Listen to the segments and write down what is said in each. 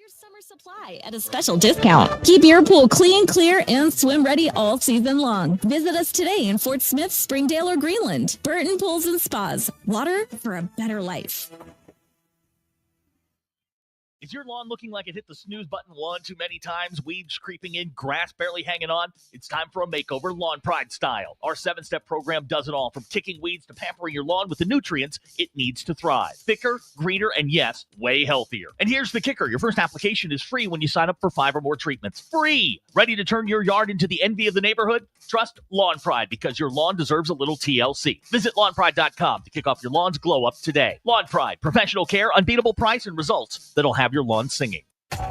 Your summer supply at a special discount. Keep your pool clean, clear, and swim ready all season long. Visit us today in Fort Smith, Springdale, or Greenland. Burton Pools and Spas. Water for a better life. Is your lawn looking like it hit the snooze button one too many times, weeds creeping in, grass barely hanging on? It's time for a makeover, Lawn Pride style. Our 7-step program does it all, from kicking weeds to pampering your lawn with the nutrients it needs to thrive. Thicker, greener, and yes, way healthier. And here's the kicker. Your first application is free when you sign up for 5 or more treatments. Free! Ready to turn your yard into the envy of the neighborhood? Trust Lawn Pride, because your lawn deserves a little TLC. Visit lawnpride.com to kick off your lawn's glow up today. Lawn Pride, professional care, unbeatable price, and results that'll have your lawn singing.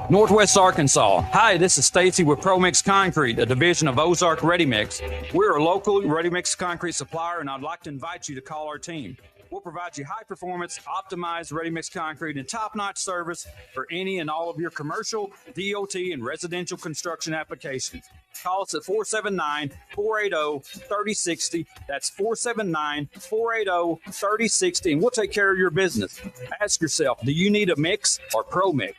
Northwest Arkansas. Hi, this is Stacy with ProMix Concrete, a division of Ozark Ready Mix. We're a local ready mix concrete supplier, and I'd like to invite you to call our team. We'll provide you high performance, optimized ready mix concrete and top-notch service for any and all of your commercial, DOT, and residential construction applications. Call us at 479-480-3060. That's 479-480-3060, and we'll take care of your business. Ask yourself, do you need a mix or ProMix?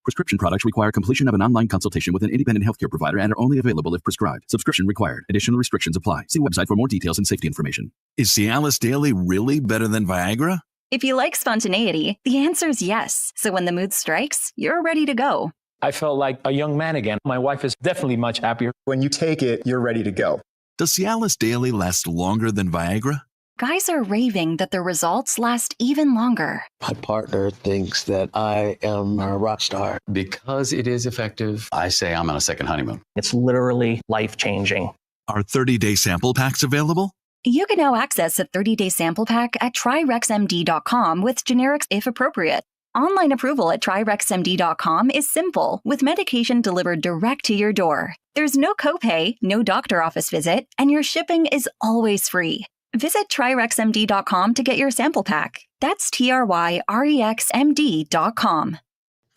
Prescription products require completion of an online consultation with an independent healthcare provider and are only available if prescribed. Subscription required. Additional restrictions apply. See website for more details and safety information. Is Cialis Daily really better than Viagra? If you like spontaneity, the answer is yes. So when the mood strikes, you're ready to go. I felt like a young man again. My wife is definitely much happier. When you take it, you're ready to go. Does Cialis Daily last longer than Viagra? Guys are raving that the results last even longer. My partner thinks that I am a rock star. Because it is effective, I say I'm on a second honeymoon. It's literally life-changing. Are 30-day sample packs available? You can now access a 30-day sample pack at TryRexMD.com with generics if appropriate. Online approval at TryRexMD.com is simple, with medication delivered direct to your door. There's no copay, no doctor office visit, and your shipping is always free. Visit TryRexMD.com to get your sample pack. That's TryRexMD.com.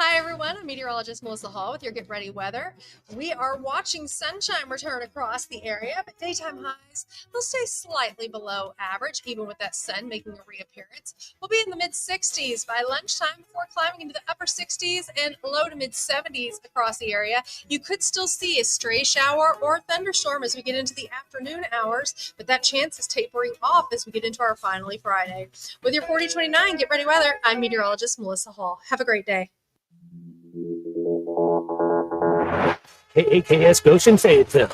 Hi, everyone. I'm meteorologist Melissa Hall with your Get Ready weather. We are watching sunshine return across the area, but daytime highs will stay slightly below average, even with that sun making a reappearance. We'll be in the mid-60s by lunchtime before climbing into the upper 60s and low to mid-70s across the area. You could still see a stray shower or thunderstorm as we get into the afternoon hours, but that chance is tapering off as we get into our Finally Friday. With your 4029 Get Ready weather, I'm meteorologist Melissa Hall. Have a great day. KAKS Goshen Fayetteville.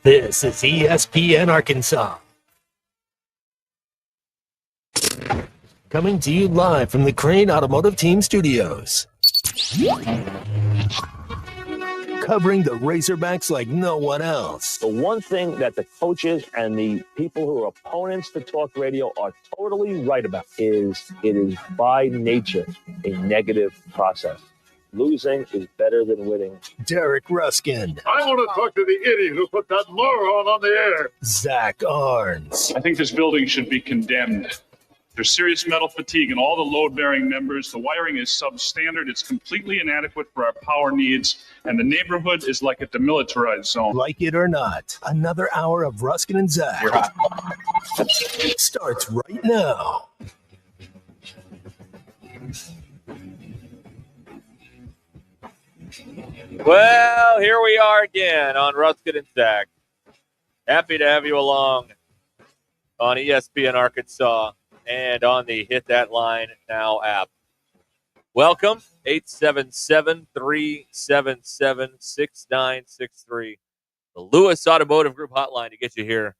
This is ESPN Arkansas. Coming to you live from the Crane Automotive Team Studios. Covering the Razorbacks like no one else. The one thing that the coaches and the people who are opponents to talk radio are totally right about is it is by nature a negative process. Losing is better than winning. Derek Ruskin. I want to talk to the idiot who put that moron on the air. Zach Arns. I think this building should be condemned. There's serious metal fatigue in all the load-bearing members. The wiring is substandard. It's completely inadequate for our power needs. And the neighborhood is like a demilitarized zone. Like it or not, another hour of Ruskin and Zach starts right now. Well, here we are again on Ruscin and Zach. Happy to have you along on ESPN Arkansas and on the Hit That Line Now app. Welcome, 877-377-6963. The Lewis Automotive Group hotline to get you here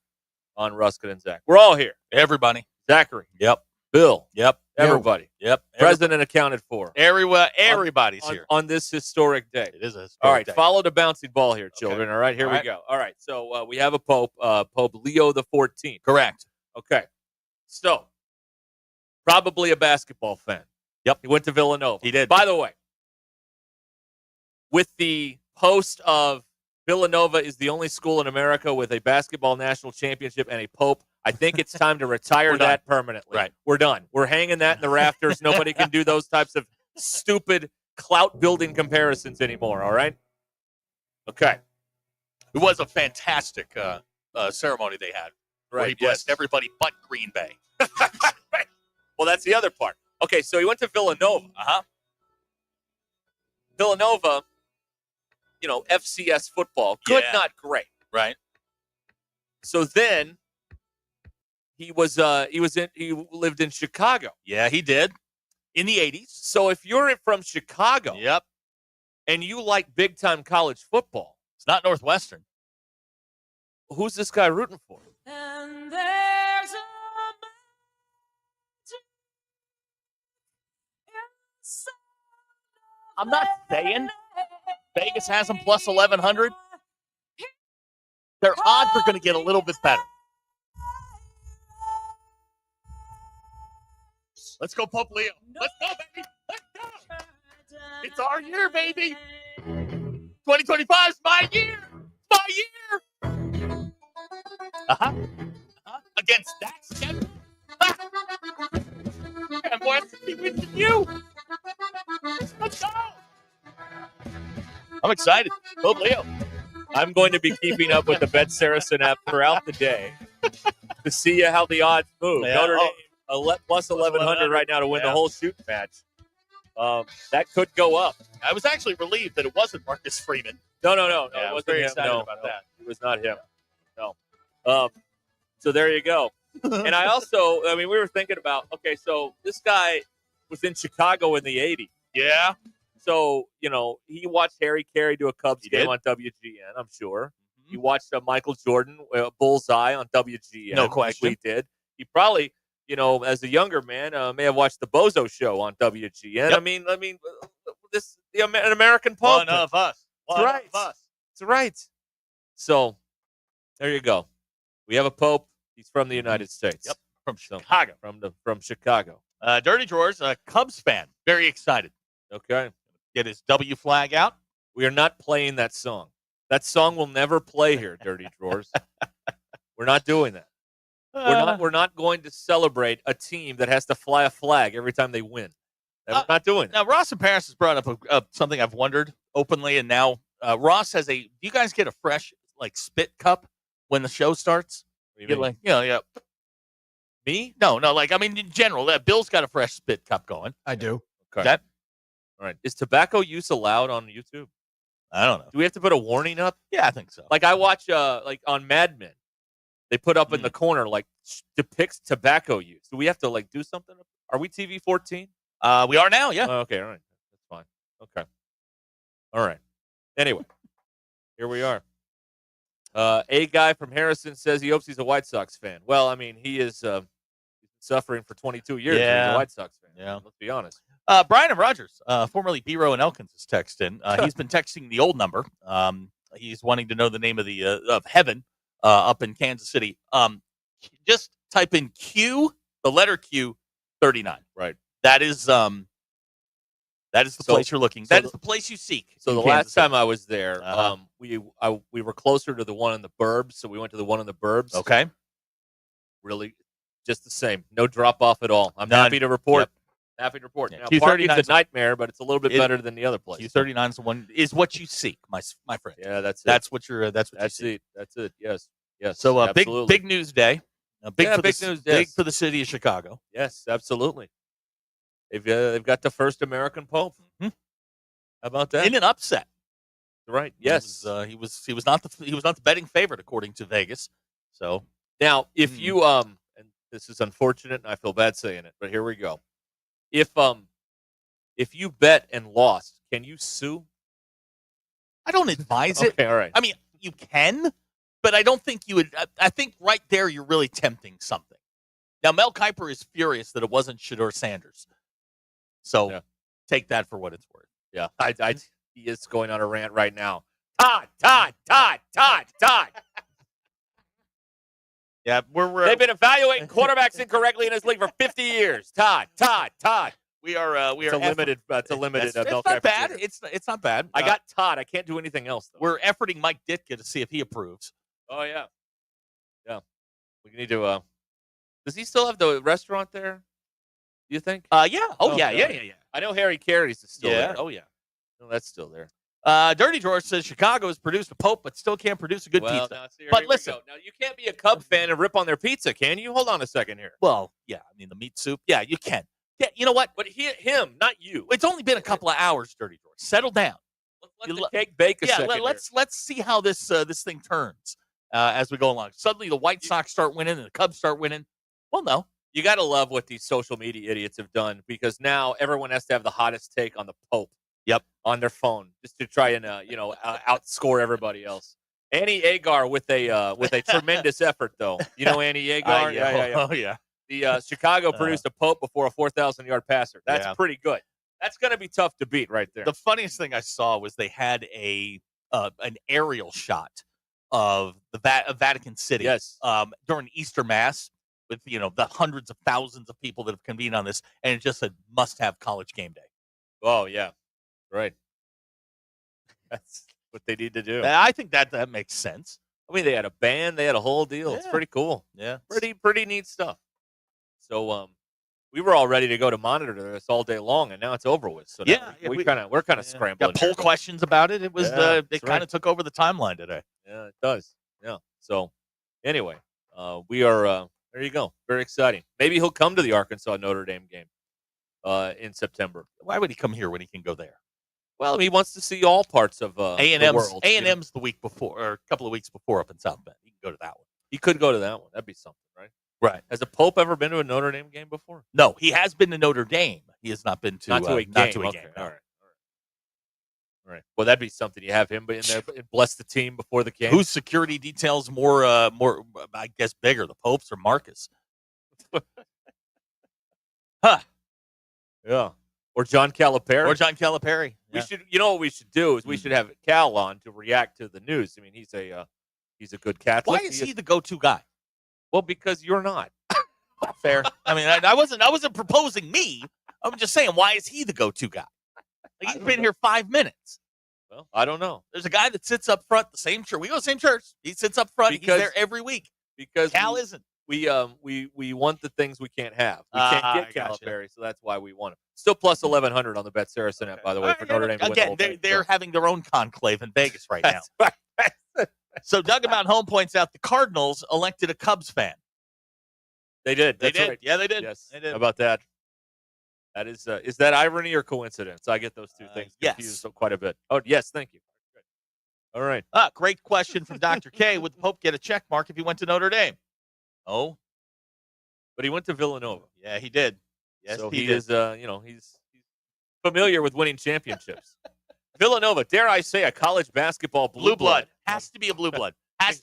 on Ruscin and Zach. We're all here. Everybody. Zachary. Yep. Bill. Yep. Everybody. Yep. Present and accounted for. Everybody's here. On this historic day. It is a historic All right, day. Follow the bouncing ball here, children. Okay. All right, here we go. All right, so we have a Pope, Pope Leo the 14th. Correct. Okay. So, probably a basketball fan. Yep. He went to Villanova. He did. By the way, with the post of Villanova is the only school in America with a basketball national championship and a Pope, I think it's time to retire that permanently. Right. We're done. We're hanging that in the rafters. Nobody can do those types of stupid clout-building comparisons anymore, all right? Okay. It was a fantastic ceremony they had. Where he blessed everybody but Green Bay. Right. Well, that's the other part. Okay, so he went to Villanova. Uh-huh. Villanova, FCS football, good, not great. Right. So then he lived in Chicago. Yeah, he did in the 80s. So if you're from Chicago, yep, and you like big time college football, it's not Northwestern. Who's this guy rooting for? And there's a I'm not saying Vegas has them plus 1,100. Their odds are going to get a little bit better. Let's go, Pope Leo. Let's go, baby. Let's go. It's our year, baby. 2025 is my year. My year. Against that schedule. I have more SEC wins than you. Let's go. I'm excited. Pope Leo. I'm going to be keeping up with the Bet Saracen app throughout the day to see how the odds move. Yeah. Notre Dame plus 1,100 right now to win the whole shooting match. That could go up. I was actually relieved that it wasn't Marcus Freeman. No. Yeah, It I was wasn't very him. excited No, about no, that. It was not him. No. So there you go. And I also, we were thinking about, okay, so this guy was in Chicago in the 80s. Yeah. So, he watched Harry Carey do a Cubs game on WGN, I'm sure. Mm-hmm. He watched Michael Jordan, Bullseye on WGN. No question. We did. He probably, as a younger man, may have watched the Bozo Show on WGN. Yep. I mean, an American Pope. One of us. That's right. That's right. So, there you go. We have a Pope. He's from the United States. Yep. From Chicago. From Chicago. Dirty Drawers, a Cubs fan. Very excited. Okay. Get his W flag out. We are not playing that song. That song will never play here, Dirty Drawers. We're not doing that. We're not going to celebrate a team that has to fly a flag every time they win. We're not doing that. Now, Ross and Paris has brought up something I've wondered openly, and now Ross has do you guys get a fresh, spit cup when the show starts? What do you mean? Yeah. Me? No, in general, Bill's got a fresh spit cup going. I do. Okay. All right. Is tobacco use allowed on YouTube? I don't know. Do we have to put a warning up? Yeah, I think so. I watch, on Mad Men, they put up in the corner, depicts tobacco use. Do we have to, do something? Are we TV 14? We are now, yeah. Okay, all right. That's fine. Okay. All right. Anyway, here we are. A guy from Harrison says he hopes he's a White Sox fan. Well, he is suffering for 22 years. Yeah. He's a White Sox fan. Yeah. Let's be honest. Brian and Rogers, formerly B-Row and Elkins, is texting. He's been texting the old number. He's wanting to know the name of the of heaven up in Kansas City. Just type in Q, the letter Q, 39. Right. That is the place you're looking. That is the place you seek. So the Kansas last City. time I was there, we were closer to the one in the burbs, so we went to the one in the burbs. Okay. Really, just the same. No drop off at all. I'm None. happy to report. Yep. Happy to report. Yeah, Now, Q39 parking's a nightmare, but it's a little bit better than the other place. Q39 is the one. Is what you seek, my friend. Yeah, that's it. That's what you seek. it. That's it. Yes. So absolutely. big news day. Big news. Big for the city of Chicago. Yes, absolutely. They've got the first American Pope. Mm-hmm. How about that? In an upset. Right. Yes. He was not the betting favorite according to Vegas. So now, if you and this is unfortunate, and I feel bad saying it, but here we go. If you bet and lost, can you sue? I don't advise it. Okay, all right. You can, but I don't think you would. I think right there you're really tempting something. Now, Mel Kiper is furious that it wasn't Shedeur Sanders. So take that for what it's worth. Yeah, he is going on a rant right now. Todd. Yeah, They've been evaluating quarterbacks incorrectly in this league for 50 years. Todd. We are. It's a limited. Mel It's Kiper not bad. Jr. It's not bad. I got Todd. I can't do anything else, though. We're efforting Mike Ditka to see if he approves. Oh yeah. We need to. Does he still have the restaurant there? Do you think? Yeah. Yeah. I know Harry Carey's is still there. Oh yeah. No, that's still there. Dirty George says Chicago has produced a Pope, but still can't produce a good pizza. Now, here but we listen, go. Now you can't be a Cub fan and rip on their pizza, can you? Hold on a second here. Well, yeah. The meat soup. Yeah, you can. Yeah, you know what? But him, not you. It's only been a couple of hours, Dirty George. Settle down. Let the cake bake a second. Let's see how this thing turns as we go along. Suddenly, the White Sox start winning and the Cubs start winning. Well, no. You got to love what these social media idiots have done because now everyone has to have the hottest take on the Pope. Yep, on their phone just to try and outscore everybody else. Annie Agar with a tremendous effort, though. You know Annie Agar? Yeah. Oh, yeah. The Chicago produced a Pope before a 4,000-yard passer. That's pretty good. That's going to be tough to beat right there. The funniest thing I saw was they had an aerial shot of Vatican City. Yes. During Easter Mass with the hundreds of thousands of people that have convened on this, and it just said must-have college game day. Oh yeah, right. That's what they need to do. I think that makes sense. I mean, they had a band, they had a whole deal. Yeah. It's pretty cool. Yeah, pretty neat stuff. So we were all ready to go to monitor this all day long, and now it's over with. So we're kind of scrambling. Got poll questions about it. It was it kind of took over the timeline today. Yeah, it does. Yeah. So anyway, we are there. You go. Very exciting. Maybe he'll come to the Arkansas Notre Dame game in September. Why would he come here when he can go there? Well, he wants to see all parts of the world. A&M's the week before, or a couple of weeks before, up in South Bend. He can go to that one. He could go to that one. That'd be something, right? Right. Has a Pope ever been to a Notre Dame game before? No, he has been to Notre Dame. He has not been to not to a game. Okay. All right. Well, that'd be something. You have him in there and bless the team before the game. Whose security details more, I guess, bigger, the Pope's or Marcus? Huh. Yeah. Or John Calipari. We should. You know what we should do is we should have Cal on to react to the news. I mean, he's a good Catholic. Why is he the go-to guy? Well, because you're not. Fair. I mean, I wasn't proposing me. I'm just saying, why is he the go-to guy? Like, he's been here 5 minutes. Well, I don't know. There's a guy that sits up front, the same church. We go to the same church. He sits up front. He's there every week. Because Cal isn't. We want the things we can't have. We can't get Calipari, so that's why we want him. Still plus 1,100 on the Bet Saracen app, by the way, for Notre Dame to win the whole thing. They're having their own conclave in Vegas right now. So Doug About Home points out the Cardinals elected a Cubs fan. They did. They did. Right. Yeah, they did. Yes. They did. How about that? That is that irony or coincidence? I get those two things confused quite a bit. Oh, yes. Thank you. Good. All right. Great question from Dr. K. Would the Pope get a check mark if he went to Notre Dame? Oh. But he went to Villanova. Yeah, he did. Yes, so he is, he's familiar with winning championships. Villanova, dare I say, a college basketball blue blood. Has to be a blue blood.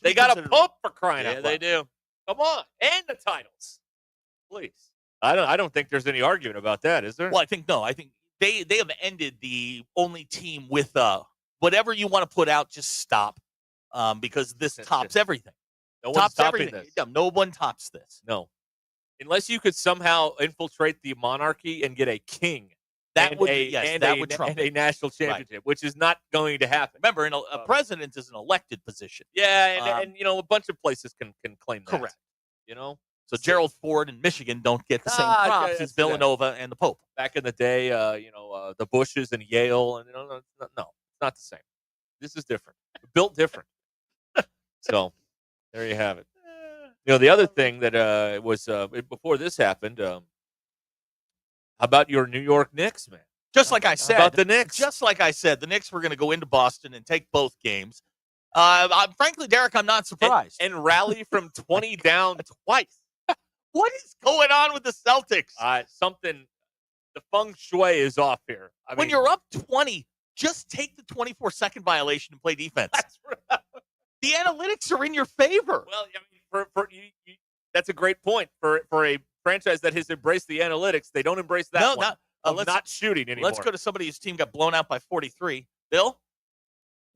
They got a Pope for crying out loud. Yeah, they do. Come on. And the titles. Please. I don't think there's any argument about that, is there? Well, I think they have ended the only team with whatever you want to put out, just stop. Because this tops everything. No one's topping this. No one tops this. No. Unless you could somehow infiltrate the monarchy and get a king. That would trump and a national championship, which is not going to happen. Remember, a president is an elected position. Yeah, and a bunch of places can claim that. Correct. So Gerald Ford in Michigan don't get the same props as Villanova and the Pope. Back in the day, the Bushes and Yale, and no, it's not the same. This is different. Built different. So there you have it. The other thing that was before this happened. How about your New York Knicks, man? Just like I said. How about the Knicks? Just like I said, the Knicks were going to go into Boston and take both games. Frankly, Derek, I'm not surprised. And rally from 20 down twice. What is going on with the Celtics? The feng shui is off here. When you're up 20, just take the 24-second violation and play defense. That's right. The analytics are in your favor. Well, for you, that's a great point. For a franchise that has embraced the analytics, they don't embrace that not shooting anymore. Let's go to somebody whose team got blown out by 43. Bill?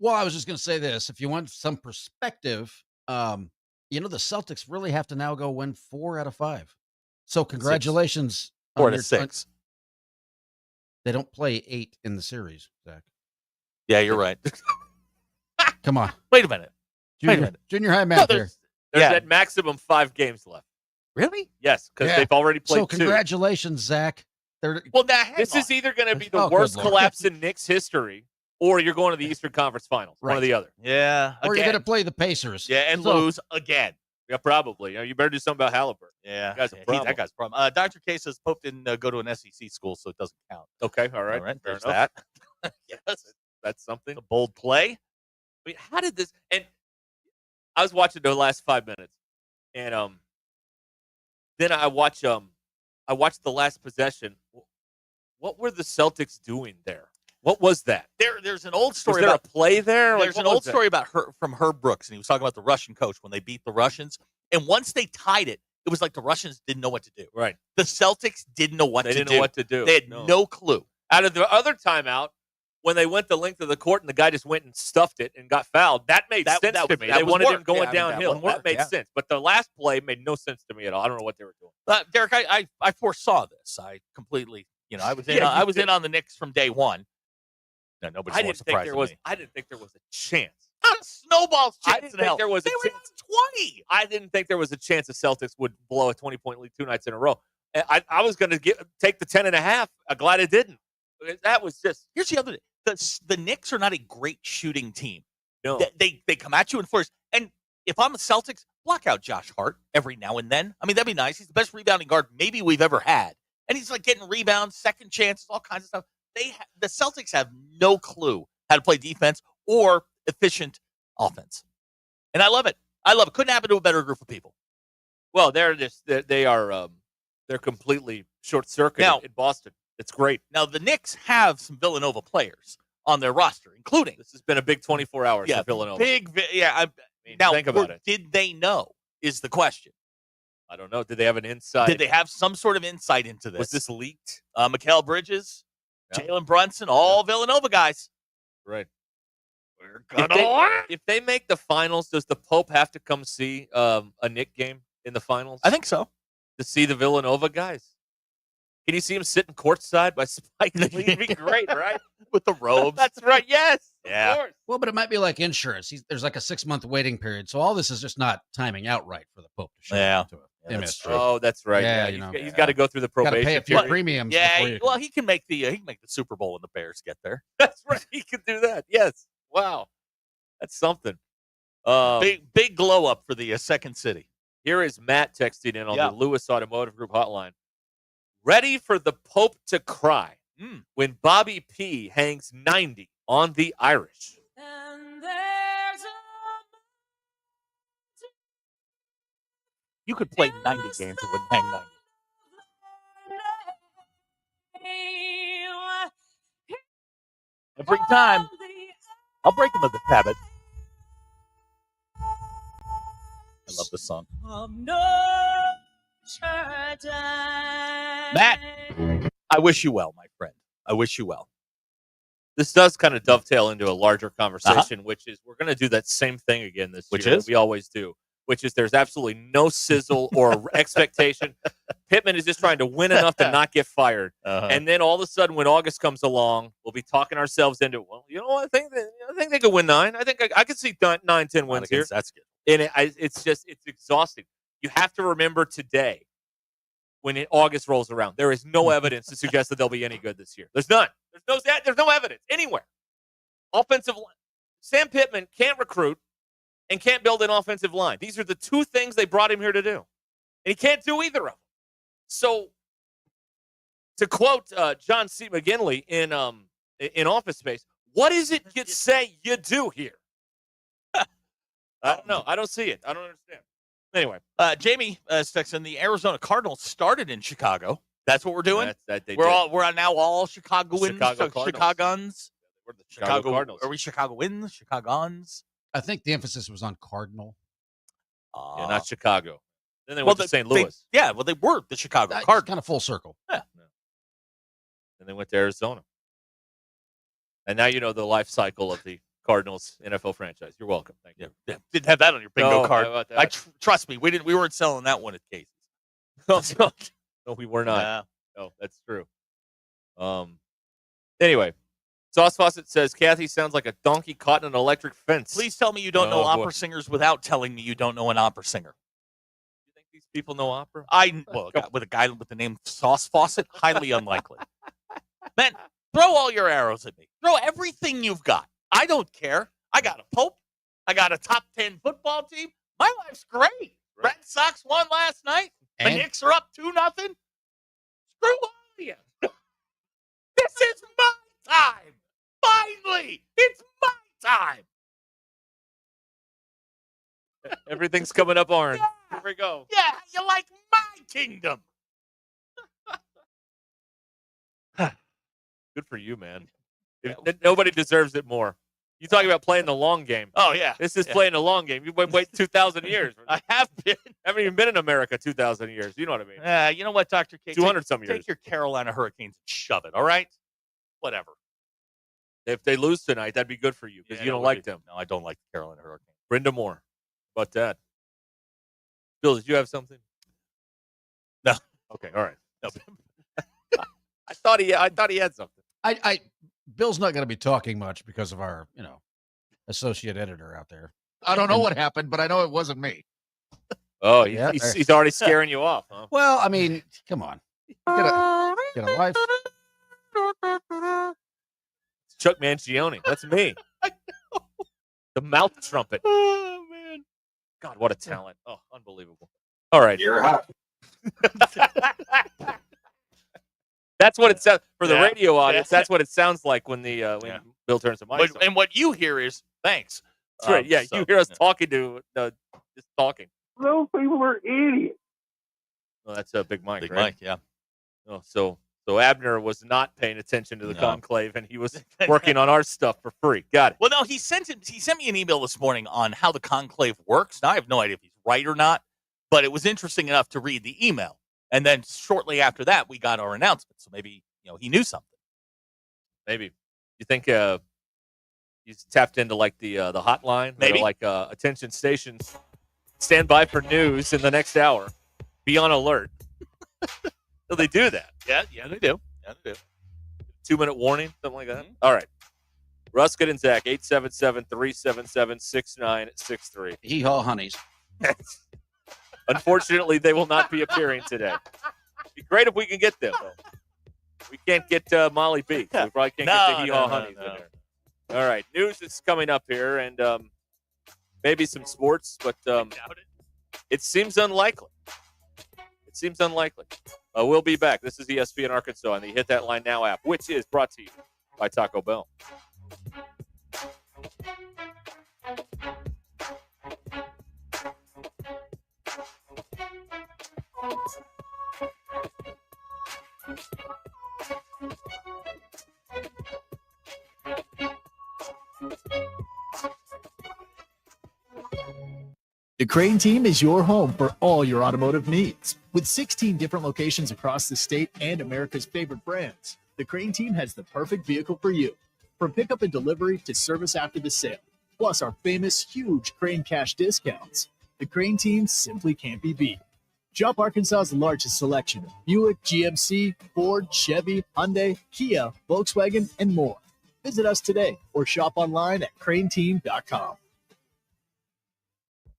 Well, I was just going to say this. If you want some perspective, the Celtics really have to now go win 4 out of 5. So congratulations. 4 to 6. They don't play 8 in the series, Zach. Yeah, you're right. Come on. Wait a minute. Junior high math here. There's at maximum 5 games left. Really? Yes, because they've already played 2. So congratulations, Zach. This is either going to be the worst collapse in Knicks history, or you're going to the Eastern Conference Finals. One or the other. Yeah. Or you're going to play the Pacers. Yeah, and lose again. Yeah, probably. You better do something about Halliburton. Yeah, that guy's a problem. That guy's a problem. Dr. K says Pope didn't go to an SEC school, so it doesn't count. Okay, all right. Fair There's enough. that. Yes, that's something. A bold play. I mean, how did this? And I was watching the last 5 minutes, and then I watched the last possession. What were the Celtics doing there? What was that? There's an old story Was there about a play there? There's an old story about from Herb Brooks, and he was talking about the Russian coach when they beat the Russians. And once they tied it, it was like the Russians didn't know what to do. Right. The Celtics didn't know what to do. They didn't know what to do. They had no clue. Out of the other timeout, when they went the length of the court and the guy just went and stuffed it and got fouled, that made sense to me. They wanted him going downhill. That made sense. But the last play made no sense to me at all. I don't know what they were doing. Derek, I foresaw this. I completely, I was in. I was in on the Knicks from day one. No, nobody's more surprised than me. I didn't think there was a chance. Not a snowball's chance. I didn't think there was a chance. 20. I didn't think there was a chance the Celtics would blow a 20-point lead 2 nights in a row. I was going to take the 10.5. I'm glad it didn't. That was just. Here's the other thing. The Knicks are not a great shooting team. No. They come at you in flourishes. And if I'm the Celtics, block out Josh Hart every now and then. I mean, that'd be nice. He's the best rebounding guard maybe we've ever had. And he's like getting rebounds, second chances, all kinds of stuff. The Celtics have no clue how to play defense or efficient offense. And I love it. Couldn't happen to a better group of people. Well, they're completely short-circuited in Boston. It's great. Now, the Knicks have some Villanova players on their roster, including. This has been a big 24 hours for Villanova. Now, think about it. Did they know is the question. I don't know. Did they have an insight? Did they have some sort of insight into this? Was this leaked? Mikal Bridges, Jalen Brunson, all Villanova guys. Right. We're gonna if they make the finals, does the Pope have to come see a Knick game in the finals? I think so. To see the Villanova guys. Can you see him sitting courtside by Spike Lee? It'd be great, right? With the robes. That's right. Yes. Yeah. Of course. Well, but it might be like insurance. There's like a 6-month waiting period. So all this is just not timing out right for the Pope to show up to it. That's true. Oh, that's right. Yeah, he's got to go through the probation. Got to pay a few premiums. Yeah. Well, he can make the Super Bowl when the Bears get there. That's right. He can do that. Yes. Wow. That's something. Big glow up for the Second City. Here is Matt texting in on the Lewis Automotive Group hotline. Ready for the Pope to cry when Bobby P hangs 90 on the Irish. And there's You could play 90 games and wouldn't hang 90. Every time, I'll break him of the habit. I love this song. Matt, I wish you well, my friend. I wish you well. This does kind of dovetail into a larger conversation, which is we're going to do that same thing again this year. Which is? We always do. Which is there's absolutely no sizzle or expectation. Pittman is just trying to win enough to not get fired. And then all of a sudden, when August comes along, we'll be talking ourselves into, well, I think they could win 9. I think I could see 9, 10 wins here. That's good. And it's exhausting. You have to remember today, when August rolls around, there is no evidence to suggest that they'll be any good this year. There's none. There's no evidence anywhere. Offensive line. Sam Pittman can't recruit and can't build an offensive line. These are the two things they brought him here to do. And he can't do either of them. So, to quote John C. McGinley in Office Space, what is it you say you do here? I don't know. I don't see it. I don't understand. Anyway. Jamie is texting, the Arizona Cardinals started in Chicago. That's what we're doing? We're now all Chicagoans. Chicagons. We're the Chicago Cardinals. Are we Chicagoans? Chicagons? I think the emphasis was on Cardinal. Yeah, not Chicago. Then they went to St. Louis. They were the Chicago Cardinals. Kind of full circle. Yeah. And they went to Arizona. And now you know the life cycle of the Cardinals NFL franchise. You're welcome. Thank you. Yeah. Didn't have that on your bingo card. How about that? Trust me, we weren't selling that one at Casey's. No, we were not. Yeah. No, that's true. Anyway. Sauce Fawcett says, Kathy sounds like a donkey caught in an electric fence. Please tell me you don't know opera singers without telling me you don't know an opera singer. You think these people know opera? With a guy with the name Sauce Fawcett, highly unlikely. Man, throw all your arrows at me. Throw everything you've got. I don't care. I got a Pope. I got a top 10 football team. My life's great. Red Sox won last night. The Knicks are up 2-0. Screw all of you. This is my time. Finally, it's my time. Everything's coming up orange. Here we go. Yeah, you like my kingdom. Good for you, man. Nobody deserves it more. You talking about playing the long game. Oh, yeah. This is playing the long game. You've been waiting 2,000 years. I have been. Haven't even been in America 2,000 years. You know what I mean? You know what, Dr. K? 200-some years. Take your Carolina Hurricanes and shove it, all right? Whatever. If they lose tonight, that'd be good for you because you don't like them. No, I don't like the Carolina Hurricanes. Brenda Moore. How about that? Bill, did you have something? No. Okay, all right. No. I thought he had something. Bill's not going to be talking much because of our, associate editor out there. I don't know what happened, but I know it wasn't me. Oh, he's already scaring you off, huh? Well, I mean, come on. Get a life. It's Chuck Mangione. That's me. I know. The mouth trumpet. Oh, man. God, what a talent. Oh, unbelievable. All right. You're hot. That's what it sounds for the radio audience. That's what it sounds like when when Bill turns the mic on. And what you hear is thanks. That's right. Yeah, you hear us talking to just talking. Those people are idiots. Oh, that's a Big Mike. Big right? Mike, yeah. Oh, so Abner was not paying attention to the conclave, and he was working on our stuff for free. Got it. Well, no, he sent me an email this morning on how the conclave works. Now I have no idea if he's right or not, but it was interesting enough to read the email. And then shortly after that, we got our announcement. So maybe he knew something. Maybe you think he's tapped into like the hotline, maybe like attention stations. Stand by for news in the next hour. Be on alert. So they do that. Yeah, they do. 2-minute warning, something like that. Mm-hmm. All right. Ruscin and Zach, 877-377-6963. Hee-haw, honeys. Unfortunately, they will not be appearing today. It'd be great if we can get them, though. We can't get Molly B. We probably can't get the Hee-haw Honeys in there. All right. News is coming up here, and maybe some sports, but it seems unlikely. We'll be back. This is ESPN Arkansas and the Hit That Line Now app, which is brought to you by Taco Bell. The Crane Team is your home for all your automotive needs. With 16 different locations across the state and America's favorite brands, the Crane Team has the perfect vehicle for you. From pickup and delivery to service after the sale, plus our famous huge Crane cash discounts, the Crane Team simply can't be beat. Shop Arkansas's largest selection of Buick, GMC, Ford, Chevy, Hyundai, Kia, Volkswagen, and more. Visit us today or shop online at craneteam.com.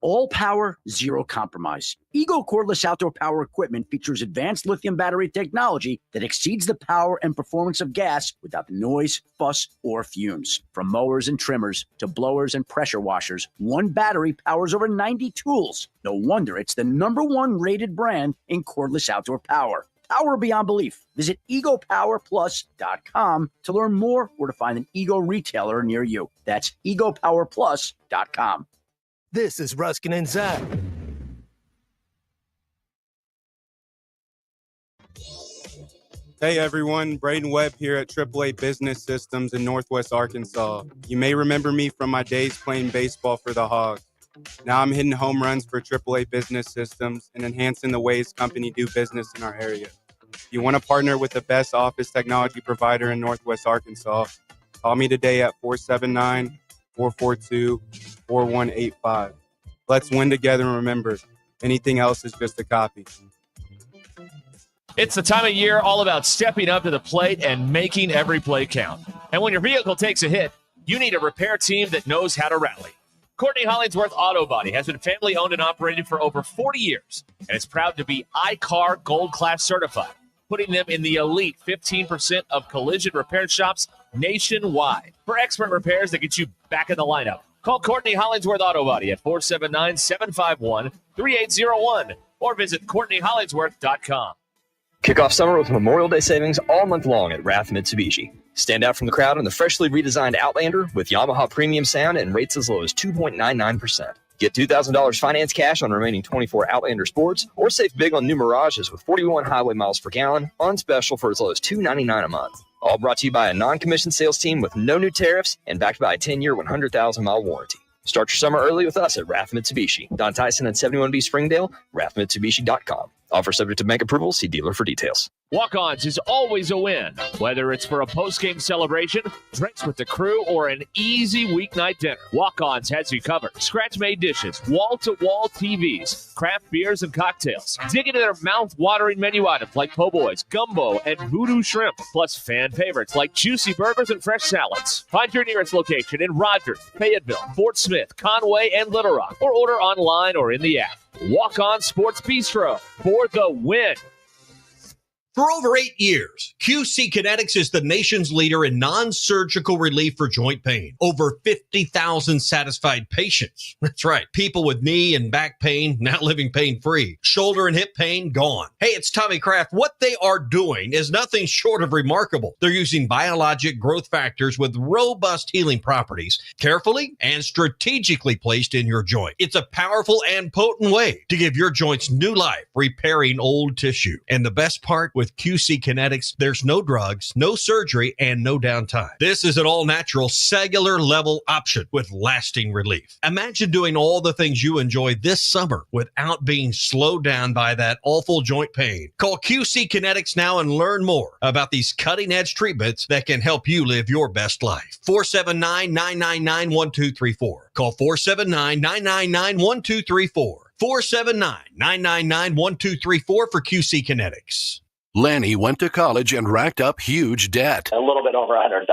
All power, zero compromise. Ego cordless outdoor power equipment features advanced lithium battery technology that exceeds the power and performance of gas without the noise, fuss, or fumes. From mowers and trimmers to blowers and pressure washers, one battery powers over 90 tools. No wonder it's the #1 rated brand in cordless outdoor power. Power beyond belief. Visit egopowerplus.com to learn more or to find an Ego retailer near you. That's egopowerplus.com. This is Ruscin and Zach. Hey everyone, Braden Webb here at AAA Business Systems in Northwest Arkansas. You may remember me from my days playing baseball for the Hogs. Now I'm hitting home runs for AAA Business Systems and enhancing the ways companies do business in our area. If you want to partner with the best office technology provider in Northwest Arkansas, call me today at 479-442-4185. Let's win together, and remember, anything else is just a copy. It's the time of year all about stepping up to the plate and making every play count. And when your vehicle takes a hit, you need a repair team that knows how to rally. Courtney Hollingsworth Auto Body has been family owned and operated for over 40 years and is proud to be iCar Gold Class certified, putting them in the elite 15% of collision repair shops nationwide. For expert repairs that get you back in the lineup, Call Courtney Hollingsworth Auto Body at 479-751-3801 or visit CourtneyHollingsworth.com. Kick off summer with Memorial Day savings all month long at Rath Mitsubishi. Stand out from the crowd in the freshly redesigned Outlander with Yamaha premium sound and rates as low as 2.99%. Get $2,000 finance cash on remaining 24 Outlander Sports or save big on new Mirages with 41 highway miles per gallon on special for as low as $2.99 a month. All brought to you by a non-commissioned sales team with no new tariffs and backed by a 10-year, 100,000-mile warranty. Start your summer early with us at Rath Mitsubishi. Don Tyson and 71B Springdale, rathmitsubishi.com. Offer subject to bank approval. See dealer for details. Walk-Ons is always a win, whether it's for a post-game celebration, drinks with the crew, or an easy weeknight dinner. Walk-Ons has you covered. Scratch-made dishes, wall-to-wall TVs, craft beers and cocktails. Dig into their mouth-watering menu items like po' boys, gumbo, and voodoo shrimp, plus fan favorites like juicy burgers and fresh salads. Find your nearest location in Rogers, Fayetteville, Fort Smith, Conway, and Little Rock, or order online or in the app. Walk-On Sports Bistro for the win. For over 8 years, QC Kinetics is the nation's leader in non-surgical relief for joint pain. Over 50,000 satisfied patients. That's right. People with knee and back pain now living pain-free. Shoulder and hip pain gone. Hey, it's Tommy Kraft. What they are doing is nothing short of remarkable. They're using biologic growth factors with robust healing properties, carefully and strategically placed in your joint. It's a powerful and potent way to give your joints new life, repairing old tissue. And the best part, with QC Kinetics, there's no drugs, no surgery, and no downtime. This is an all-natural cellular level option with lasting relief. Imagine doing all the things you enjoy this summer without being slowed down by that awful joint pain. Call QC Kinetics now and learn more about these cutting-edge treatments that can help you live your best life. 479-999-1234. Call 479-999-1234. 479-999-1234 for QC Kinetics. Lanny went to college and racked up huge debt. A little bit over $100,000.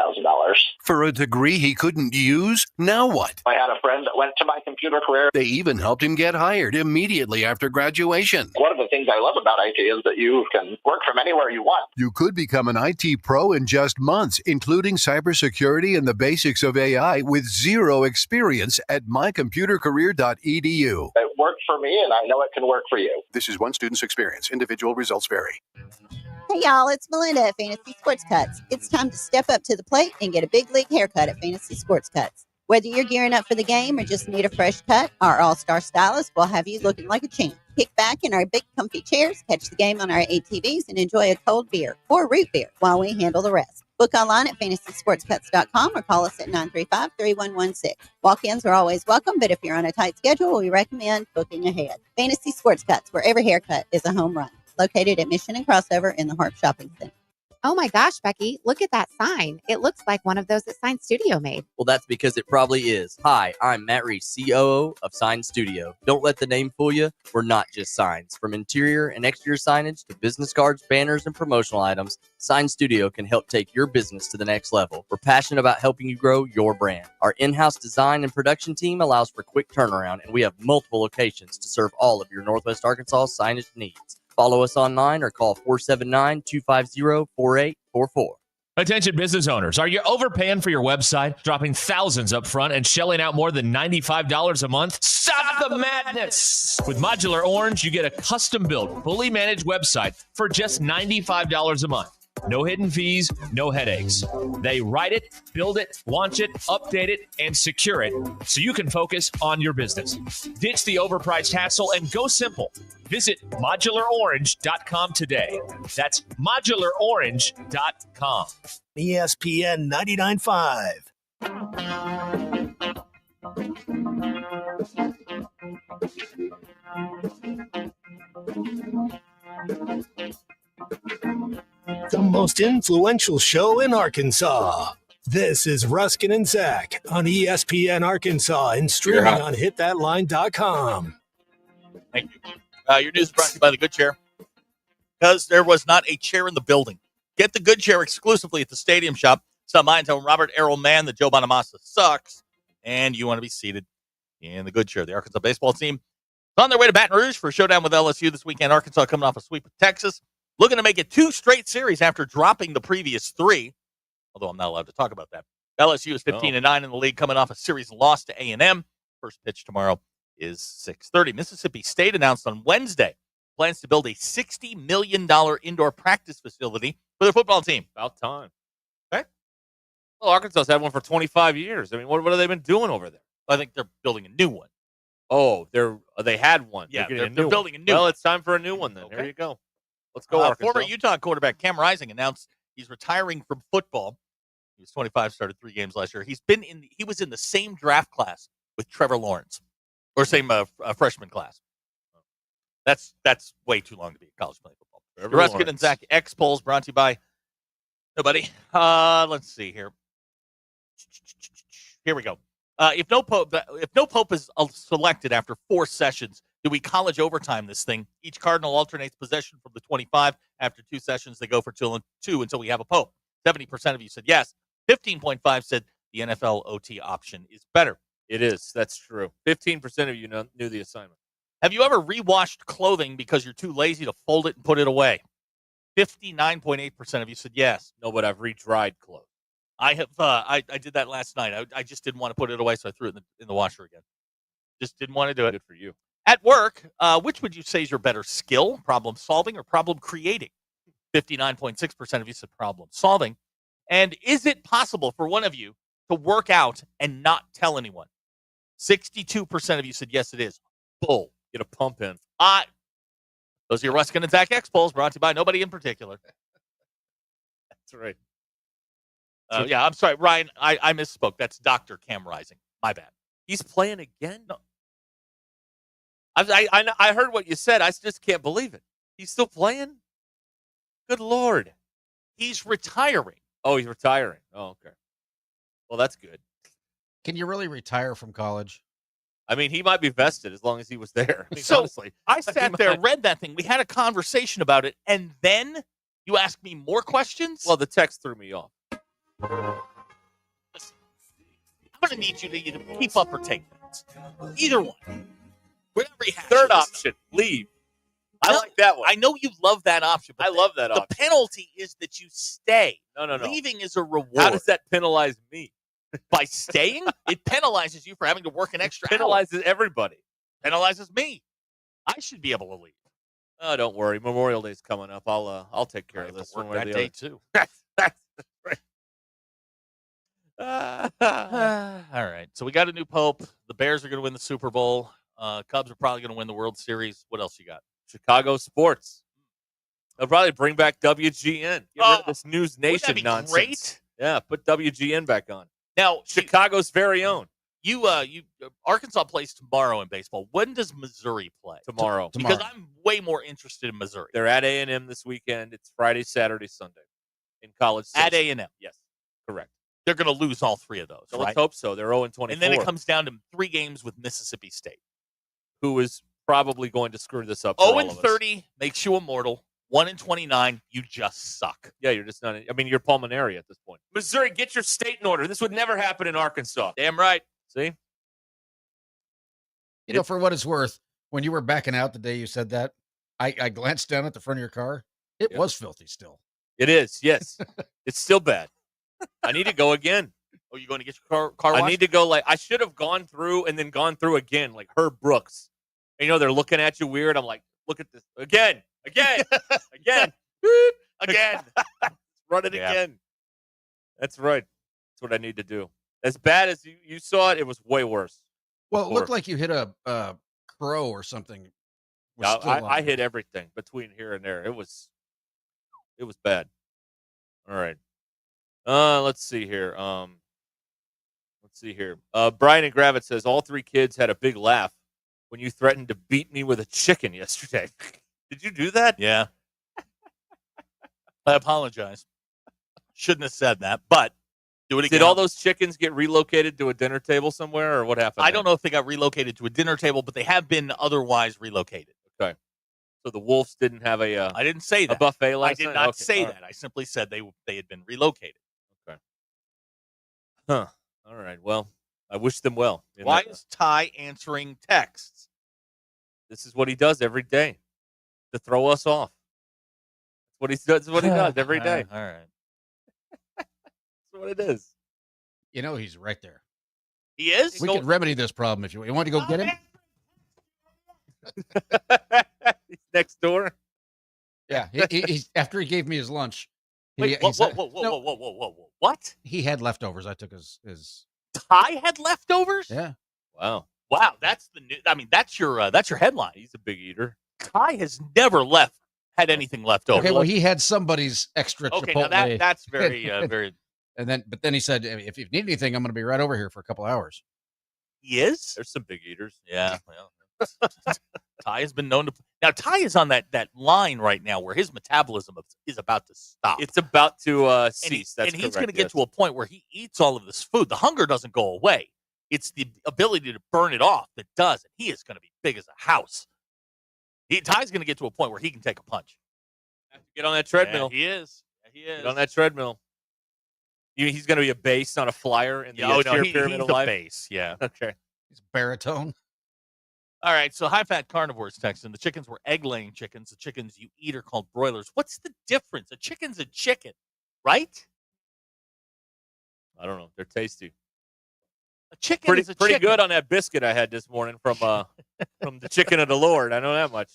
For a degree he couldn't use? Now what? I had a friend that went to my computer career. They even helped him get hired immediately after graduation. One of the things I love about IT is that you can work from anywhere you want. You could become an IT pro in just months, including cybersecurity and the basics of AI with zero experience at mycomputercareer.edu. It worked for me, and I know it can work for you. This is one student's experience. Individual results vary. Hey y'all, it's Melinda at Fantasy Sports Cuts. It's time to step up to the plate and get a big league haircut at Fantasy Sports Cuts. Whether you're gearing up for the game or just need a fresh cut, our all-star stylist will have you looking like a champ. Kick back in our big comfy chairs, catch the game on our ATVs, and enjoy a cold beer or root beer while we handle the rest. Book online at fantasysportscuts.com or call us at 935-3116. Walk-ins are always welcome, but if you're on a tight schedule, we recommend booking ahead. Fantasy Sports Cuts, where every haircut is a home run. Located at Mission and Crossover in the Harp Shopping Center. Oh my gosh, Becky, look at that sign. It looks like one of those that Sign Studio made. Well, that's because it probably is. Hi, I'm Matt Reese, COO of Sign Studio. Don't let the name fool you. We're not just signs. From interior and exterior signage to business cards, banners, and promotional items, Sign Studio can help take your business to the next level. We're passionate about helping you grow your brand. Our in-house design and production team allows for quick turnaround, and we have multiple locations to serve all of your Northwest Arkansas signage needs. Follow us online or call 479-250-4844. Attention business owners, are you overpaying for your website, dropping thousands up front and shelling out more than $95 a month? Stop the madness! With Modular Orange, you get a custom-built, fully managed website for just $95 a month. No hidden fees, no headaches. They write it, build it, launch it, update it, and secure it so you can focus on your business. Ditch the overpriced hassle and go simple. Visit modularorange.com today. That's modularorange.com. ESPN 99.5. The most influential show in Arkansas. This is Ruscin and Zach on ESPN Arkansas and streaming on hitthatline.com. Thank you. Your news is brought to you by the Good Chair, because there was not a chair in the building. Get the Good Chair exclusively at the Stadium Shop. Stop by and tell Robert Errol Mann that Joe Bonamassa sucks, and you want to be seated in the Good Chair. The Arkansas baseball team is on their way to Baton Rouge for a showdown with LSU this weekend. Arkansas coming off a sweep of Texas, looking to make it 2 straight series after dropping the previous 3, although I'm not allowed to talk about that. LSU is 15-9 in the league, coming off a series loss to A&M. First pitch tomorrow is 6:30. Mississippi State announced on Wednesday plans to build a $60 million indoor practice facility for their football team. About time. Okay. Well, Arkansas has had one for 25 years. I mean, what have they been doing over there? I think they're building a new one. Oh, they had one. Yeah, they're building a new one. Well, one. it's time for a new one then. Okay. There you go. Let's go, Arkansas. Former Utah quarterback Cam Rising announced he's retiring from football. He was 25, started 3 games last year. He was in the same draft class with Trevor Lawrence, or same freshman class. That's way too long to be a college playing football. Ruscin and Zach X polls brought to you by nobody. Let's see here. Here we go. If no Pope is selected after 4 sessions, do we college overtime this thing? Each Cardinal alternates possession from the 25. After 2 sessions, they go for 2 until we have a Pope. 70% of you said yes. 15.5 said the NFL OT option is better. It is. That's true. 15% of you knew the assignment. Have you ever rewashed clothing because you're too lazy to fold it and put it away? 59.8% of you said yes. No, but I've re-dried clothes. I have. I did that last night. I just didn't want to put it away, so I threw it in the washer again. Just didn't want to do it. Good for you. At work, which would you say is your better skill, problem solving or problem creating? 59.6% of you said problem solving. And is it possible for one of you to work out and not tell anyone? 62% of you said yes, it is. Bull. Get a pump in. Those are your Ruscin and Zach X polls brought to you by nobody in particular. That's right. Yeah, I'm sorry, Ryan. I misspoke. That's Dr. Cam Rising. My bad. He's playing again? No. I heard what you said. I just can't believe it. He's still playing? Good Lord. He's retiring. Oh, he's retiring. Oh, okay. Well, that's good. Can you really retire from college? I mean, he might be vested as long as he was there. I mean, So honestly, I sat there, read that thing. We had a conversation about it, and then you asked me more questions? Well, the text threw me off. Listen, I'm going to need you to either keep up or take that. Either one. Whatever you have. Third option, leave. I like that one. I know you love that option, but I love that option. The penalty is that you stay. No. Leaving is a reward. How does that penalize me? By staying, it penalizes you for having to work an extra hour. Penalizes everybody. Penalizes me. I should be able to leave. Oh, don't worry. Memorial Day's coming up. I'll take care of this. Work one way or that the day other. too. That's right. All right. So we got a new pope. The Bears are going to win the Super Bowl. Cubs are probably going to win the World Series. What else you got? Chicago sports. They'll probably bring back WGN. Get rid of this News Nation nonsense. Great? Yeah, put WGN back on. Now, Chicago's very own. Arkansas plays tomorrow in baseball. When does Missouri play? Tomorrow. Because I'm way more interested in Missouri. They're at A&M this weekend. It's Friday, Saturday, Sunday in College Station. At A&M. Yes, correct. They're going to lose all 3 of those, So right? let's hope so. They're 0-24. And then it comes down to 3 games with Mississippi State. Who is probably going to screw this up for all of us. 0-30 makes you immortal. 1-29, you just suck. Yeah, you're just not. I mean, you're pulmonary at this point. Missouri, get your state in order. This would never happen in Arkansas. Damn right. See? You know, for what it's worth, when you were backing out the day you said that, I glanced down at the front of your car. It was filthy still. It is, yes. It's still bad. I need to go again. Oh, you going to get your car washed? I need to go. I should have gone through and then gone through again, like Herb Brooks. And, they're looking at you weird. I'm like, look at this. Again. Again. Run it again. That's right. That's what I need to do. As bad as you saw it, it was way worse. Well, it looked like you hit a crow or something. I hit everything between here and there. It was bad. All right. Let's see here. Brian and Gravett says all 3 kids had a big laugh when you threatened to beat me with a chicken yesterday. Did you do that? Yeah. I apologize. Shouldn't have said that, but do it again. Did all those chickens get relocated to a dinner table somewhere, or what happened? I don't know if they got relocated to a dinner table, but they have been otherwise relocated. Okay. So the Wolves didn't have a. I didn't say that. A buffet last night? I did not Okay, say all that. I simply said they had been relocated. Okay. Huh. All right. Well, I wish them well. Why is Ty answering texts? This is what he does every day to throw us off. That's what he does every day. All right. That's what it is. You know he's right there. He is? We could remedy this problem if you want to go get him. He's next door. Yeah, he's after he gave me his lunch. Wait, whoa. What? He had leftovers. I took his. Ty had leftovers? Yeah. Wow. That's the new. I mean, that's your headline. He's a big eater. Ty has never had anything left over. Okay, well, he had somebody's extra Okay, Chipotle. now that's very very. But then he said, if you need anything, I'm going to be right over here for a couple hours. He is? There's some big eaters. Yeah. Well, Ty has been known to. Now, Ty is on that line right now where his metabolism is about to stop. It's about to cease. And he's going to get to a point where he eats all of this food. The hunger doesn't go away. It's the ability to burn it off that does. And he is going to be big as a house. Ty's going to get to a point where he can take a punch. Have to get on that treadmill. Yeah, he is. Get on that treadmill. He's going to be a base on a flyer in the pyramid of life. Base. Yeah. Okay. He's baritone. All right. So high-fat carnivores texting. The chickens were egg-laying chickens. The chickens you eat are called broilers. What's the difference? A chicken's a chicken, right? I don't know. They're tasty. A chicken is a pretty chicken. good on that biscuit I had this morning from the Chicken of the Lord. I know that much.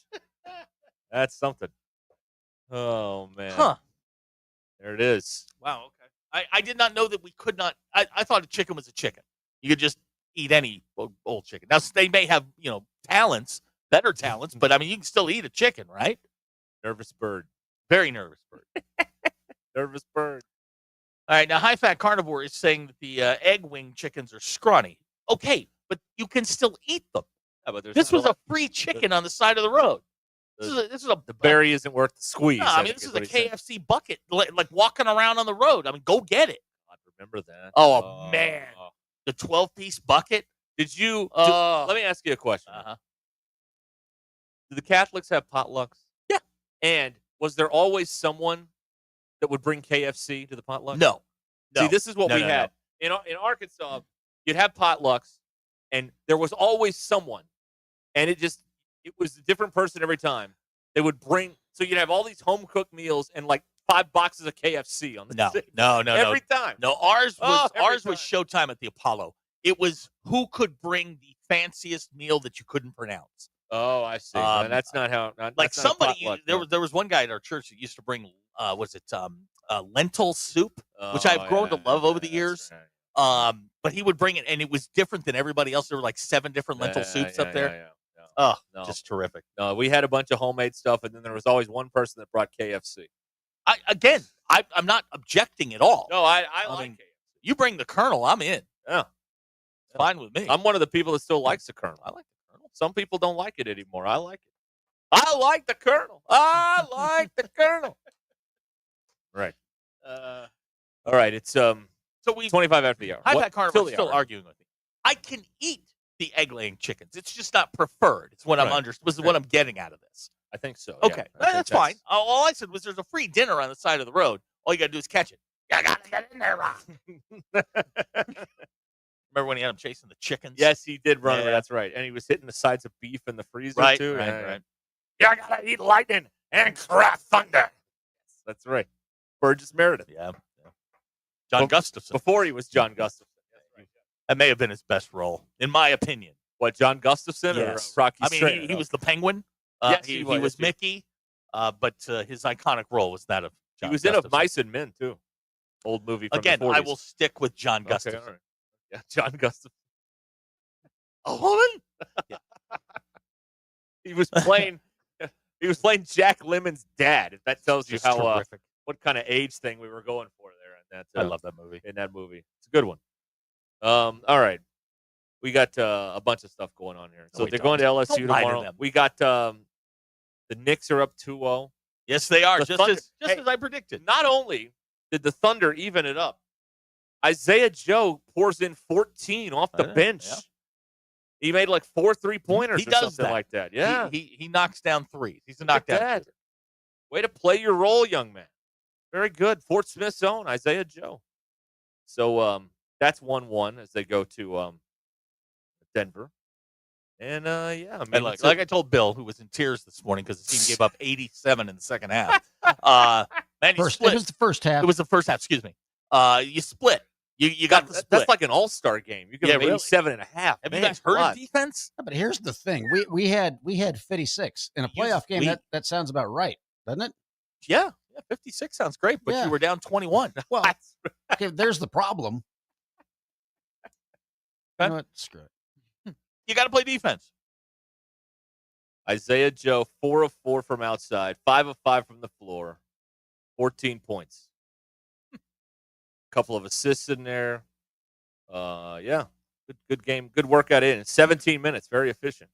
That's something. Oh man. Huh. There it is. Wow. Okay. I did not know that we could not. I thought a chicken was a chicken. You could just eat any old chicken. Now they may have talents, better talents, but I mean you can still eat a chicken, right? Nervous bird. Very nervous bird. Nervous bird. All right. Now high-fat carnivore is saying that the egg wing chickens are scrawny. Okay, but you can still eat them. Yeah, but This was a free chicken on the side of the road. This is a the berry isn't worth the squeeze. No, I mean this is a KFC bucket, like walking around on the road. I mean, go get it. I remember that. Oh man, the 12-piece bucket. Did you? Let me ask you a question. Do the Catholics have potlucks? Yeah. And was there always someone that would bring KFC to the potluck? No. See, this is what we had in Arkansas. You'd have potlucks, and there was always someone, and it was a different person every time. They would bring, so you'd have all these home cooked meals and like 5 boxes of KFC on the No, every time. No, ours was time. Showtime at the Apollo. It was who could bring the fanciest meal that you couldn't pronounce. Oh, I see. That's not how. Like somebody, there was one guy at our church that used to bring, lentil soup, which I've grown to love over the years. Right. But he would bring it, and it was different than everybody else. There were like 7 different lentil soups up there. Yeah. Oh, No. just terrific. No, we had a bunch of homemade stuff, and then there was always one person that brought KFC. I'm not objecting at all. No, I like KFC. You bring the Colonel, I'm in. Yeah. It's fine with me. I'm one of the people that still likes the Colonel. I like the Colonel. Some people don't like it anymore. I like it. I like the Colonel. I like the Colonel. Right. All right. It's so we 25 after the hour. High-fat carnivore Till still the hour. arguing with me. I can eat the egg-laying chickens. It's just not preferred. It's what what I'm getting out of this. I think so. Okay, yeah. that's fine. All I said was there's a free dinner on the side of the road. All you got to do is catch it. You got to get in there, Rob. Remember when he had him chasing the chickens? Yes, he did run. Yeah. That's right. And he was hitting the sides of beef in the freezer too. Right. You got to eat lightning and craft thunder. That's right. Burgess Meredith. Yeah. John Gustafson. Before he was John Gustafson. That may have been his best role, in my opinion. What, John Gustafson Yes. or Rocky I mean, Strand? he was the Penguin. Yes, he he was was. Mickey, but his iconic role was that of John He was in Gustafson. Of Mice and Men, too. Old movie from Again, the 40s. I will stick with John Gustafson. Okay, all right. Yeah, John Gustafson. A woman? Yeah. He was playing Jack Lemmon's dad, if that tells you Just how terrific. What kind of age thing we were going for there. And I love that movie. In that movie. It's a good one. All right. We got a bunch of stuff going on here. So we they're don't. going to LSU Don't lie to tomorrow. them. We got the Knicks are up 2-0. Yes, they are. The Just Thunder- as I predicted. Not only did the Thunder even it up, Isaiah Joe pours in 14 off the bench. Yeah. He made like 4 3-pointers He or does something that. like that. Yeah. He knocks down threes. He's a Look at knockdown. that. Way to play your role, young man. Very good. Fort Smith's own Isaiah Joe. So that's 1-1 as they go to Denver. And I mean, And like I told Bill, who was in tears this morning because the team gave up 87 in the second half. Man, you It split. was the first half. It was the first half. Excuse me. You split. You got the split. That's like an all-star game. You give them 87.5. Have you guys heard of defense? Yeah, but here's the thing: we had 56 in a playoff game. That sounds about right, doesn't it? Yeah, 56 sounds great, but you were down 21. Well, okay, there's the problem. You know what? Screw it. You got to play defense. Isaiah Joe, 4 of 4 from outside, 5 of 5 from the floor, 14 points. Couple of assists in there. Good game. Good workout in 17 minutes. Very efficient.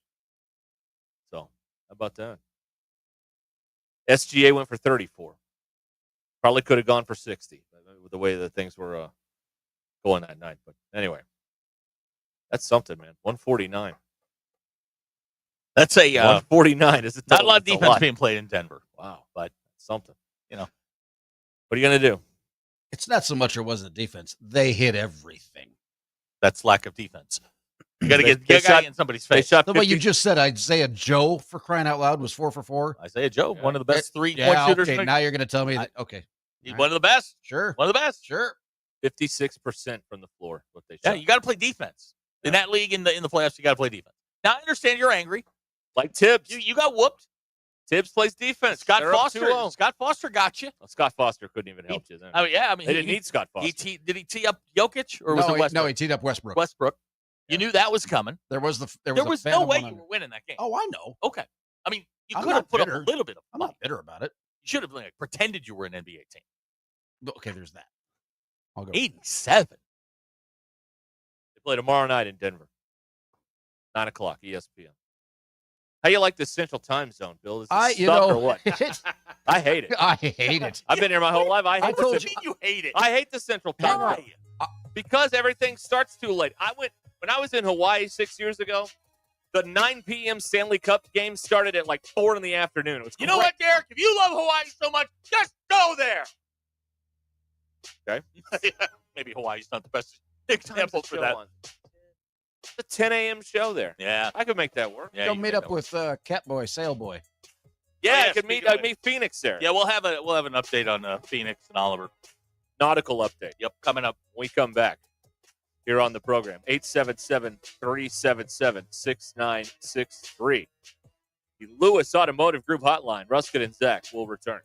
So, how about that? SGA went for 34. Probably could have gone for 60 with the way that things were going that night. But anyway, that's something, man. 149. That's a 149. Is not a lot of defense being played in Denver. Wow, but something. You know, what are you gonna do? It's not so much it wasn't defense. They hit everything. That's lack of defense. You got to get a guy in somebody's face. The way you just said, Isaiah Joe, for crying out loud, was 4 for 4. Isaiah Joe, one of the best 3-point shooters. Okay, now you're going to tell me that. Okay, he's one of the best. Sure, one of the best. Sure. 56% from the floor. What they shot. Yeah, you got to play defense in that league. In the playoffs, you got to play defense. Now I understand you're angry, like Tibbs. You got whooped. Tibbs plays defense. Scott Foster got you. Well, Scott Foster couldn't even help you then. Oh yeah, I mean they didn't need Scott Foster. Did he tee up Jokic or was it Westbrook? No, he teed up Westbrook. You knew that was coming. There was no way you were winning that game. Oh, I know. Okay, I mean you could have put up a little bit of. I'm not bitter about it. You should have pretended you were an NBA team. Okay, there's that. I'll go 87. They play tomorrow night in Denver. 9 o'clock, ESPN. How you like this Central Time Zone, Bill? Is it or what? I hate it. I hate it. I've been here my whole life. I told you hate it. I hate the Central Time Zone because everything starts too late. When I was in Hawaii 6 years ago. The 9 p.m. Stanley Cup game started at like 4 in the afternoon. It was you know what, Derek? If you love Hawaii so much, just go there. Okay. Maybe Hawaii's not the best example for that. The 10 a.m. show there. Yeah, I could make that work. Go meet up with Catboy, Sailboy. Yeah, I could meet Phoenix there. Yeah, we'll have an update on Phoenix and Oliver. Nautical update. Yep, coming up when we come back here on the program. 877-377-6963. The Lewis Automotive Group hotline. Ruscin and Zach will return.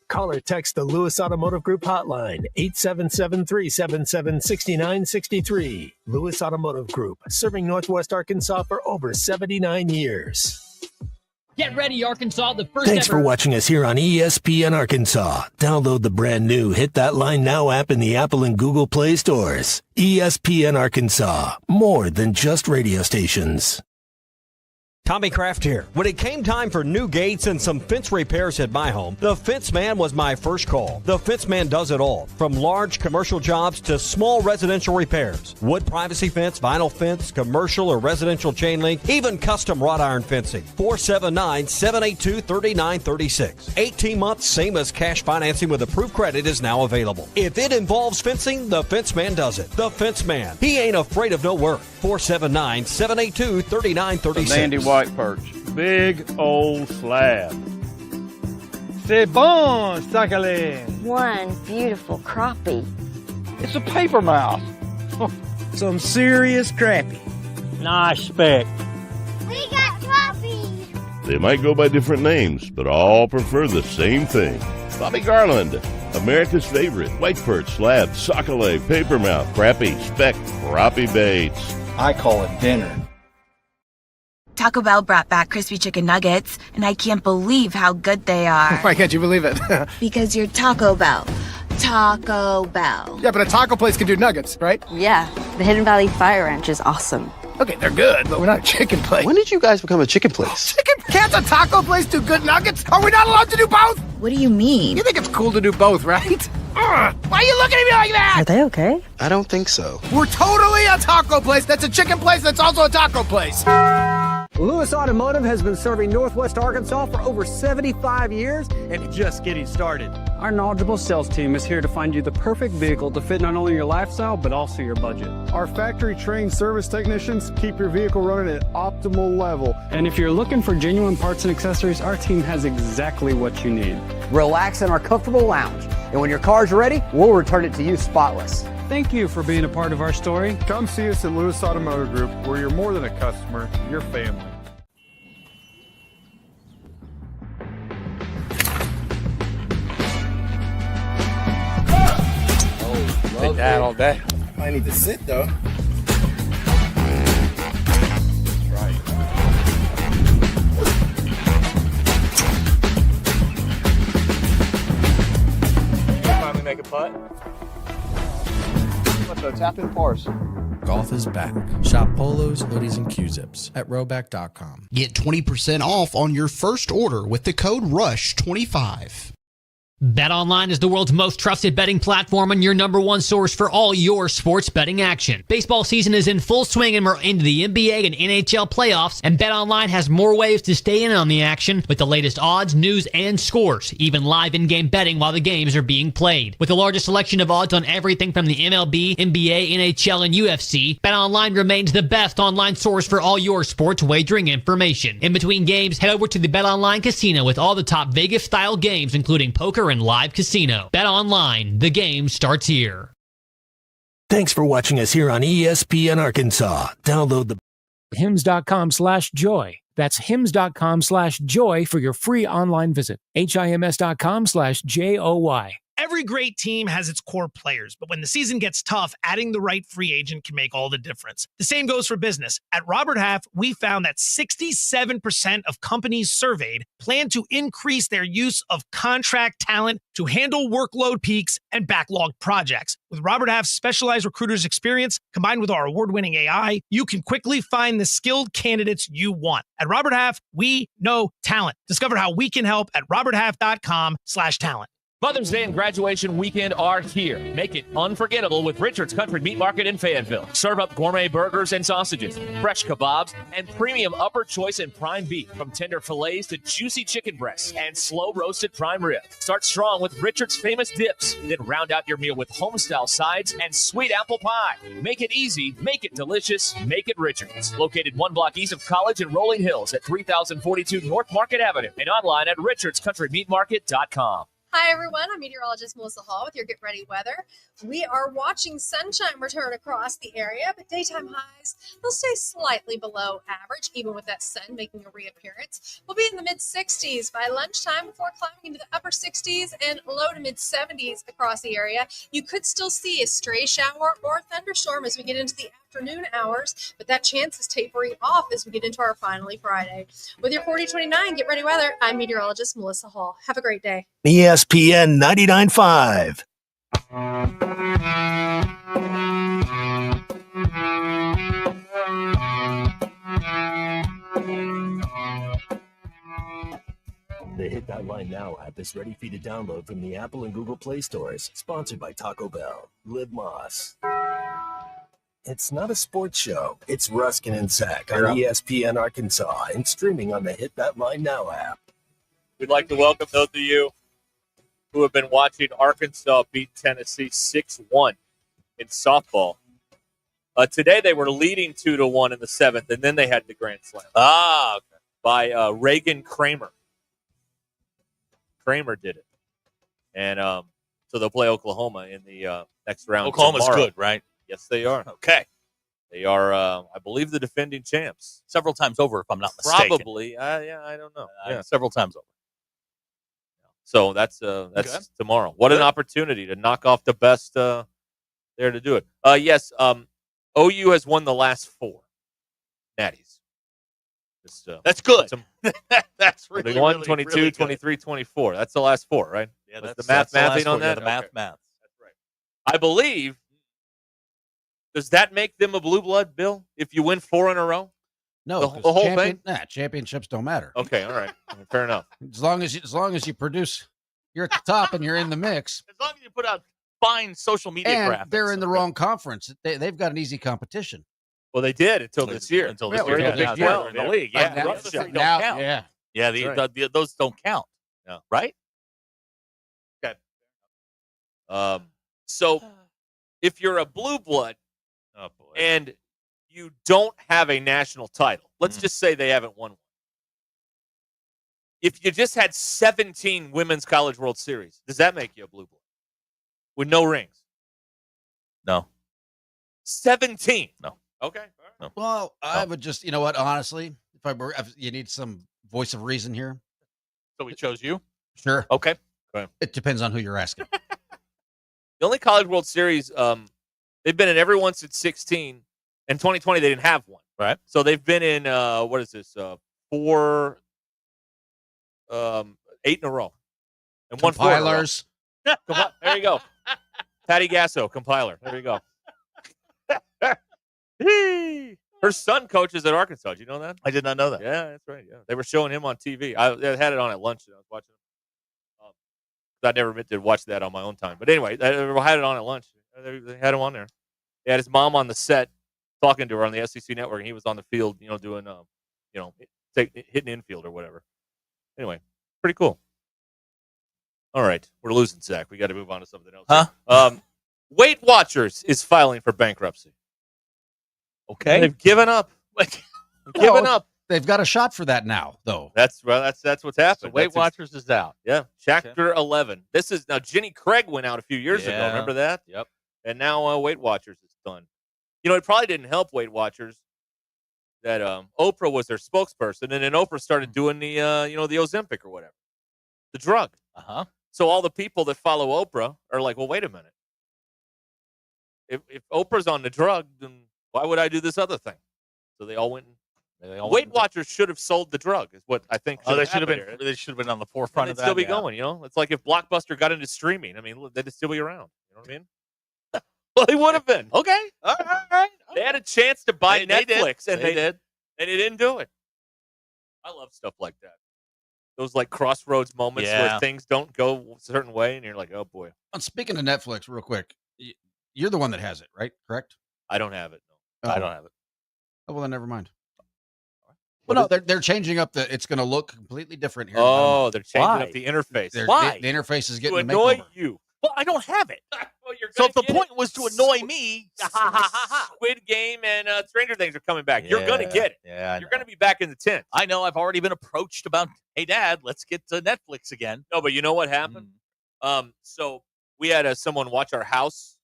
Call or text the Lewis Automotive Group hotline, 877-377-6963. Lewis Automotive Group, serving Northwest Arkansas for over 79 years. Get ready, Arkansas. The first Thanks for watching us here on ESPN Arkansas. Download the brand new Hit That Line Now app in the Apple and Google Play stores. ESPN Arkansas, more than just radio stations. Tommy Kraft here. When it came time for new gates and some fence repairs at my home, the Fence Man was my first call. The Fence Man does it all, from large commercial jobs to small residential repairs. Wood privacy fence, vinyl fence, commercial or residential chain link, even custom wrought iron fencing. 479-782-3936. 18 months, same as cash financing with approved credit is now available. If it involves fencing, the Fence Man does it. The Fence Man. He ain't afraid of no work. 479-782-3936. White perch. Big old slab. C'est bon, Sakhalin. One beautiful crappie. It's a paper mouse. Some serious crappie. Nice speck. We got crappies. They might go by different names, but all prefer the same thing. Bobby Garland, America's favorite. White perch, slab, sockeye, papermouth, crappie, speck, crappie baits. I call it dinner. Taco Bell brought back crispy chicken nuggets, and I can't believe how good they are. Why can't you believe it? Because you're Taco Bell. Taco Bell. Yeah, but a taco place can do nuggets, right? Yeah, the Hidden Valley Fire Ranch is awesome. Okay, they're good, but we're not a chicken place. When did you guys become a chicken place? Can't a taco place do good nuggets? Are we not allowed to do both? What do you mean? You think it's cool to do both, right? Why are you looking at me like that? Are they okay? I don't think so. We're totally a taco place that's a chicken place that's also a taco place. Lewis Automotive has been serving Northwest Arkansas for over 75 years and just getting started. Our knowledgeable sales team is here to find you the perfect vehicle to fit not only your lifestyle, but also your budget. Our factory-trained service technicians keep your vehicle running at optimal level. And if you're looking for genuine parts and accessories, our team has exactly what you need. Relax in our comfortable lounge. And when your car's ready, we'll return it to you spotless. Thank you for being a part of our story. Come see us at Lewis Automotive Group, where you're more than a customer, you're family. Take that all day. I need to sit though. Right. Finally make a putt. What's the tap in pars? Golf is back. Shop polos, hoodies, and Q-zips at Rhoback.com. Get 20% off on your first order with the code RUSH25. BetOnline is the world's most trusted betting platform and your number one source for all your sports betting action. Baseball season is in full swing and we're into the NBA and NHL playoffs, and BetOnline has more ways to stay in on the action with the latest odds, news, and scores, even live in-game betting while the games are being played. With the largest selection of odds on everything from the MLB, NBA, NHL, and UFC, BetOnline remains the best online source for all your sports wagering information. In between games, head over to the BetOnline Casino with all the top Vegas-style games, including poker and live casino. Bet online. The game starts here. Thanks for watching us here on ESPN Arkansas. Download the hims.com/joy. That's hims.com/joy for your free online visit. HIMS.com/JOY. Every great team has its core players, but when the season gets tough, adding the right free agent can make all the difference. The same goes for business. At Robert Half, we found that 67% of companies surveyed plan to increase their use of contract talent to handle workload peaks and backlogged projects. With Robert Half's specialized recruiters' experience, combined with our award-winning AI, you can quickly find the skilled candidates you want. At Robert Half, we know talent. Discover how we can help at roberthalf.com/talent. Mother's Day and graduation weekend are here. Make it unforgettable with Richard's Country Meat Market in Fayetteville. Serve up gourmet burgers and sausages, fresh kebabs, and premium upper choice and prime beef, from tender fillets to juicy chicken breasts and slow roasted prime rib. Start strong with Richard's famous dips, then round out your meal with home-style sides and sweet apple pie. Make it easy, make it delicious, make it Richard's. Located 1 block east of College in Rolling Hills at 3042 North Market Avenue and online at richardscountrymeatmarket.com. Hi, everyone. I'm meteorologist Melissa Hall with your Get Ready weather. We are watching sunshine return across the area, but daytime highs, they'll stay slightly below average, even with that sun making a reappearance. We'll be in the mid-60s by lunchtime before climbing into the upper 60s and low to mid-70s across the area. You could still see a stray shower or thunderstorm as we get into the afternoon hours, but that chance is tapering off as we get into our finally Friday. With your 4029 Get Ready weather, I'm meteorologist Melissa Hall. Have a great day. ESPN 99.5. The Hit That Line Now app is ready for you to download from the Apple and Google Play stores. Sponsored by Taco Bell. Live Moss. It's not a sports show. It's Ruscin and Zach on ESPN Arkansas and streaming on the Hit That Line Now app. We'd like to welcome those of you who have been watching Arkansas beat Tennessee 6-1 in softball. Today they were leading 2-1 in the 7th, and then they had the grand slam. Okay. By Reagan Kramer. Kramer did it. And so they'll play Oklahoma in the next round. Oklahoma's tomorrow. good, right? Yes, they are. Okay. They are, I believe, the defending champs. Several times over, if I'm not mistaken. Probably. I don't know. Several times over. So that's tomorrow. What an opportunity to knock off the best there to do it. Yes, OU has won the last 4 Natties. That's good. That's really 21, really, 22, really 23, 24. That's the last 4, right? Yeah, that's that's the mathing last on 4. Yeah, that? the math. That's right. I believe, does that make them a blue blood, Bill, if you win 4 in a row? No, the whole thing? Nah, championships don't matter. Okay, all right. Fair enough. As long as you produce, you're at the top and you're in the mix. As long as you put out fine social media and graphics. they're in the wrong conference. They've got an easy competition. Well, they did until this year. Until this They're year. the Big Now 12 in the league. Yeah, Now, the other three don't count. Yeah. Yeah, That's right. those don't count. No. Right? Okay. So if you're a blue blood and you don't have a national title, let's just say they haven't won one. If you just had 17 Women's College World Series, does that make you a blue blood? With no rings? No. 17? No. Okay. No. Well, I would just, you know what, honestly, if you need some voice of reason here. So we chose you? Sure. Okay. It depends on who you're asking. The only College World Series, they've been in every one since 16. In 2020, they didn't have one. Right. So they've been in, what is this, 8 in a row. And one 4 in a row. Compilers. There you go. Patty Gasso, compiler. There you go. Her son coaches at Arkansas. Did you know that? I did not know that. Yeah, that's right. Yeah, they were showing him on TV. I had it on at lunch. I was watching him. I never did watch that on my own time. But anyway, they had it on at lunch. They had him on there. They had his mom on the set talking to her on the SEC network, and he was on the field, doing, hitting infield or whatever. Anyway, pretty cool. All right, we're losing Zach. We got to move on to something else. Huh? Weight Watchers is filing for bankruptcy. Okay. They've given up. Given up. They've got a shot for that now, though. That's what's happened. So Weight Watchers is out. Yeah. Chapter 11. This is now Jenny Craig went out a few years ago. Remember that? Yep. And now Weight Watchers is done. It probably didn't help Weight Watchers that Oprah was their spokesperson, and then Oprah started doing the the Ozempic or whatever, the drug. Uh-huh. So all the people that follow Oprah are like, well, wait a minute. If Oprah's on the drug, then why would I do this other thing? So they all went. Weight Watchers should have sold the drug, is what I think. They should have been. They should have been on the forefront of that. Still be going. It's like if Blockbuster got into streaming. I mean, they'd still be around. You know what I mean? Well, they would have been. Okay. All right. They had a chance to buy Netflix, and they did. And they didn't do it. I love stuff like that. Those like crossroads moments where things don't go a certain way, and you're like, oh boy. And speaking of Netflix, real quick, you're the one that has it, right? Correct? I don't have it. No. I don't have it. Oh, well, then never mind. Well, no, they're changing up it's going to look completely different here. Oh, they're changing up the interface. Why? The interface is getting to annoy you. Well, I don't have it. Well, so if the point was to annoy me, Squid Game and Stranger Things are coming back. You're going to get it. Yeah, you're going to be back in the tent. I know. I've already been approached about, hey, Dad, let's get to Netflix again. No, but you know what happened? So we had someone watch our house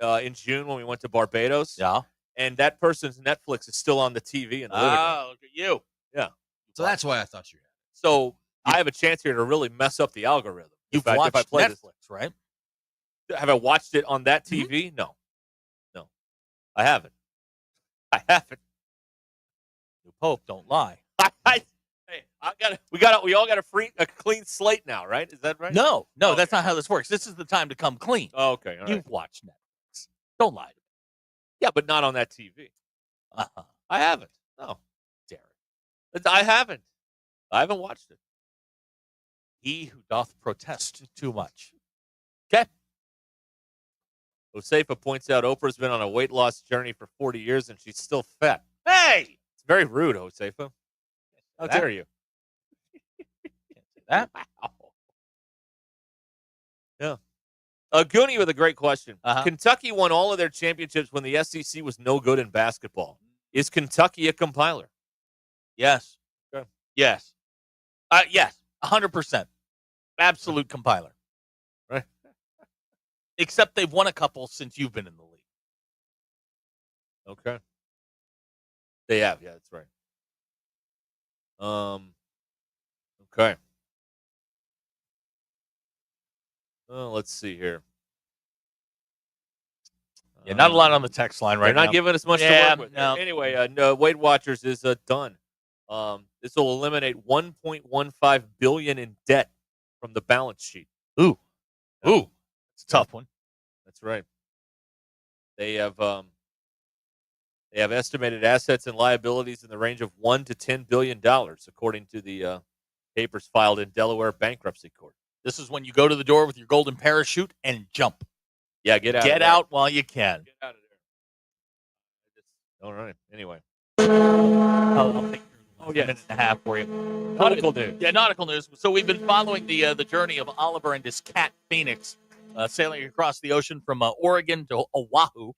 in June when we went to Barbados. Yeah. And that person's Netflix is still on the TV in the living room. Oh, look at you. Yeah. So that's why I thought you had it. So I have a chance here to really mess up the algorithm. You've watched Netflix, right? Have I watched it on that TV? Mm-hmm. No, I haven't. New Pope, don't lie. We all got a clean slate now, right? Is that right? No, that's not how this works. This is the time to come clean. Oh, okay, all right. You've watched Netflix. Don't lie to me. Yeah, but not on that TV. Uh-huh. I haven't. No, Derek. I haven't watched it. He who doth protest too much. Okay. Josefa points out Oprah's been on a weight loss journey for 40 years and she's still fat. Hey! It's very rude, Josefa. How dare you? Can't say that. Wow. Yeah. Goonie with a great question. Kentucky won all of their championships when the SEC was no good in basketball. Is Kentucky a compiler? Yes. Okay. Yes. Yes. 100%. Absolute compiler. Right. Except they've won a couple since you've been in the league. Okay. They have. Yeah, that's right. Okay. Let's see here. Yeah, not a lot on the text line right now. They're not giving us much to work with. No. Anyway, Weight Watchers is done. This will eliminate $1.15 billion in debt from the balance sheet. Ooh, it's a tough one. That's right. They have estimated assets and liabilities in the range of $1 to $10 billion, according to the papers filed in Delaware bankruptcy court. This is when you go to the door with your golden parachute and jump. Yeah, get out. Get out while you can. Get out of All right. Anyway. I'll take a minute and a half for you. Nautical news. Yeah, nautical news. So we've been following the journey of Oliver and his cat Phoenix, sailing across the ocean from Oregon to Oahu.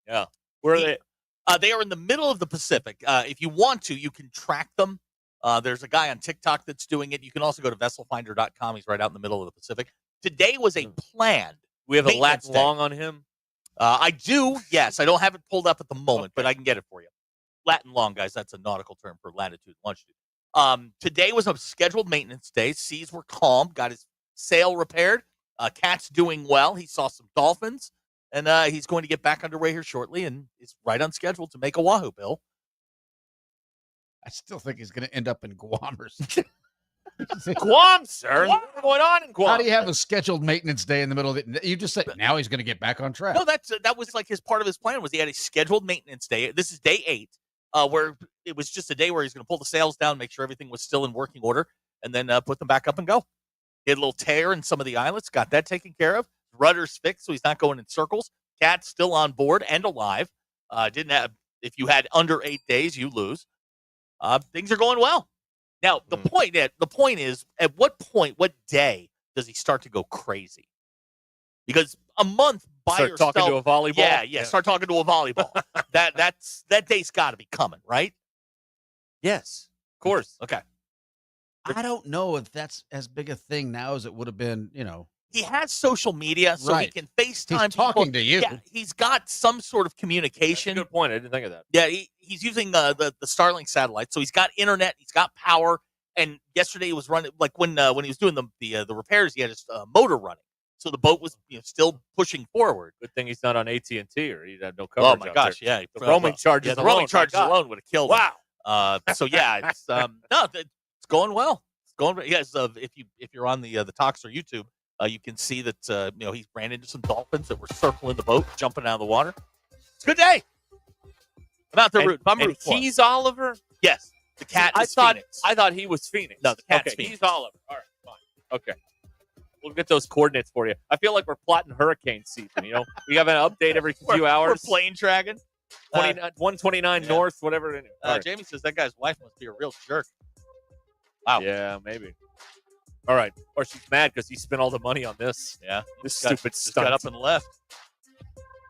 Yeah. Where are they? They are in the middle of the Pacific. If you want to, you can track them. There's a guy on TikTok that's doing it. You can also go to vesselfinder.com. He's right out in the middle of the Pacific. Today was a planned. We have a maintenance lat day. long on him? I do, yes. I don't have it pulled up at the moment, but I can get it for you. Latin long, guys. That's a nautical term for latitude and longitude. Today was a scheduled maintenance day. Seas were calm. Got his sail repaired. Cat's doing well. He saw some dolphins, and he's going to get back underway here shortly, and is right on schedule to make Oahu, Bill. I still think he's going to end up in Guam or something. Guam, sir. What's going on in Guam? How do you have a scheduled maintenance day in the middle of it? You just said now he's going to get back on track. No, that was like his part of his plan was he had a scheduled maintenance day. This is day 8, where it was just a day where he's going to pull the sails down, make sure everything was still in working order, and then put them back up and go. He had a little tear in some of the islets, got that taken care of. Rudder's fixed, so he's not going in circles. Cat's still on board and alive. Didn't have. If you had under 8 days, you lose. Things are going well. Now, the point is, at what point, what day does he start to go crazy? Because a month by start yourself, talking to a volleyball? Yeah, start talking to a volleyball. that day's got to be coming, right? Yes, of course. Okay. I don't know if that's as big a thing now as it would have been, He has social media, so he can FaceTime He's talking people. to you. Yeah, he's got some sort of communication. Good point. I didn't think of that. Yeah, he's using the Starlink satellite, so he's got internet, he's got power. And yesterday he was running like when he was doing the repairs, he had his motor running, so the boat was still pushing forward. Good thing he's not on AT&T, or he'd have no coverage. Oh my gosh, yeah, the roaming charges. Yeah, the alone, roaming charges alone would have killed him. Wow. So yeah, it's it's going well. It's going. Yes, if you're on the Talks or YouTube. You can see that he ran into some dolphins that were circling the boat, jumping out of the water. It's a good day. I'm out there rooting. I'm rooting for him. He's Oliver? Yes. The cat is Phoenix. I thought he was Phoenix. No, the cat's okay, Phoenix. He's Oliver. All right, fine. Okay. We'll get those coordinates for you. I feel like we're plotting hurricane season, We have an update every few hours. We're plane dragging. 129 north, whatever it is. Right. Jamie says that guy's wife must be a real jerk. Wow. Yeah, maybe. All right. Or she's mad because he spent all the money on this. Yeah. This stupid just stunt. got up and left.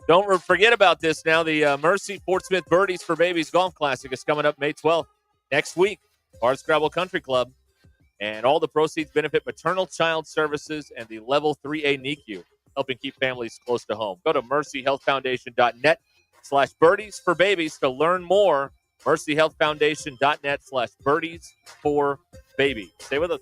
Don't forget about this now. The Mercy Fort Smith Birdies for Babies Golf Classic is coming up May 12th. Next week, Hardscrabble Country Club. And all the proceeds benefit maternal child services and the Level 3A NICU, helping keep families close to home. Go to mercyhealthfoundation.net/birdies for babies to learn more. mercyhealthfoundation.net/birdies for babies. Stay with us.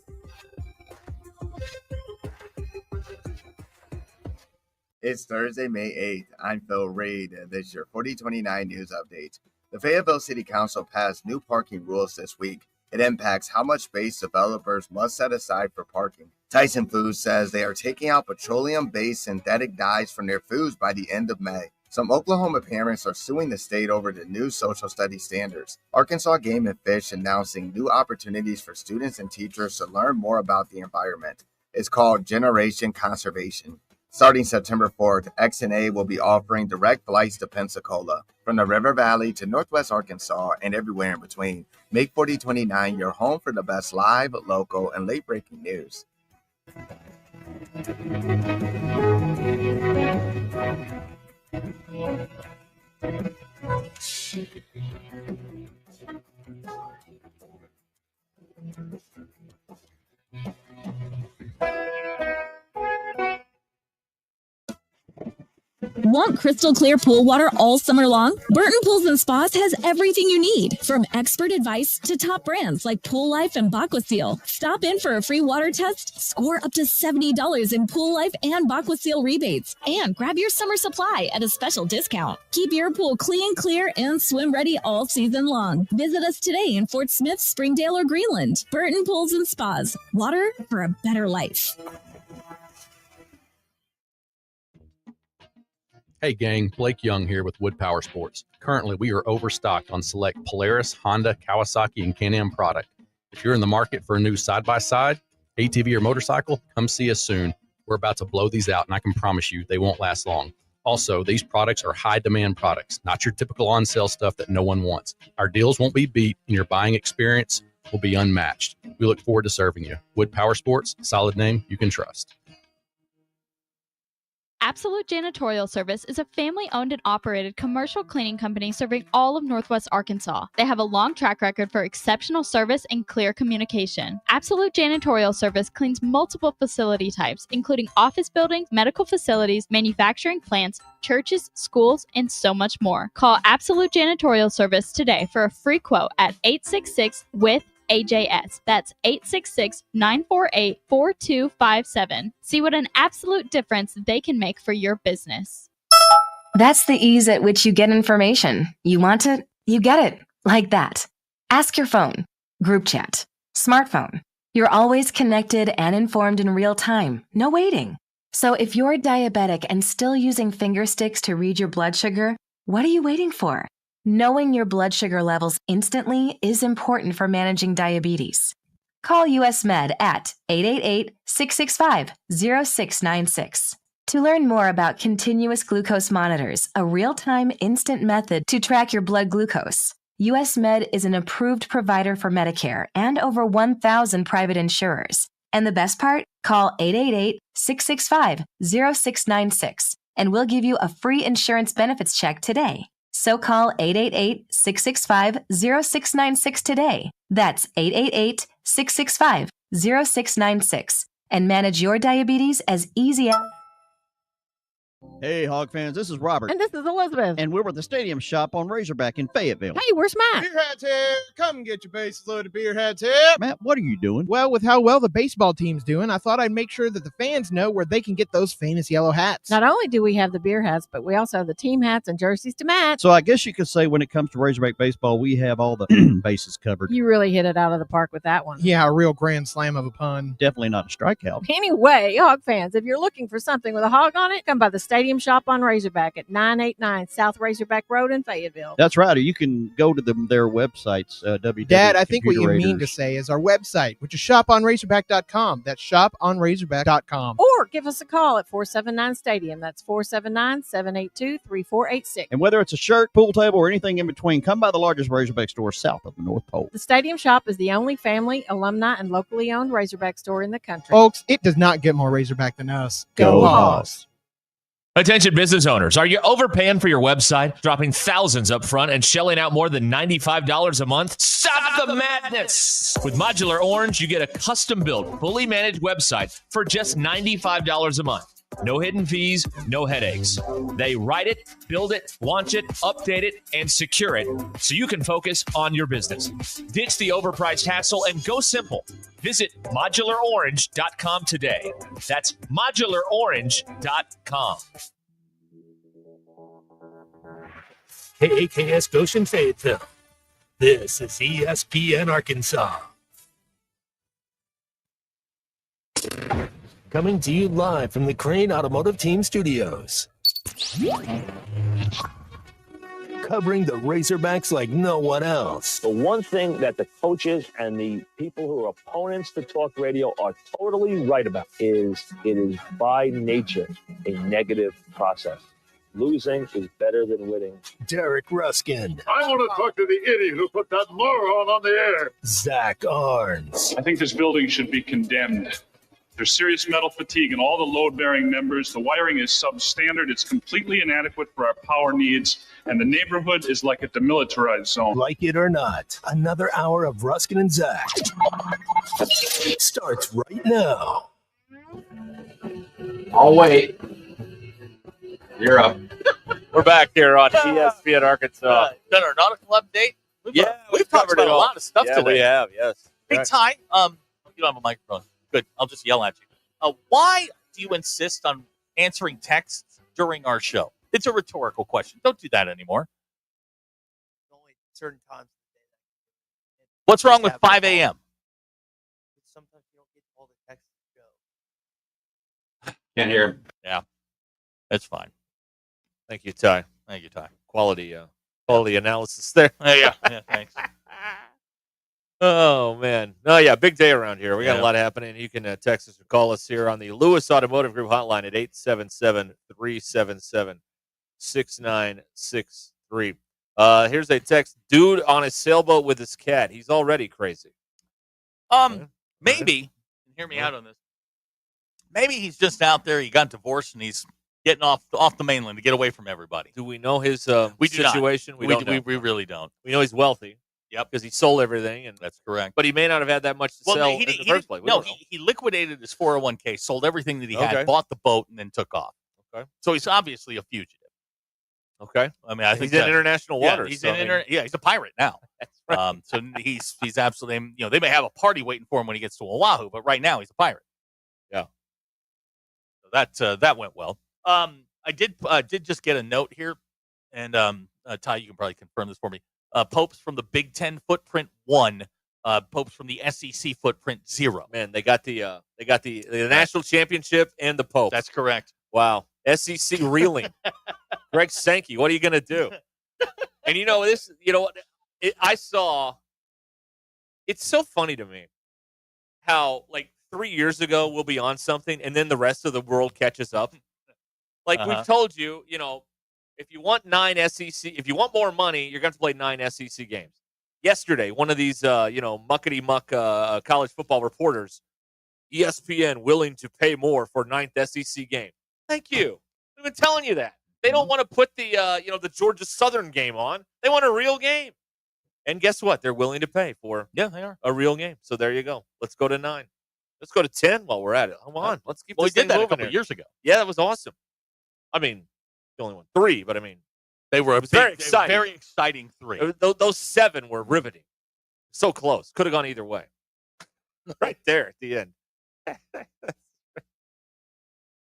It's Thursday, May 8th. I'm Phil Reed, and this is your 4029 News Update. The Fayetteville City Council passed new parking rules this week. It impacts how much space developers must set aside for parking. Tyson Foods says they are taking out petroleum-based synthetic dyes from their foods by the end of May. Some Oklahoma parents are suing the state over the new social studies standards. Arkansas Game and Fish announcing new opportunities for students and teachers to learn more about the environment. It's called Generation Conservation. Starting September 4th, XNA will be offering direct flights to Pensacola. From the River Valley to Northwest Arkansas and everywhere in between, make 4029 your home for the best live, local, and late-breaking news. Want crystal clear pool water all summer long? Burton Pools and Spas has everything you need, from expert advice to top brands like Pool Life and Aquaseal. Stop in for a free water test, score up to $70 in Pool Life and Aquaseal rebates, and grab your summer supply at a special discount. Keep your pool clean, clear, and swim ready all season long. Visit us today in Fort Smith, Springdale, or Greenland. Burton Pools and Spas. Water for a better life. Hey gang, Blake Young here with Wood Power Sports. Currently, we are overstocked on select Polaris, Honda, Kawasaki, and Can-Am product. If you're in the market for a new side-by-side, ATV, or motorcycle, come see us soon. We're about to blow these out, and I can promise you they won't last long. Also, these products are high-demand products, not your typical on-sale stuff that no one wants. Our deals won't be beat, and your buying experience will be unmatched. We look forward to serving you. Wood Power Sports, solid name you can trust. Absolute Janitorial Service is a family-owned and operated commercial cleaning company serving all of Northwest Arkansas. They have a long track record for exceptional service and clear communication. Absolute Janitorial Service cleans multiple facility types, including office buildings, medical facilities, manufacturing plants, churches, schools, and so much more. Call Absolute Janitorial Service today for a free quote at 866-WITH-AJS. That's 866-948-4257. See what an absolute difference they can make for your business. That's the ease at which you get information. You want it, you get it. Like that. Ask your phone, group chat, smartphone. You're always connected and informed in real time. No waiting. So if you're diabetic and still using finger sticks to read your blood sugar, what are you waiting for? Knowing your blood sugar levels instantly is important for managing diabetes. Call US Med at 888-665-0696. To learn more about continuous glucose monitors, a real-time instant method to track your blood glucose, US Med is an approved provider for Medicare and over 1,000 private insurers. And the best part? Call 888-665-0696 and we'll give you a free insurance benefits check today. So call 888-665-0696 today. That's 888-665-0696 and manage your diabetes as easy as... Hey, Hog fans, this is Robert. And this is Elizabeth. And we're at the Stadium Shop on Razorback in Fayetteville. Hey, where's Matt? Beer hats here. Come get your base load of beer hats here. Matt, what are you doing? Well, with how well the baseball team's doing, I thought I'd make sure that the fans know where they can get those famous yellow hats. Not only do we have the beer hats, but we also have the team hats and jerseys to match. So I guess you could say when it comes to Razorback baseball, we have all the bases covered. You really hit it out of the park with that one. Yeah, a real grand slam of a pun. Definitely not a strikeout. Anyway, Hog fans, if you're looking for something with a hog on it, come by the Stadium Shop on Razorback at 989 South Razorback Road in Fayetteville. That's right. Or you can go to their websites, Dad, I think what you mean to say is our website, which is shoponrazorback.com. That's shoponrazorback.com. Or give us a call at 479-STADIUM. That's 479-782-3486. And whether it's a shirt, pool table, or anything in between, come by the largest Razorback store south of the North Pole. The Stadium Shop is the only family, alumni, and locally owned Razorback store in the country. Folks, it does not get more Razorback than us. Go Hogs! Attention business owners, are you overpaying for your website, dropping thousands up front and shelling out more than $95 a month? Stop the madness! With Modular Orange, you get a custom-built, fully managed website for just $95 a month. No hidden fees, no headaches. They write it, build it, launch it, update it, and secure it so you can focus on your business. Ditch the overpriced hassle and go simple. Visit modularorange.com today. That's modularorange.com. KAKS Goshen Fayetteville. This is ESPN Arkansas. Coming to you live from the Crane Automotive Team Studios. Covering the Razorbacks like no one else. The one thing that the coaches and the people who are opponents to talk radio are totally right about is it is by nature a negative process. Losing is better than winning. Derek Ruskin. I want to talk to the idiot who put that moron on the air. Zach Arns. I think this building should be condemned. There's serious metal fatigue in all the load-bearing members. The wiring is substandard. It's completely inadequate for our power needs. And the neighborhood is like a demilitarized zone. Like it or not, another hour of Ruskin and Zach starts right now. I'll wait. You're up. We're back here on ESPN Arkansas. Done our nautical update. We've talked about a lot of stuff today. We have, yes. Hey, Ty, you don't have a microphone. Good. I'll just yell at you. Why do you insist on answering texts during our show? It's a rhetorical question. Don't do that anymore. Only certain times. What's wrong with 5 a.m.? Sometimes you don't get all the texts to go. Can't hear him. Yeah, that's fine. Thank you, Ty. Quality analysis there. Yeah, thanks. Oh, man. Oh, yeah, big day around here. We got a lot happening. You can text us or call us here on the Lewis Automotive Group hotline at 6963. Here's a text. Dude on a sailboat with his cat. He's already crazy. Maybe, hear me out on this. Maybe he's just out there. He got divorced and he's getting off the mainland to get away from everybody. Do we know his we situation? We don't know. We really don't. We know he's wealthy. Yep, because he sold everything, and that's correct. But he may not have had that much to sell in the first place. He liquidated his 401k, sold everything that he had, bought the boat, and then took off. Okay, so he's obviously a fugitive. Okay, I mean, I think he's in international waters. He's he's a pirate now. That's right. So he's absolutely. They may have a party waiting for him when he gets to Oahu, but right now he's a pirate. Yeah. So that went well. I did just get a note here, and Ty, you can probably confirm this for me. Popes from the Big Ten footprint 1. Popes from the SEC footprint 0. Man, they got the national championship and the Pope. That's correct. Wow, SEC reeling. Greg Sankey, what are you going to do? And I saw. It's so funny to me how 3 years ago we'll be on something and then the rest of the world catches up. We've told you, if you want if you want more money, you're going to play 9 SEC games. Yesterday, one of these, muckety-muck college football reporters, ESPN willing to pay more for 9th SEC game. Thank you. We've been telling you that. They don't want to put the Georgia Southern game on. They want a real game. And guess what? They're willing to pay for they are. A real game. So there you go. Let's go to 9. Let's go to 10 while we're at it. Come on. Let's keep this thing moving. We did that a couple years ago. Yeah, that was awesome. I mean, the only one 3, but I mean, they were very exciting. Very exciting 3. Those 7 were riveting. So close. Could have gone either way. Right there at the end.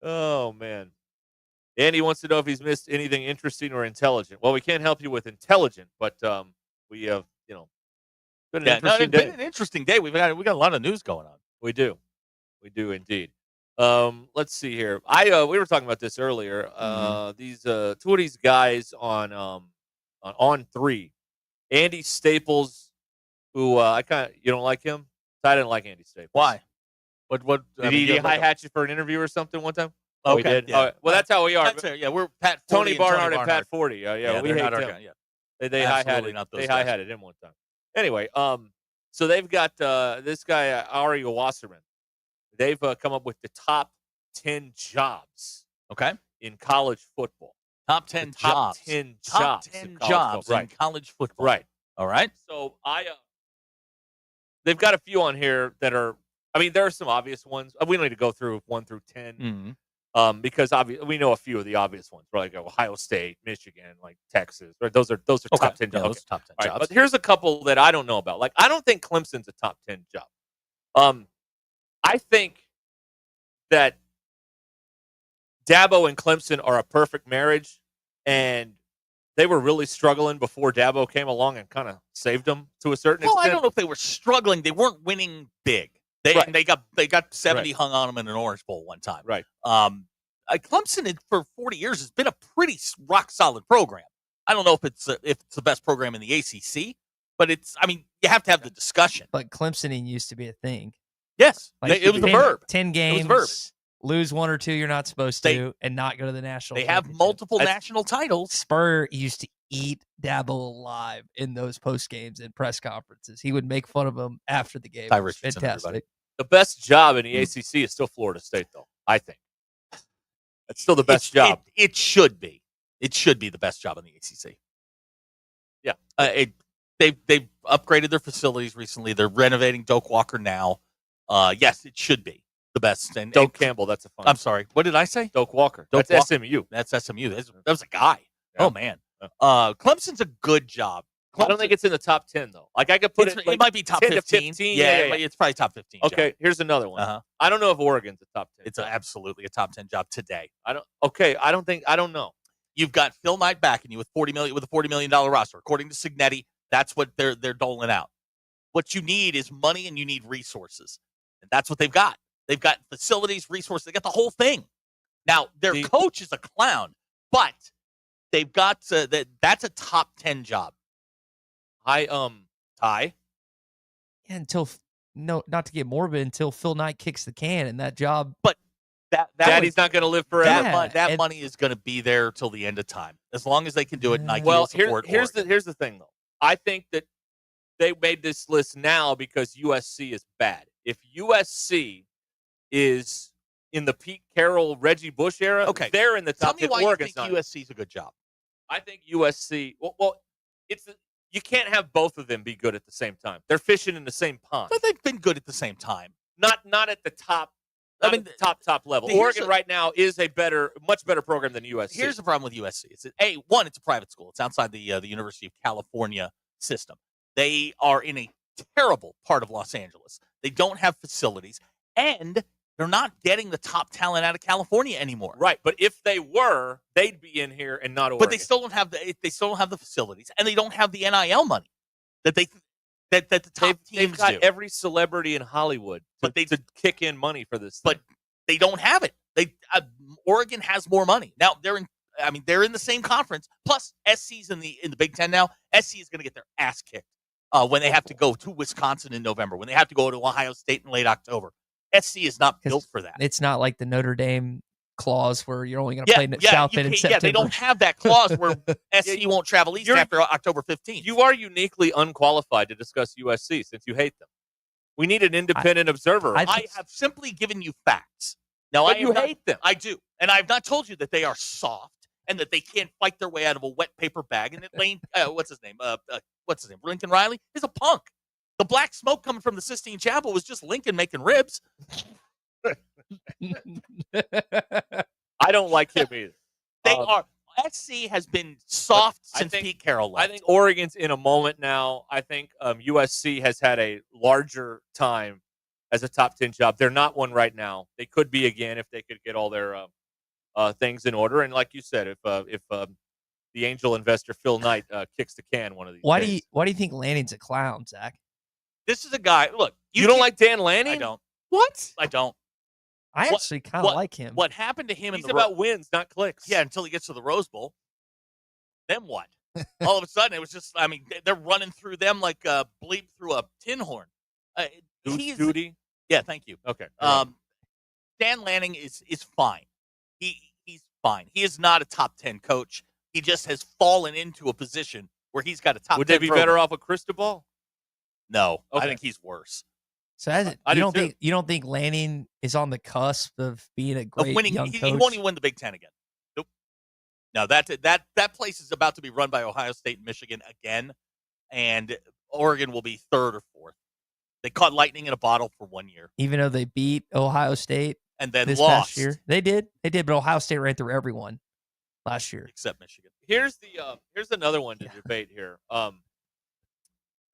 Oh, man. Andy wants to know if he's missed anything interesting or intelligent. Well, we can't help you with intelligent, but we have, been an interesting day. Been an interesting day. We got a lot of news going on. We do indeed. Let's see here. We were talking about this earlier. These 2 of these guys on 3. Andy Staples, who you don't like him? I didn't like Andy Staples. Why? What did he hi-hat you for an interview or something one time? Okay. We did. Yeah. Well, that's how we are. We're Pat 40 Tony Barnard and Pat 40. Yeah, we hate them. They hi-hatted him one time. Anyway, so they've got this guy Ari Wasserman. They've come up with the top 10 jobs. Okay. In college football. Top 10 jobs. Top 10 jobs in college football. Right. All right. So they've got a few on here that are. I mean, there are some obvious ones. We don't need to go through 1 through 10. Because we know a few of the obvious ones, like Ohio State, Michigan, like Texas. Right? Those are top 10 jobs. Those top 10 jobs. But here's a couple that I don't know about. I don't think Clemson's a top 10 job. I think that Dabo and Clemson are a perfect marriage, and they were really struggling before Dabo came along and kind of saved them to a certain extent. Well, I don't know if they were struggling. They weren't winning big. They got 70 hung on them in an Orange Bowl one time. Right. Clemson for 40 years has been a pretty rock solid program. I don't know if it's the best program in the ACC, but it's. I mean, you have to have the discussion. But Clemsoning used to be a thing. Yes, it was the verb. 10 games, lose 1 or 2 you're not supposed to, and not go to the national. They have multiple national titles. Spur used to eat Dabo alive in those post games and press conferences. He would make fun of him after the game. It was fantastic. The best job in the ACC is still Florida State, though. I think it's still the best job. It should be. It should be the best job in the ACC. Yeah, they've upgraded their facilities recently. They're renovating Doak Walker now. Yes, it should be the best. And Doak Campbell, that's a fun. I'm sorry. What did I say? Doak Walker. That's SMU. That's SMU. That was a guy. Yeah. Oh man. Clemson's a good job. I don't think it's in the top 10 though. I could put it might be top 10 15. To 15. Yeah, it's probably top 15. Okay, job. Here's another one. I don't know if Oregon's a top 10. It's absolutely a top 10 job today. I don't know. You've got Phil Knight backing you with a $40 million roster. According to Signetti, that's what they're doling out. What you need is money and you need resources. And that's what they've got. They've got facilities, resources. They got the whole thing. Now, their coach is a clown, but they've got that's a top 10 job. Ty? Yeah, not to get morbid, until Phil Knight kicks the can, and that job. But Daddy's not going to live forever. That money is going to be there till the end of time, as long as they can do it. Nike Well, will support here's the thing, though. I think that they made this list now because USC is bad. If USC is in the Pete Carroll, Reggie Bush era, they're in the top 10. Tell me why you think USC's a good job. I think USC. Well, you can't have both of them be good at the same time. They're fishing in the same pond. But they've been good at the same time. Not at the top. At the top level. Oregon right now is a much better program than USC. Here's the problem with USC. It's it's a private school. It's outside the University of California system. They are in a terrible part of Los Angeles. They don't have facilities, and they're not getting the top talent out of California anymore. Right, but if they were, they'd be in here and not Oregon. But they still don't have the facilities, and they don't have the NIL money that the top teams they've got do. Every celebrity in Hollywood to kick in money for this thing. But they don't have it. Oregon has more money. Now they're in the same conference. Plus SC's in the Big Ten now. SC is going to get their ass kicked when they have to go to Wisconsin in November, when they have to go to Ohio State in late October. SC is not built for that. It's not like the Notre Dame clause where you're only going to play South Bend in September. Yeah, they don't have that clause where SC won't travel east after October 15th. You are uniquely unqualified to discuss USC since you hate them. We need an independent observer. I have simply given you facts. Now, But you hate them. I do. And I have not told you that they are soft and that they can't fight their way out of a wet paper bag. And that Lane, what's his name? Lincoln Riley is a punk. The black smoke coming from the Sistine Chapel was just Lincoln making ribs. I don't like him either. They are. SC has been soft since Pete Carroll left. I think Oregon's in a moment now. I think USC has had a larger time as a top 10 job. They're not one right now. They could be again if they could get all their things in order. And like you said, if the angel investor Phil Knight kicks the can one of these days. Why do you think Lanning's a clown, Zach? This is a guy. Look, you don't like Dan Lanning? I don't. What? I don't. I actually kind of like him. What happened to him? He's about wins, not clicks. Yeah, until he gets to the Rose Bowl. Then what? All of a sudden, it was just. I mean, they're running through them like a bleep through a tin horn. Duty. Yeah, thank you. Okay. Dan Lanning is fine. He's fine. He is not a top 10 coach. He just has fallen into a position where he's got a top 10 Would they be program. better off with Cristobal? No, Okay. I think he's worse. So you don't think Lanning is on the cusp of being a great young coach? He won't even win the Big Ten again. Nope. No, that place is about to be run by Ohio State and Michigan again, and Oregon will be third or fourth. They caught lightning in a bottle for 1 year, even though they beat Ohio State and then this lost. past year. They did, but Ohio State ran through everyone last year except Michigan. Here's another one to debate here.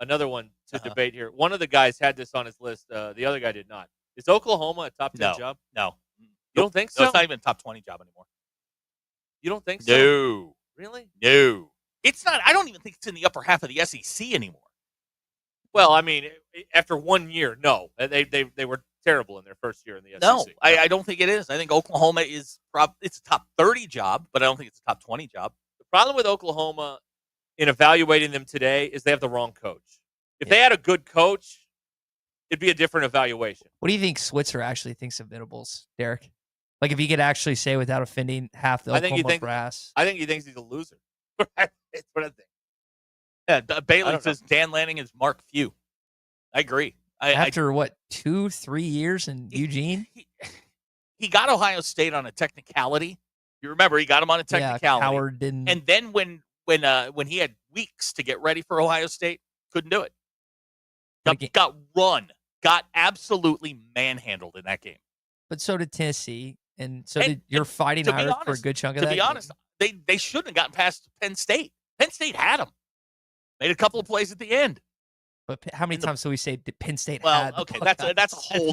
Another one to debate here. One of the guys had this on his list. The other guy did not. Is Oklahoma a top 10 job? No. You don't think so? No, it's not even a top 20 job anymore. You don't think so? No. Really? No. It's not. I don't even think it's in the upper half of the SEC anymore. Well, I mean, after 1 year, no. They were terrible in their first year in the SEC. No, I don't think it is. I think Oklahoma it's a top 30 job, but I don't think it's a top 20 job. The problem with Oklahoma in evaluating them today is they have the wrong coach. If they had a good coach, it'd be a different evaluation. What do you think Switzer actually thinks of Venables, Derek? Like if he could actually say without offending half the Oklahoma brass. I think he thinks he's a loser. That's what I think. Yeah, Bailey says Dan Lanning is Mark Few. I agree. After 2-3 years in Eugene? He got Ohio State on a technicality. You remember he got him on a technicality. Yeah, Howard didn't. And then when he had weeks to get ready for Ohio State, couldn't do it. Got absolutely manhandled in that game. But so did Tennessee, and so did your Fighting Irish for a good chunk of that. To be honest, they shouldn't have gotten past Penn State. Penn State had them. Made a couple of plays at the end. But how many times do we say Penn State had? Well, okay, that's a whole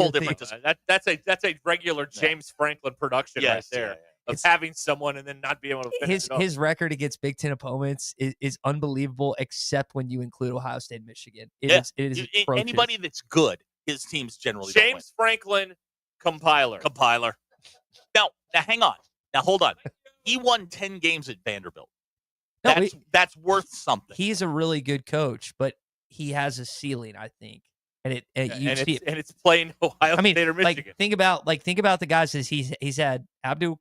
different. That's a regular James Franklin production right there. Yeah. Of having someone and then not being able to finish his record against Big Ten opponents is unbelievable, except when you include Ohio State and Michigan. It is atrocious. Anybody that's good, his teams generally James Franklin compiler. Now hang on. Now hold on. He won 10 games at Vanderbilt. That's worth something. He's a really good coach, but he has a ceiling, I think. and it's playing Ohio State or Michigan. Think about the guys as he's had Abdul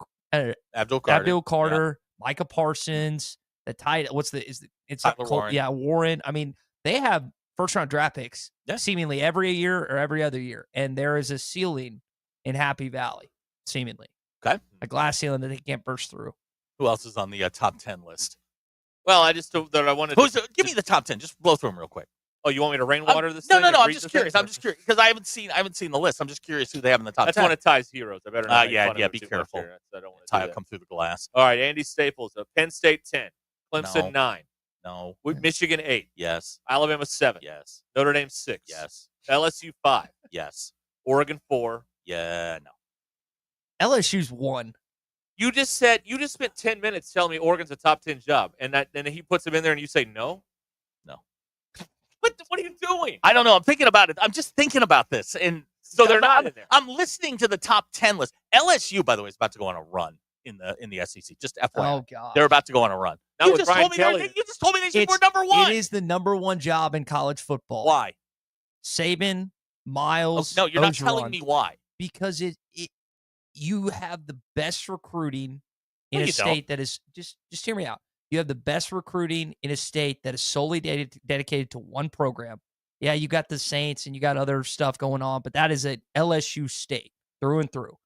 Carter, Micah Parsons, the tight. Warren. Yeah, Warren. I mean, they have first-round draft picks seemingly every year or every other year, and there is a ceiling in Happy Valley, seemingly. Okay, a glass ceiling that they can't burst through. Who else is on the top 10 list? Well, I wanted. Give me the top 10. Just blow through them real quick. Oh, you want me to rainwater this? No. thing I'm just curious. Because I haven't seen the list. I'm just curious who they have in the top 10. That's one of Ty's heroes. I better not. Be careful. I don't want Ty will come through the glass. All right, Andy Staples, Penn State 10, Clemson 9, no, Michigan 8, yes, Alabama 7, yes, Notre Dame 6, yes, LSU 5, yes, Oregon 4, no. LSU's 1. You just spent 10 minutes telling me Oregon's a top 10 job, and he puts them in there, and you say no. What are you doing? I don't know. I'm thinking about it. I'm just thinking about this, and so they're not in there. I'm listening to the top 10 list. LSU, by the way, is about to go on a run in the SEC. Just FYI. Oh God, they're about to go on a run. You just told me they were number 1. It is the number 1 job in college football. Why? Saban, Miles. No, you're not telling me why. Because you have the best recruiting in a state that is just hear me out. You have the best recruiting in a state that is solely dedicated to one program. Yeah, you got the Saints and you got other stuff going on, but that is an LSU state through and through.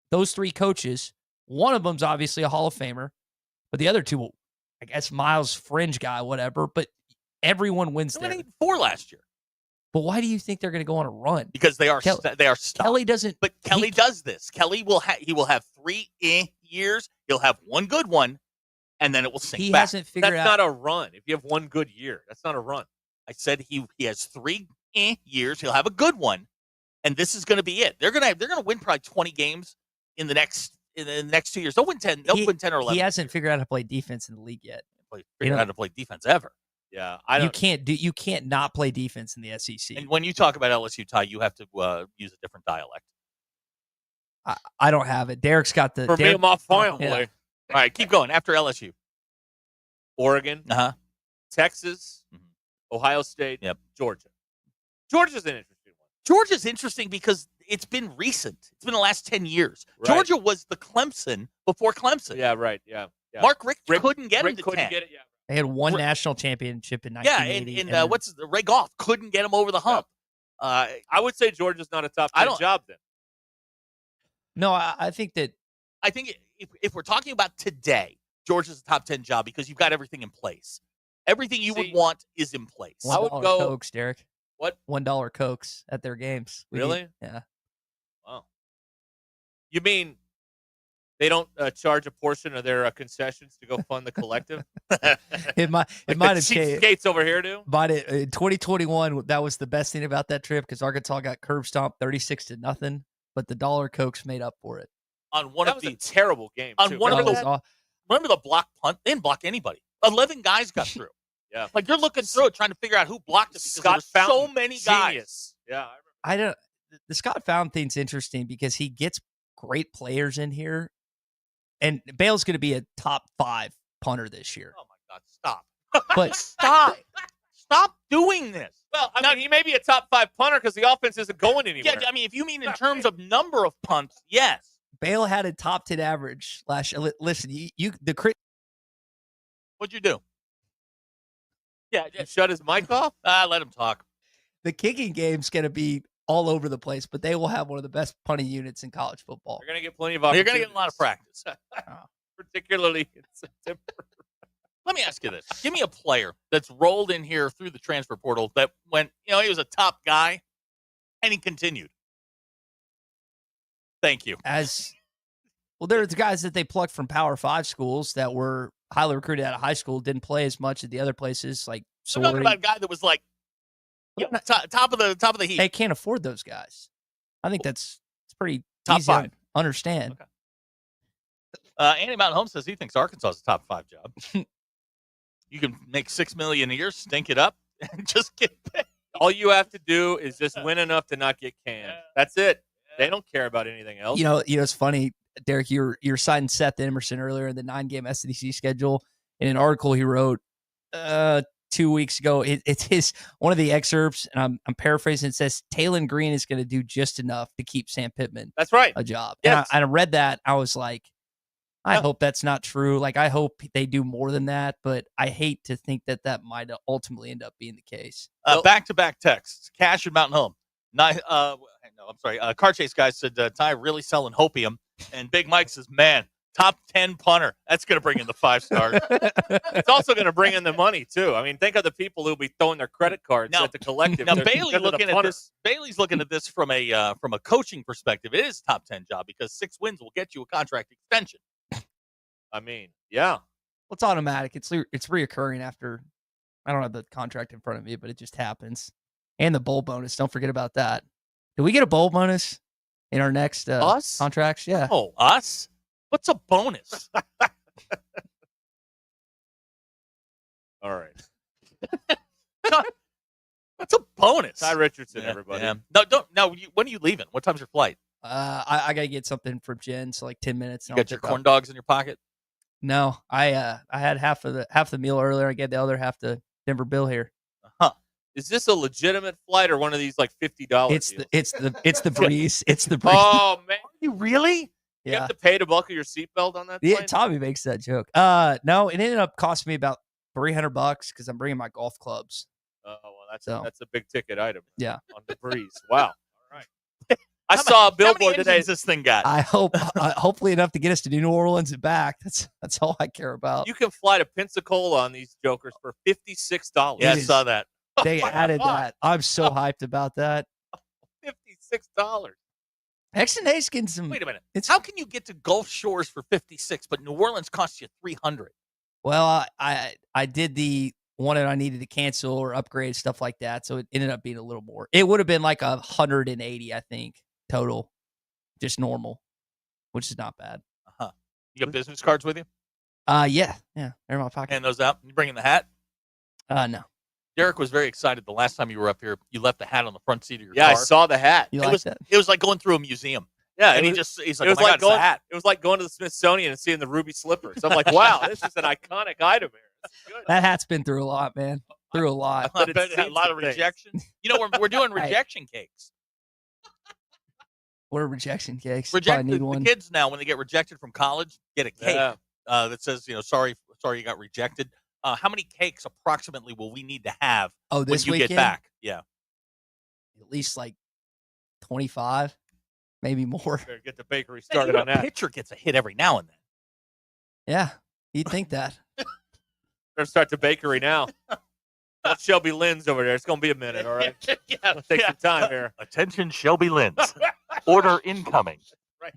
Those 3 coaches, one of them's obviously a Hall of Famer, but the other 2, I guess Miles, fringe guy, whatever, but everyone wins there. They went 8-4 last year. But why do you think they're going to go on a run? Because they are stuck. Kelly doesn't. But Kelly does this. Kelly will have 3 years. He'll have one good one, and then it will sink he back. Hasn't figured That's out. not a run. If you have one good year, that's not a run. I said he has 3 years. He'll have a good one, and this is going to be it. They're going to win probably 20 games in the next 2 years. They'll win 10. They'll win 10 or 11. He hasn't figured out how to play defense in the league yet. Figured out how to play defense ever. Yeah, You can't not play defense in the SEC. And when you talk about LSU, Ty, you have to use a different dialect. I don't have it. Derek's got the. Me, I'm off fine. Yeah. All right, keep going. After LSU, Oregon, Texas, Ohio State, Georgia. Georgia's an interesting one. Georgia's interesting because it's been recent. It's been the last 10 years. Right. Georgia was the Clemson before Clemson. Yeah, right. Yeah. Mark Richt couldn't get him to 10. Get it, yeah. They had one national championship in 1980. Yeah, and Ray Goff couldn't get him over the hump. I would say Georgia's not a top 10 job then. No, I think if we're talking about today, Georgia's a top 10 job because you've got everything in place. Everything you would want is in place. I would go Cokes, Derek. What? $1 Cokes at their games. Really? Yeah. Wow. You mean they don't charge a portion of their concessions to go fund the collective? it might have changed. Skates over here do. But in 2021, that was the best thing about that trip because Arkansas got curb stomped 36-0, but the $1 Cokes made up for it. On one that of was the a terrible game. On too. one of the remember the block punt? They didn't block anybody. 11 guys got through. Yeah, like you're looking through it trying to figure out who blocked it because there's so many guys. Yeah, I don't. The Scott Fountain thing's interesting because he gets great players in here. And Bale's going to be a top 5 punter this year. Oh, my God. Stop. But Stop doing this. Well, I mean, he may be a top 5 punter because the offense isn't going anywhere. Yeah, I mean, if you mean in terms of number of punts, yes. Bale had a top 10 average last year. Listen, what'd you do? Yeah, you shut his mic off? Let him talk. The kicking game's going to be all over the place, but they will have one of the best punting units in college football. They're going to get plenty of opportunities. You're going to get a lot of practice. Particularly in September. Let me ask you this. Give me a player that's rolled in here through the transfer portal that went, he was a top guy, and he continued. Thank you. Well, there's guys that they plucked from Power 5 schools that were highly recruited out of high school, didn't play as much at the other places. Like, I'm talking about a guy that was like, top of the heap. They can't afford those guys. I think it's pretty top easy 5. to understand. Okay. Andy Mountain Home says he thinks Arkansas is a top 5 job. You can make $6 million a year, stink it up, and just get paid. All you have to do is just win enough to not get canned. That's it. They don't care about anything else. It's funny, Derek. You're citing Seth Emerson earlier in the 9-game SEC schedule. In an article he wrote, 2 weeks ago. It's his one of the excerpts, and I'm paraphrasing. It says Taylor Green is going to do just enough to keep Sam Pittman. That's right. A job. Yes. And I read that. I was like, I hope that's not true. Like, I hope they do more than that, but I hate to think that might ultimately end up being the case. Back-to-back texts. Cash and Mountain Home. Car Chase guy said, Ty really selling hopium. And Big Mike says, man, top 10 punter. That's going to bring in the 5 stars. It's also going to bring in the money, too. I mean, think of the people who'll be throwing their credit cards at the collective. Now, Bailey's looking at this from a coaching perspective. It is a top 10 job because 6 wins will get you a contract extension. I mean, yeah. Well, it's automatic. It's reoccurring after. I don't have the contract in front of me, but it just happens. And the bowl bonus. Don't forget about that. Do we get a bowl bonus in our next contracts? Yeah. Oh, us? What's a bonus? All right. What's a bonus? Ty Richardson, everybody. Yeah. No. When are you leaving? What time's your flight? I gotta get something from Jen, so like 10 minutes. You got your corn dogs in your pocket? No, I had half the meal earlier. I gave the other half to Denver Bill here. Huh. Is this a legitimate flight or one of these like $50? It's the breeze. It's the breeze. Oh man, are you really? You have to pay to buckle your seatbelt on that Yeah, plane? Tommy makes that joke. No, it ended up costing me about $300 because I'm bringing my golf clubs. Oh well, that's a big ticket item. Yeah, on the breeze. Wow. All right. I saw a billboard today. This thing got. I hope, hopefully enough to get us to New Orleans and back. That's all I care about. You can fly to Pensacola on these jokers for $56. Yeah, I saw that. They added that. I'm so hyped about that. $56. Exton Hayes getting some. Wait a minute. How can you get to Gulf Shores for $56, but New Orleans costs you $300? Well, I did the one that I needed to cancel or upgrade, stuff like that. So it ended up being a little more. It would have been like 180, I think, total, just normal, which is not bad. Uh-huh. You got business cards with you? Yeah, they're in my pocket. Hand those out. You bringing the hat? No. Derek was very excited the last time you were up here. You left the hat on the front seat of your Yeah, car. I saw the hat. You it was like going through a museum. Yeah, and he's like, oh my God, it's a hat. It was like going to the Smithsonian and seeing the ruby slippers. I'm like, wow, this is an iconic item here. That's good. That hat's been through a lot, man. Through a lot. I bet it had a lot of rejection. You know, we're doing rejection cakes. What are rejection cakes? The kids now, when they get rejected from college, get a cake that says, sorry you got rejected. How many cakes approximately will we need to have when you get back? Yeah. At least like 25, maybe more. Better get the bakery started on that. A pitcher gets a hit every now and then. Yeah, you'd think that. Better start the bakery now. That's Shelby Lynn's over there. It's going to be a minute, all right? It'll take some time here. Attention, Shelby Lynn's. Order incoming. Right.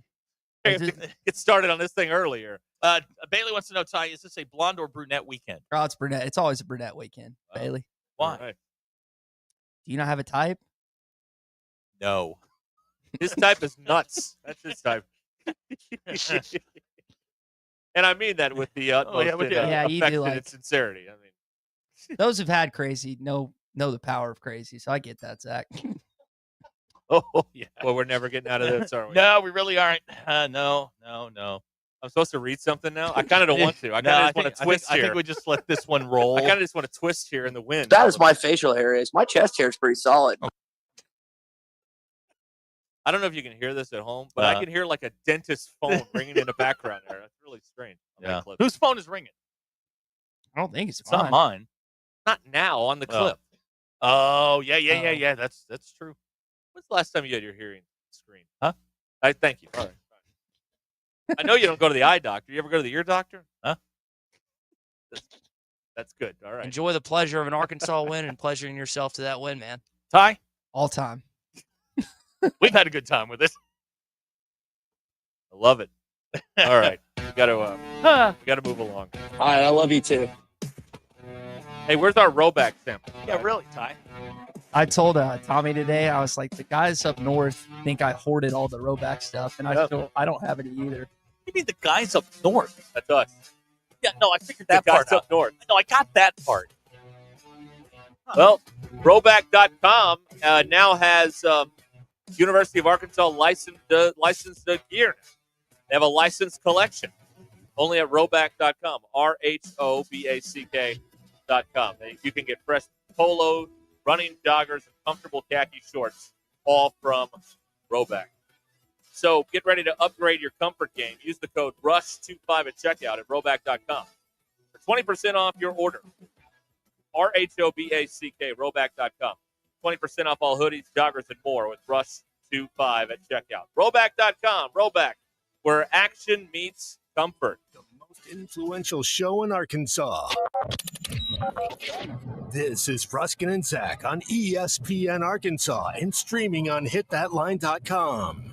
Get started on this thing earlier. Bailey wants to know, Ty, is this a blonde or brunette weekend? Oh, it's brunette. It's always a brunette weekend, Bailey. Why? Right. Do you not have a type? No. His type is nuts. That's his type. And I mean that with the utmost affection and sincerity. I mean, those who've had crazy know the power of crazy, so I get that, Zach. Oh, yeah. Well, we're never getting out of this, are we? No, we really aren't. No. I'm supposed to read something now? I kind of don't want to. I kind of just want to twist here. I think we just let this one roll. I kind of just want to twist here in the wind. That is my facial hair is. My chest hair is pretty solid. I don't know if you can hear this at home, but I can hear like a dentist's phone ringing in the background there. That's really strange. Yeah. Whose phone is ringing? I don't think it's not mine. Not now on the clip. Oh, yeah. That's true. When's the last time you had your hearing screened? Huh? Thank you. All right. I know you don't go to the eye doctor. You ever go to the ear doctor? Huh? That's good. All right. Enjoy the pleasure of an Arkansas win and pleasuring yourself to that win, man. Ty? All time. We've had a good time with this. I love it. All right. We got to move along. All right. I love you too. Hey, where's our rollback sample? Yeah, really, Ty. I told Tommy today, I was like, the guys up north think I hoarded all the Roback stuff, and I don't have any either. What do you mean the guys up north? That's us. Yeah, no, I figured that part out. Up north. No, I got that part. Well, Roback.com now has University of Arkansas licensed gear. They have a licensed collection. Only at Roback.com. RHOBACK. rollback.com. You can get fresh polo, running joggers, and comfortable khaki shorts, all from Rollback. So get ready to upgrade your comfort game. Use the code RUSH25 at checkout at rollback.com for 20% off your order. RHOBACK, rollback.com. 20% off all hoodies, joggers, and more with RUSH25 at checkout. Rollback.com. Rollback, where action meets comfort. The most influential show in Arkansas. This is Ruscin and Zach on ESPN Arkansas and streaming on hitthatline.com.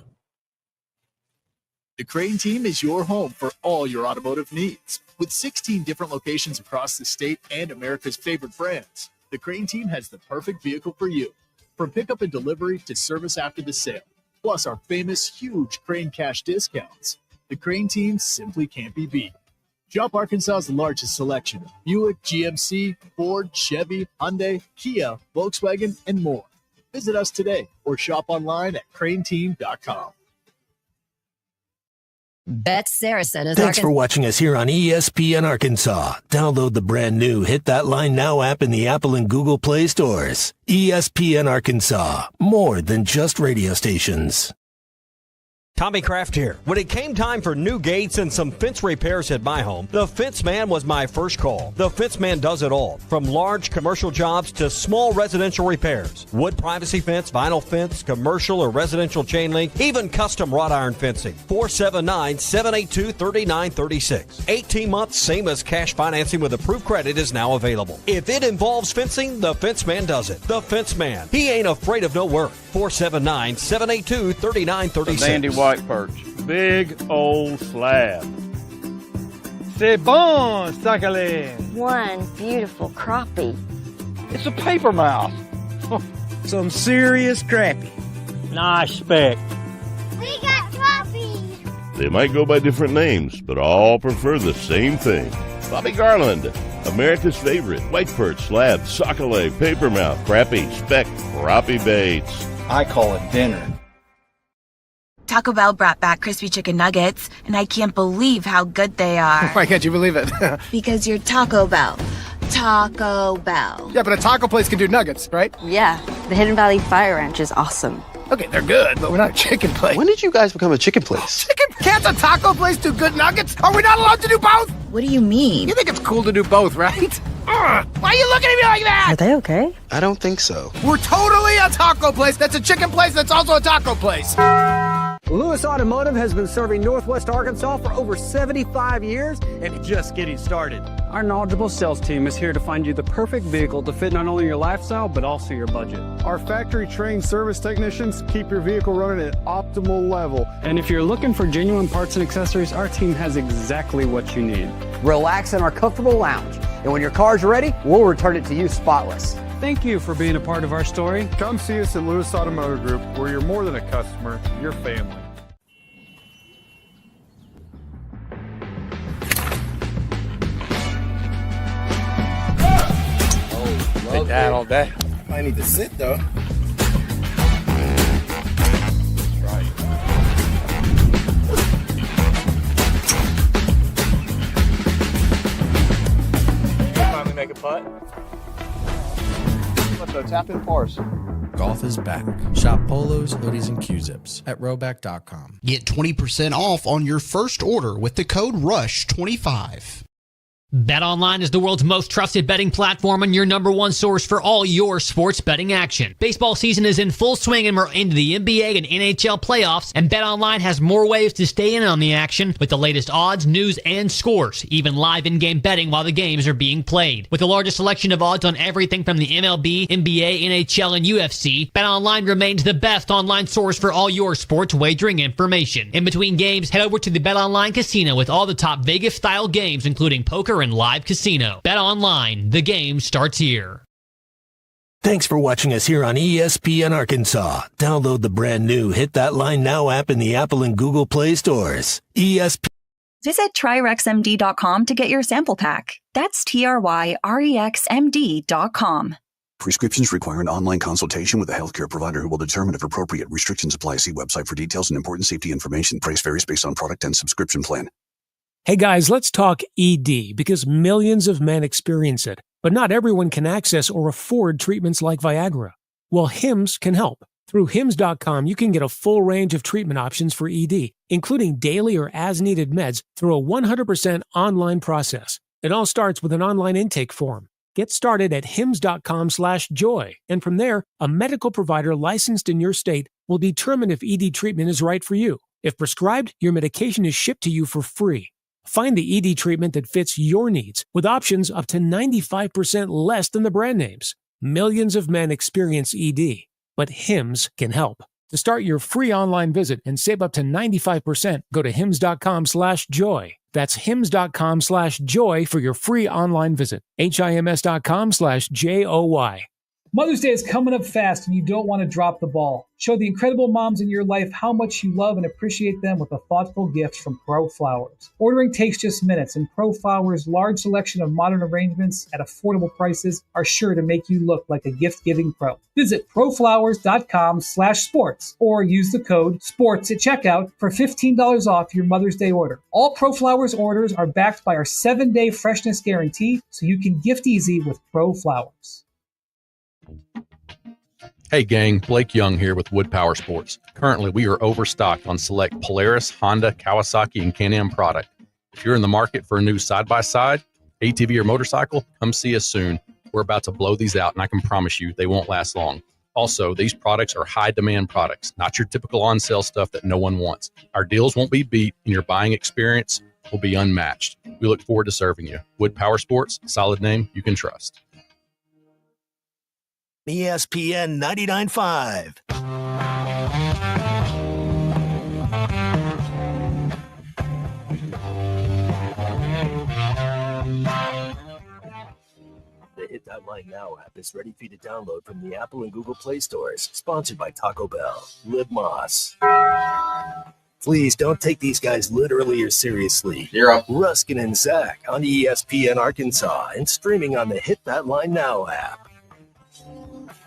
The Crane Team is your home for all your automotive needs. With 16 different locations across the state and America's favorite brands, the Crane Team has the perfect vehicle for you. From pickup and delivery to service after the sale, plus our famous huge Crane Cash discounts. The Crane Team simply can't be beat. Shop Arkansas's largest selection: Buick, GMC, Ford, Chevy, Hyundai, Kia, Volkswagen, and more. Visit us today or shop online at craneteam.com. That's Saracen. Thanks for watching us here on ESPN Arkansas. Download the brand new Hit That Line Now app in the Apple and Google Play stores. ESPN Arkansas, more than just radio stations. Tommy Kraft here. When it came time for new gates and some fence repairs at my home, the Fence Man was my first call. The Fence Man does it all, from large commercial jobs to small residential repairs. Wood privacy fence, vinyl fence, commercial or residential chain link, even custom wrought iron fencing. 479-782-3936. 18 months, same as cash financing with approved credit is now available. If it involves fencing, the Fence Man does it. The Fence Man. He ain't afraid of no work. 479-782-3936. White perch. Big old slab. C'est bon, Sakhalin. One beautiful crappie. It's a paper mouse. Some serious crappie. Nice speck. We got crappie. They might go by different names, but all prefer the same thing. Bobby Garland, America's favorite. White perch, slab, sockeye, papermouth, crappie, speck, crappie baits. I call it dinner. Taco Bell brought back crispy chicken nuggets, and I can't believe how good they are. Why can't you believe it? Because you're Taco Bell. Taco Bell. Yeah, but a taco place can do nuggets, right? Yeah, the Hidden Valley Fire Ranch is awesome. Okay, they're good, but we're not a chicken place. When did you guys become a chicken place? Can't a taco place do good nuggets? Are we not allowed to do both? What do you mean? You think it's cool to do both, right? Why are you looking at me like that? Are they okay? I don't think so. We're totally a taco place that's a chicken place that's also a taco place. Lewis Automotive has been serving Northwest Arkansas for over 75 years and just getting started. Our knowledgeable sales team is here to find you the perfect vehicle to fit not only your lifestyle, but also your budget. Our factory-trained service technicians keep your vehicle running at optimal level. And if you're looking for genuine parts and accessories, our team has exactly what you need. Relax in our comfortable lounge. And when your car's ready, we'll return it to you spotless. Thank you for being a part of our story. Come see us at Lewis Automotive Group, where you're more than a customer, you're family. Been down all day. I need to sit though. Right. Finally make a putt. Let's go tap in pars. Golf is back. Shop polos, hoodies, and Q-zips at rollback.com. Get 20% off on your first order with the code RUSH25. BetOnline is the world's most trusted betting platform and your number one source for all your sports betting action. Baseball season is in full swing and we're into the NBA and NHL playoffs, and BetOnline has more ways to stay in on the action with the latest odds, news, and scores, even live in-game betting while the games are being played. With the largest selection of odds on everything from the MLB, NBA, NHL, and UFC, BetOnline remains the best online source for all your sports wagering information. In between games, head over to the BetOnline Casino with all the top Vegas-style games, including poker and live casino. Bet online. The game starts here. Thanks for watching us here on ESPN Arkansas. Download the brand new Hit That Line Now app in the Apple and Google Play stores. Visit TryRexMD.com to get your sample pack. That's TRYREXMD.com. Prescriptions require an online consultation with a healthcare provider who will determine if appropriate. Restrictions apply. See website for details and important safety information. Price varies based on product and subscription plan. Hey guys, let's talk ED because millions of men experience it. But not everyone can access or afford treatments like Viagra. Well, HIMS can help. Through HIMS.com, you can get a full range of treatment options for ED, including daily or as-needed meds through a 100% online process. It all starts with an online intake form. Get started at hims.com/joy, and from there, a medical provider licensed in your state will determine if ED treatment is right for you. If prescribed, your medication is shipped to you for free. Find the ED treatment that fits your needs with options up to 95% less than the brand names. Millions of men experience ED, but HIMS can help. To start your free online visit and save up to 95%, go to hims.com/joy. That's hims.com/joy for your free online visit. HIMS.com/JOY. Mother's Day is coming up fast and you don't want to drop the ball. Show the incredible moms in your life how much you love and appreciate them with a thoughtful gift from Pro Flowers. Ordering takes just minutes, and Pro Flowers' large selection of modern arrangements at affordable prices are sure to make you look like a gift-giving pro. Visit proflowers.com/sports or use the code SPORTS at checkout for $15 off your Mother's Day order. All Pro Flowers orders are backed by our 7-day freshness guarantee, so you can gift easy with Pro Flowers. Hey gang, Blake Young here with Wood Power Sports. Currently, we are overstocked on select Polaris, Honda, Kawasaki, and Can-Am product. If you're in the market for a new side-by-side, ATV, or motorcycle, come see us soon. We're about to blow these out, and I can promise you they won't last long. Also, these products are high-demand products, not your typical on-sale stuff that no one wants. Our deals won't be beat, and your buying experience will be unmatched. We look forward to serving you. Wood Power Sports, solid name you can trust. ESPN 99.5. The Hit That Line Now app is ready for you to download from the Apple and Google Play stores. Sponsored by Taco Bell. Live Moss. Please don't take these guys literally or seriously. You're up. Ruscin and Zach on ESPN Arkansas and streaming on the Hit That Line Now app.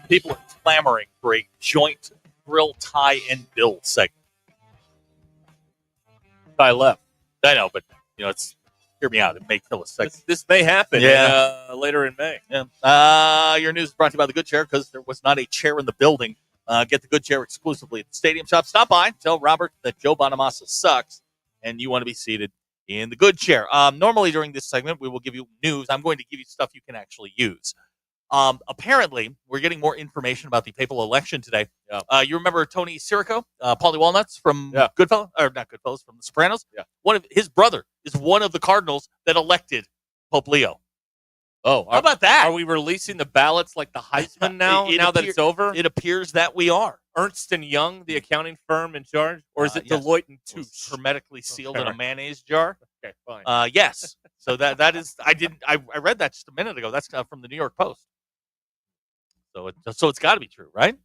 People are clamoring for a joint grill, tie, and bill segment. Ty left. I know, but it's hear me out. It may kill a segment. This may happen. Later in May. Yeah. Your news is brought to you by the Good Chair because there was not a chair in the building. Get the Good Chair exclusively at the Stadium Shop. Stop by. Tell Robert that Joe Bonamassa sucks, and you want to be seated in the Good Chair. Normally during this segment, we will give you news. I'm going to give you stuff you can actually use. Apparently, we're getting more information about the papal election today. You remember Tony Sirico, Paulie Walnuts from Goodfellas, or not Goodfellas, from The Sopranos? Yeah. One of his brother is one of the cardinals that elected Pope Leo. Oh, how about that? Are we releasing the ballots like the Heisman now? That it's over, it appears that we are. Ernst and Young, the accounting firm in charge, or is it Deloitte and Touche, hermetically sealed in a mayonnaise jar? Okay, fine. Yes. So that is. I read that just a minute ago. That's from the New York Post. So it's got to be true, right?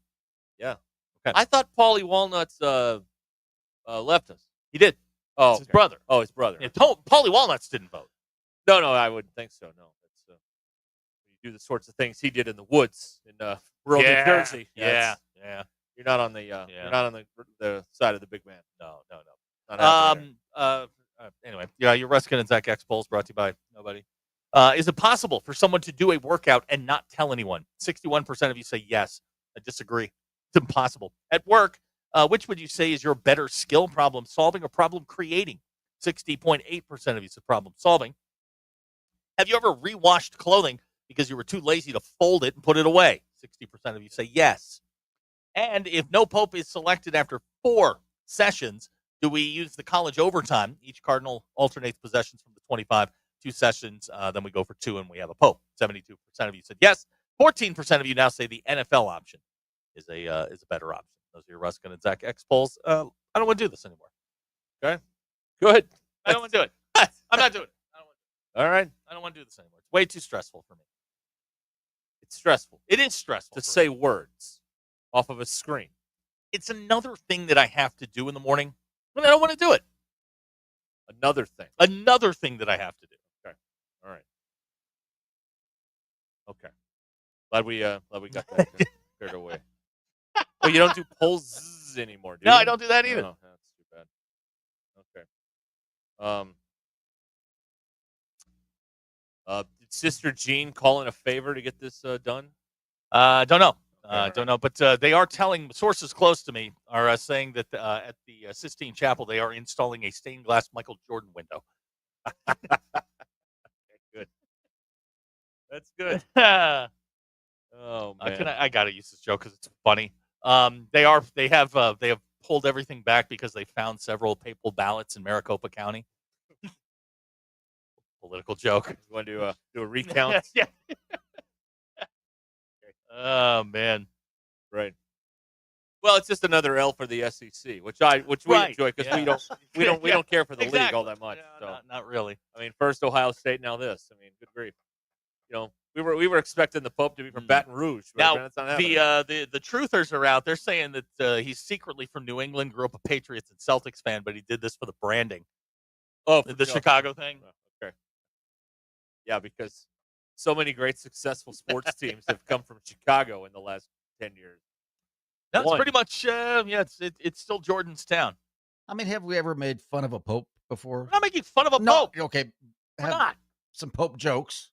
Yeah. Okay. I thought Paulie Walnuts left us. He did. Oh, his brother. Oh, his brother. Yeah, Paulie Walnuts didn't vote. No, I wouldn't think so. No, that's you do the sorts of things he did in the woods in rural New Jersey. Yeah. You're not on the you're not on the side of the big man. No. Anyway, your Ruscin and Zach X polls brought to you by nobody. Is it possible for someone to do a workout and not tell anyone? 61% of you say yes. I disagree. It's impossible. At work, which would you say is your better skill, problem solving or problem creating? 60.8% of you said problem solving. Have you ever rewashed clothing because you were too lazy to fold it and put it away? 60% of you say yes. And if no pope is selected after 4 sessions, do we use the college overtime? Each cardinal alternates possessions from the 25. 2 sessions, then we go for 2, and we have a pope. 72% of you said yes. 14% of you now say the NFL option is a better option. Those are your Ruscin and Zach X polls. I don't want to do this anymore. Okay, good. I don't want to do it. I'm not doing it. All right. I don't want to do this anymore. It's way too stressful for me. It's stressful. It is stressful to say words off of a screen. It's another thing that I have to do in the morning, but I don't want to do it. Another thing that I have to do. Okay. All right. Okay. Glad we got that cleared away. Oh, you don't do polls anymore, do you? No, I don't do that either. No, that's too bad. Okay. Sister Jean calling a favor to get this done? Don't know. Don't know, but they are telling sources close to me are saying that at the Sistine Chapel they are installing a stained glass Michael Jordan window. Good. That's good. Oh man, I gotta use this joke because it's funny. They have pulled everything back because they found several papal ballots in Maricopa County. Political joke. You want to do a recount? Yeah. Oh man. Right. Well, it's just another L for the SEC, which we enjoy because we don't care for the league all that much. Yeah, so not really. I mean, first Ohio State, now this. I mean, good grief. We were expecting the Pope to be from Baton Rouge. Now that's not happening. the truthers are out. They're saying that he's secretly from New England, grew up a Patriots and Celtics fan, but he did this for the branding. Oh, the Chicago thing. Oh, okay. Yeah, because so many great successful sports teams have come from Chicago in the last 10 years. No, it's pretty much it's still Jordan's town. I mean, have we ever made fun of a pope before? We're not making fun of a pope. Okay, we're not. Some pope jokes.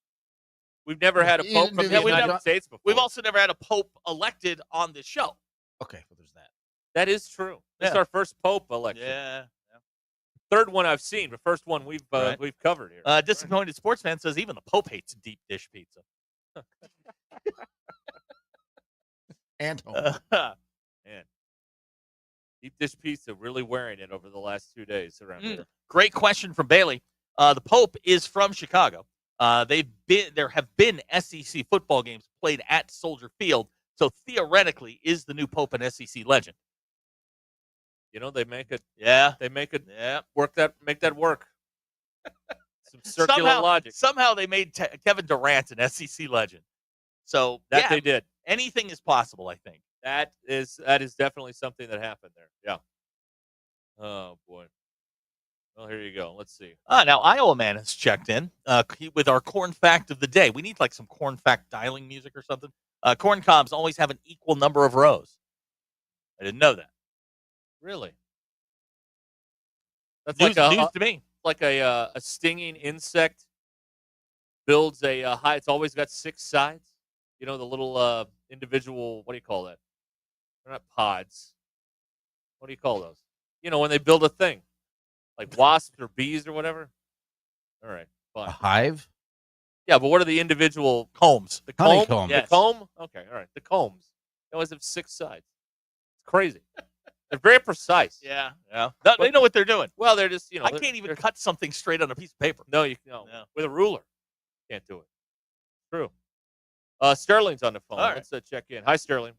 We've never had a pope from the United States before. We've also never had a pope elected on this show. Okay, well, there's that. That is true. This is our first pope election. Yeah. Third one I've seen, but first one we've covered here. Disappointed sports fan says even the Pope hates deep dish pizza. And home. Man. Deep dish pizza really wearing it over the last 2 days around here. Great question from Bailey. The Pope is from Chicago. There have been SEC football games played at Soldier Field, so theoretically is the new Pope an SEC legend. They make it. Yeah. They make it. Yeah. Make that work. Some circular logic. Somehow they made Kevin Durant an SEC legend. So they did. Anything is possible, I think. That is definitely something that happened there. Yeah. Oh boy. Well, here you go. Let's see. Now Iowa Man has checked in with our corn fact of the day. We need like some corn fact dialing music or something. Corn cobs always have an equal number of rows. I didn't know that. Really? That's news like to me. Like a stinging insect builds a high. It's always got 6 sides. The little individual. What do you call that? They're not pods. What do you call those? When they build a thing, like wasps or bees or whatever. All right, fine. A hive. Yeah, but what are the individual combs? The comb. Honeycomb. Yes. The comb. Okay, all right. The combs. They always have 6 sides. It's crazy. They're very precise. Yeah. They know what they're doing. Well, they're just I can't even cut something straight on a piece of paper. No, with a ruler, can't do it. True. Sterling's on the phone. All right. Let's check in. Hi, Sterling.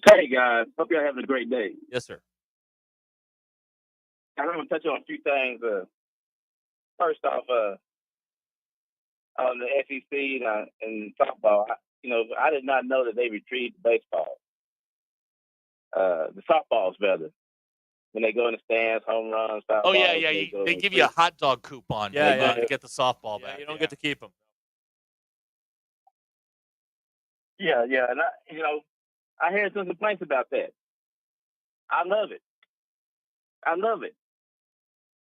Hey guys, hope you're having a great day. Yes, sir. I'm going to touch on a few things. First off, on the SEC and softball, I did not know that they retrieved baseball. The softball's better. When they go in the stands, home runs, foul balls. They give you a hot dog coupon. To get the softball back. You don't get to keep them. Yeah, and I heard some complaints about that. I love it.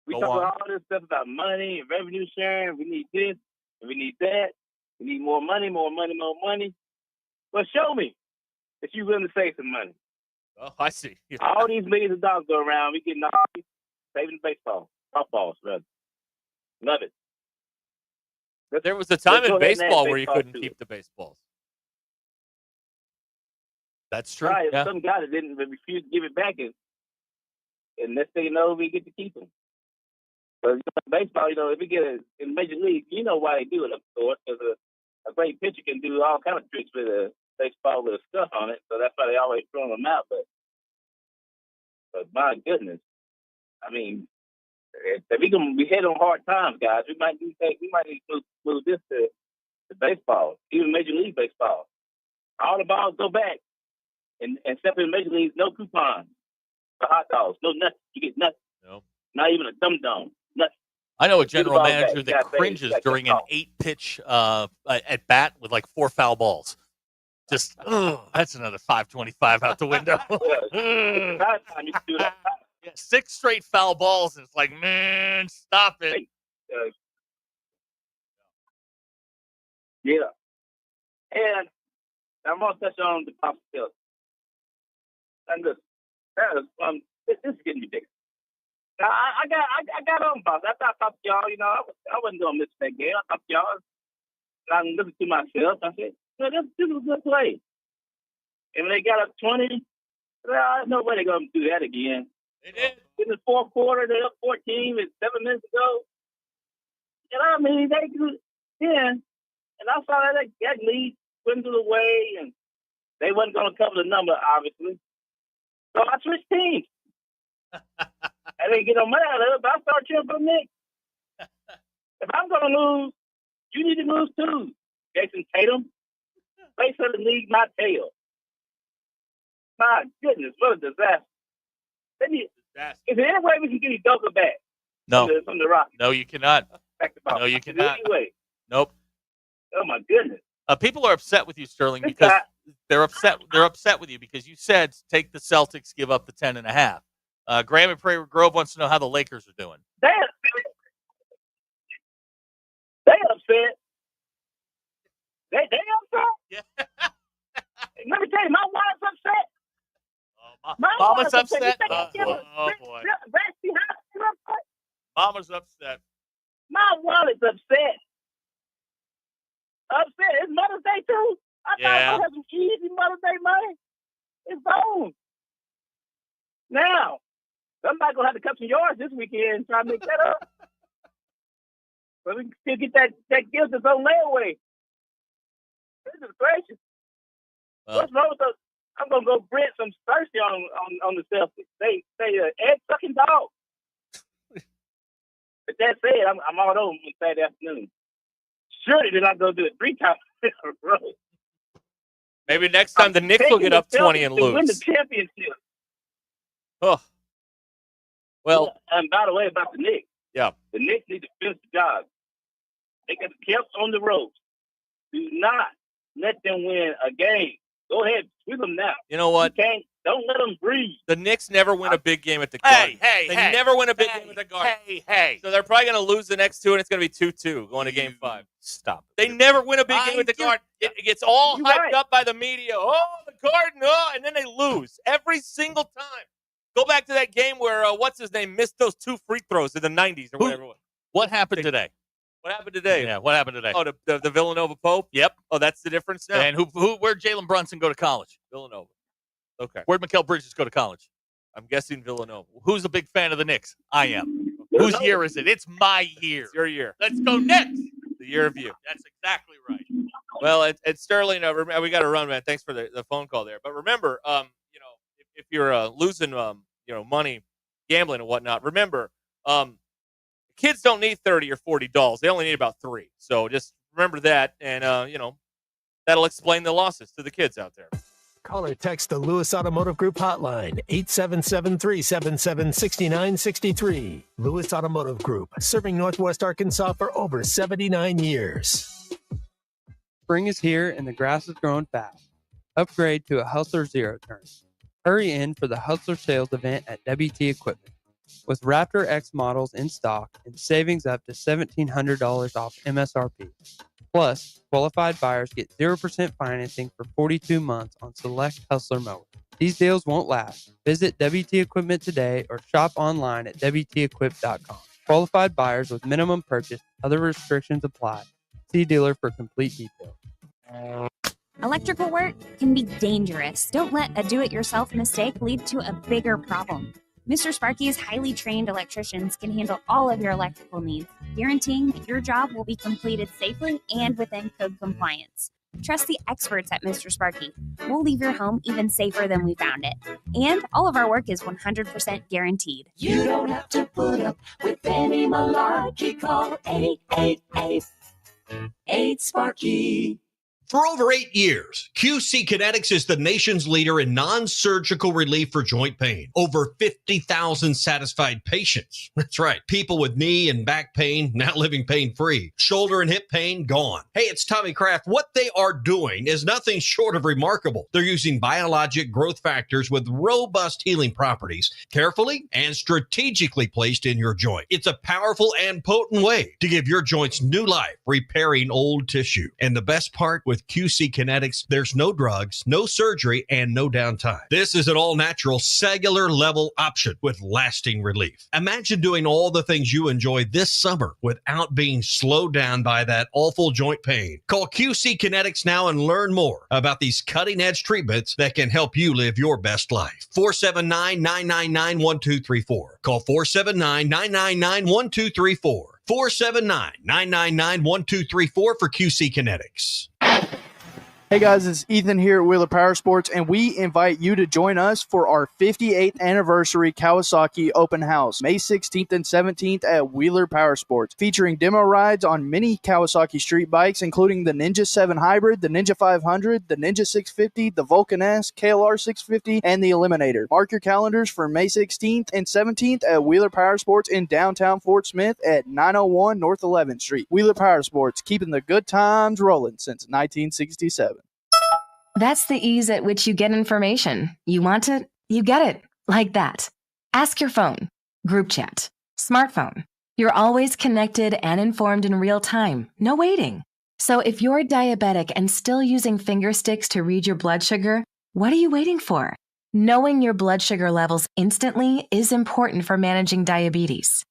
We talk about all this stuff about money and revenue sharing. We need this and we need that. We need more money. Well, show me that you're willing to save some money. Oh, I see. All these millions of dollars go around. We getting all these saving baseball, softballs, rather. Love it. There was a time in baseball where you couldn't keep the baseballs. That's true. Right. Yeah. Some guy that didn't refuse to give it back, and next thing you know, we get to keep them. But baseball, if we get in Major League, you know why they do it, of course, because a great pitcher can do all kind of tricks with a baseball with a stuff on it, so that's why they always throw them out. But my goodness, I mean, if we head on hard times, guys, we might need to move this to baseball, even Major League Baseball. All the balls go back, and except in Major League, no coupons for hot dogs, no nuts. You get nuts. No. Not even a dum-dum. Nuts. I know a general manager that cringes during an 8-pitch at bat with like 4 foul balls. Just, that's another $525 out the window. Yeah, 6 straight foul balls, and it's like, man, stop it. Yeah. And I'm going to touch on the possibility. And this is getting ridiculous. Now, I got on, boss. After I talked to y'all, I wasn't going to miss that game. I talked to y'all. I listened to myself. I said, this is a good play. And when they got up 20, there's no way they're going to do that again. They did. In the fourth quarter, they're up 14 with 7 minutes to go. And I mean, they do it then. And I saw that lead dwindle away, and they wasn't going to cover the number, obviously. So I switched teams. I didn't get no money out of it, but I started cheering for the Knicks. If I'm going to lose, you need to lose too. Jason Tatum, face of the league, my tail. My goodness, what a disaster. Is there any way we can get Udoka back? No. From the Rockets? No, you cannot. Back to No, you cannot. Anyway. Nope. Oh my goodness. People are upset with you, Sterling, because they're upset. They're upset with you because you said take the Celtics, give up the 10.5. Graham in Prairie Grove wants to know how the Lakers are doing. They upset. They upset. Yeah. Let me tell you, my wife's upset. Mama's upset. Oh boy. Mama's upset. My wallet's upset. Upset. It's Mother's Day too. I thought I had some easy Mother's Day money. It's gone. Now, somebody's gonna have to cut some yards this weekend and try to make that up. But we can still get that gift that's on layaway. This is gracious. What's wrong with those? I'm gonna go Brent some thirsty on the Celtics. They egg sucking dog. But that said, I'm all over Saturday afternoon. Surely they're not gonna do it 3 times in a row. Maybe next time the Knicks will get up 20 and lose. Win the championship. Oh. Well, and by the way, about the Knicks. Yeah. The Knicks need to finish the job. They got kept on the ropes. Do not let them win a game. Go ahead, sweep them now. You know what? Don't let them breathe. The Knicks never win a big game at the Garden. They never win a big game at the Garden. So they're probably going to lose the next 2, and it's going to be 2-2 going to Game 5. Stop. They never win a big game at the Garden. It gets all hyped up by the media. Oh, the Garden, and then they lose every single time. Go back to that game where, what's his name, missed those 2 free throws in the 90s or whatever it was. What happened today? What happened today? Yeah, what happened today? Oh, the Villanova Pope? Yep. Oh, that's the difference now? And where'd Jalen Brunson go to college? Villanova. Okay. Where'd Mikal Bridges go to college? I'm guessing Villanova. Who's a big fan of the Knicks? I am. Whose year is it? It's my year. It's your year. Let's go Knicks. The year of you. That's exactly right. Well, it's Sterling. We got to run, man. Thanks for the phone call there. But remember, if you're losing, money, gambling and whatnot, remember, kids don't need 30 or 40 dolls. They only need about 3. So just remember that, and that'll explain the losses to the kids out there. Call or text the Lewis Automotive Group hotline, 877-377-6963. Lewis Automotive Group, serving Northwest Arkansas for over 79 years. Spring is here and the grass is growing fast. Upgrade to a Hustler Zero Turn. Hurry in for the Hustler sales event at WT Equipment. With Raptor X models in stock and savings up to $1,700 off MSRP. Plus, qualified buyers get 0% financing for 42 months on select Hustler mowers. These deals won't last. Visit WT Equipment today or shop online at WTEquip.com. Qualified buyers with minimum purchase, other restrictions apply. See dealer for complete details. Electrical work can be dangerous. Don't let a do-it-yourself mistake lead to a bigger problem. Mr. Sparky's highly trained electricians can handle all of your electrical needs, guaranteeing that your job will be completed safely and within code compliance. Trust the experts at Mr. Sparky. We'll leave your home even safer than we found it. And all of our work is 100% guaranteed. You don't have to put up with any malarkey. Call 888-8-SPARKY. For over 8 years, QC Kinetics is the nation's leader in non-surgical relief for joint pain. Over 50,000 satisfied patients. That's right. People with knee and back pain now living pain-free. Shoulder and hip pain gone. Hey, it's Tommy Kraft. What they are doing is nothing short of remarkable. They're using biologic growth factors with robust healing properties, carefully and strategically placed in your joint. It's a powerful and potent way to give your joints new life, repairing old tissue. And the best part, with QC Kinetics, there's no drugs, no surgery, and no downtime. This is an all-natural cellular level option with lasting relief. Imagine doing all the things you enjoy this summer without being slowed down by that awful joint pain. Call QC Kinetics now and learn more about these cutting-edge treatments that can help you live your best life. 479-999-1234. Call 479-999-1234. 479-999-1234 for QC Kinetics. Hey guys, it's Ethan here at Wheeler Power Sports, and we invite you to join us for our 58th anniversary Kawasaki Open House, May 16th and 17th at Wheeler Power Sports, featuring demo rides on many Kawasaki street bikes, including the Ninja 7 Hybrid, the Ninja 500, the Ninja 650, the Vulcan S, KLR 650, and the Eliminator. Mark your calendars for May 16th and 17th at Wheeler Power Sports in downtown Fort Smith at 901 North 11th Street. Wheeler Power Sports, keeping the good times rolling since 1967. That's the ease at which you get information. You want it, you get it, like that. Ask your phone, group chat, smartphone. You're always connected and informed in real time, no waiting. So if you're diabetic and still using finger sticks to read your blood sugar, what are you waiting for? Knowing your blood sugar levels instantly is important for managing diabetes.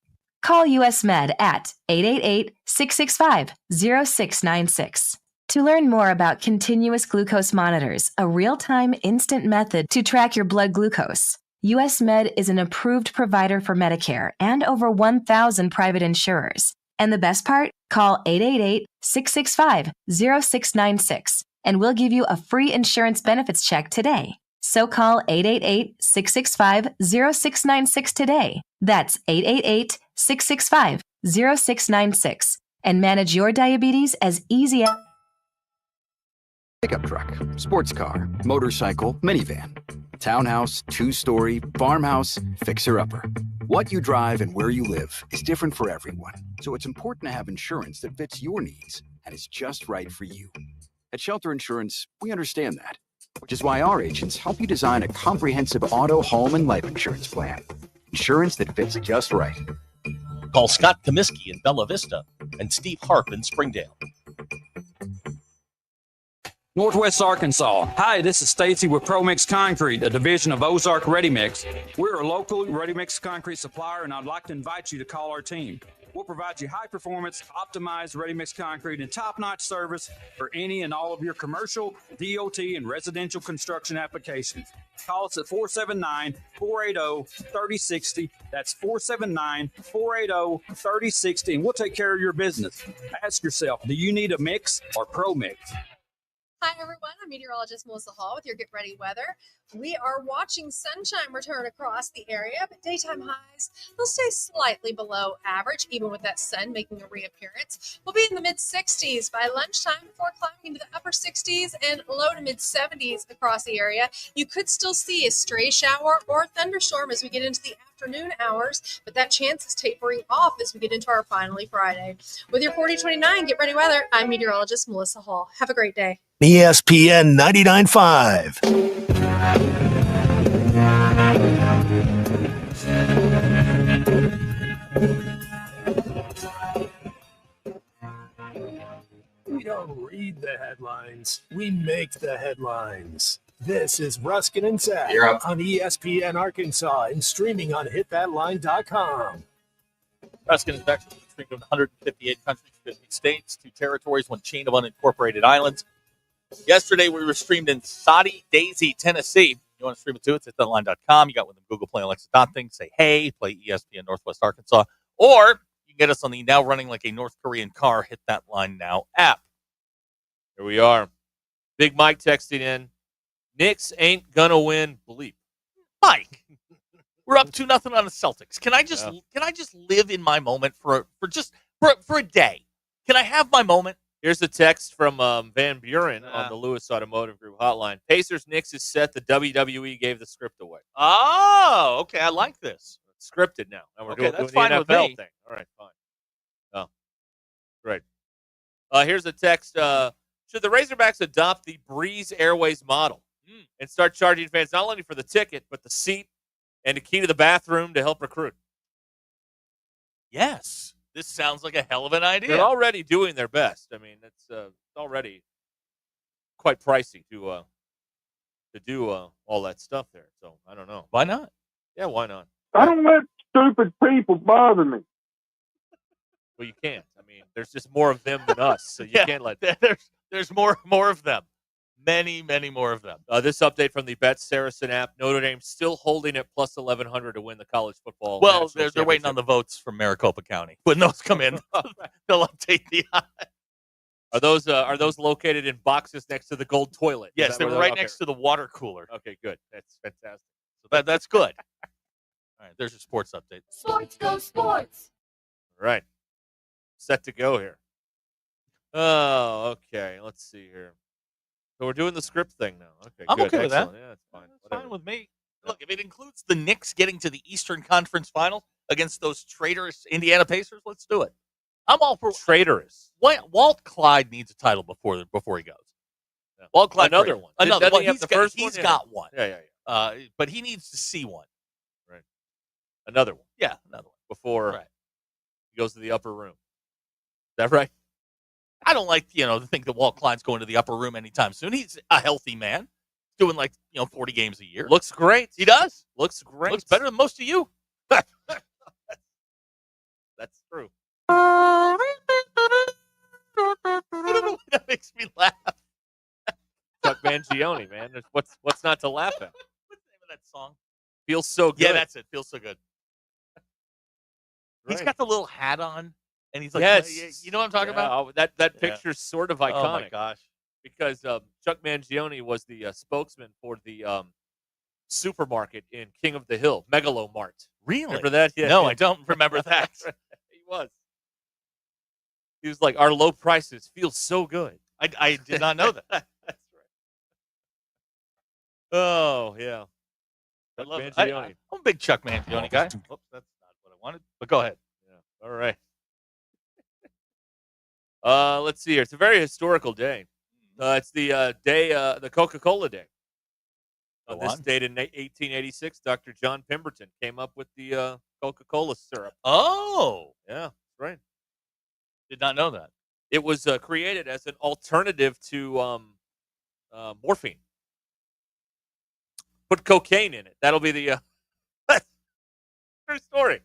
Call US Med at 888-665-0696. To learn more about continuous glucose monitors, a real-time instant method to track your blood glucose, US Med is an approved provider for Medicare and over 1,000 private insurers. And the best part? Call 888-665-0696 and we'll give you a free insurance benefits check today. So call 888-665-0696 today. That's 888-665-0696 and manage your diabetes as easy as Pickup truck, sports car, motorcycle, minivan, townhouse, two-story, farmhouse, fixer-upper. What you drive and where you live is different for everyone, so it's important to have insurance that fits your needs and is just right for you. At Shelter Insurance, we understand that, which is why our agents help you design a comprehensive auto, home, and life insurance plan. Insurance that fits just right. Call Scott Comiskey in Bella Vista and Steve Harp in Springdale. Northwest Arkansas. Hi, this is Stacy with ProMix Concrete, a division of Ozark Ready Mix. We're a local ready mix concrete supplier, and I'd like to invite you to call our team. We'll provide you high-performance, optimized ready mix concrete and top-notch service for any and all of your commercial, DOT, and residential construction applications. Call us at 479-480-3060. That's 479-480-3060, and we'll take care of your business. Ask yourself, do you need a mix or ProMix? Hi, everyone. I'm meteorologist Melissa Hall with your Get Ready weather. We are watching sunshine return across the area, but daytime highs will stay slightly below average, even with that sun making a reappearance. We'll be in the mid-60s by lunchtime before climbing into the upper 60s and low to mid-70s across the area. You could still see a stray shower or thunderstorm as we get into the afternoon hours, but that chance is tapering off as we get into our finally Friday. With your 4029 Get Ready weather, I'm meteorologist Melissa Hall. Have a great day. ESPN 99.5. We don't read the headlines. We make the headlines. This is Ruscin and Zach on ESPN Arkansas and streaming on hitthatline.com. Ruscin is actually streamed in 158 countries, 50 states, 2 territories, 1 chain of unincorporated islands. Yesterday, we were streamed in Soddy Daisy, Tennessee. You want to stream it too? It's hitthatline.com. You got one of them Google Play, Alexa dot things. Say, hey, play ESPN Northwest Arkansas. Or you can get us on the now running like a North Korean car Hit That Line Now app. Here we are. Big Mike texting in. Knicks ain't gonna win. Bleep. Mike, we're up 2-0 on the Celtics. Can I just live in my moment for a day? Can I have my moment? Here's a text from Van Buren on the Lewis Automotive Group hotline. Pacers Knicks is set. The WWE gave the script away. Oh, okay. I like this. It's scripted now. And we're Okay, doing that's the fine with NFL me. thing. All right, fine. Oh, great. Here's a text. Should the Razorbacks adopt the Breeze Airways model and start charging fans not only for the ticket, but the seat and the key to the bathroom to help recruit? Yes. This sounds like a hell of an idea. They're already doing their best. I mean, it's already quite pricey to do all that stuff there. So I don't know. Why not? Yeah, why not? I don't let stupid people bother me. Well, you can't. I mean, there's just more of them than us, so you can't let. There's more of them. Many more of them. This update from the Bet Saracen app: Notre Dame still holding at plus 1,100 to win the college football. Well, they're waiting on the votes from Maricopa County. When those come in, they'll update the odds. Are those located in boxes next to the gold toilet? Yes, they're right next to the water cooler. Okay, good. That's fantastic. So that's good. All right, there's your sports update. Sports go sports. All right, set to go here. Oh, okay. Let's see here. So we're doing the script thing now. Okay, I'm good. okay with Excellent. that. Yeah, that's fine. That's fine with me. Look, if it includes the Knicks getting to the Eastern Conference Final against those traitorous Indiana Pacers, let's do it. I'm all for traitorous. Walt Clyde needs a title before he goes. Yeah. Walt Clyde, Another one. Another Doesn't one. he have He's the got, first he's one? got one. Yeah. But he needs to see one. Right. Another one. Yeah, another one Before he goes to the upper room. Is that right? I don't like, to think that Walt Clyde's going to the upper room anytime soon. He's a healthy man, doing 40 games a year. Looks great. He does. Looks great. Looks better than most of you. That's true. I don't know why that makes me laugh. Chuck Mangione, man. What's not to laugh at? What's the name of that song? Feels so good. Yeah, that's it. Feels so good. Right. He's got the little hat on, and he's like, yes. you know what I'm talking about? Oh, that picture's sort of iconic. Oh, my gosh. Because Chuck Mangione was the spokesman for the supermarket in King of the Hill, Megalomart. Really? Remember that? Yeah. No, I don't remember that. He was. He was like, our low prices feel so good. I did not know that. That's right. Oh, yeah. I love it. Mangione. I'm a big Chuck Mangione guy. Oops, that's not what I wanted. But go ahead. Yeah. All right. Let's see here. It's a very historical day. It's the day, the Coca-Cola Day. On this date in 1886, Dr. John Pemberton came up with the Coca-Cola syrup. Oh. Yeah, that's right. Did not know that. It was created as an alternative to morphine. Put cocaine in it. That'll be the true story.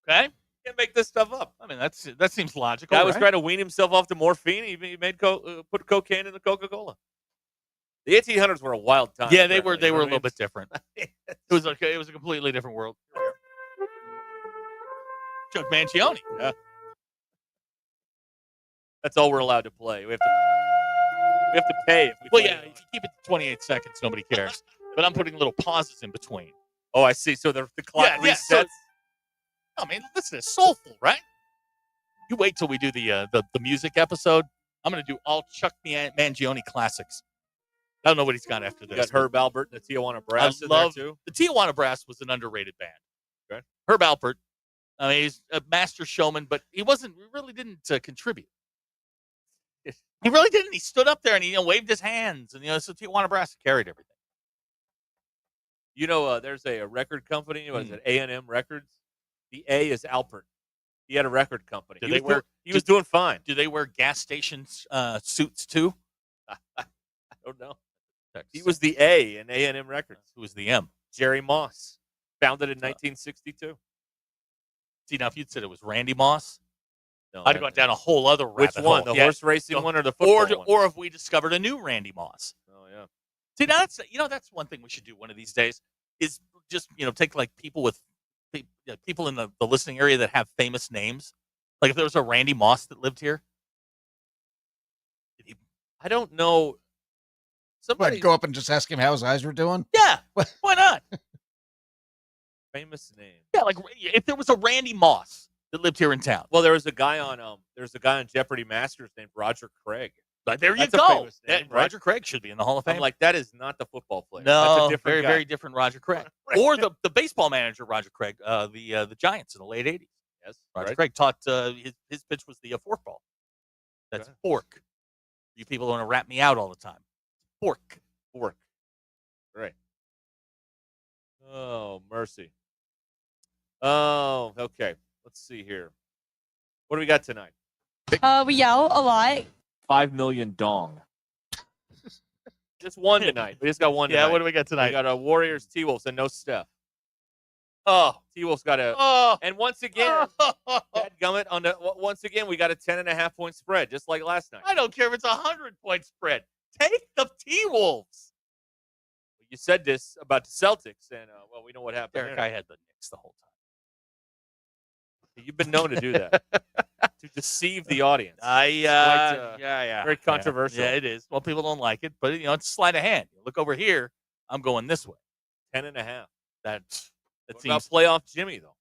Okay. Can't make this stuff up. I mean, that seems logical. Guy was right? trying to wean himself off the morphine. He made put cocaine in the Coca-Cola. The 1800s were a wild time. Yeah, they were apparently. a little bit different. It was a completely different world. Chuck Mangione. Yeah. That's all we're allowed to play. We have to pay if we Well, play yeah, it. if you keep it to 28 seconds, nobody cares. But I'm putting little pauses in between. Oh, I see. So the clock resets. So, I mean, listen, it's soulful, right? You wait till we do the music episode. I'm going to do all Chuck Mangione classics. I don't know what he's got after You this. got Herb Albert and the Tijuana Brass in love there too. The Tijuana Brass was an underrated band. Okay. Herb Alpert, I mean, he's a master showman, but he really didn't contribute. He really didn't. He stood up there and he waved his hands, and so Tijuana Brass carried everything. There's a record company. What is it? A&M Records. The A is Alpert. He had a record company. He was doing fine. Do they wear gas station suits too? I don't know. He was the A in A&M Records. Who was the M? Jerry Moss, founded in 1962. See, now if you'd said it was Randy Moss, No, I'd have gone down a whole other rabbit Which one? hole. The horse racing one or the football one? Or if we discovered a new Randy Moss. Oh yeah. See, now that's one thing we should do one of these days is just take like people in the listening area that have famous names. Like if there was a Randy Moss that lived here. I don't know. Somebody go up and just ask him how his eyes were doing. Yeah, why not? Famous name. Yeah, like if there was a Randy Moss that lived here in town. Well, there was a guy on Jeopardy Masters named Roger Craig. But there That's you a go. famous name, right? Roger Craig should be in the Hall of Fame. I'm like, that is not the football player. no, That's a different very, guy. very different Roger Craig. Or the baseball manager, Roger Craig, the Giants in the late 80s. Yes, Roger right. Craig taught his pitch was the forkball. That's fork. You people want to wrap me out all the time. Fork. Right. Oh, mercy. Oh, okay. Let's see here. What do we got tonight? We yell a lot. 5 million dong. Just one tonight. We just got one tonight. Yeah, what do we got tonight? We got Warriors, T-Wolves, and no Steph. Oh, T-Wolves got a... Oh. And once again, once again, we got a 10.5-point spread, just like last night. I don't care if it's 100-point spread. Take the T-Wolves. You said this about the Celtics, and, well, we know what happened Derek, there. I had the Knicks the whole time. You've been known to do that. To deceive the audience. Yeah. Very controversial. Yeah, it is. Well, people don't like it, but, it's a sleight of hand. You look over here, I'm going this way. 10.5. That What seems... about playoff Jimmy, though?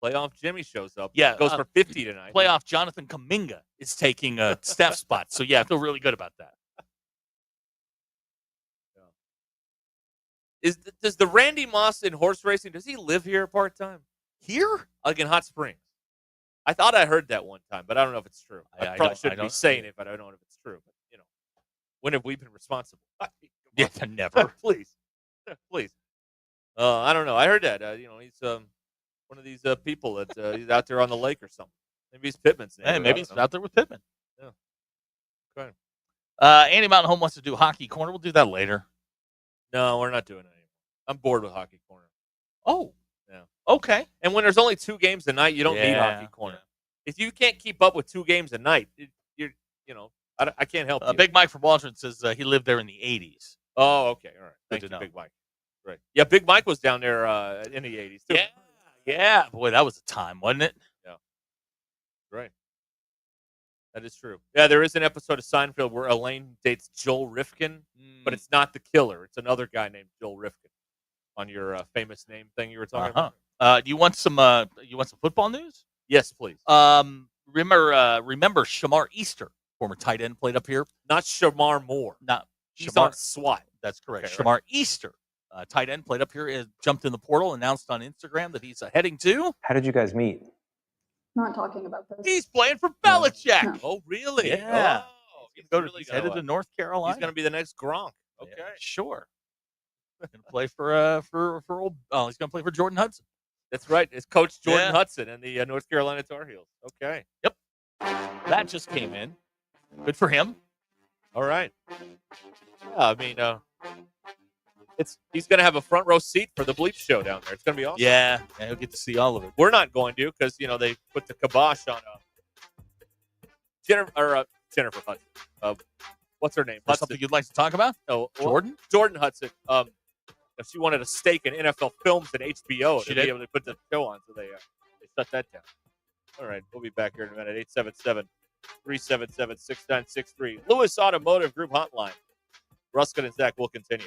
Playoff Jimmy shows up. Yeah. Goes for 50 tonight. Playoff Jonathan Kuminga is taking a Steph spot. So, yeah, I feel really good about that. Does the Randy Moss in horse racing, does he live here part-time? Here? Like in Hot Springs? I thought I heard that one time, but I don't know if it's true. I probably shouldn't be saying it, but I don't know if it's true. But, when have we been responsible? Yeah, never. Please. I don't know. I heard that. He's one of these people that he's out there on the lake or something. Maybe he's Pittman's name. Hey, maybe he's out there with Pittman. Yeah. Okay. Andy Mountain Home wants to do Hockey Corner. We'll do that later. No, we're not doing it anymore. I'm bored with Hockey Corner. Oh. Yeah. Okay. And when there's only 2 games a night, you don't need Hockey Corner. Yeah. If you can't keep up with 2 games a night, I can't help you. Big Mike from Waldron says he lived there in the 80s. Oh, okay. All right. Good Thank you, to know. Big Mike. Right. Yeah, Big Mike was down there in the 80s, too. Yeah. Boy, that was a time, wasn't it? Yeah. Right. That is true. Yeah, there is an episode of Seinfeld where Elaine dates Joel Rifkin, but it's not the killer. It's another guy named Joel Rifkin on your famous name thing you were talking about. Do you want some football news? Yes, please. Remember Shamar Easter, former tight end, played up here? Not Shamar Moore. Not He's Shamar. on SWAT. That's correct. Okay, Shamar right. Easter, tight end, played up here, jumped in the portal, announced on Instagram that he's heading to. How did you guys meet? Not talking about this. He's playing for Belichick. No. Oh, really? Yeah. Oh, He's headed to North Carolina. He's going to be the next Gronk. Okay. Yeah, sure. Going to play for old. Oh, he's going to play for Jordan Hudson. That's right. It's Coach Jordan Hudson and the North Carolina Tar Heels. Okay. Yep. That just came in. Good for him. All right. Yeah, I mean, he's going to have a front row seat for the Bleep show down there. It's going to be awesome. Yeah, he'll get to see all of it. We're not going to because they put the kibosh on Jennifer Hudson. What's her name? That's something you'd like to talk about? No, Jordan. Jordan Hudson. If she wanted a stake in NFL Films and HBO to be able to put the show on, so they shut that down. All right, we'll be back here in a minute. 877-377-6963. Lewis Automotive Group Hotline. Ruscin and Zach will continue.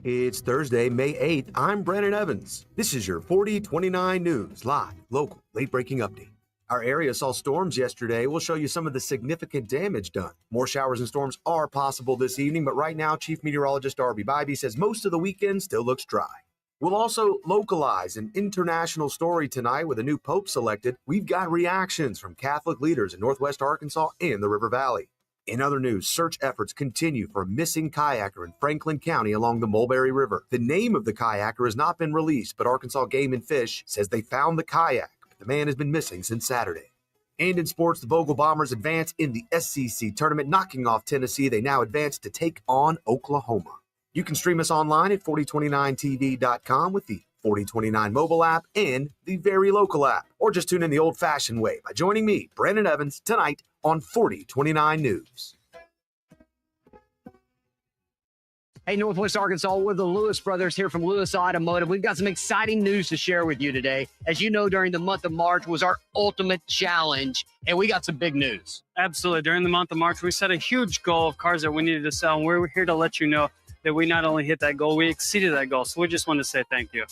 It's Thursday, May 8th. I'm Brandon Evans. This is your 4029 News, live, local, late-breaking update. Our area saw storms yesterday. We'll show you some of the significant damage done. More showers and storms are possible this evening, but right now, Chief Meteorologist Darby Bybee says most of the weekend still looks dry. We'll also localize an international story tonight with a new pope selected. We've got reactions from Catholic leaders in Northwest Arkansas and the River Valley. In other news, search efforts continue for a missing kayaker in Franklin County along the Mulberry River. The name of the kayaker has not been released, but Arkansas Game and Fish says they found the kayak, but the man has been missing since Saturday. And in sports, the Vogel Bombers advance in the SEC tournament, knocking off Tennessee. They now advance to take on Oklahoma. You can stream us online at 4029tv.com with the 4029 mobile app and the Very Local app, or just tune in the old-fashioned way by joining me, Brandon Evans, tonight on 4029 News. Hey, Northwest Arkansas, we're the Lewis brothers here from Lewis Automotive. We've got some exciting news to share with you today. As you know, during the month of March was our ultimate challenge, and we got some big news. Absolutely. During the month of March, we set a huge goal of cars that we needed to sell, and we're here to let you know that we not only hit that goal, we exceeded that goal. So we just want to say thank you.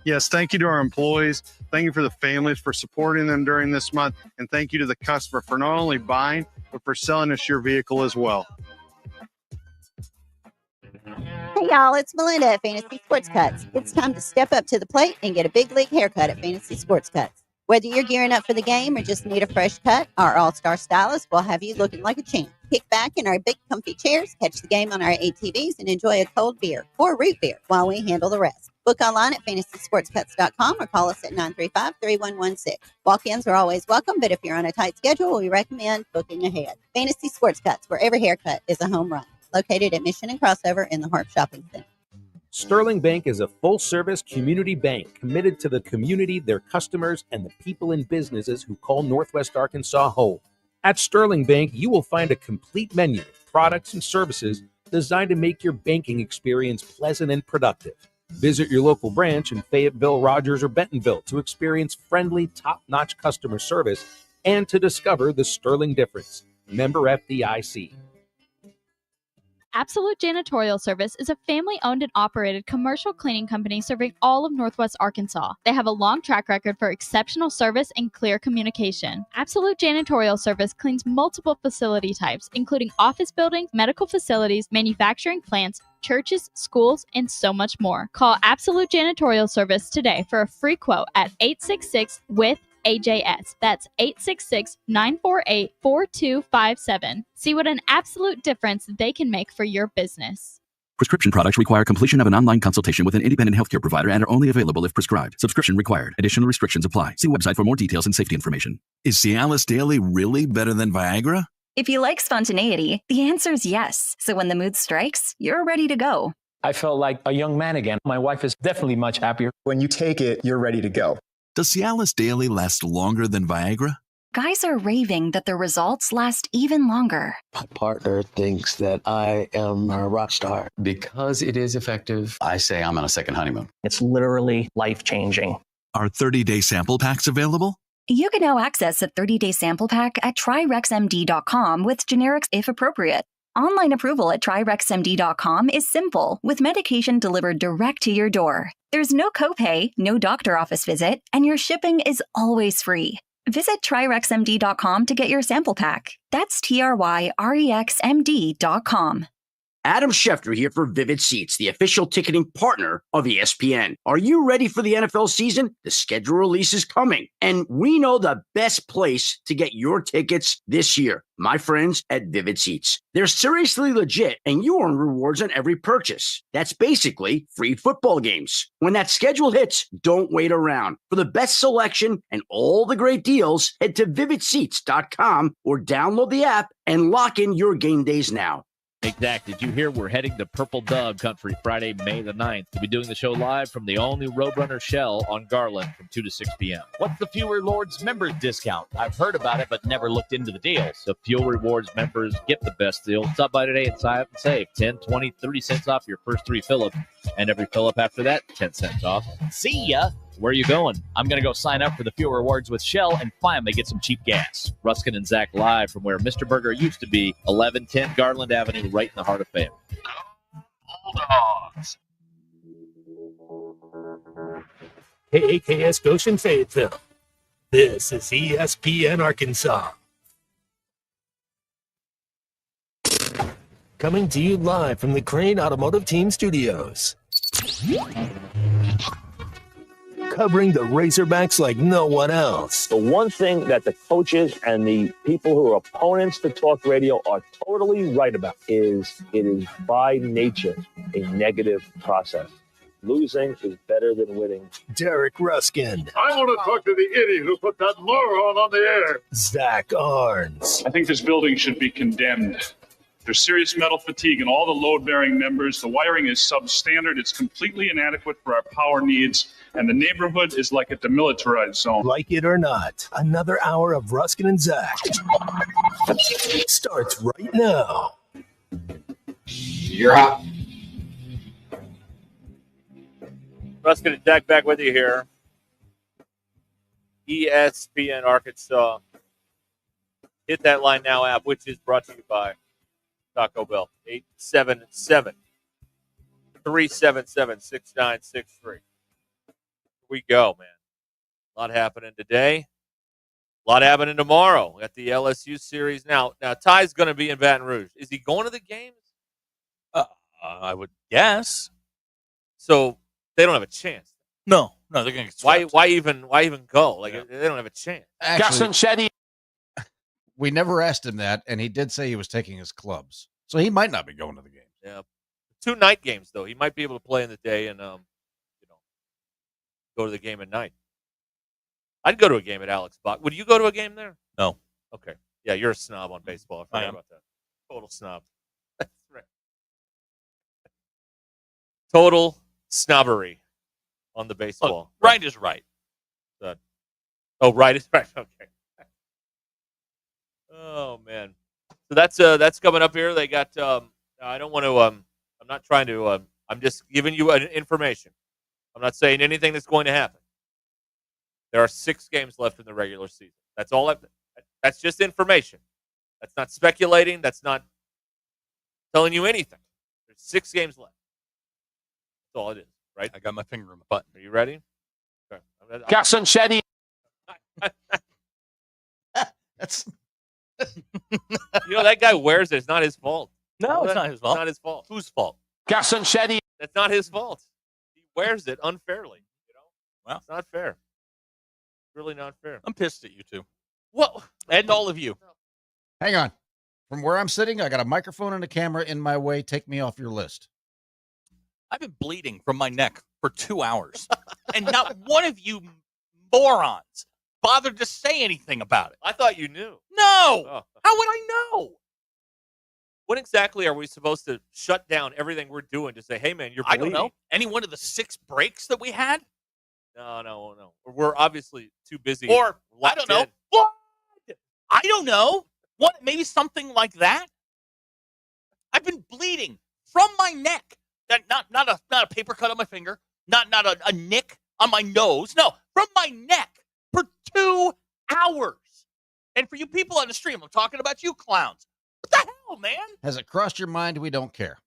Yes, thank you to our employees. Thank you for the families for supporting them during this month. And thank you to the customer for not only buying, but for selling us your vehicle as well. Hey y'all, it's Melinda at Fantasy Sports Cuts. It's time to step up to the plate and get a big league haircut at Fantasy Sports Cuts. Whether you're gearing up for the game or just need a fresh cut, our all-star stylist will have you looking like a champ. Kick back in our big comfy chairs, catch the game on our ATVs, and enjoy a cold beer or root beer while we handle the rest. Book online at fantasysportscuts.com or call us at 935-3116. Walk-ins are always welcome, but if you're on a tight schedule, we recommend booking ahead. Fantasy Sports Cuts, where every haircut is a home run. Located at Mission and Crossover in the Harp Shopping Center. Sterling Bank is a full-service community bank committed to the community, their customers, and the people and businesses who call Northwest Arkansas home. At Sterling Bank, you will find a complete menu of products and services designed to make your banking experience pleasant and productive. Visit your local branch in Fayetteville, Rogers, or Bentonville to experience friendly, top-notch customer service and to discover the Sterling difference. Member FDIC. Absolute Janitorial Service is a family-owned and operated commercial cleaning company serving all of Northwest Arkansas. They have a long track record for exceptional service and clear communication. Absolute Janitorial Service cleans multiple facility types, including office buildings, medical facilities, manufacturing plants, churches, schools, and so much more. Call Absolute Janitorial Service today for a free quote at 866-WITH-AJS. That's 866-948-4257. See what an absolute difference they can make for your business. Prescription products require completion of an online consultation with an independent healthcare provider and are only available if prescribed. Subscription required. Additional restrictions apply. See website for more details and safety information. Is Cialis Daily really better than Viagra? If you like spontaneity, the answer is yes. So when the mood strikes, you're ready to go. I felt like a young man again. My wife is definitely much happier. When you take it, you're ready to go. Does Cialis Daily last longer than Viagra? Guys are raving that the results last even longer. My partner thinks that I am a rock star. Because it is effective, I say I'm on a second honeymoon. It's literally life-changing. Are 30-day sample packs available? You can now access a 30-day sample pack at TryRexMD.com with generics if appropriate. Online approval at TryRexMD.com is simple, with medication delivered direct to your door. There's no copay, no doctor office visit, and your shipping is always free. Visit TryRexMD.com to get your sample pack. That's TryRexMD.com. Adam Schefter here for Vivid Seats, the official ticketing partner of ESPN. Are you ready for the NFL season? The schedule release is coming, and we know the best place to get your tickets this year. My friends at Vivid Seats. They're seriously legit, and you earn rewards on every purchase. That's basically free football games. When that schedule hits, don't wait around. For the best selection and all the great deals, head to vividseats.com or download the app and lock in your game days now. Hey, Zach, did you hear we're heading to Purple Dove Country Friday, May the 9th? We'll be doing the show live from the all-new Roadrunner Shell on Garland from 2 to 6 p.m. What's the Fuel Rewards members discount? I've heard about it, but never looked into the deals. The Fuel Rewards members get the best deal. Stop by today and sign up and save 10, 20, 30 cents off your first 3 fill-ups, and every fill-up after that, 10 cents off. See ya! Where are you going? I'm going to go sign up for the Fuel Rewards with Shell and finally get some cheap gas. Ruscin and Zach live from where Mr. Burger used to be, 1110 Garland Avenue, right in the heart of fame. Bulldogs. KAKS Goshen Fayetteville. This is ESPN Arkansas. Coming to you live from the Crane Automotive Team Studios. Covering the Razorbacks like no one else. The one thing that the coaches and the people who are opponents to talk radio are totally right about is it is by nature a negative process. Losing is better than winning. Derek Ruskin. I want to talk to the idiot who put that moron on the air. Zach Arns. I think this building should be condemned. There's serious metal fatigue in all the load-bearing members. The wiring is substandard. It's completely inadequate for our power needs. And the neighborhood is like a demilitarized zone. Like it or not, another hour of Ruskin and Zach starts right now. You're hot. Ruscin and Zach back with you here. ESPN Arkansas. Hit that line now app, which is brought to you by Taco Bell. 877-377-6963. We go, man. A lot happening today. A lot happening tomorrow at the LSU series. Now Ty's going to be in Baton Rouge. Is he going to the games? I would guess. So they don't have a chance. No, they're going to get swept. Why even go? Like they don't have a chance. Actually, we never asked him that, and he did say he was taking his clubs, so he might not be going to the game. Yeah, 2 night games though. He might be able to play in the day and go to the game at night. I'd go to a game at Alex Bach. Would you go to a game there? No. Okay. Yeah, you're a snob on baseball. I I forgot am. about that. Total snob. That's right. Total snobbery on the baseball. Look, right is right. Right is right. Okay. Oh man. So that's coming up here. They got. I don't want to. I'm not trying to. I'm just giving you information. I'm not saying anything that's going to happen. There are 6 games left in the regular season. That's all. That's just information. That's not speculating. That's not telling you anything. There's 6 games left. That's all it is, right? I got my finger on the button. Are you ready? Okay. Carson Shetty. That's. That guy wears it. It's not his fault. No, it's not his fault. It's not his fault. Whose fault? Carson Shetty. That's not his fault. He wears it unfairly. Well, it's not fair. Really not fair. I'm pissed at you two. Well, and all of you. Hang on. From where I'm sitting, I got a microphone and a camera in my way. Take me off your list. I've been bleeding from my neck for 2 hours, and not one of you morons bothered to say anything about it. I thought you knew. No. Oh. How would I know? When exactly are we supposed to shut down everything we're doing to say, hey, man, you're bleeding? I don't know. Any one of the 6 breaks that we had? No. We're obviously too busy. Or, I don't know. What? I don't know. What? Maybe something like that? I've been bleeding from my neck. Not a paper cut on my finger. Not a nick on my nose. No, from my neck for 2 hours. And for you people on the stream, I'm talking about you clowns. What the hell, man? Has it crossed your mind? We don't care.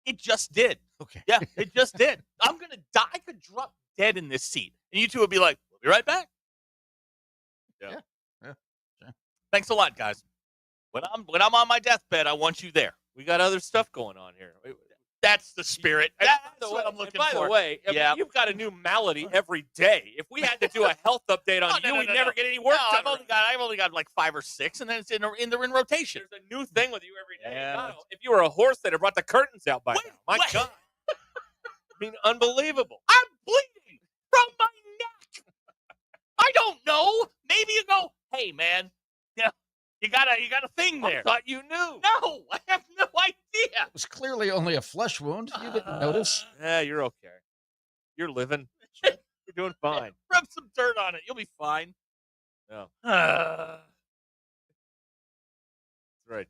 It just did. Okay. Yeah, it just did. I'm going to die. I could drop dead in this seat. And you two would be like, we'll be right back. Yeah. Sure. Thanks a lot, guys. When I'm on my deathbed, I want you there. We got other stuff going on here. That's the spirit. That's what I'm looking for. By the way, you've got a new malady every day. If we had to do a health update on you, we'd never get any work done. I've only got like 5 or 6, and then it's in rotation. There's a new thing with you every day. Yeah. God, if you were a horse, they'd have brought the curtains out by now. My God. I mean, unbelievable. I'm bleeding from my neck. I don't know. Maybe you go, hey, man, you got a thing there. I thought you knew. No, I have no idea. It was clearly only a flesh wound. You didn't notice. Yeah, you're okay. You're living. You're doing fine. Rub some dirt on it. You'll be fine. No. That's right.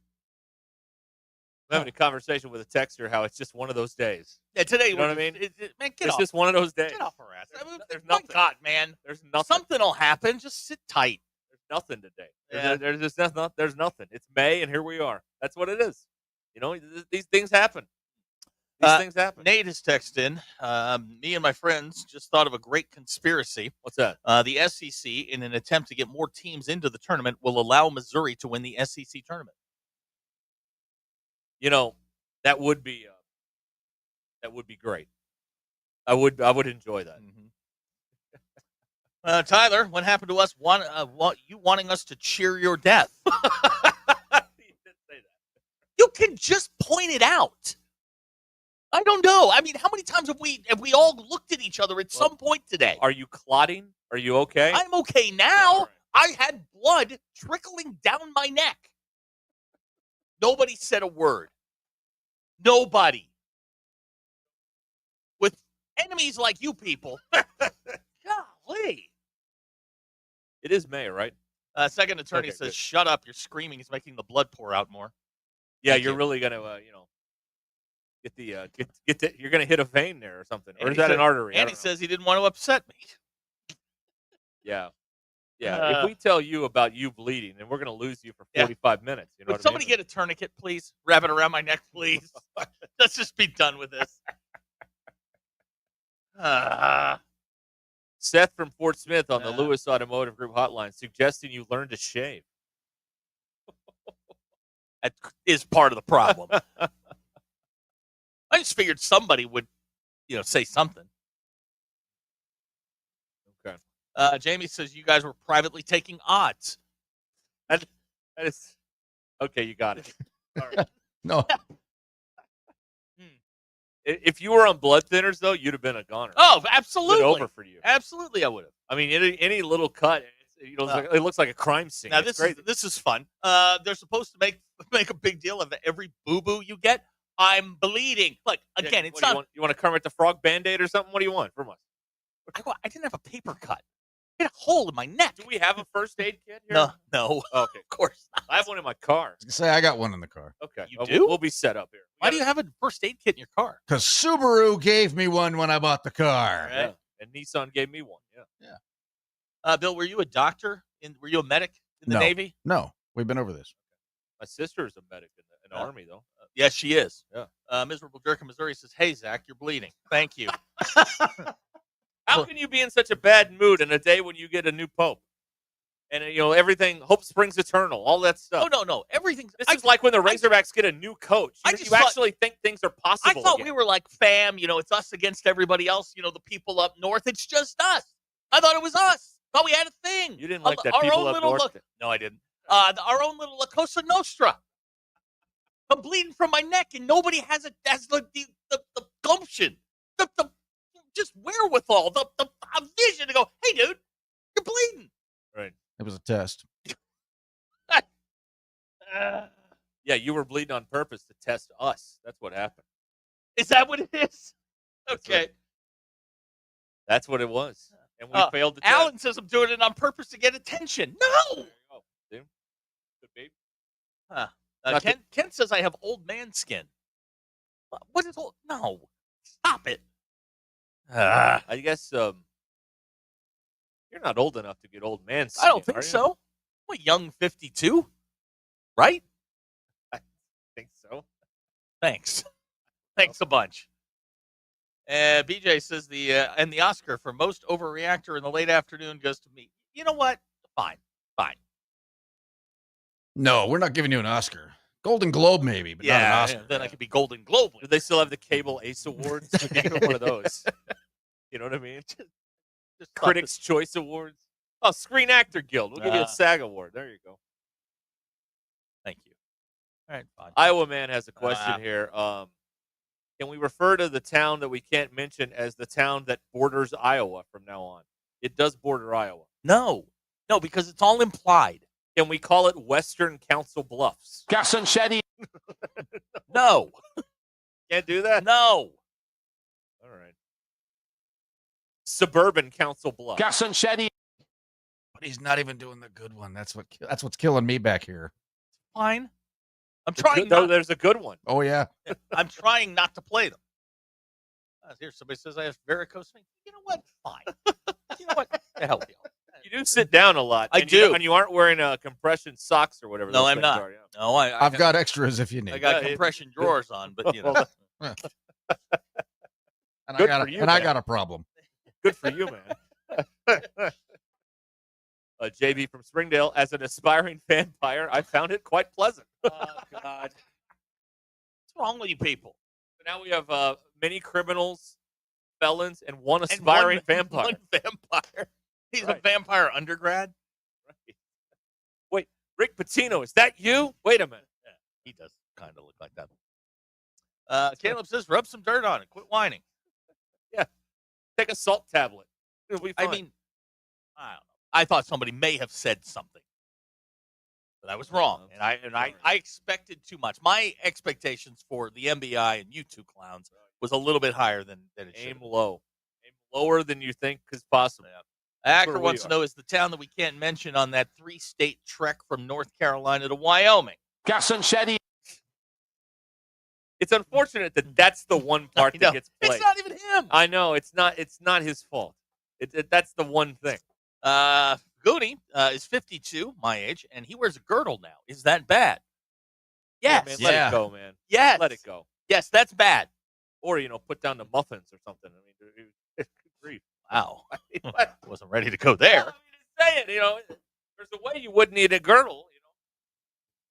I'm having a conversation with a texter how it's just one of those days. Yeah, today. You know what I mean? Man, it's just one of those days. Get off our ass. There's nothing. My God, man. There's nothing. Something will happen. Just sit tight. There's nothing today. Yeah. There's just nothing. There's nothing. It's May, and here we are. That's what it is. These things happen. These things happen. Nate has texted in. Me and my friends just thought of a great conspiracy. What's that? The SEC, in an attempt to get more teams into the tournament, will allow Missouri to win the SEC tournament. That would be great. I would enjoy that. Mm-hmm. Tyler, what happened to us? You wanting us to cheer your death? You did say that. You can just point it out. I don't know. I mean, how many times have we all looked at each other at some point today? Are you clotting? Are you okay? I'm okay now. Right. I had blood trickling down my neck. Nobody said a word. Nobody. With enemies like you people. Golly. It is May, right? Second attorney says, good. Shut up. You're screaming. It's making the blood pour out more. Yeah, Thank you're you. really going to, Get the get the. You're gonna hit a vein there or something, or And is that an artery? And he says he didn't want to upset me. Yeah. Yeah. If we tell you about you bleeding, then we're gonna lose you for 45 minutes. You know Would what somebody I mean? get a tourniquet, please? Wrap it around my neck, please. Let's just be done with this. Seth from Fort Smith on the Lewis Automotive Group hotline suggesting you learn to shave. That is part of the problem. I just figured somebody would, say something. Okay. Jamie says you guys were privately taking odds. That is okay. You got it. All right. No. If you were on blood thinners, though, you'd have been a goner. Oh, absolutely. Been over for you. Absolutely, I would have. I mean, any little cut, it looks like a crime scene. Now It's this is fun. They're supposed to make a big deal of every boo boo you get. I'm bleeding. Look, again, it's not. You want a Kermit the Frog Band-Aid or something? What do you want from us? I didn't have a paper cut. I had a hole in my neck. Do we have a first aid kit here? No. Okay, Of course not. I have one in my car. Say I got one in the car. Okay, You do? We'll be set up here. Why do you have a first aid kit in your car? Because Subaru gave me one when I bought the car. Right. Yeah. And Nissan gave me one. Yeah. Bill, were you a doctor? Were you a medic in the No. Navy? No, we've been over this. My sister is a medic in the Army, though. Yes, she is. Yeah. Miserable Jerk in Missouri says, "Hey, Zach, you're bleeding. Thank you." How can you be in such a bad mood in a day when you get a new pope? And, everything, hope springs eternal, all that stuff. Oh, no. Everything. This is like when the Razorbacks get a new coach. You actually think things are possible. I thought again. we were like fam. It's us against everybody else. The people up north. It's just us. I thought it was us. Thought we had a thing. You didn't like that our people own up little north. No, I didn't. Our own little La Cosa Nostra. I'm bleeding from my neck, and nobody has the gumption, the just wherewithal, the vision to go, "Hey, dude, you're bleeding." Right. It was a test. Yeah, you were bleeding on purpose to test us. That's what happened. Is that what it is? Okay. That's what it was. And we failed to test. Alan says I'm doing it on purpose to get attention. No. See? Could be. Huh. Ken says I have old man skin. What is old? No. Stop it. I guess you're not old enough to get old man skin. I don't think so. I'm a young 52, right? I think so. Thanks. Thanks a bunch. BJ says the Oscar for most overreactor in the late afternoon goes to me. You know what? Fine. No, we're not giving you an Oscar. Golden Globe, maybe, but not an Oscar. Then I could be Golden Globe. Do they still have the Cable Ace Awards? Give them one of those. You know what I mean? Just Critics' Choice Awards. Oh, Screen Actor Guild. We'll give you a SAG award. There you go. Thank you. All right, fine. Iowa Man has a question here. Can we refer to the town that we can't mention as the town that borders Iowa from now on? It does border Iowa. No, because it's all implied. Can we call it Western Council Bluffs? Garson Shetty. No. Can't do that? No. All right. Suburban Council Bluffs. Garson Shetty. But he's not even doing the good one. That's what's killing me back here. Fine. I'm trying. There's a good one. Oh yeah. I'm trying not to play them. Here, somebody says I have varicose veins. You know what? Fine. You know what? The hell with you. You do sit down a lot. I do. And you aren't wearing compression socks or whatever. No, those I'm things not. Are, yeah. No, I've got extras if you need. I got compression drawers on, but and Good I got for you, I man. got a problem. Good for you, man. JB from Springdale, as an aspiring vampire, I found it quite pleasant. Oh, God. What's wrong with you people? So now we have many criminals, felons, and one aspiring vampire. One vampire. He's a vampire undergrad. Right. Wait, Rick Pitino, is that you? Wait a minute. Yeah, he does kind of look like that. Caleb says, rub some dirt on it. Quit whining. Yeah. Take a salt tablet. It'll be fine. I mean, I don't know. I thought somebody may have said something, but I was wrong, and I expected too much. My expectations for the MBI and you two clowns was a little bit higher than it should. Aim low. Aim lower than you think is possible. Acker wants to know, is the town that we can't mention on that 3-state trek from North Carolina to Wyoming? Garson Shetty. It's unfortunate that that's the one part that gets played. It's not even him. I know it's not. It's not his fault. That's the one thing. Goody is 52, my age, and he wears a girdle now. Is that bad? Yes. Man, let it go, man. Yes. Let it go. Yes, that's bad. Or put down the muffins or something. I mean, good grief. Wow. Wasn't ready to go there. Saying, there's a way you wouldn't eat a girdle.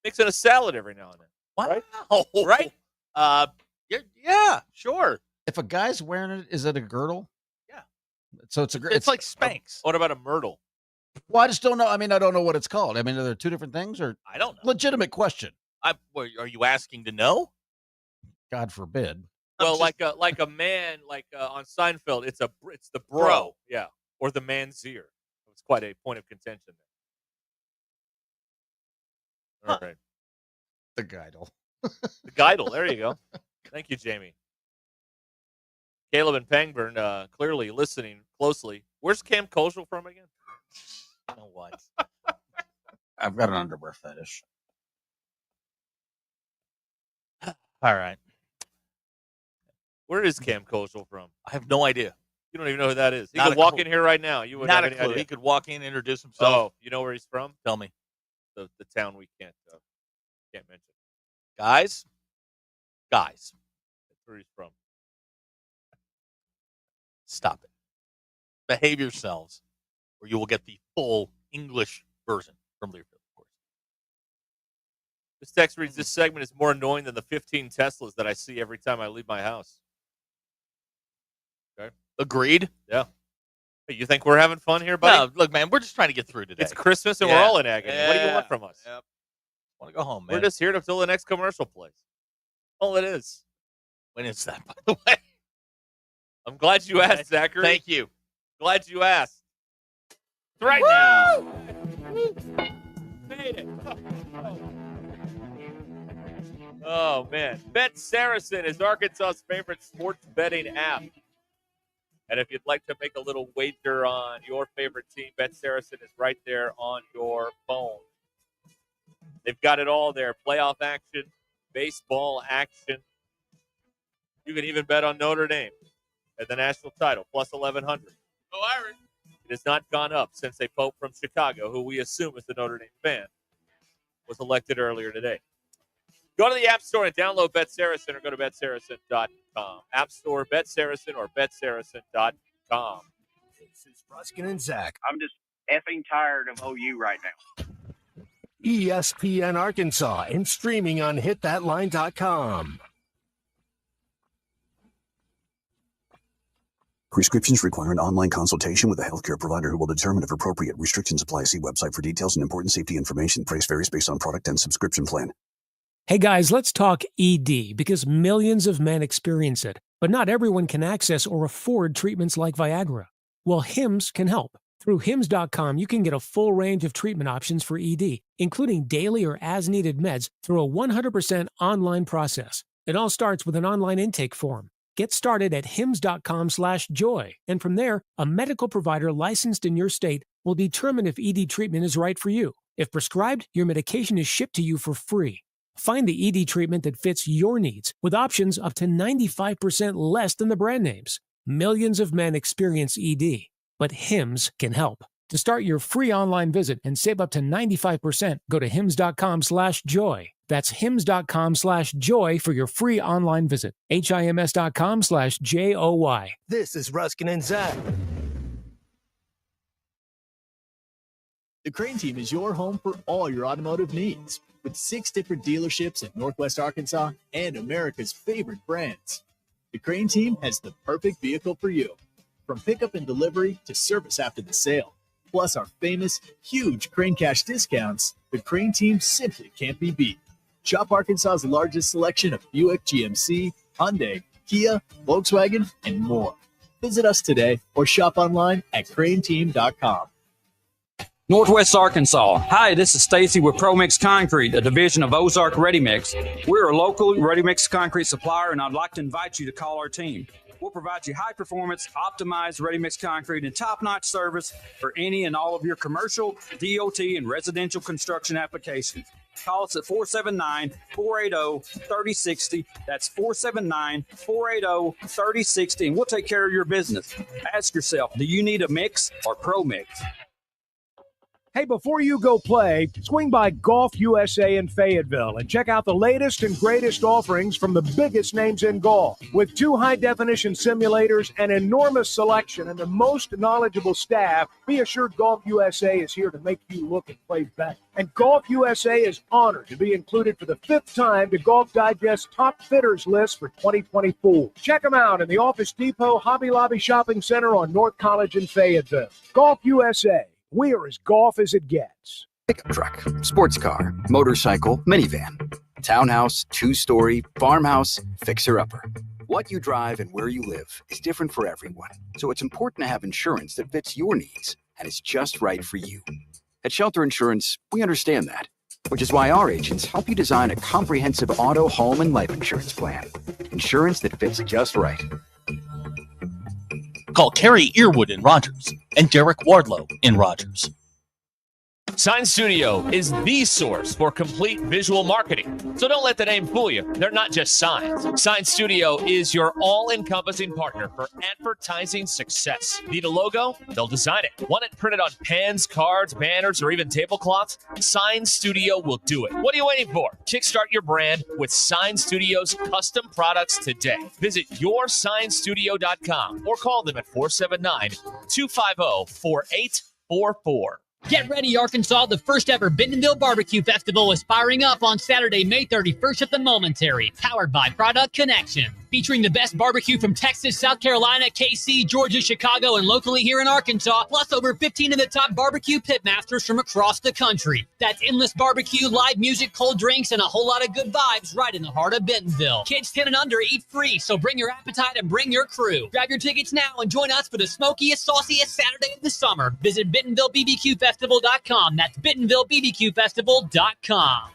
Mixing a salad every now and then. Wow. Right? Yeah, sure. If a guy's wearing it, is it a girdle? Yeah. So it's It's like Spanx. What about a myrtle? Well, I just don't know. I mean, I don't know what it's called. I mean, are there two different things, or I don't know. legitimate question? Are you asking to know? God forbid. Well, like a man, on Seinfeld, it's the bro. Yeah. Or the manzier. It's quite a point of contention there. All right. The Geidel. The Geidel. There you go. Thank you, Jamie. Caleb and Pangburn clearly listening closely. Where's Cam Koschel from again? You know what? I've got an underwear fetish. All right. Where is Cam Koschel from? I have no idea. You don't even know who that is. He Not could a walk clue. in here right now. You would Not have a any clue. idea. He could walk in, introduce himself. Oh, you know where he's from? Tell me. The town we can't mention. Guys. That's where he's from. Stop it. Behave yourselves, or you will get the full English version from Learfield, of course. This text reads, this segment is more annoying than the 15 Teslas that I see every time I leave my house. Okay. Agreed. Yeah. Hey, you think we're having fun here, buddy? No, look, man, we're just trying to get through today. It's Christmas and we're all in agony. What do you want from us? Yep. Want to go home, man. We're just here until the next commercial plays. All it is. When is that, by the way? I'm glad you asked, Zachary. Thank you. Glad you asked. It's right now. Made it. Oh, man. Bet Saracen is Arkansas's favorite sports betting app. And if you'd like to make a little wager on your favorite team, Bet Saracen is right there on your phone. They've got it all there. Playoff action, baseball action. You can even bet on Notre Dame at the national title, plus 1,100. Go Irish. It has not gone up since a Pope from Chicago, who we assume is the Notre Dame fan, was elected earlier today. Go to the App Store and download Bet Saracen or go to BetSaracen.com. App Store, Bet Saracen, or BetSaracen.com. This is Ruscin and Zach. I'm just effing tired of OU right now. ESPN Arkansas and streaming on hitthatline.com. Prescriptions require an online consultation with a healthcare provider who will determine if appropriate. Restrictions apply. See website for details and important safety information. Price varies based on product and subscription plan. Hey guys, let's talk ED because millions of men experience it, but not everyone can access or afford treatments like Viagra. Well, Hims can help. Through Hims.com, you can get a full range of treatment options for ED, including daily or as-needed meds through a 100% online process. It all starts with an online intake form. Get started at hims.com/joy, and from there, a medical provider licensed in your state will determine if ED treatment is right for you. If prescribed, your medication is shipped to you for free. Find the ED treatment that fits your needs with options up to 95% less than the brand names. Millions of men experience ED, but Hims can help. To start your free online visit and save up to 95%, go to hims.com/joy. That's hims.com/joy for your free online visit. HIMS.com/JOY. This is Ruscin and Zach. The Crane Team is your home for all your automotive needs, with 6 different dealerships in Northwest Arkansas and America's favorite brands. The Crane Team has the perfect vehicle for you, from pickup and delivery to service after the sale. Plus our famous, huge Crane Cash discounts, the Crane Team simply can't be beat. Shop Arkansas's largest selection of Buick, GMC, Hyundai, Kia, Volkswagen, and more. Visit us today or shop online at craneteam.com. Northwest Arkansas. Hi, this is Stacy with ProMix Concrete, a division of Ozark Ready Mix. We're a local ready mix concrete supplier, and I'd like to invite you to call our team. We'll provide you high-performance, optimized ready-mix concrete and top-notch service for any and all of your commercial, DOT, and residential construction applications. Call us at 479-480-3060. That's 479-480-3060, and we'll take care of your business. Ask yourself, do you need a mix or Pro Mix? Hey, before you go play, swing by Golf USA in Fayetteville and check out the latest and greatest offerings from the biggest names in golf. With 2 high-definition simulators, an enormous selection, and the most knowledgeable staff, be assured Golf USA is here to make you look and play better. And Golf USA is honored to be included for the 5th time to Golf Digest's Top Fitters list for 2024. Check them out in the Office Depot Hobby Lobby Shopping Center on North College in Fayetteville. Golf USA. We're as golf as it gets. Pickup truck, sports car, motorcycle, minivan, townhouse, 2-story, farmhouse, fixer-upper. What you drive and where you live is different for everyone, so it's important to have insurance that fits your needs and is just right for you. At Shelter Insurance, we understand that, which is why our agents help you design a comprehensive auto, home, and life insurance plan. Insurance that fits just right. Call Kerry Earwood in Rogers and Derek Wardlow in Rogers. Sign Studio is the source for complete visual marketing. So don't let the name fool you. They're not just signs. Sign Studio is your all-encompassing partner for advertising success. Need a logo? They'll design it. Want it printed on pens, cards, banners, or even tablecloths? Sign Studio will do it. What are you waiting for? Kickstart your brand with Sign Studio's custom products today. Visit yoursignstudio.com or call them at 479-250-4844. Get ready, Arkansas. The first ever Bentonville Barbecue Festival is firing up on Saturday, May 31st at the Momentary, powered by Product Connection. Featuring the best barbecue from Texas, South Carolina, KC, Georgia, Chicago, and locally here in Arkansas, plus over 15 of the top barbecue pitmasters from across the country. That's endless barbecue, live music, cold drinks, and a whole lot of good vibes right in the heart of Bentonville. Kids 10 and under eat free, so bring your appetite and bring your crew. Grab your tickets now and join us for the smokiest, sauciest Saturday of the summer. Visit BentonvilleBBQFestival.com. That's BentonvilleBBQFestival.com.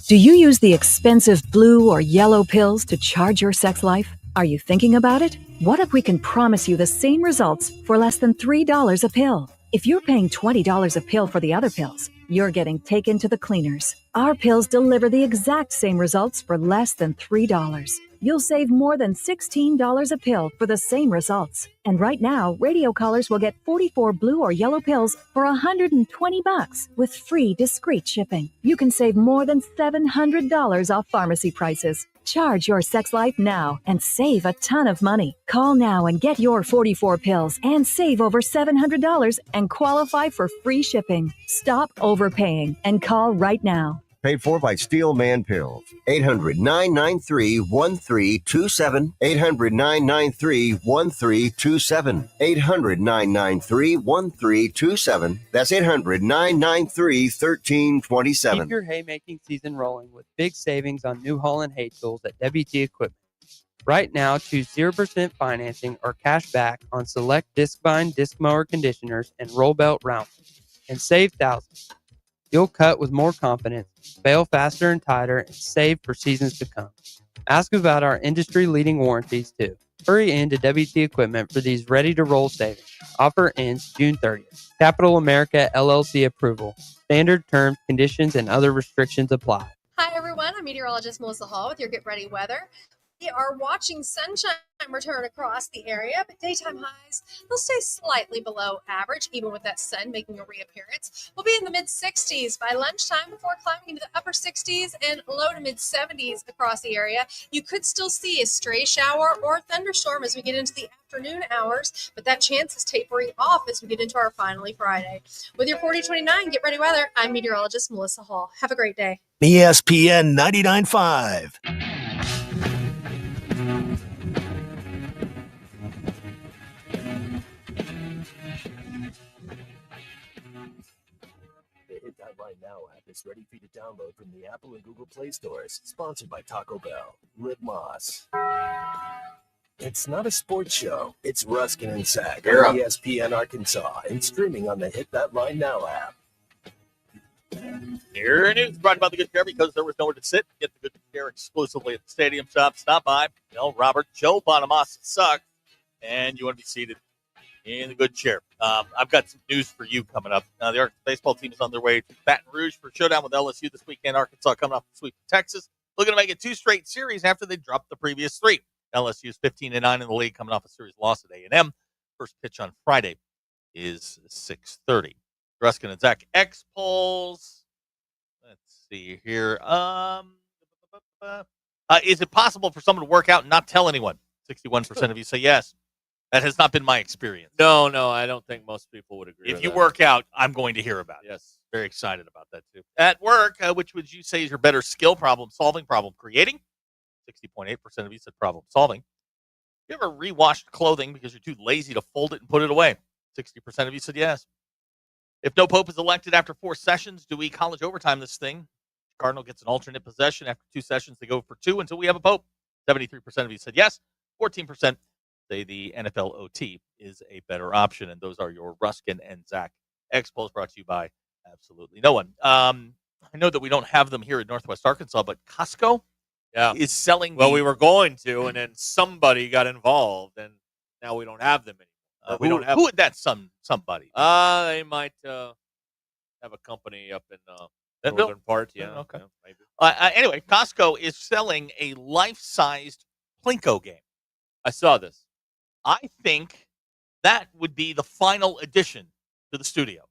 Do you use the expensive blue or yellow pills to charge your sex life? Are you thinking about it? What if we can promise you the same results for less than $3 a pill? If you're paying $20 a pill for the other pills, you're getting taken to the cleaners. Our pills deliver the exact same results for less than $3. You'll save more than $16 a pill for the same results. And right now, radio callers will get 44 blue or yellow pills for $120 with free discreet shipping. You can save more than $700 off pharmacy prices. Charge your sex life now and save a ton of money. Call now and get your 44 pills and save over $700 and qualify for free shipping. Stop overpaying and call right now. Paid for by Steelman Pills. 800-993-1327. 800-993-1327. 800-993-1327. That's 800-993-1327. Keep your haymaking season rolling with big savings on New Holland hay tools at WT Equipment. Right now, choose 0% financing or cash back on select disc bind, disc mower conditioners, and roll belt rounders, and save thousands. You'll cut with more confidence, bale faster and tighter, and save for seasons to come. Ask about our industry-leading warranties, too. Hurry into WT Equipment for these ready-to-roll savings. Offer ends June 30th. Capital America LLC approval. Standard terms, conditions, and other restrictions apply. Hi, everyone. I'm meteorologist Melissa Hall with your Get Ready weather. We are watching sunshine return across the area, but daytime highs, they'll stay slightly below average, even with that sun making a reappearance. We'll be in the mid-60s by lunchtime before climbing into the upper 60s and low to mid-70s across the area. You could still see a stray shower or thunderstorm as we get into the afternoon hours, but that chance is tapering off as we get into our finally Friday. With your 4029 Get Ready weather, I'm meteorologist Melissa Hall. Have a great day. ESPN 99.5. Hit That Line Now app is ready for you to download from the Apple and Google Play stores. Sponsored by Taco Bell. Live Moss. It's not a sports show. It's Ruscin and Zach on ESPN Arkansas and streaming on the Hit That Line Now app. Here it is, brought by the Good Care because there was nowhere to sit. Get the Good Care exclusively at the Stadium Shop. Stop by. Tell Robert, Joe Bonamassa suck, and you want to be seated In the good chair. I've got some news for you coming up. The Arkansas baseball team is on their way to Baton Rouge for showdown with LSU this weekend. Arkansas coming off the sweep of Texas, looking to make it 2 straight series after they dropped the previous 3. LSU is 15-9 in the league, coming off a series loss at A&M. First pitch on Friday is 6:30. Ruscin and Zach X polls. Let's see here. Is it possible for someone to work out and not tell anyone? 61% of you say yes. That has not been my experience. No, I don't think most people would agree. If with you that. work out, I'm going to hear about it. Yes. Very excited about that, too. At work, which would you say is your better skill? Problem solving, problem creating? 60.8% of you said problem solving. You ever rewashed clothing because you're too lazy to fold it and put it away? 60% of you said yes. If no pope is elected after 4 sessions, do we college overtime this thing? Cardinal gets an alternate possession. After 2 sessions, they go for 2 until we have a pope. 73% of you said yes. 14% say the NFL OT is a better option. And those are your Ruscin and Zach Expos, brought to you by absolutely no one. I know that we don't have them here in Northwest Arkansas, but Costco is selling. Well, we were going to, and then somebody got involved, and now we don't have them anymore. We don't have. Who would that somebody? They might have a company up in the northern part. Yeah. Okay. Yeah, maybe. Anyway, Costco is selling a life-sized Plinko game. I saw this. I think that would be the final addition to the studio.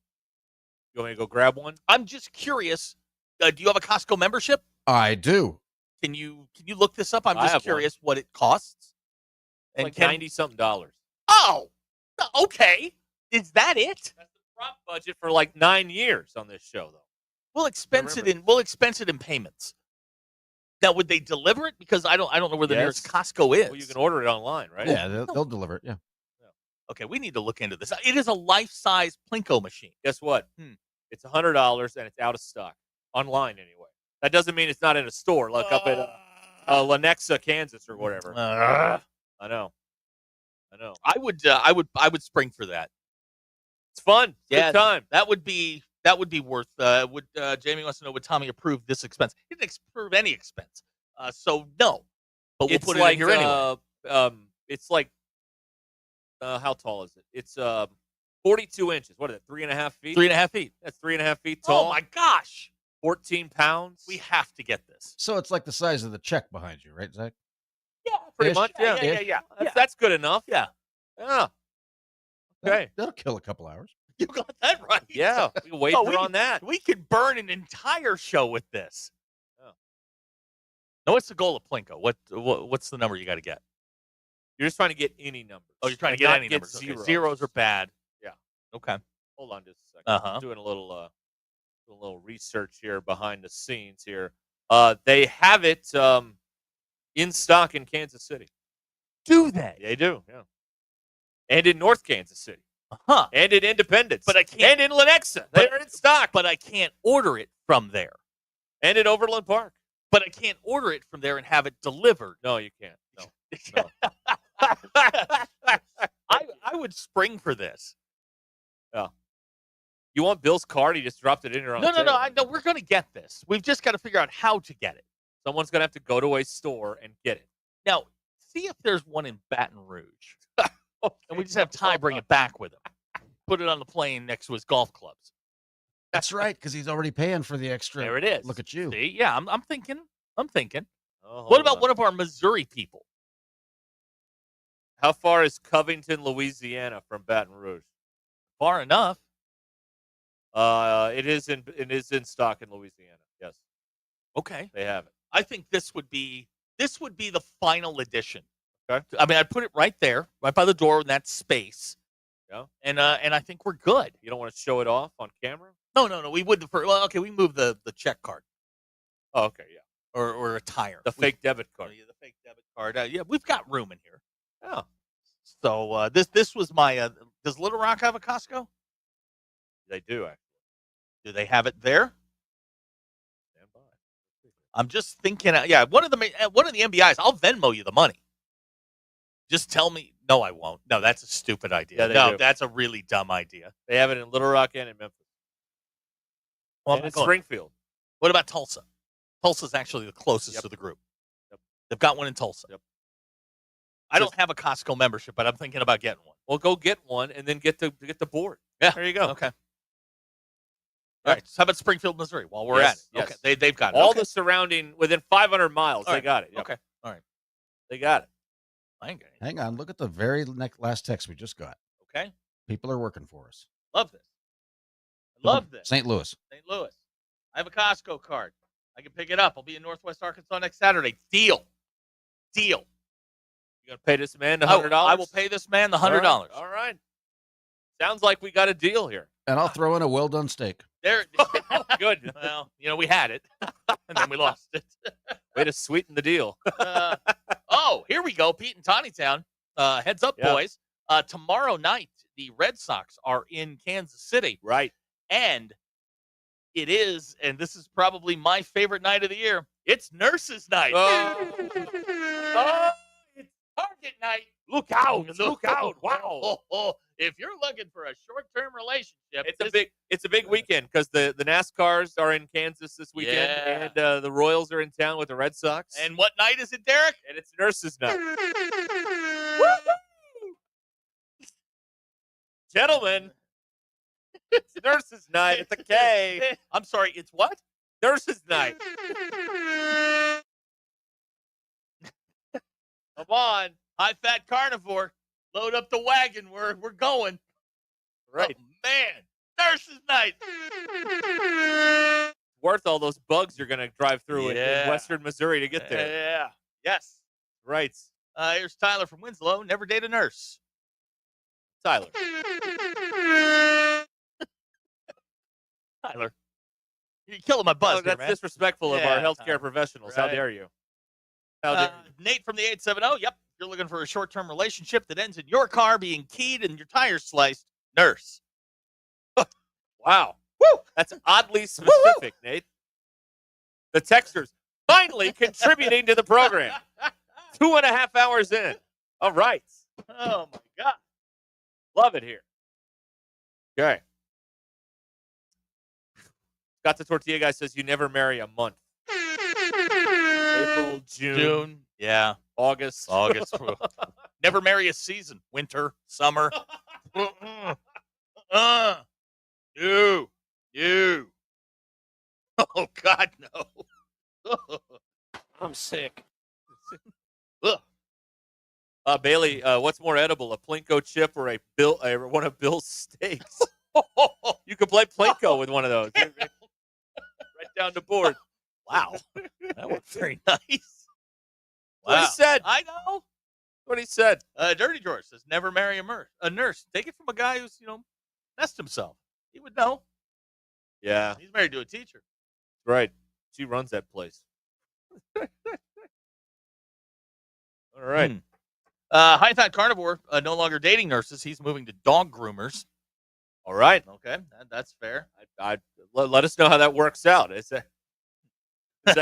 You want me to go grab one? I'm just curious. Do you have a Costco membership? I do. Can you look this up? I'm I just have curious what it costs. It's like $90-something. Oh, okay. Is that it? That's the prop budget for like 9 years on this show, though. We'll expense it in payments. Now, would they deliver it? Because I don't know where the nearest Costco is. Well, you can order it online, right? Yeah, they'll deliver it. Yeah. Okay, we need to look into this. It is a life-size Plinko machine. Guess what? It's $100 and it's out of stock online anyway. That doesn't mean it's not in a store, like up at Lenexa, Kansas, or whatever. I know. I would spring for that. It's fun. Yeah, Good time. That would be worth. Would Jamie wants to know, would Tommy approve this expense? He didn't approve any expense. So no, but we'll put it in here anyway. It's like how tall is it? It's 42 inches. What is it? 3.5 feet. 3.5 feet. That's 3.5 feet tall. Oh my gosh! 14 pounds. We have to get this. So it's like the size of the check behind you, right, Zach? Yeah, pretty much. Yeah. That's good enough. Yeah. Okay. That'll kill a couple hours. You got that right. Yeah, we can wager on that. We could burn an entire show with this. Oh. Now, what's the goal of Plinko? What's the number you got to get? You're just trying to get any numbers. Oh, you're trying to get any numbers. Zeros. Okay. Zeros are bad. Yeah. Okay. Hold on just a second. Uh-huh. I'm doing a little research here behind the scenes here. They have it in stock in Kansas City. Do they? They do, yeah. And in North Kansas City. Huh. And in Independence. But I can't. And in Lenexa. They're in stock. But I can't order it from there. And in Overland Park. But I can't order it from there and have it delivered. No, you can't. No. I would spring for this. Yeah. You want Bill's card? He just dropped it in here on the table. No. We're going to get this. We've just got to figure out how to get it. Someone's going to have to go to a store and get it. Now, see if there's one in Baton Rouge. And we just have Ty bring it back with him. Put it on the plane next to his golf clubs. That's right, because he's already paying for the extra. There it is. Look at you. See? Yeah, I'm thinking. Oh, What about one of our Missouri people? How far is Covington, Louisiana from Baton Rouge? Far enough. It is in stock in Louisiana. Yes. Okay. They have it. I think this would be the final edition. Okay. I mean, I'd put it right there, right by the door in that space. Yeah. And I think we're good. You don't want to show it off on camera? No. We would. Okay, we move the check card. Oh, okay, yeah. Or a tire. The fake debit card. Yeah, the fake debit card. Yeah, we've got room in here. Oh. So this was my. Does Little Rock have a Costco? They do, actually. Do they have it there? Stand by. I'm just thinking. Yeah, one of the MBIs. I'll Venmo you the money. Just tell me. No, I won't. No, that's a stupid idea. Yeah, do. That's a really dumb idea. They have it in Little Rock and in Memphis. Well, and in Springfield. What about Tulsa? Tulsa's actually the closest to the group. Yep. They've got one in Tulsa. Yep. I don't have a Costco membership, but I'm thinking about getting one. Well, go get one and then get the board. Yeah. There you go. Okay. All right. So how about Springfield, Missouri? While we're Yes, at it. yes. Okay. They've got it. All Okay. the surrounding, within 500 miles, All they right. got it. Yep. Okay. All right. They got it. I ain't got it. Hang on. Look at the very last text we just got. Okay. People are working for us. Love this. I love this. St. Louis. St. Louis. I have a Costco card. I can pick it up. I'll be in Northwest Arkansas next Saturday. Deal. You going to pay this man the $100? I will pay this man the $100. All right. Sounds like we got a deal here. And I'll throw in a well-done steak. There. Good. Well, we had it, and then we lost it. Way to sweeten the deal. Here we go. Pete and Tawny Town. Heads up, Yeah. boys. Tomorrow night, the Red Sox are in Kansas City. Right. And it is, and this is probably my favorite night of the year, it's Nurses Night. Oh, It's Target Night. look out. Look out. Wow. If you're looking for a short-term relationship, It's a big weekend because the NASCARs are in Kansas this weekend, Yeah. and the Royals are in town with the Red Sox. And what night is it, Derek? And it's Nurses Night. Gentlemen, it's Nurses Night. It's a K. I'm sorry, it's what? Nurses Night. Come on. High-fat carnivore. Load up the wagon. We're going. Right. Oh, man. Nurses Night. Worth all those bugs you're going to drive through in Yeah. western Missouri to get there. Yeah. Yes. Right. Here's Tyler from Winslow. Never date a nurse. Tyler. Tyler. You're killing my buzz, That's man. disrespectful of Yeah, our healthcare Tyler. professionals. How Right. dare you? How dare you? Nate from the 870. Yep. You're looking for a short-term relationship that ends in your car being keyed and your tires sliced. Nurse. Wow. Woo! That's oddly specific, Nate. The texters finally contributing to the program. 2.5 hours in. All right. Oh, my God. Love it here. Okay. Got the tortilla guy says you never marry a month. April, June, Yeah. August. Never marry a season. Winter, summer. No. Oh, God, no. I'm sick. Ugh. Bailey, what's more edible, a Plinko chip or one of Bill's steaks? You could play Plinko with one of those. Right down the board. Wow. That was very nice. What he said. I know. What he said. Dirty George says, never marry a nurse. Take it from a guy who's, messed himself. He would know. Yeah. He's married to a teacher. Right. She runs that place. All right. High-fat carnivore, no longer dating nurses. He's moving to dog groomers. All right. Okay, that's fair. Let us know how that works out. Does that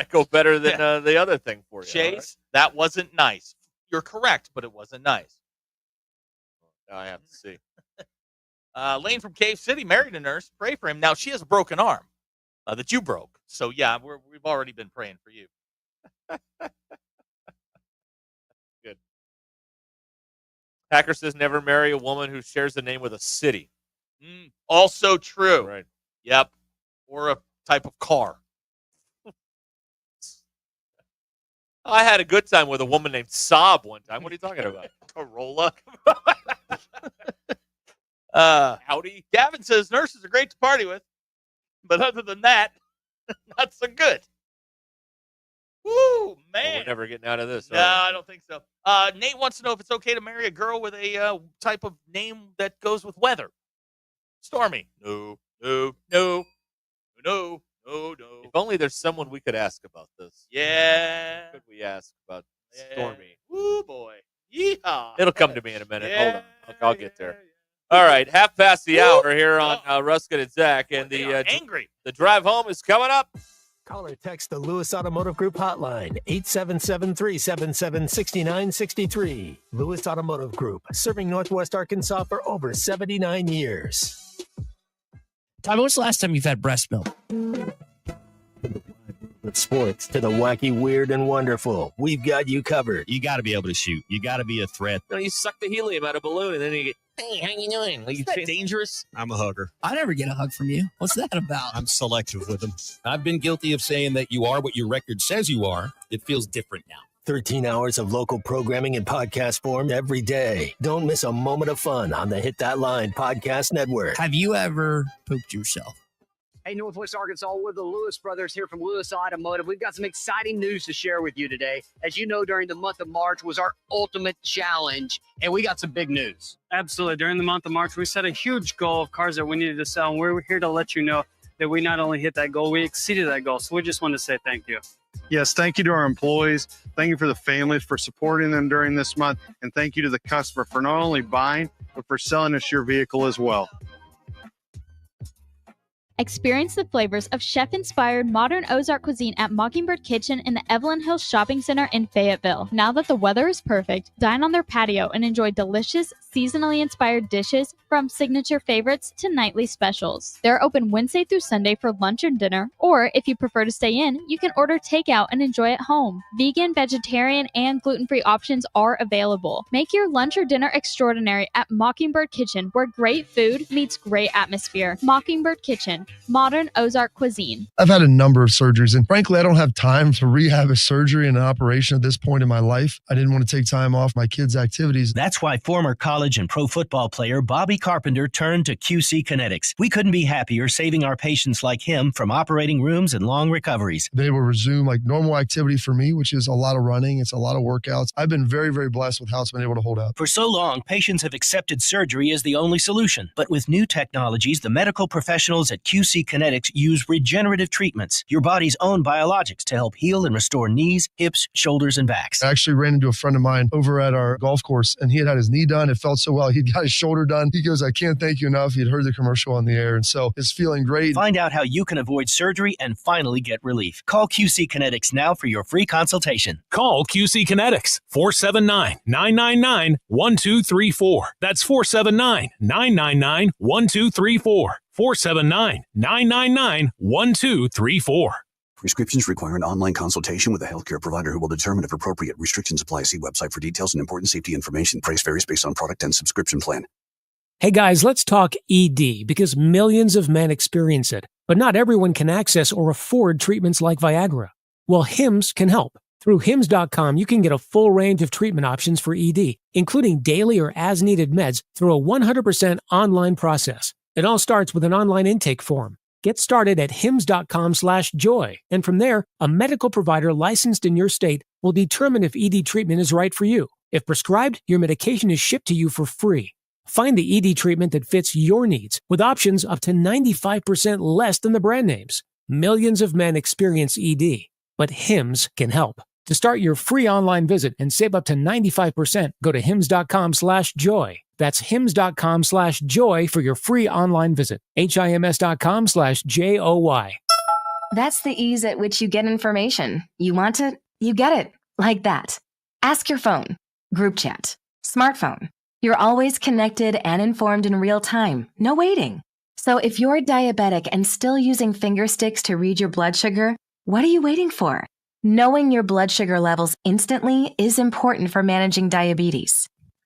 go better than the other thing for you? Chase, that wasn't nice. You're correct, but it wasn't nice. Now I have to see. Lane from Cave City married a nurse. Pray for him. Now, she has a broken arm that you broke. So, yeah, we've already been praying for you. Good. Hacker says never marry a woman who shares the name with a city. Also true. Right. Yep. Or a type of car. I had a good time with a woman named Saab one time. What are you talking about? Corolla. Audi. Gavin says nurses are great to party with, but other than that, not so good. Woo, man. We're never getting out of this. No, I don't think so. Nate wants to know if it's okay to marry a girl with a type of name that goes with weather. Stormy. No. If only there's someone we could ask about this. Yeah. Could we ask about Stormy? Woo, boy. Yeehaw. It'll come to me in a minute. Yeah, Hold on. I'll get there. All right. Half past the hour here on Ruscin and Zach. And angry. The drive home is coming up. Call or text the Lewis Automotive Group hotline, 877-377-6963. Lewis Automotive Group, serving Northwest Arkansas for over 79 years. Tom, when's the last time you've had breast milk? With sports to the wacky, weird, and wonderful, we've got you covered. You got to be able to shoot. You got to be a threat. You suck the helium out of a balloon, and then you Hey, how you doing? Is that dangerous? I'm a hugger. I never get a hug from you. What's that about? I'm selective with them. I've been guilty of saying that you are what your record says you are. It feels different now. 13 hours of local programming in podcast form every day. Don't miss a moment of fun on the Hit That Line Podcast Network. Have you ever pooped yourself? Hey, Northwest Arkansas, we're the Lewis brothers here from Lewis Automotive. We've got some exciting news to share with you today. As you know, during the month of March was our ultimate challenge, and we got some big news. Absolutely. During the month of March, we set a huge goal of cars that we needed to sell, and we're here to let you know that we not only hit that goal, we exceeded that goal. So we just want to say thank you. Yes, thank you to our employees. Thank you for the families for supporting them during this month. And thank you to the customer for not only buying, but for selling us your vehicle as well. Experience the flavors of chef-inspired modern Ozark cuisine at Mockingbird Kitchen in the Evelyn Hills Shopping Center in Fayetteville. Now that the weather is perfect, dine on their patio and enjoy delicious, seasonally inspired dishes from signature favorites to nightly specials. They're open Wednesday through Sunday for lunch and dinner, or if you prefer to stay in, you can order takeout and enjoy at home. Vegan, vegetarian, and gluten-free options are available. Make your lunch or dinner extraordinary at Mockingbird Kitchen, where great food meets great atmosphere. Mockingbird Kitchen, modern Ozark cuisine. I've had a number of surgeries, and frankly, I don't have time to rehab a surgery and an operation at this point in my life. I didn't want to take time off my kids' activities. That's why former college and pro football player Bobby Carpenter turned to QC Kinetics. We couldn't be happier saving our patients like him from operating rooms and long recoveries. They will resume like normal activity for me, which is a lot of running. It's a lot of workouts. I've been very, very blessed with how it's been able to hold up. For so long, patients have accepted surgery as the only solution. But with new technologies, the medical professionals at QC Kinetics use regenerative treatments, your body's own biologics, to help heal and restore knees, hips, shoulders, and backs. I actually ran into a friend of mine over at our golf course, and he had his knee done. It felt so well. He'd got his shoulder done. He goes, I can't thank you enough. He'd heard the commercial on the air, and so it's feeling great. Find out how you can avoid surgery and finally get relief. Call QC Kinetics now for your free consultation. Call QC Kinetics, 479-999-1234. That's 479-999-1234. 479-999-1234. Prescriptions require an online consultation with a healthcare provider who will determine if appropriate. Restrictions apply. See website for details and important safety information. Price varies based on product and subscription plan. Hey guys, let's talk ED because millions of men experience it, but not everyone can access or afford treatments like Viagra. Well, Hims can help. Through Hims.com, you can get a full range of treatment options for ED, including daily or as-needed meds through a 100% online process. It all starts with an online intake form. Get started at hims.com/joy. And from there, a medical provider licensed in your state will determine if ED treatment is right for you. If prescribed, your medication is shipped to you for free. Find the ED treatment that fits your needs with options up to 95% less than the brand names. Millions of men experience ED, but Hims can help. To start your free online visit and save up to 95%, go to hims.com/joy. That's hims.com/joy for your free online visit. HIMS.com/JOY. That's the ease at which you get information. You want it, you get it. Like that. Ask your phone. Group chat. Smartphone. You're always connected and informed in real time. No waiting. So if you're diabetic and still using finger sticks to read your blood sugar, what are you waiting for? Knowing your blood sugar levels instantly is important for managing diabetes.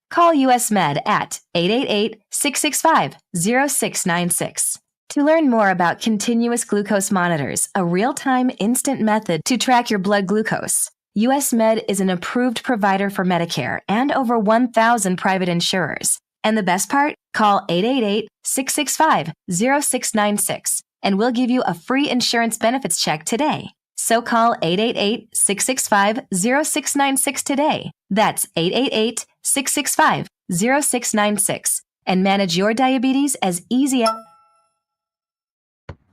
Call US Med at 888-665-0696. To learn more about continuous glucose monitors, a real-time instant method to track your blood glucose, US Med is an approved provider for Medicare and over 1,000 private insurers. And the best part? Call 888-665-0696 and we'll give you a free insurance benefits check today. So call 888-665-0696 today. That's 888-665-0696 and manage your diabetes as easy as...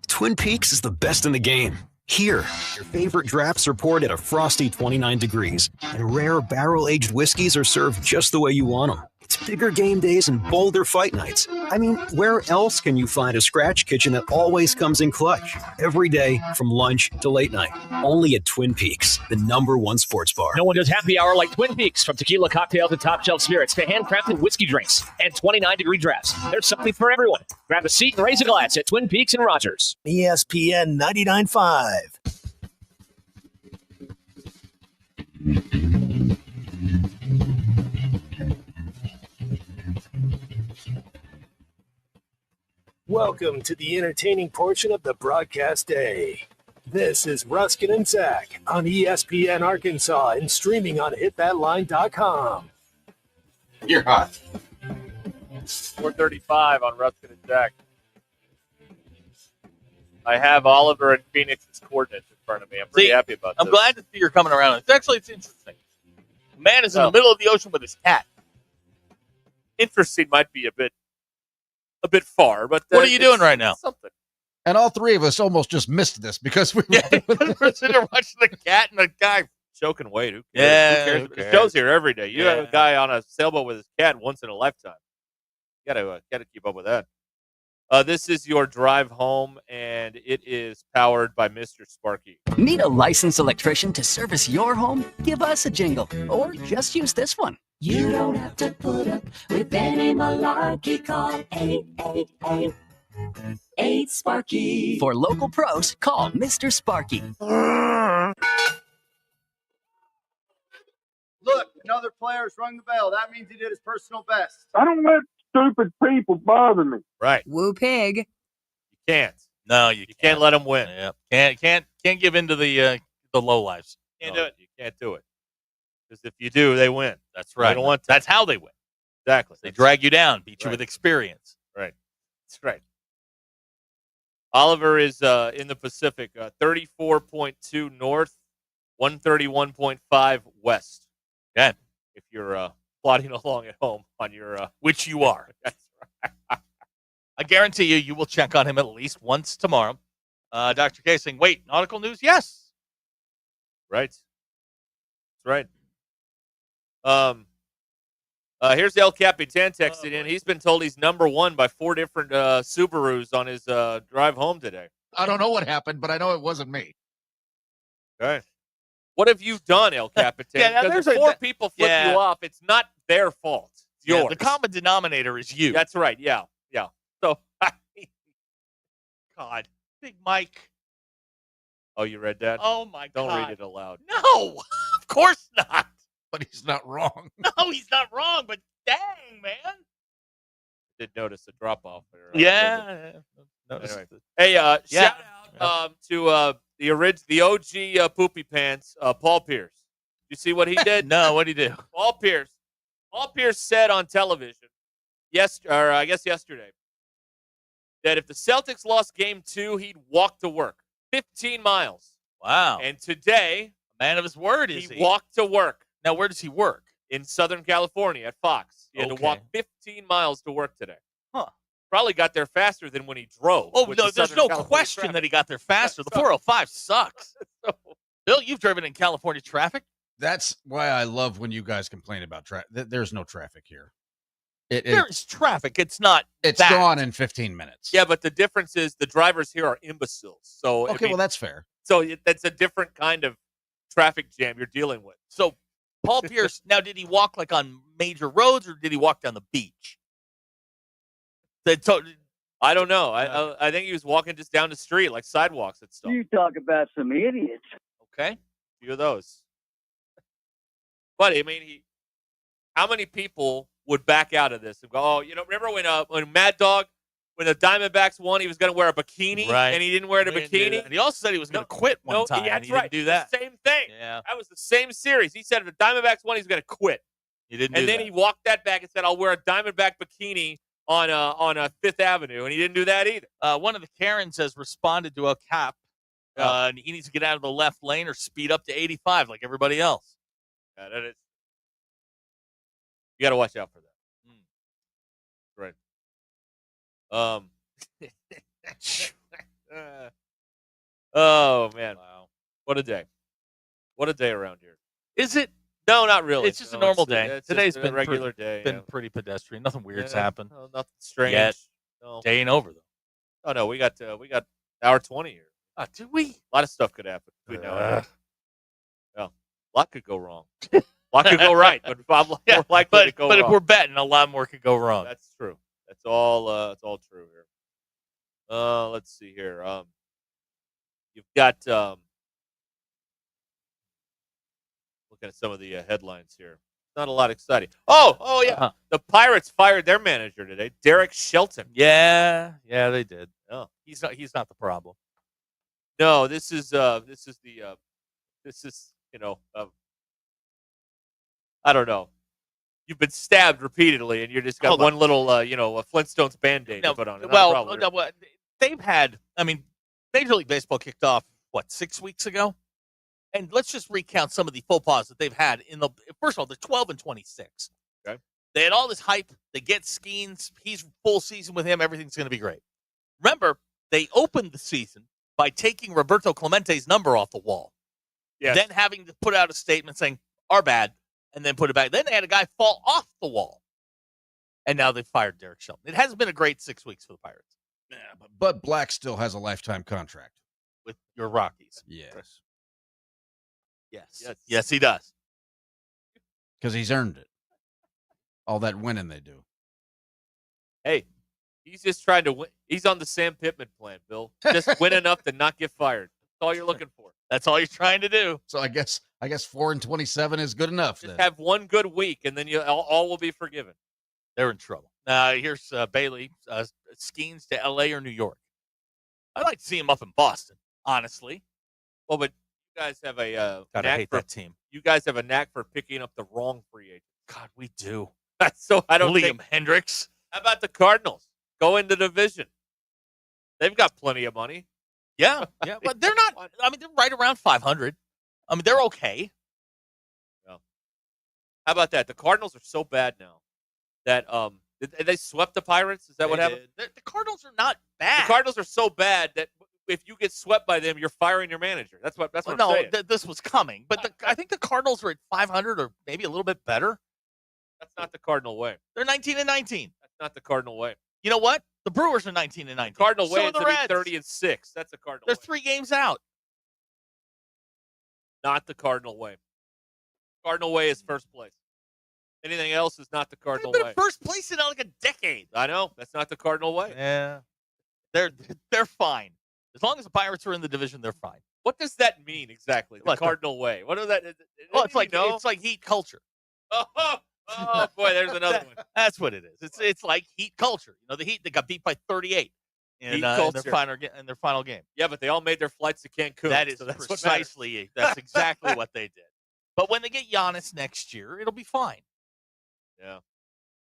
Twin Peaks is the best in the game. Here, your favorite drafts are poured at a frosty 29 degrees, and rare barrel-aged whiskeys are served just the way you want them. It's bigger game days and bolder fight nights. I mean, where else can you find a scratch kitchen that always comes in clutch? Every day, from lunch to late night. Only at Twin Peaks, the #1 sports bar. No one does happy hour like Twin Peaks. From tequila cocktails and top shelf spirits to handcrafted whiskey drinks and 29-degree drafts. There's something for everyone. Grab a seat and raise a glass at Twin Peaks and Rogers. ESPN 99.5. Welcome to the entertaining portion of the broadcast day. This is Ruskin and Zach on ESPN Arkansas and streaming on hitthatline.com. You're hot. 4:35 on Ruscin and Zach. I have Oliver and Phoenix's coordinates in front of me. I'm pretty happy about this. I'm glad to see you're coming around. It's interesting. The man is in the middle of the ocean with his cat. Interesting might be a bit far, but what are you doing right now? Something. And all three of us almost just missed this because we're sitting there watching the cat and the guy choking weight. Who cares? Yeah, Who cares? who The cares? show's here every day. You have a guy on a sailboat with his cat once in a lifetime. You gotta keep up with that. This is your drive home, and it is powered by Mr. Sparky. Need a licensed electrician to service your home? Give us a jingle, or just use this one. You don't have to put up with any malarkey. Call 888-8-SPARKY. For local pros, call Mr. Sparky. Look, another player's rung the bell. That means he did his personal best. I don't let stupid people bother me. Right. Woo pig. You can't. No, you can't let him win. Yep. Can't give in to the low lives. Can't do it. You can't do it. Because if you do, they win. That's right. They don't want to. That's how they win. Exactly. They drag you down, beat you Right. with experience. Right. That's right. Oliver is in the Pacific, 34.2 north, 131.5 west. Okay. If you're plodding along at home on your... Which you are. That's right. I guarantee you will check on him at least once tomorrow. Dr. K saying, wait, nautical news? Yes. Right. That's right. Here's El Capitan texted in. He's been told he's number one by 4 different Subarus on his drive home today. I don't know what happened, but I know it wasn't me. Okay. What have you done, El Capitan? Yeah, now Because there's if 4 people flip you off, it's not their fault. It's yours. The common denominator is you. That's right. Yeah. So, God. Big Mike. oh, you read that? Oh, my Don't God. read it aloud. No, of course not. But he's not wrong. No, he's not wrong, but dang, man. Did notice a drop off there. Yeah. Anyway. Hey, shout out to the OG Poopy Pants, Paul Pierce. You see what he did? No, what'd he do? Paul Pierce said on television, I guess yesterday, that if the Celtics lost Game 2, he'd walk to work 15 miles. Wow. And today, man of his word, is he? He walked to work. Now, where does he work? In Southern California at Fox. He had to walk 15 miles to work today. Huh. Probably got there faster than when he drove. Oh, with no, the there's Southern no California question traffic. that he got there faster. The 405 sucks. Bill, you've driven in California traffic. That's why I love when you guys complain about traffic. There's no traffic here. There's traffic. It's not. It's that. gone in 15 minutes. Yeah, but the difference is the drivers here are imbeciles. So Okay, well, that's fair. So that's a different kind of traffic jam you're dealing with. So Paul Pierce, now did he walk like on major roads or did he walk down the beach? I don't know. I think he was walking just down the street, like sidewalks and stuff. You talk about some idiots. Okay, a few of those. But I mean, how many people would back out of this and go, "Oh, remember when Mad Dog, when the Diamondbacks won, he was going to wear a bikini, Right. and he didn't wear the He didn't do bikini, that. And he also said he was going to quit one time. Yeah, and that's he right. didn't do that. The same thing. Yeah. That was the same series. He said if the Diamondbacks won, he's going to quit. He didn't. And do then that. he walked that back and said, "I'll wear a Diamondback bikini on Fifth Avenue," and he didn't do that either. One of the Karens has responded to a cap, and he needs to get out of the left lane or speed up to 85 like everybody else. Yeah, that is. You got to watch out for that. Right. Oh man! Wow. What a day! What a day around here. Is it? No, not really. It's just No, a normal it's- day. it's Today's just a been regular pretty, day. Been yeah. pretty pedestrian. Nothing weird's Yeah, happened. no, nothing strange. Yet. No. Day ain't over though. Oh no, we got hour 20 here. Do we? A lot of stuff could happen between now and then. Yeah, a lot could go wrong. A lot could go right, but probably more likely to go but wrong. if we're betting, a lot more could go wrong. That's true. That's all true here. Let's see here. You've got looking at some of the headlines here. Not a lot exciting. Oh yeah. Uh-huh. The Pirates fired their manager today, Derek Shelton. Yeah, they did. Oh, he's not the problem. No, this is I don't know. You've been stabbed repeatedly, and you just got Hold one on. little a Flintstones Band-Aid to put on it. Not a Well, problem. they've had. I mean, Major League Baseball kicked off 6 weeks ago, and let's just recount some of the faux pas that they've had in the. First of all, they're 12-26. Okay. They had all this hype. They get Skeens. He's full season with him. Everything's going to be great. Remember, they opened the season by taking Roberto Clemente's number off the wall. Yes. Then having to put out a statement saying, "Our bad," and then put it back. Then they had a guy fall off the wall. And now they've fired Derek Shelton. It hasn't been a great 6 weeks for the Pirates. Yeah, but Bud Black still has a lifetime contract with your Rockies. Yes. Yes, he does. Because he's earned it. All that winning they do. Hey, he's just trying to win. He's on the Sam Pittman plan, Bill. Just win enough to not get fired. That's all you're looking for. That's all you're trying to do. So I guess 4-27 is good enough. Just then. have one good week, and then all will be forgiven. They're in trouble. Here's Bailey. Skeens to L.A. or New York. I'd like to see him up in Boston, honestly. Well, but you guys have a God, I hate that team. You guys have a knack for picking up the wrong free agent. God, we do. So I don't Liam Hendricks. How about the Cardinals? Go into the division. They've got plenty of money. Yeah, but they're not. I mean, they're right around 500. I mean, they're okay. No. How about that? The Cardinals are so bad now that they swept the Pirates. Is that what happened? The Cardinals are not bad. The Cardinals are so bad that if you get swept by them, you're firing your manager. That's what I'm saying. This was coming, but I think the Cardinals are at 500 or maybe a little bit better. That's not the Cardinal way. They're 19-19. That's not the Cardinal way. You know what? The Brewers are 19-19. Cardinal way So is are the to Reds. be 30-6. That's the Cardinal They're way. 3 games out. Not the Cardinal way. Cardinal way is first place. Anything else is not the Cardinal They've been way. in first place in like a decade. I know. That's not the Cardinal way. Yeah. They're fine. As long as the Pirates are in the division, they're fine. What does that mean exactly? The Cardinal way. What is that? Well, it's like heat culture. Oh boy, there's another one. That's what it is. It's like heat culture. You know, the Heat, they got beat by 38 in their final game. Yeah, but they all made their flights to Cancun. That is so that's precisely that's exactly what they did. But when they get Giannis next year, it'll be fine. Yeah.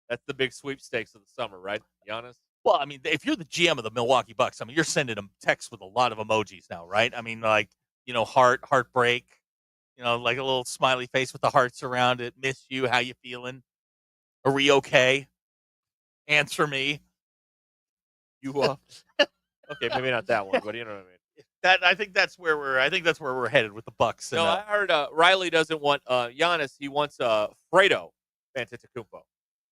That's the big sweepstakes of the summer, right? Giannis? Well, I mean, if you're the GM of the Milwaukee Bucks, I mean, you're sending them texts with a lot of emojis now, right? I mean, like, heartbreak, like a little smiley face with the hearts around it. Miss you. How you feeling? Are we okay? Answer me. You okay, maybe not that one, but you know what I mean. I think that's where we're headed with the Bucks. No, I heard Riley doesn't want Giannis. He wants Fredo Antetokounmpo.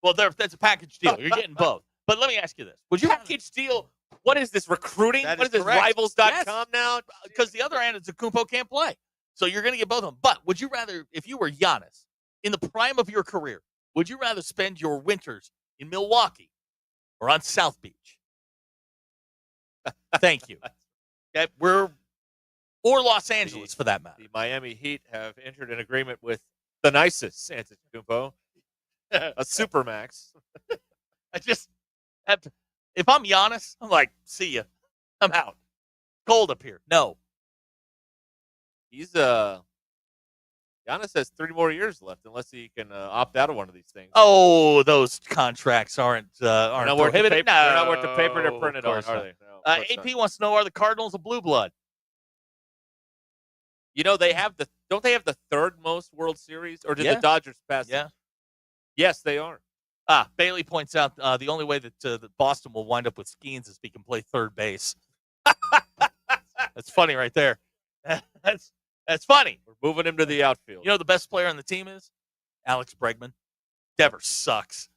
Well, that's a package deal. You're getting both. But let me ask you this: would you package deal? What is this recruiting? That What is is this correct. Rivals.com now? Because the other Antetokounmpo can't play, so you're going to get both of them. But would you rather, if you were Giannis in the prime of your career, would you rather spend your winters in Milwaukee or on South Beach? Thank you. Okay, or Los Angeles for that matter. The Miami Heat have entered an agreement with the nicest Antetokounmpo, a supermax. If I'm Giannis, I'm like, see ya. I'm out. Cold up here. No. He's Giannis has 3 more years left unless he can opt out of one of these things. Oh, those contracts aren't prohibited. They're not worth the paper they're printed on, are they? No, AP wants to know: are the Cardinals a blue blood? They have don't they have the 3rd most World Series, or did the Dodgers pass? Yeah. Yes, they are. Bailey points out the only way that Boston will wind up with Skeens is if he can play third base. That's funny right there. That's funny. We're moving him to the outfield. You know who the best player on the team is? Alex Bregman. Devers sucks.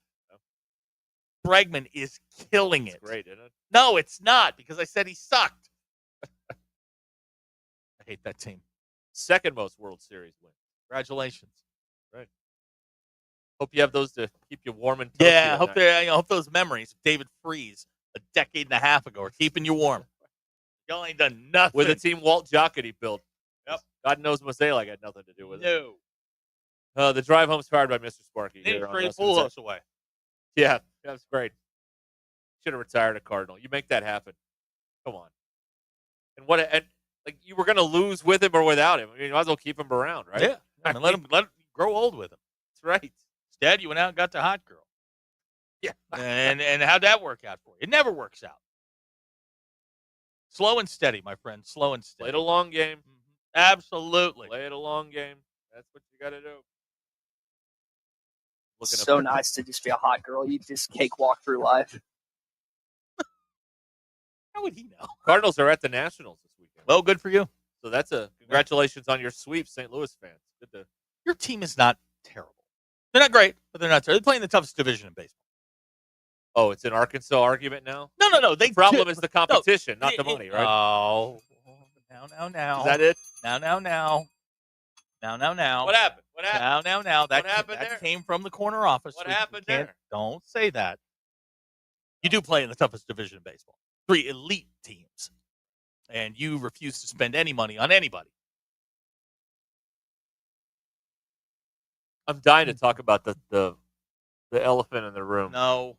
Bregman is killing it. It's great, isn't it? No, it's not, because I said he sucked. I hate that team. 2nd most World Series wins. Congratulations. Right. Hope you have those to keep you warm and toasty. Yeah, I hope those memories of David Freese a decade and a half ago are keeping you warm. Y'all ain't done nothing. With a team Walt Jocketty built. Yep. God knows Mazela got nothing to do with it. No. The drive home inspired by Mr. Sparky. They here on traded Ruscin Zach. Pujols away. Yeah, that's great. Should have retired a Cardinal. You make that happen. Come on. And like you were going to lose with him or without him. I mean, you might as well keep him around, right? Yeah. I mean, let him grow old with him. That's right. Instead, you went out and got the hot girl. Yeah. And how'd that work out for you? It never works out. Slow and steady, my friend. Slow and steady. Played a long game. Absolutely. Play it a long game. That's what you got to do. So nice to just be a hot girl. You just cakewalk through life. How would he know? Cardinals are at the Nationals this weekend. Well, good for you. So that's congratulations on your sweep, St. Louis fans. Good to. Your team is not terrible. They're not great, but they're not terrible. They're playing the toughest division in baseball. Oh, it's an Arkansas argument now? No. The problem is the competition, not the money, right? Oh, now. Is that it? Now. What happened? Now. That happened there? came from the corner office. What You happened can't- there? Don't say that. You do play in the toughest division in baseball. 3 elite teams. And you refuse to spend any money on anybody. I'm dying to talk about the elephant in the room. No.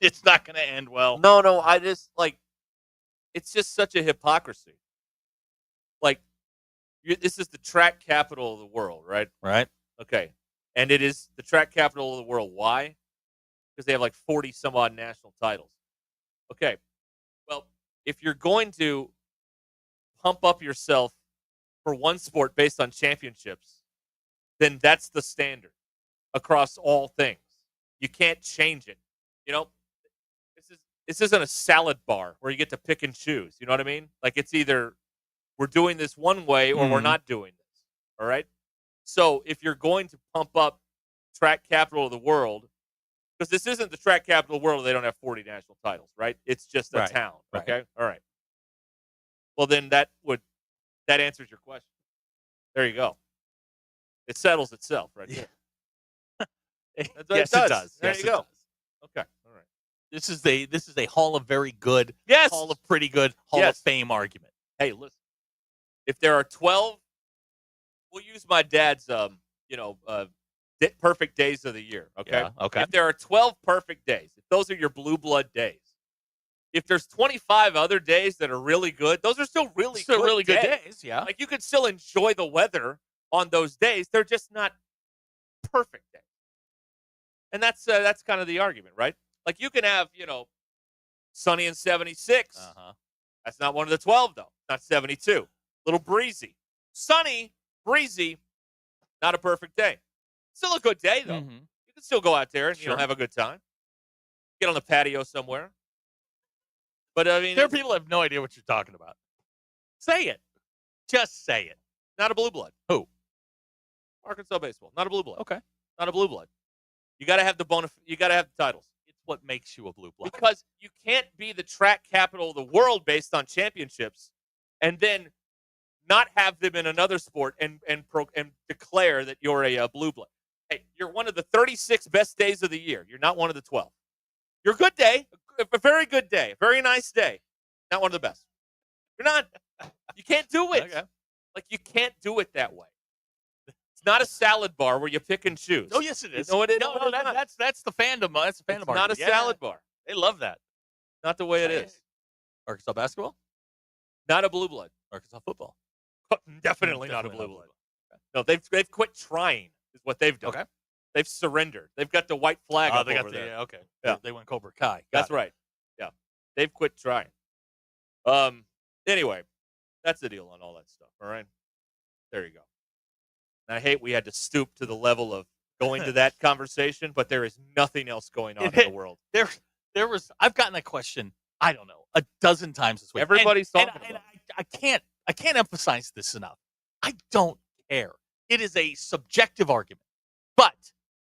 It's not going to end well. No. I just it's just such a hypocrisy. Like, this is the track capital of the world, right? Right. Okay. And it is the track capital of the world. Why? Because they have like 40 some odd national titles. Okay. Well, if you're going to pump up yourself for one sport based on championships, then that's the standard across all things. You can't change it. You know, this isn't a salad bar where you get to pick and choose. You know what I mean? Like, it's either we're doing this one way or we're not doing this. All right? So if you're going to pump up track capital of the world, because this isn't the track capital of the world, they don't have 40 national titles, right? It's just a town. Okay? All right. Well, then that answers your question. There you go. It settles itself right there. That's what Yes, it it does. does. There Yes, you it go. does. Okay. All right. This is a Hall of Very Good, Yes. Hall of Pretty Good, Hall of Fame argument. Hey, listen. If there are 12, we'll use my dad's, perfect days of the year. Okay. Yeah, okay. If there are 12 perfect days, if those are your blue blood days, if there's 25 other days that are really good, those are still really good days. Yeah. Like, you could still enjoy the weather on those days. They're just not perfect days. And that's kind of the argument, right? Like, you can have, sunny and 76. Uh-huh. That's not one of the 12, though. Not 72. Little breezy. Sunny, breezy, not a perfect day. Still a good day, though. Mm-hmm. You can still go out there and Sure. have a good time. Get on the patio somewhere. But, I mean, There are people who have no idea what you're talking about. Say it. Just say it. not a blue blood. Who? Arkansas baseball. Not a blue blood. Okay. Not a blue blood. You got to have you got to have the titles. It's what makes you a blue blood. Because you can't be the track capital of the world based on championships and then not have them in another sport and declare that you're a blue blood. Hey, you're one of the 36 best days of the year. You're not one of the 12. You're a good day, a very good day, a very nice day. Not one of the best. You're not. You can't do it. Okay. Like, you can't do it that way. It's not a salad bar where you pick and choose. Oh, yes, it is. No, it is. No, it's not. that's the fandom. That's the fandom. It's not a argument. Yeah. salad bar. They love that. Not the way it is. Arkansas basketball, Not a blue blood. Arkansas football. Definitely not a blue blood. No, they've quit trying. Is what they've done. Okay. They've surrendered. They've got the white flag up They got over there. okay. Yeah. They went Cobra Kai. That's Got it. right. Yeah, they've quit trying. Anyway, that's the deal on all that stuff. All right. There you go. And I hate we had to stoop to the level of going to that conversation, but there is nothing else going on in the world. There was. I've gotten that question. I don't know, a dozen times this week. Everybody's talking about it. I can't emphasize this enough. I don't care. It is a subjective argument. But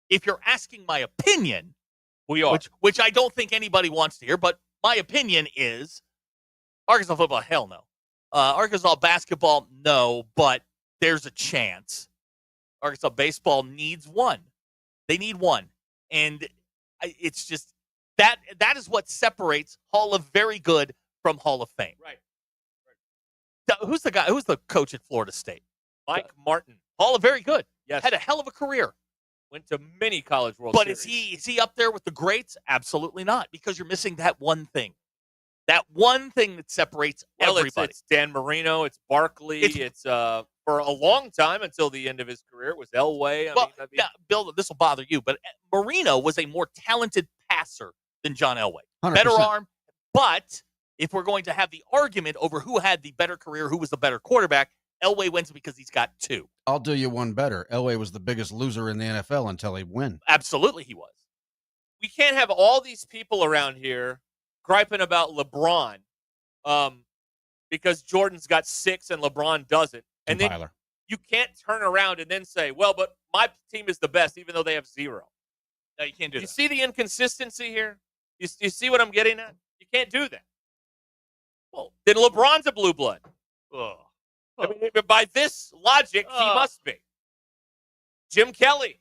if you're asking my opinion, we are. Which I don't think anybody wants to hear, but my opinion is Arkansas football, hell no. Arkansas basketball, no, but there's a chance. Arkansas baseball needs one. They need one. And it's just that is what separates Hall of Very Good from Hall of Fame. Right. Who's the guy? Who's the coach at Florida State? Mike Martin. Hall of Very Good. Yes. Had a hell of a career. Went to many College World But Series. is he up there with the greats? Absolutely not, because you're missing that one thing. That one thing that separates everybody. It's Dan Marino, it's Barkley, it's for a long time until the end of his career, it was Elway. Yeah, Bill, this will bother you, but Marino was a more talented passer than John Elway. 100%. Better arm, but if we're going to have the argument over who had the better career, who was the better quarterback, Elway wins because he's got two. I'll do you one better. Elway was the biggest loser in the NFL until he won. Absolutely he was. We can't have all these people around here griping about LeBron because Jordan's got 6 and LeBron doesn't. And then Tyler. You can't turn around and then say, well, but my team is the best even though they have 0. No, you can't do that. You see the inconsistency here? You see what I'm getting at? You can't do that. Well, then LeBron's a blue blood. I mean, by this logic, he must be. Jim Kelly,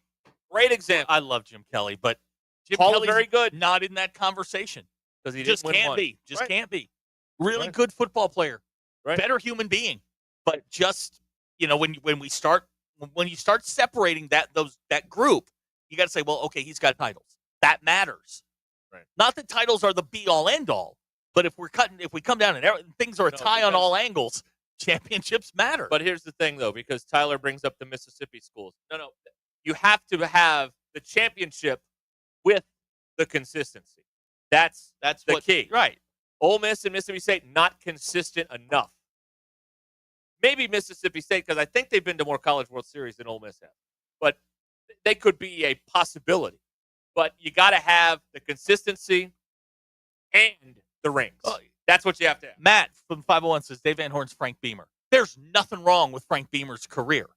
great example. I love Jim Kelly, but Jim Hall of Kelly's very good. not in that conversation. Because he Just didn't win can't one. be. Just Right. can't be. Really Right. good football player. Right. Better human being. But just, when you start separating that group, you got to say, well, okay, he's got titles. That matters. Right. Not that titles are the be all end all, but if we come down and things are a tie on all angles, championships matter. But here's the thing, though, because Tyler brings up the Mississippi schools. No. You have to have the championship with the consistency. That's the key. Right. Ole Miss and Mississippi State, not consistent enough. Maybe Mississippi State, because I think they've been to more College World Series than Ole Miss has. But they could be a possibility. But you got to have the consistency and the rings. That's what you have to have. Matt from 501 says Dave Van Horn's Frank Beamer. There's nothing wrong with Frank Beamer's career.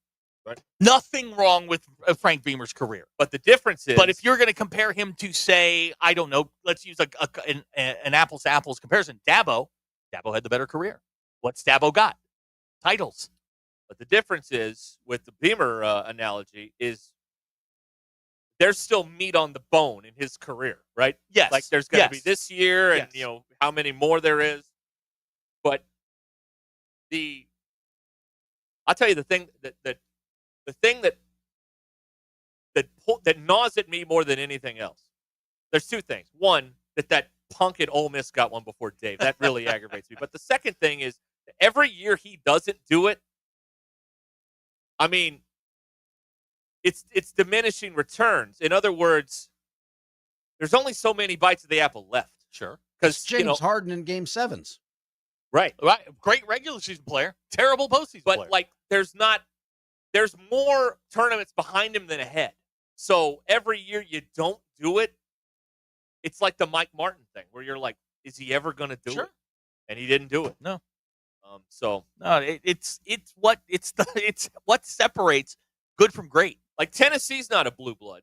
Right. Nothing wrong with Frank Beamer's career. But the difference is... But if you're going to compare him to, say, I don't know, let's use an apples-to-apples comparison. Dabo had the better career. What's Dabo got? Titles. But the difference is, with the Beamer analogy, is there's still meat on the bone in his career, right? Yes. Like there's going to be this year and, how many more there is. But I'll tell you the thing that gnaws at me more than anything else. There's two things. One, that punk at Ole Miss got one before Dave. That really aggravates me. But the second thing is every year he doesn't do it. I mean, it's diminishing returns. In other words, there's only so many bites of the apple left. Sure. Because James Harden in Game 7s. Right. Great regular season player. Terrible postseason player. But, there's more tournaments behind him than ahead. So every year you don't do it, it's like the Mike Martin thing where you're like, is he ever going to do it? And he didn't do it. No. It's what separates good from great. Like Tennessee's not a blue blood.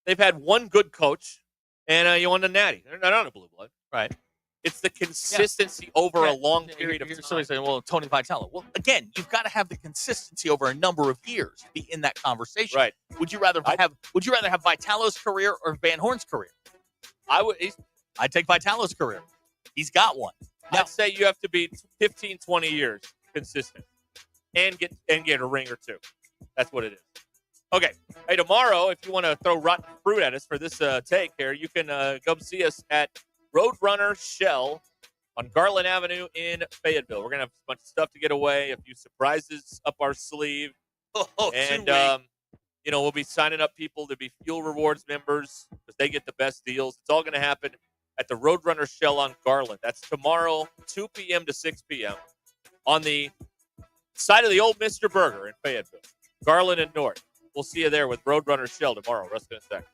They've had one good coach, and you won the Natty. They're not a blue blood, right? It's the consistency over a long period of time. Somebody's saying, well, Tony Vitello. Well, again, you've got to have the consistency over a number of years to be in that conversation. Right. Would you rather have Vitello's career or Van Horn's career? I'd take Vitello's career. He's got one. I'd say you have to be 15, 20 years consistent and get a ring or two. That's what it is. Okay. Hey, tomorrow, if you want to throw rotten fruit at us for this take here, you can come see us at Roadrunner Shell on Garland Avenue in Fayetteville. We're going to have a bunch of stuff to get away, a few surprises up our sleeve. And, we'll be signing up people to be Fuel Rewards members because they get the best deals. It's all going to happen at the Roadrunner Shell on Garland. That's tomorrow, 2 p.m. to 6 p.m. on the side of the old Mr. Burger in Fayetteville. Garland and North. We'll see you there with Roadrunner Shell tomorrow. Ruscin Zach.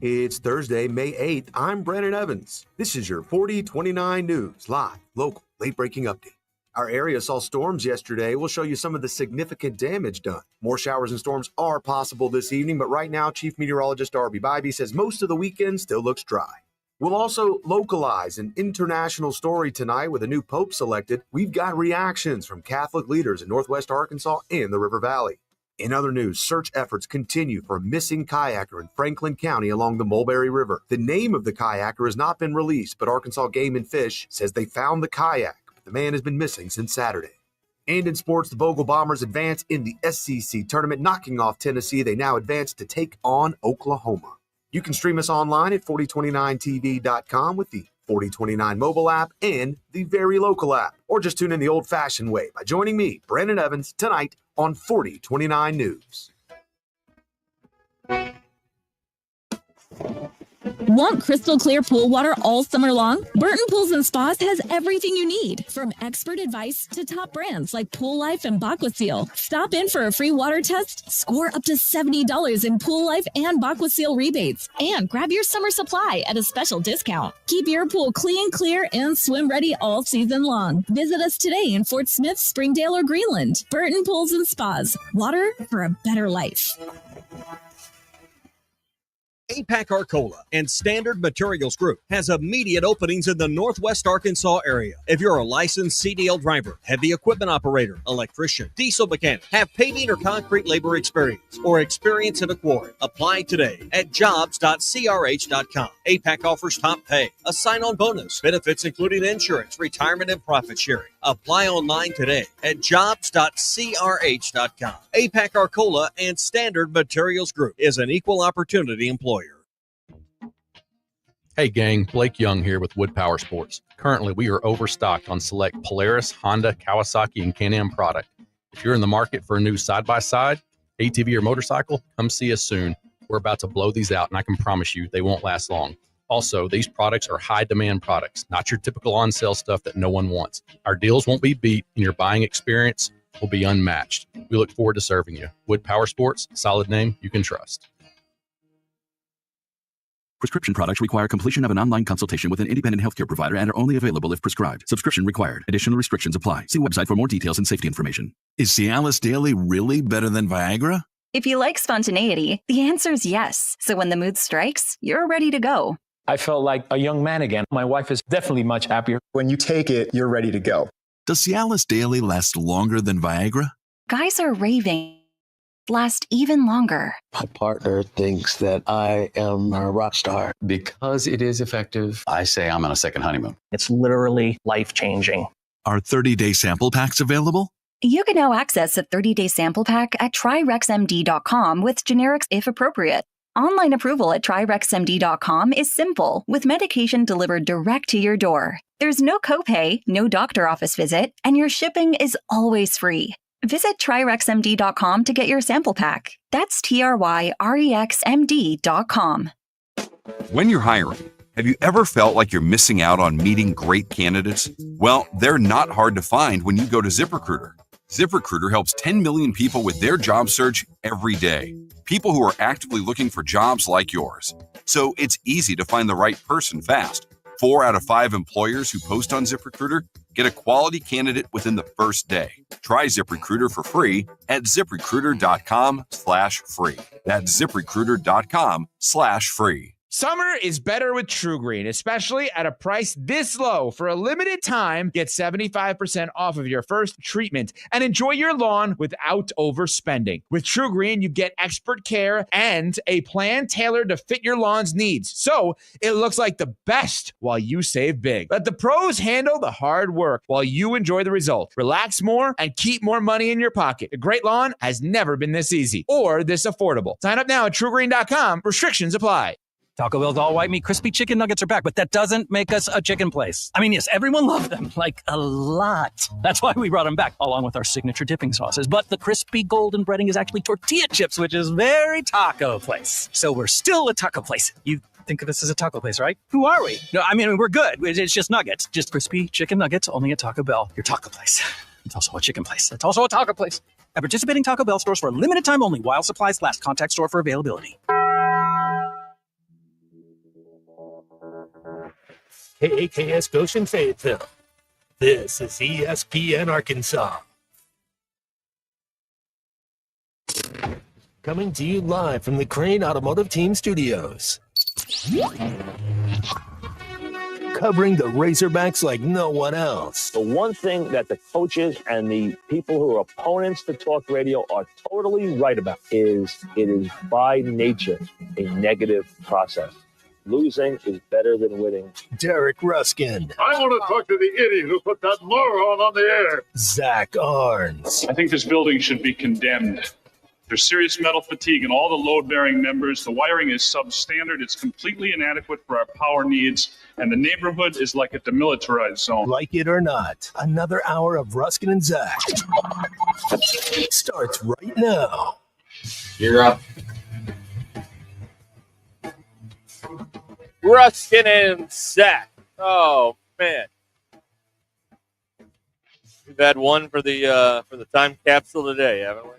It's Thursday, May 8th. I'm Brandon Evans. This is your 4029 News, live, local, late-breaking update. Our area saw storms yesterday. We'll show you some of the significant damage done. More showers and storms are possible this evening, but right now, Chief Meteorologist Darby Bybee says most of the weekend still looks dry. We'll also localize an international story tonight with a new pope selected. We've got reactions from Catholic leaders in Northwest Arkansas and the River Valley. In other news, search efforts continue for a missing kayaker in Franklin County along the Mulberry River. The name of the kayaker has not been released, but Arkansas Game and Fish says they found the kayak. The man has been missing since Saturday. And in sports, the Vogel Bombers advance in the SEC tournament, knocking off Tennessee. They now advance to take on Oklahoma. You can stream us online at 4029tv.com with the 4029 mobile app and the Very Local app. Or just tune in the old-fashioned way by joining me, Brandon Evans, tonight on 4029 News. Want crystal clear pool water all summer long? Burton Pools and Spas has everything you need, from expert advice to top brands like Pool Life and Aquaseal. Stop in for a free water test, score up to $70 in Pool Life and Aquaseal rebates, and grab your summer supply at a special discount. Keep your pool clean, clear, and swim ready all season long. Visit us today in Fort Smith, Springdale, or Greenland. Burton Pools and Spas. Water for a better life. APAC Arcola and Standard Materials Group has immediate openings in the Northwest Arkansas area. If you're a licensed CDL driver, heavy equipment operator, electrician, diesel mechanic, have paving or concrete labor experience, or experience in a quarry, apply today at jobs.crh.com. APAC offers top pay, a sign-on bonus, benefits including insurance, retirement, and profit sharing. Apply online today at jobs.crh.com. APAC Arcola and Standard Materials Group is an equal opportunity employer. Hey gang, Blake Young here with Wood Power Sports. Currently, we are overstocked on select Polaris, Honda, Kawasaki, and Can-Am product. If you're in the market for a new side-by-side, ATV, or motorcycle, come see us soon. We're about to blow these out, and I can promise you they won't last long. Also, these products are high-demand products, not your typical on-sale stuff that no one wants. Our deals won't be beat, and your buying experience will be unmatched. We look forward to serving you. Wood Power Sports, solid name you can trust. Prescription products require completion of an online consultation with an independent healthcare provider and are only available if prescribed. Subscription required. Additional restrictions apply. See website for more details and safety information. Is Cialis Daily really better than Viagra? If you like spontaneity, the answer is yes. So when the mood strikes, you're ready to go. I felt like a young man again. My wife is definitely much happier. When you take it, you're ready to go. Does Cialis Daily last longer than Viagra? Guys are raving. Last even longer. My partner thinks that I am a rock star. Because it is effective, I say I'm on a second honeymoon. It's literally life-changing. Are 30-day sample packs available? You can now access a 30-day sample pack at TryRexMD.com with generics if appropriate. Online approval at TryRexMD.com is simple, with medication delivered direct to your door. There's no copay, no doctor office visit, and your shipping is always free. Visit TryRexMD.com to get your sample pack. That's TryRexMD.com. When you're hiring, have you ever felt like you're missing out on meeting great candidates? Well, they're not hard to find when you go to ZipRecruiter. ZipRecruiter helps 10 million people with their job search every day. People who are actively looking for jobs like yours. So it's easy to find the right person fast. 4 out of 5 employers who post on ZipRecruiter get a quality candidate within the first day. Try ZipRecruiter for free at ZipRecruiter.com/free. That's ZipRecruiter.com/free. Summer is better with True Green, especially at a price this low. For a limited time, get 75% off of your first treatment and enjoy your lawn without overspending. With True Green, you get expert care and a plan tailored to fit your lawn's needs. So it looks like the best while you save big. Let the pros handle the hard work while you enjoy the result. Relax more and keep more money in your pocket. A great lawn has never been this easy or this affordable. Sign up now at TrueGreen.com. Restrictions apply. Taco Bell's all white meat crispy chicken nuggets are back, but that doesn't make us a chicken place. I mean, yes, everyone loved them, like a lot. That's why we brought them back, along with our signature dipping sauces. But the crispy golden breading is actually tortilla chips, which is very taco place. So we're still a taco place. You think of us as a taco place, right? Who are we? No, I mean, we're good. It's just nuggets. Just crispy chicken nuggets, only at Taco Bell. Your taco place. It's also a chicken place. It's also a taco place. At participating Taco Bell stores for a limited time only while supplies last. Contact store for availability. KAKS Goshen Fayetteville. This is ESPN Arkansas. Coming to you live from the Crane Automotive Team Studios. Covering the Razorbacks like no one else. The one thing that the coaches and the people who are opponents to talk radio are totally right about is it is by nature a negative process. Losing is better than winning. Derek Ruskin, I want to talk to the idiot who put that moron on the air. Zach Arns. I think this building should be condemned. There's serious metal fatigue in all the load-bearing members. The wiring is substandard. It's completely inadequate for our power needs, and the neighborhood is like a demilitarized zone. Like it or not, another hour of Ruskin and Zach starts right now. You're up. Ruskin and Zach. Oh man, we've had one for the time capsule today, haven't we?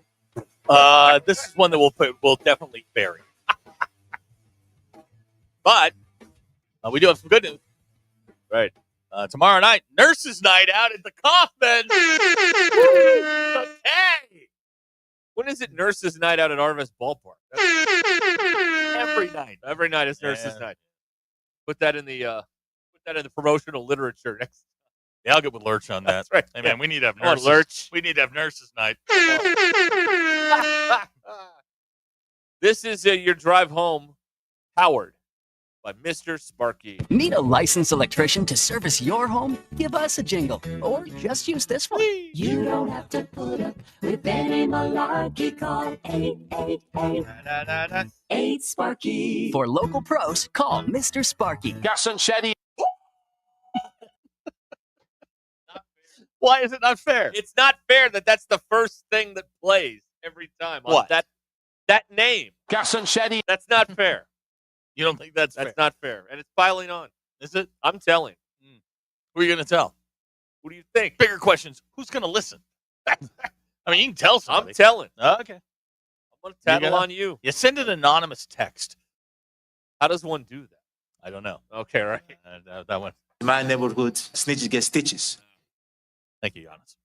This is one that we'll definitely bury. But we do have some good news. Right. Tomorrow night, Nurses Night out at the Kaufman. Hey! When is it Nurses Night out at Arvest Ballpark? Every night. Every night is Nurses Night. Put that in the promotional literature next. Yeah, I'll get with Lurch on that. That's right. Hey man, we need to have Come on, nurses. Lurch. We need to have Nurses Night. This is your drive home, powered by Mr. Sparky. Need a licensed electrician to service your home? Give us a jingle, or just use this one. You don't have to put up with any malarkey. Call 888-8 For local pros, call Mr. Sparky. Garson Shetty. Why is it not fair? It's not fair that that's the first thing that plays every time. What? That name. Garson Shetty. That's not fair. You don't think that's fair? Not fair. And it's piling on. Is it? I'm telling. Who are you going to tell? What do you think? Bigger questions. Who's going to listen? I mean, you can tell somebody. I'm telling. Okay. I'm going to tattle on you. You send an anonymous text. How does one do that? I don't know. Okay, right. That one. In my neighborhood, snitches get stitches. Thank you, Giannis.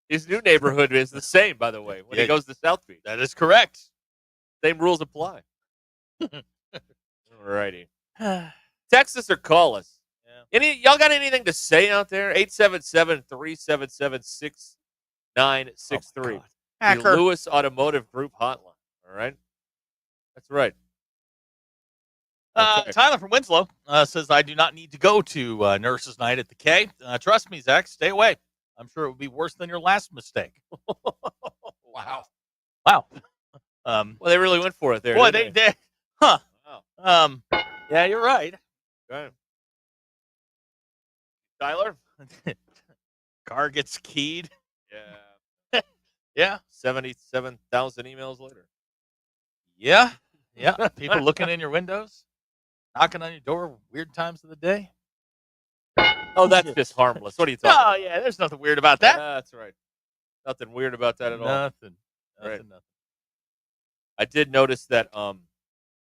His new neighborhood is the same, by the way, when he goes to South Beach. That is correct. Same rules apply. Alri63. Text us or call us. Yeah. Y'all got anything to say out there? 877-377-6963. The Lewis Automotive Group hotline. All right? That's right. Okay. Tyler from Winslow says, I do not need to go to Nurses Night at the K. Trust me, Zach, stay away. I'm sure it would be worse than your last mistake. Wow. Well, they really went for it there. Boy, they did. Huh. Wow. Yeah, you're right. Okay. Tyler? Car gets keyed. Yeah. Yeah. 77,000 emails later. Yeah. Yeah. People looking in your windows, knocking on your door, weird times of the day. Oh, that's just harmless. What are you talking about? Oh, yeah. There's nothing weird about that. That's right. Nothing weird about that at all. Nothing. Right. I did notice that,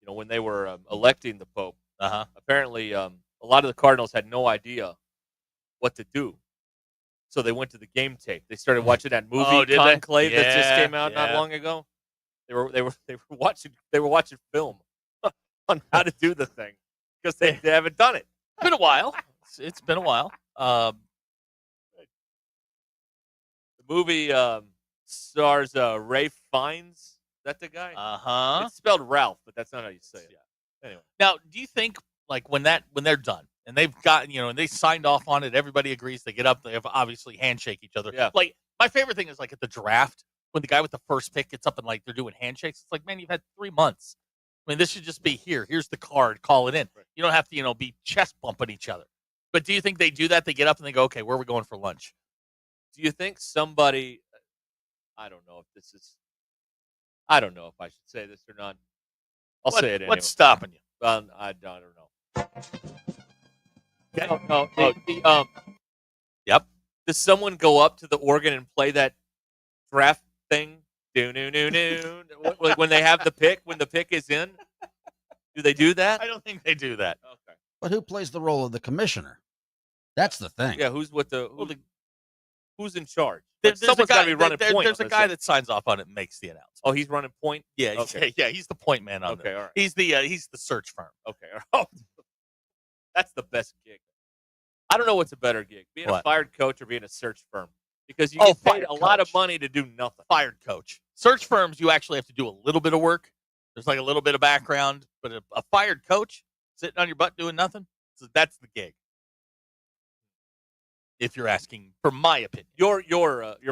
when they were electing the Pope, apparently a lot of the Cardinals had no idea what to do. So they went to the game tape. They started watching that movie Conclave that just came out not long ago. They were watching film on how to do the thing because they haven't done it. It's been a while. It's been a while. The movie stars Ray Fiennes. Is that the guy? It's spelled Ralph, but that's not how you say it. Yeah. Anyway, now, do you think like when they're done and they've gotten and they signed off on it, everybody agrees, they get up, they have obviously handshake each other. Yeah. Like my favorite thing is like at the draft when the guy with the first pick gets up and like they're doing handshakes. It's like, man, you've had 3 months. I mean, this should just be here's the card, call it in. Right. You don't have to be chest bumping each other. But do you think they do that? They get up and they go, okay, where are we going for lunch? Do you think somebody? I don't know I should say this or not. I'll say it anyway. What's stopping you? I don't know. No. Yep. Does someone go up to the organ and play that draft thing? Do like when they have the pick, when the pick is in? Do they do that? I don't think they do that. Okay. But who plays the role of the commissioner? That's the thing. Yeah, who's in charge? There's someone's got to be running point. There's a guy that signs off on it and makes the announcement. Oh, he's running point? Yeah, okay. Yeah, he's the point man on okay, it. all right. He's the search firm. Okay. Oh, that's the best gig. I don't know what's a better gig, being a fired coach or being a search firm. Because you get paid a lot of money to do nothing. Fired coach. Search firms, you actually have to do a little bit of work. There's like a little bit of background. But a fired coach, sitting on your butt doing nothing. So that's the gig. If you're asking for my opinion, Your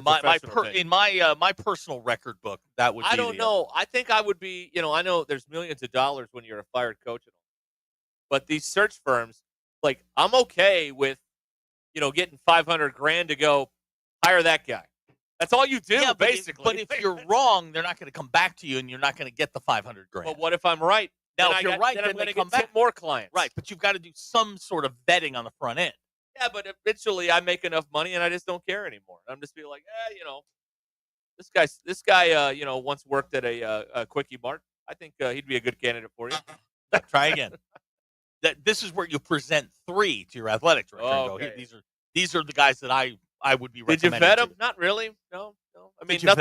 my professional opinion. in my personal record book, that would be. I don't know. I think I would be. I know there's millions of dollars when you're a fired coach, but these search firms, like, I'm okay with, getting $500,000 to go hire that guy. That's all you do, basically. But if you're wrong, they're not going to come back to you, and you're not going to get the $500,000. But what if I'm right? Now, then if you're right, then then I'm going they to come get 10 back. more clients. Right, but you've got to do some sort of vetting on the front end. Yeah, but eventually I make enough money, and I just don't care anymore. I'm just be like, this guy, once worked at a Quickie Mart. I think he'd be a good candidate for you. Try again. This is where you present 3 to your athletic director. And go, Okay. "Hey, these are the guys that I would be Did you recommending. vet to." him? Not really. No. I mean, Did you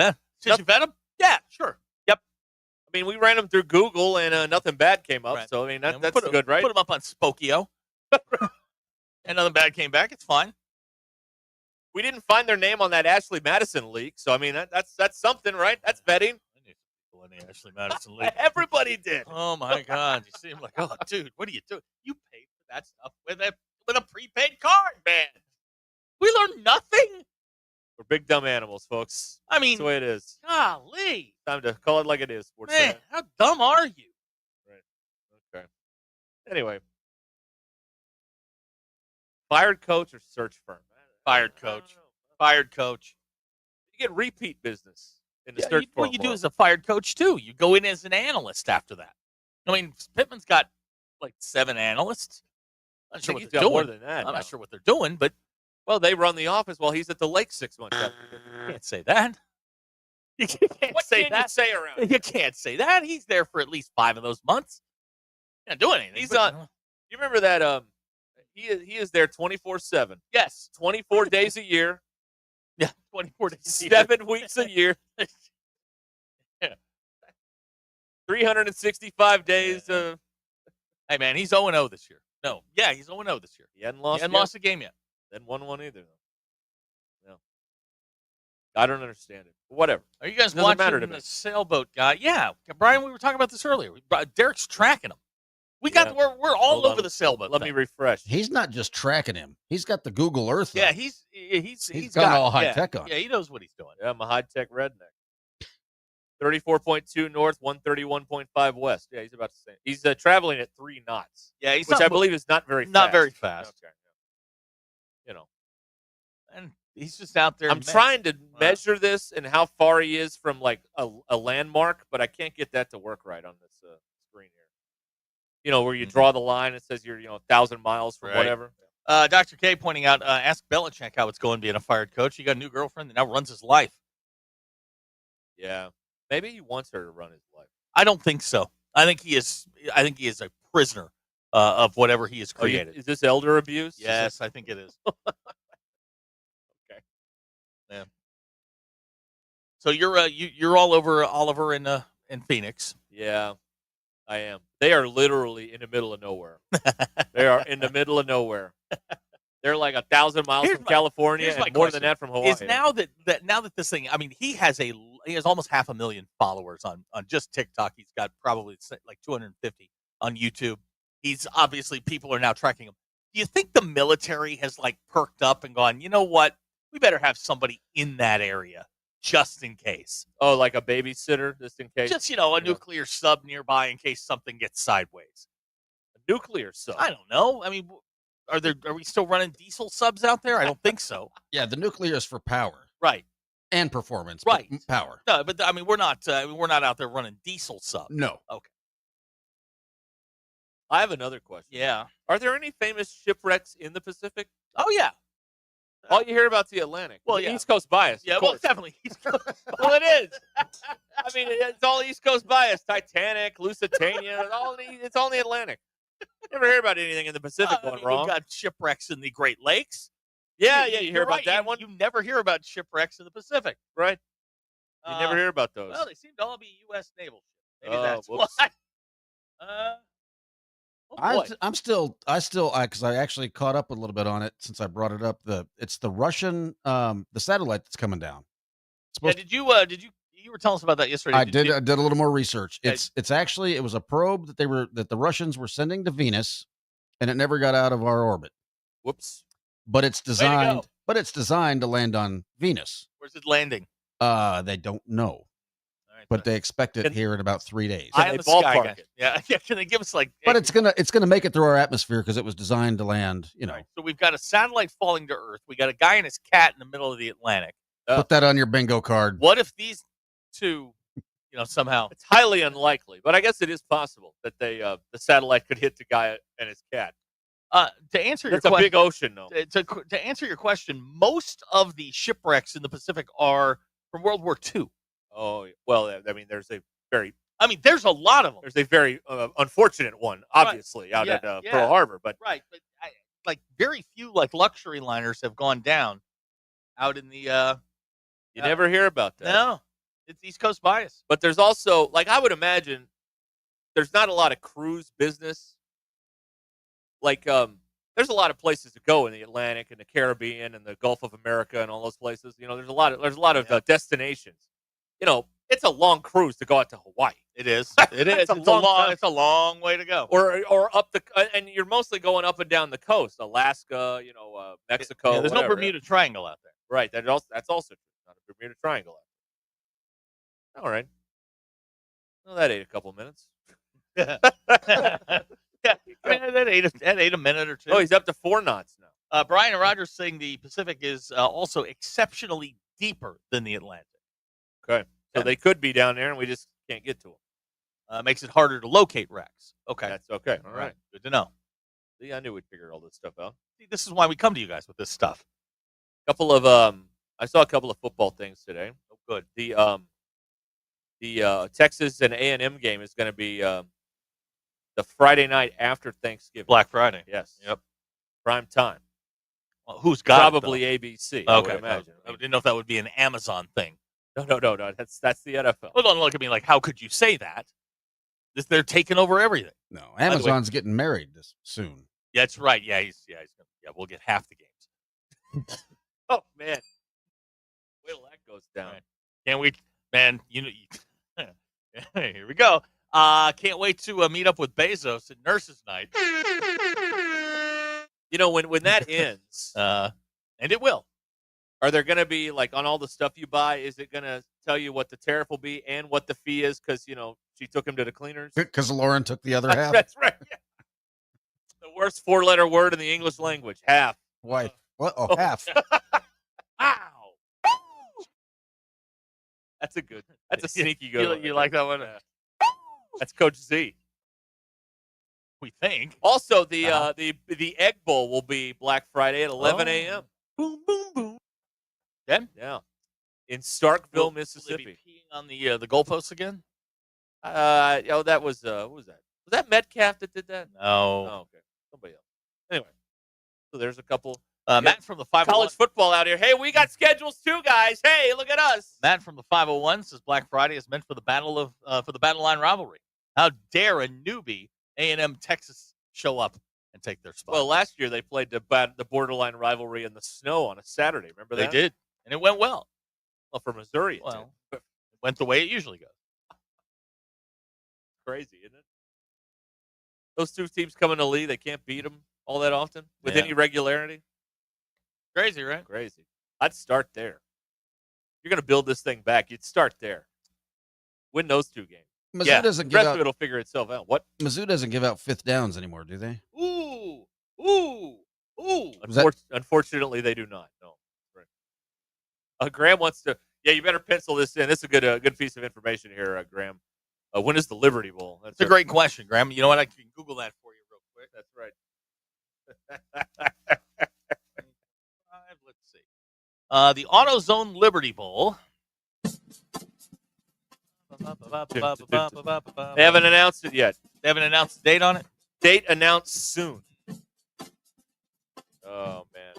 vet him? Yeah, sure. Yep. I mean, we ran them through Google, and nothing bad came up. Right. So I mean, Yeah, that's good, right? Put them up on Spokio. And nothing bad came back. It's fine. We didn't find their name on that Ashley Madison leak, so I mean that's something, right? That's vetting. Ashley Madison league. Everybody did. Oh my God! You seem like, oh, dude, what are you doing? You paid for that stuff with a prepaid card, man. We learned nothing. We're big dumb animals, folks. I mean, that's the way it is. Golly, Time to call it like it is. Sports man, fan. how dumb are you? Right. Okay. Anyway, fired coach or search firm? Fired coach. Fired coach. You get repeat business in the Yeah, search firm. what you do as a fired coach too. You go in as an analyst after that. I mean, Pittman's got like 7 analysts. I'm not sure what he's they're got doing. more than that. I'm now. not sure what they're doing, but Well, they run the office while he's at the lake 6 months. you can't say that. You can't What say can that. you say around here? You can't say that. He's there for at least 5 of those months. Not doing anything. He's but- on. You remember that? He is there 24/7. Yes. 24 days a year, Yeah. 24 days. 7 weeks a year, 365 days. Hey man, he's 0-0 this year. No, yeah, he's 0-0 this year. He hadn't He lost. hasn't yet. lost a game yet. Then won one either. No, I don't understand it. But whatever. Are you guys Doesn't matter watching to me. the sailboat guy? Yeah, Brian, we were talking about this earlier. Derek's tracking him. We're all Hold over on. the sailboat. Let thing. me refresh. He's not just tracking him. He's got the Google Earth. Yeah, up. he's He's got gone all high yeah, tech on it. Yeah, he knows what he's doing. Yeah, I'm a high tech redneck. 34.2 north, 131.5 west. Yeah, he's about to say. He's traveling at 3 knots. Yeah, he's which not I believe is not very not fast. very fast. Okay. You know, And he's just out there. I'm trying to measure this and how far he is from like a landmark, but I can't get that to work right on this screen here. You know, where you draw the line, it says you're 1,000 miles from Right. whatever. Dr. K pointing out, ask Belichick how it's going being a fired coach. He got a new girlfriend that now runs his life. Yeah, maybe he wants her to run his life. I don't think so. I think he is a prisoner of whatever he has created. Is this elder abuse? Yes, I think it is. Okay. Yeah. So you're all over Oliver in Phoenix. Yeah, I am. They are literally in the middle of nowhere. They are in the middle of nowhere. They're like 1,000 miles from California here's my and more question. than that from Hawaii. Is now that this thing, I mean, he has almost 500,000 followers on just TikTok. He's got probably like 250 on YouTube. He's obviously, people are now tracking him. Do you think the military has like perked up and gone, you know what? We better have somebody in that area just in case. Oh, like a babysitter, just in case. Just, a nuclear sub nearby in case something gets sideways. A nuclear sub. I don't know. I mean, are we still running diesel subs out there? I don't think so. Yeah, the nuclear is for power, Right. and performance, Right. but power. No, but I mean, we're not out there running diesel subs. No. Okay. I have another question. Yeah. Are there any famous shipwrecks in the Pacific? Oh yeah. All you hear about is the Atlantic. Well, The yeah. East Coast bias. Yeah, of well, course. definitely. Well, it is. I mean, it's all East Coast bias. Titanic, Lusitania, it's all in the Atlantic. Never hear about anything in the Pacific going wrong. We've got shipwrecks in the Great Lakes. Yeah, you hear You're about right. that You- one, You never hear about shipwrecks in the Pacific. right? You never hear about those. Well, they seem to all be U.S. naval ships. Maybe Oh, that's whoops. why. Oh, boy. I still, because I actually caught up a little bit on it since I brought it up. It's the Russian, the satellite that's coming down. It's Yeah, supposed did you You were telling us about that yesterday. I did a little more research. It's actually, it was a probe that the Russians were sending to Venus, and it never got out of our orbit. Whoops. But it's designed to land on Venus. Where's it landing? They don't know. But they expect it here in about 3 days. I'm the sky guy. Yeah. Can they give us But it's gonna make it through our atmosphere because it was designed to land. Right. So we've got a satellite falling to Earth. We got a guy and his cat in the middle of the Atlantic. Put that on your bingo card. What if these two, somehow? It's highly unlikely, but I guess it is possible that the satellite could hit the guy and his cat. To answer your That's question, a big ocean, though. To answer your question, most of the shipwrecks in the Pacific are from World War II. Oh, well, I mean, there's a lot of them. There's a very unfortunate one, obviously, out at Pearl Harbor. But but very few luxury liners have gone down out in the. You never hear about that. No, it's East Coast bias. But there's also, I would imagine, there's not a lot of cruise business. There's a lot of places to go in the Atlantic and the Caribbean and the Gulf of America and all those places. There's a lot of destinations. It's a long cruise to go out to Hawaii. It is. It is. It's a long way to go. Or up and you're mostly going up and down the coast, Alaska, Mexico. Yeah, there's no Bermuda Triangle out there. Right. That's also true. Not a Bermuda Triangle out there. All right. Well, that ate a couple minutes. Yeah, that ate a minute or two. Oh, he's up to 4 knots now. Brian and Rogers saying the Pacific is also exceptionally deeper than the Atlantic. Okay. So they could be down there, and we just can't get to them. Makes it harder to locate wrecks. Okay. That's okay. All right. Good to know. See, I knew we'd figure all this stuff out. See, this is why we come to you guys with this stuff. I saw a couple of football things today. Oh, good. The Texas and A&M game is going to be the Friday night after Thanksgiving. Black Friday. Yes. Yep. Prime time. Well, who's got Probably it, ABC. Okay. I would imagine. I didn't know if that would be an Amazon thing. No. That's the NFL. Well, don't look at me like, how could you say that? They're taking over everything. No, Amazon's getting married this soon. Yeah, that's right. Yeah, we'll get half the games. Oh man, wait till that goes down. Right. Can't wait, man. Here we go. Can't wait to meet up with Bezos at Nurses Night. When that ends, and it will. Are there going to be, on all the stuff you buy, is it going to tell you what the tariff will be and what the fee is? Because, she took him to the cleaners. Because Lauren took the other half. That's right. Yeah. The worst 4-letter word in the English language, half. Why? What? Oh, half. Ow. That's a sneaky good one. You like that one? That's Coach Z. We think. Also, the Egg Bowl will be Black Friday at 11 a.m. Boom, boom, boom. Yeah. In Starkville, Mississippi. Will they be peeing on the goalposts again? That was who was that? Was that Metcalf that did that? No. Oh, okay. Somebody else. Anyway, so there's a couple. Matt from the 501. College football out here. Hey, we got schedules too, guys. Hey, look at us. Matt from the 501 says Black Friday is meant for the battle line rivalry. How dare a newbie A&M Texas show up and take their spot? Well, last year they played the borderline rivalry in the snow on a Saturday. Remember that? They did, and it went well. Well, for Missouri, it went the way it usually goes. Crazy, isn't it? Those two teams come in the league, they can't beat them all that often with any regularity. Crazy, right? Crazy. I'd start there. You're going to build this thing back. You'd start there. Win those 2 games. Mizzou doesn't the rest of it will figure itself out. What? Mizzou doesn't give out 5th downs anymore, do they? Ooh. Unfortunately, they do not. No. Right. Graham wants to. Yeah, you better pencil this in. This is a good piece of information here, Graham. When is the Liberty Bowl? That's a great question, Graham. You know what? I can Google that for you real quick. That's right. Let's see. The AutoZone Liberty Bowl. They haven't announced it yet. They haven't announced the date on it? Date announced soon. Oh, man.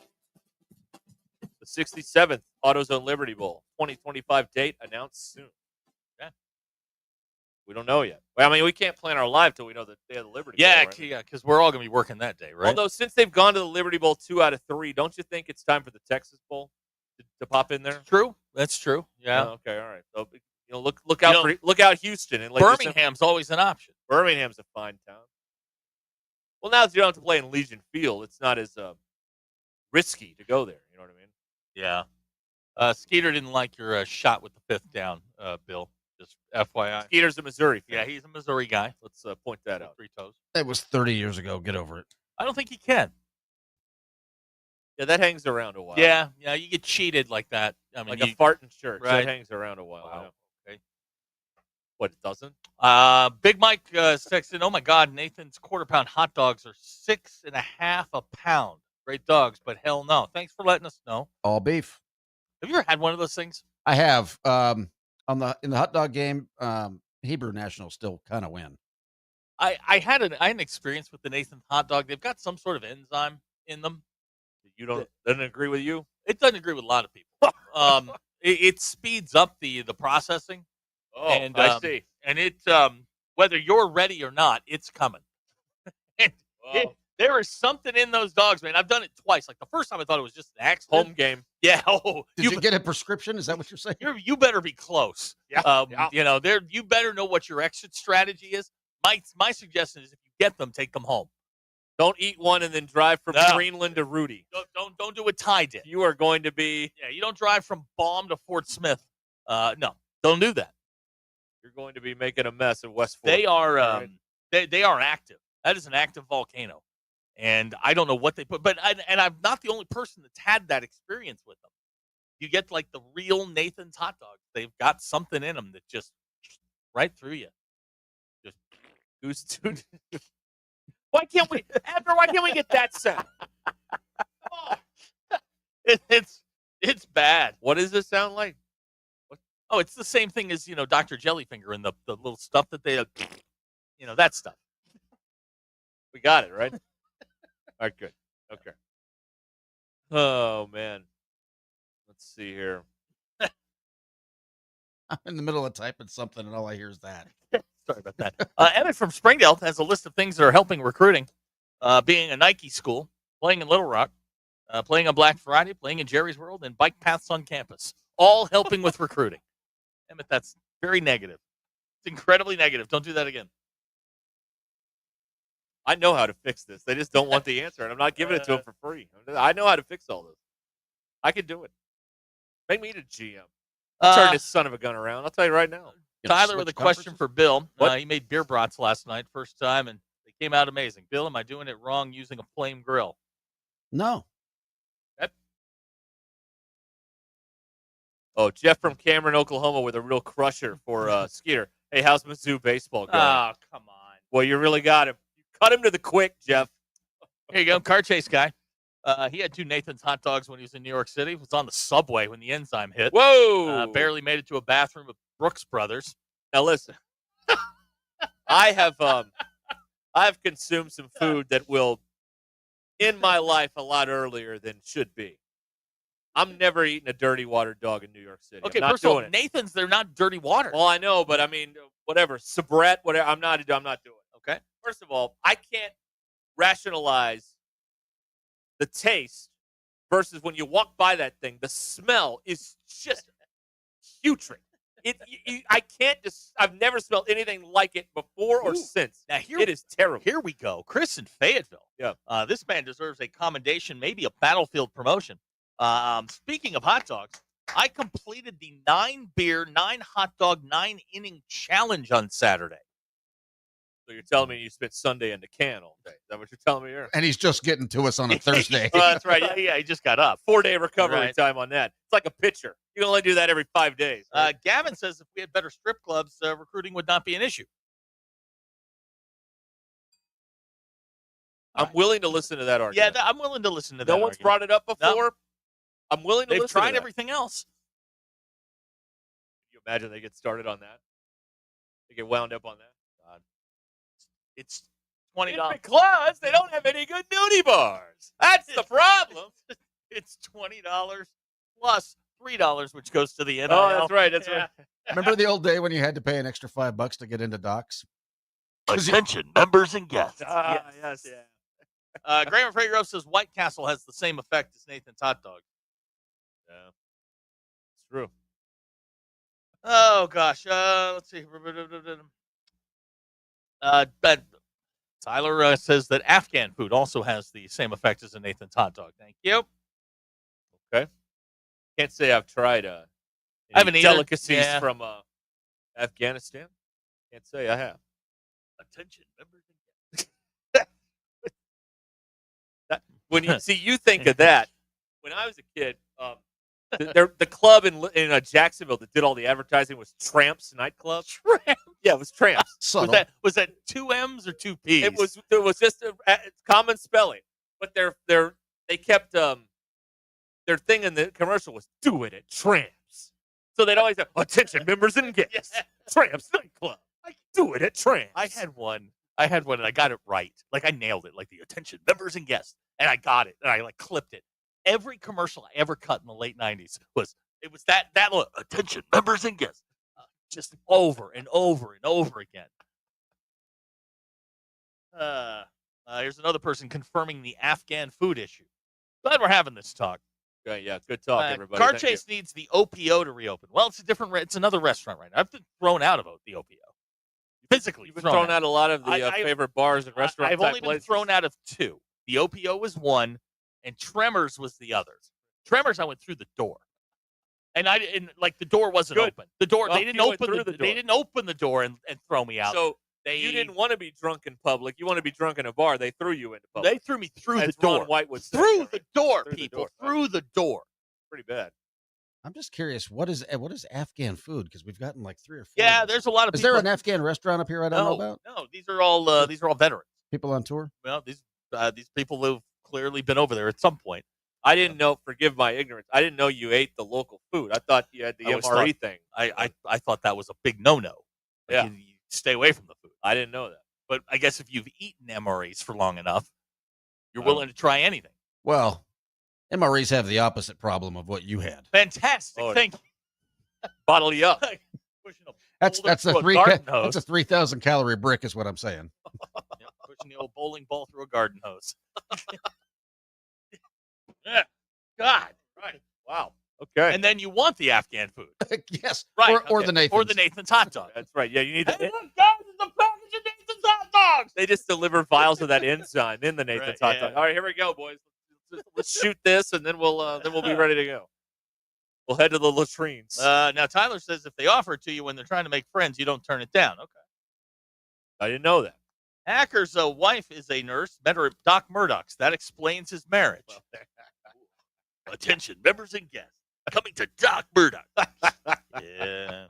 The 67th AutoZone Liberty Bowl. 2025 date announced soon. Yeah. We don't know yet. Well, I mean, we can't plan our live till we know the day of the Liberty Bowl. Right? Yeah, because we're all going to be working that day, right? Although, since they've gone to the Liberty Bowl 2 out of 3, don't you think it's time for the Texas Bowl to pop in there? True. That's true. Yeah. Oh, okay, all right. So Look out Houston and Birmingham's always an option. Birmingham's a fine town. Well, now that you don't have to play in Legion Field, it's not as risky to go there. You know what I mean? Yeah. Skeeter didn't like your shot with the fifth down, Bill. Just FYI. Skeeter's a Missouri fan. Yeah, he's a Missouri guy. Let's point that out. 3 toes. That was 30 years ago. Get over it. I don't think he can. Yeah, that hangs around a while. Yeah, you get cheated like that. I mean, like a fart in church. Right. That hangs around a while. Wow. Okay. What, it doesn't? Big Mike texted, oh my God, Nathan's quarter-pound hot dogs are $6.50 a pound. Great dogs, but hell no. Thanks for letting us know. All beef. Have you ever had one of those things? I have. In the hot dog game, Hebrew National still kind of win. I had an experience with the Nathan hot dog. They've got some sort of enzyme in them. Doesn't agree with you? It doesn't agree with a lot of people. It speeds up the processing. Oh, and, I see. And it whether you're ready or not, it's coming. And there is something in those dogs, man. I've done it twice. Like the first time I thought it was just an accident. Home game. Yeah. Did you get a prescription? Is that what you're saying? You better be close. Yeah. You better know what your exit strategy is. My suggestion is if you get them, take them home. Don't eat one and then drive from Greenland to Rudy. Don't do what Ty did. You are going to be. Yeah, you don't drive from Baum to Fort Smith. No, don't do that. You're going to be making a mess of West Fort. They are they are active. That is an active volcano, and I don't know what they put. But I'm not the only person that's had that experience with them. You get like the real Nathan's hot dogs. They've got something in them that just right through you. Just goose tooth. Why can't we get that sound? It's bad. What does it sound like? Oh, it's the same thing as, Dr. Jellyfinger and the little stuff that they, that stuff. We got it, right? All right, good. Okay. Oh, man. Let's see here. I'm in the middle of typing something, and all I hear is that. Sorry about that. Emmett from Springdale has a list of things that are helping recruiting. Being a Nike school, playing in Little Rock, playing on Black Friday, playing in Jerry's World, and bike paths on campus. All helping with recruiting. Emmett, that's very negative. It's incredibly negative. Don't do that again. I know how to fix this. They just don't want the answer, and I'm not giving it to them for free. I know how to fix all this. I can do it. Make me the GM. Turn this son of a gun around. I'll tell you right now. Tyler with a question for Bill. He made beer brats last night, first time, and they came out amazing. Bill, am I doing it wrong using a flame grill? No. Oh, Jeff from Cameron, Oklahoma, with a real crusher for Skeeter. Hey, how's Mizzou baseball going? Oh, come on. Well, you really got him. You cut him to the quick, Jeff. Here you go, car chase guy. He had 2 Nathan's hot dogs when he was in New York City. He was on the subway when the enzyme hit. Whoa! Barely made it to a bathroom with Brooks Brothers. Now listen, I have consumed some food that will in my life a lot earlier than should be. I'm never eating a dirty water dog in New York City. Okay, I'm not first of all, doing it. Nathan's, they're not dirty water. Well, I know, but I mean, whatever, Sabrette, whatever. I'm not doing it. Okay. First of all, I can't rationalize the taste versus when you walk by that thing. The smell is just putrid. I can't just. I've never smelled anything like it before or since. Now it is terrible. Here we go. Chris in Fayetteville. Yeah. This man deserves a commendation, maybe a battlefield promotion. Speaking of hot dogs, I completed the 9-beer, 9-hot-dog, 9-inning challenge on Saturday. So you're telling me you spent Sunday in the can all day? Is that what you're telling me here? And he's just getting to us on a Thursday. Oh, that's right. Yeah, he just got up. 4-day recovery time on that. It's like a pitcher. You can only do that every 5 days. Right? Gavin says if we had better strip clubs, recruiting would not be an issue. I'm willing to listen to that argument. Yeah, I'm willing to listen to that. No one's brought it up before. No. I'm willing to They've listen to tried that. everything else. Can you imagine they get started on that? They get wound up on that? God. It's $20. Because they don't have any good nudie bars. That's the problem. It's $20 plus $3, which goes to the NIL. Oh, that's right. That's right. Remember the old day when you had to pay an extra $5 to get into docks? Attention, members and guests. Yes. Yeah. Graham Fragrove says White Castle has the same effect as Nathan's hot dog. Yeah. It's true. Oh gosh. Let's see. Tyler says that Afghan food also has the same effect as a Nathan's hot dog. Thank you. Okay. Can't say I've tried I haven't either. delicacies Yeah. from Afghanistan. Can't say I have. Attention, members. When you see, you think of that. When I was a kid, the club in Jacksonville that did all the advertising was Tramps nightclub. Tramps. Yeah, it was Tramps. Was that 2 M's or 2 P's? It was just a common spelling, but they kept their thing in the commercial was "Do it at Tramps." So they'd always have attention members and guests. Tramps nightclub. Do it at Tramps. I had one and I got it right. Like I nailed it. Like the attention members and guests, and I got it and I like clipped it. Every commercial I ever cut in the late '90s was that look, attention members and guests, just over and over and over again. Here's another person confirming the Afghan food issue. Glad we're having this talk. Yeah, good talk, everybody. Car Thank Chase needs the OPO to reopen. Well, it's another restaurant right now. I've been thrown out of the OPO. Physically, You've been thrown out a lot of the favorite bars and restaurants. I've only been thrown out of 2. The OPO was one, and Tremors was the other. Tremors, I went through the door, and the door wasn't open. The door they didn't open the door. They didn't open the door and throw me out. So you didn't want to be drunk in public. You want to be drunk in a bar. They threw you into public. They threw me through As the door. Ron White would say. Through the door, Through the people. door. Through the door. Pretty bad. I'm just curious, what is Afghan food? Because we've gotten like 3 or 4. Yeah, there's a lot of. Is there an Afghan restaurant up here I don't know about? No, these are all veterans. People on tour? Well, these people have clearly been over there at some point. I didn't know. Forgive my ignorance. I didn't know you ate the local food. I thought you had the MRE thing. I thought that was a big no-no. Yeah, you stay away from the food. I didn't know that. But I guess if you've eaten MREs for long enough, you're willing to try anything. Well, MREs have the opposite problem of what you had. Fantastic. Thank you. Bottle you up. That's a 3,000 calorie brick is what I'm saying. Pushing the old bowling ball through a garden hose. Yeah. God. Right. Wow. Okay. And then you want the Afghan food. Yes. Right. Or the Nathan's. Or the Nathan's hot dog. That's right. Yeah, you need Hey, look, guys, it's a package of Nathan's hot dogs. They just deliver vials of that enzyme in the Nathan's hot dog. All right, here we go, boys. Let's shoot this, and then we'll be ready to go. We'll head to the latrines. Now Tyler says if they offer it to you when they're trying to make friends, you don't turn it down. Okay. I didn't know that. Hacker's wife is a nurse. Met her at Doc Murdoch's. That explains his marriage. Attention, members and guests. Coming to Doc Murdoch. Yeah.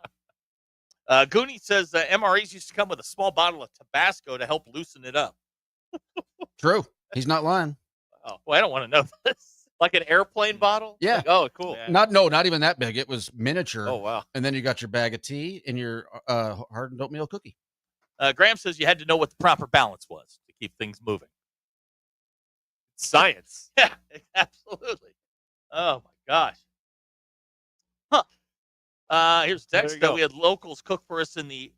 Goonie says MREs used to come with a small bottle of Tabasco to help loosen it up. True. He's not lying. Oh, well, I don't want to know this. Like an airplane bottle? Yeah. Like, oh, cool. Yeah. Not even that big. It was miniature. Oh, wow. And then you got your bag of tea and your hardened oatmeal cookie. Graham says you had to know what the proper balance was to keep things moving. Science. Yeah, absolutely. Oh, my gosh. Here's text that we had locals cook for us in the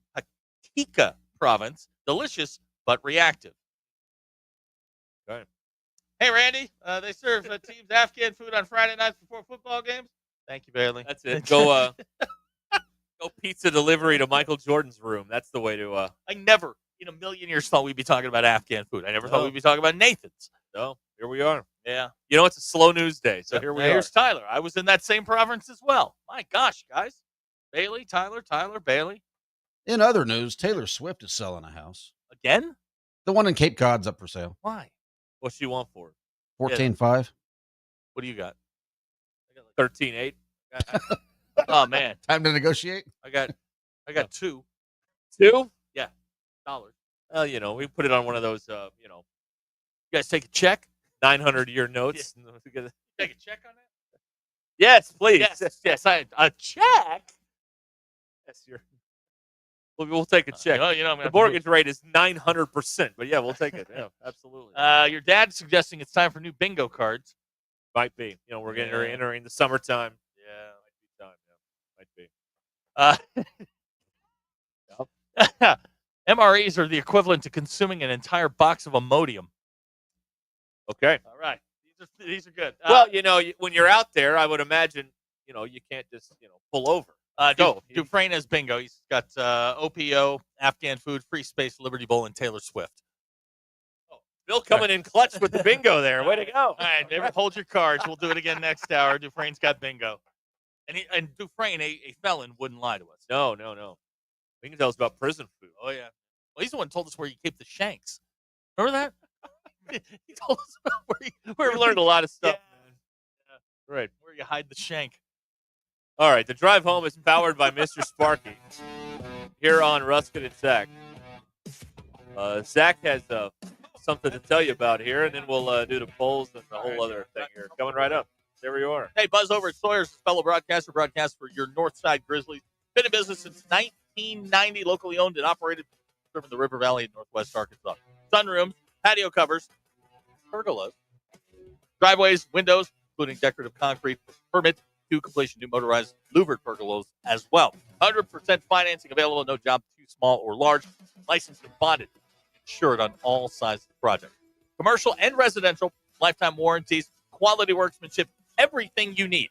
Hakika province. Delicious, but reactive. Okay. Hey, Randy. They serve teams Afghan food on Friday nights before football games. Thank you, Bailey. That's it. Go pizza delivery to Michael Jordan's room. That's the way to. I never in a million years thought we'd be talking about Afghan food. I never thought we'd be talking about Nathan's. No, here we are. Yeah. You know, it's a slow news day, so here we are. Here's Tyler. I was in that same province as well. My gosh, guys. Bailey, Tyler, Bailey. In other news, Taylor Swift is selling a house. Again? The one in Cape Cod's up for sale. Why? What's she want for it? 14.5. What do you got? 13.8. Oh man. Time to negotiate? I got 2. 2? Yeah. Dollars. Well, you know, we put it on one of those You guys take a check? 900-year notes. Yeah. Take a check on that? Yes, please. Yes. A check? Yes, we'll take a check. The mortgage rate is 900%, but yeah, we'll take it. Yeah, absolutely. Your dad's suggesting it's time for new bingo cards. Might be. We're getting entering the summertime. Yeah, might be time. MREs are the equivalent to consuming an entire box of Imodium. Okay. All right. These are good. Well, when you're out there, I would imagine, you can't just, pull over. Dufresne has bingo. He's got OPO, Afghan food, free space, Liberty Bowl, and Taylor Swift. Bill coming in clutch with the bingo there. Way to go. All right, hold your cards. We'll do it again next hour. Dufresne's got bingo. And Dufresne, a felon, wouldn't lie to us. No. He can tell us about prison food. Oh, yeah. Well, he's the one who told us where you keep the shanks. Remember that? He told us about where we learned a lot of stuff. Yeah. Right. Where you hide the shank. All right, the drive home is powered by Mr. Sparky here on Ruscin and Zach. Zach has something to tell you about here, and then we'll do the polls and the whole other thing here. Coming right up. There you are. Hey, Buzz over at Sawyer's, fellow broadcaster, broadcast for your Northside Grizzlies. Been in business since 1990, locally owned and operated, serving the River Valley in Northwest Arkansas. Sunrooms, patio covers, pergolas, driveways, windows, including decorative concrete, permit to completion, new motorized louvered pergolas as well. 100% financing available, no job too small or large. Licensed and bonded, insured on all sizes of the project. Commercial and residential, lifetime warranties, quality workmanship, everything you need.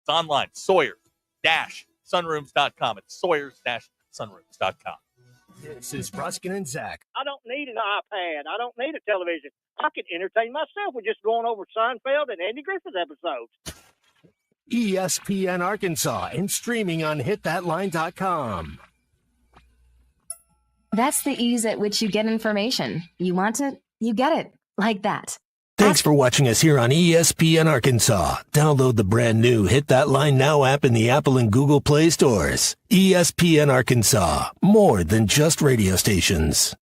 It's online, Sawyers-sunrooms.com. It's Sawyers-sunrooms.com. This is Ruscin and Zach. I don't need an iPad. I don't need a television. I can entertain myself with just going over Seinfeld and Andy Griffith episodes. ESPN Arkansas and streaming on hitthatline.com. That's the ease at which you get information. You want it, you get it. Like that. Thanks for watching us here on ESPN Arkansas. Download the brand new Hit That Line Now app in the Apple and Google Play stores. ESPN Arkansas, more than just radio stations.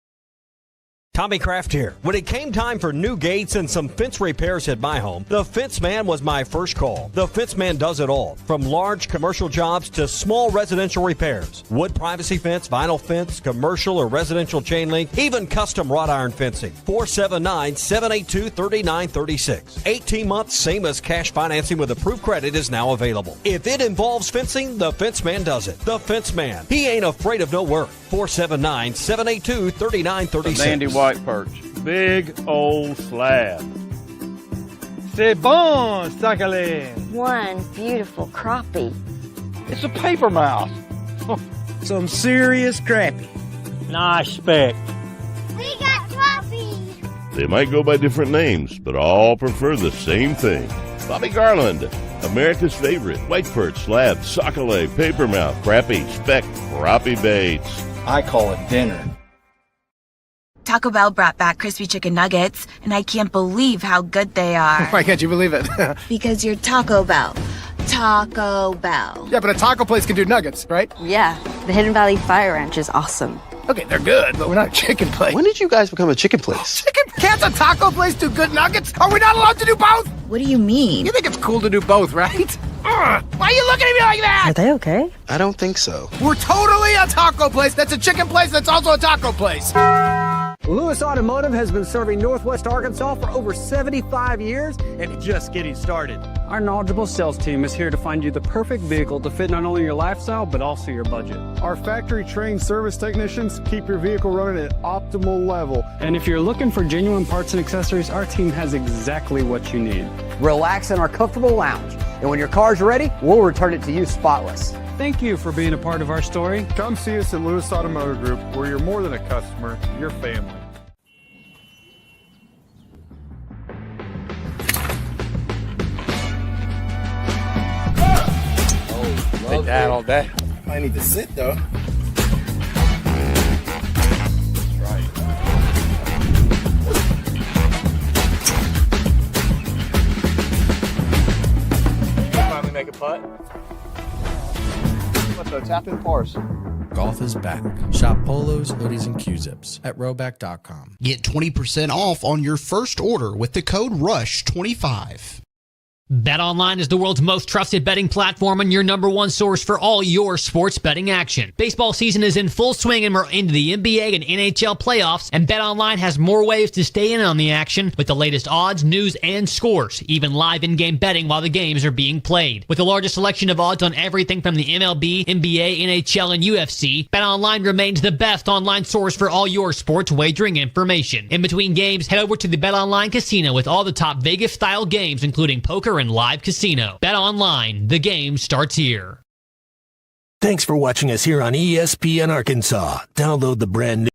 Tommy Kraft here. When it came time for new gates and some fence repairs at my home, the Fence Man was my first call. The Fence Man does it all, from large commercial jobs to small residential repairs. Wood privacy fence, vinyl fence, commercial or residential chain link, even custom wrought iron fencing. 479-782-3936. 18 months, same as cash financing with approved credit is now available. If it involves fencing, the Fence Man does it. The Fence Man. He ain't afraid of no work. 479-782-3936. Sandy White perch. Big old slab. C'est bon, sacalé. One beautiful crappie. It's a paper mouse. Some serious crappie. Nice speck. We got crappie. They might go by different names, but all prefer the same thing. Bobby Garland, America's favorite. White perch, slab, sockeye, paper mouth, crappie, speck, crappie baits. I call it dinner. Taco Bell brought back crispy chicken nuggets, and I can't believe how good they are. Why can't you believe it? Because you're Taco Bell. Taco Bell. Yeah, but a taco place can do nuggets, right? Yeah, the Hidden Valley Fire Ranch is awesome. Okay, they're good, but we're not a chicken place. When did you guys become a chicken place? Can't a taco place do good nuggets? Are we not allowed to do both? What do you mean? You think it's cool to do both, right? Why are you looking at me like that? Are they okay? I don't think so. We're totally a taco place that's a chicken place that's also a taco place. Lewis Automotive has been serving Northwest Arkansas for over 75 years and just getting started. Our knowledgeable sales team is here to find you the perfect vehicle to fit not only your lifestyle, but also your budget. Our factory-trained service technicians keep your vehicle running at optimal level. And if you're looking for genuine parts and accessories, our team has exactly what you need. Relax in our comfortable lounge. And when your car's ready, we'll return it to you spotless. Thank you for being a part of our story. Come see us at Lewis Automotive Group, where you're more than a customer, you're family. Take that all day. I need to sit though. Finally make a putt. So tap in pars. Golf is back. Shop polos, hoodies, and Q-zips at rowback.com. Get 20% off on your first order with the code RUSH25. BetOnline is the world's most trusted betting platform and your number one source for all your sports betting action. Baseball season is in full swing and we're into the NBA and NHL playoffs, and BetOnline has more ways to stay in on the action with the latest odds, news, and scores, even live in-game betting while the games are being played. With the largest selection of odds on everything from the MLB, NBA, NHL, and UFC, BetOnline remains the best online source for all your sports wagering information. In between games, head over to the BetOnline Casino with all the top Vegas-style games, including poker and live casino. Bet online. The game starts here. Thanks for watching us here on ESPN Arkansas. Download the brand new.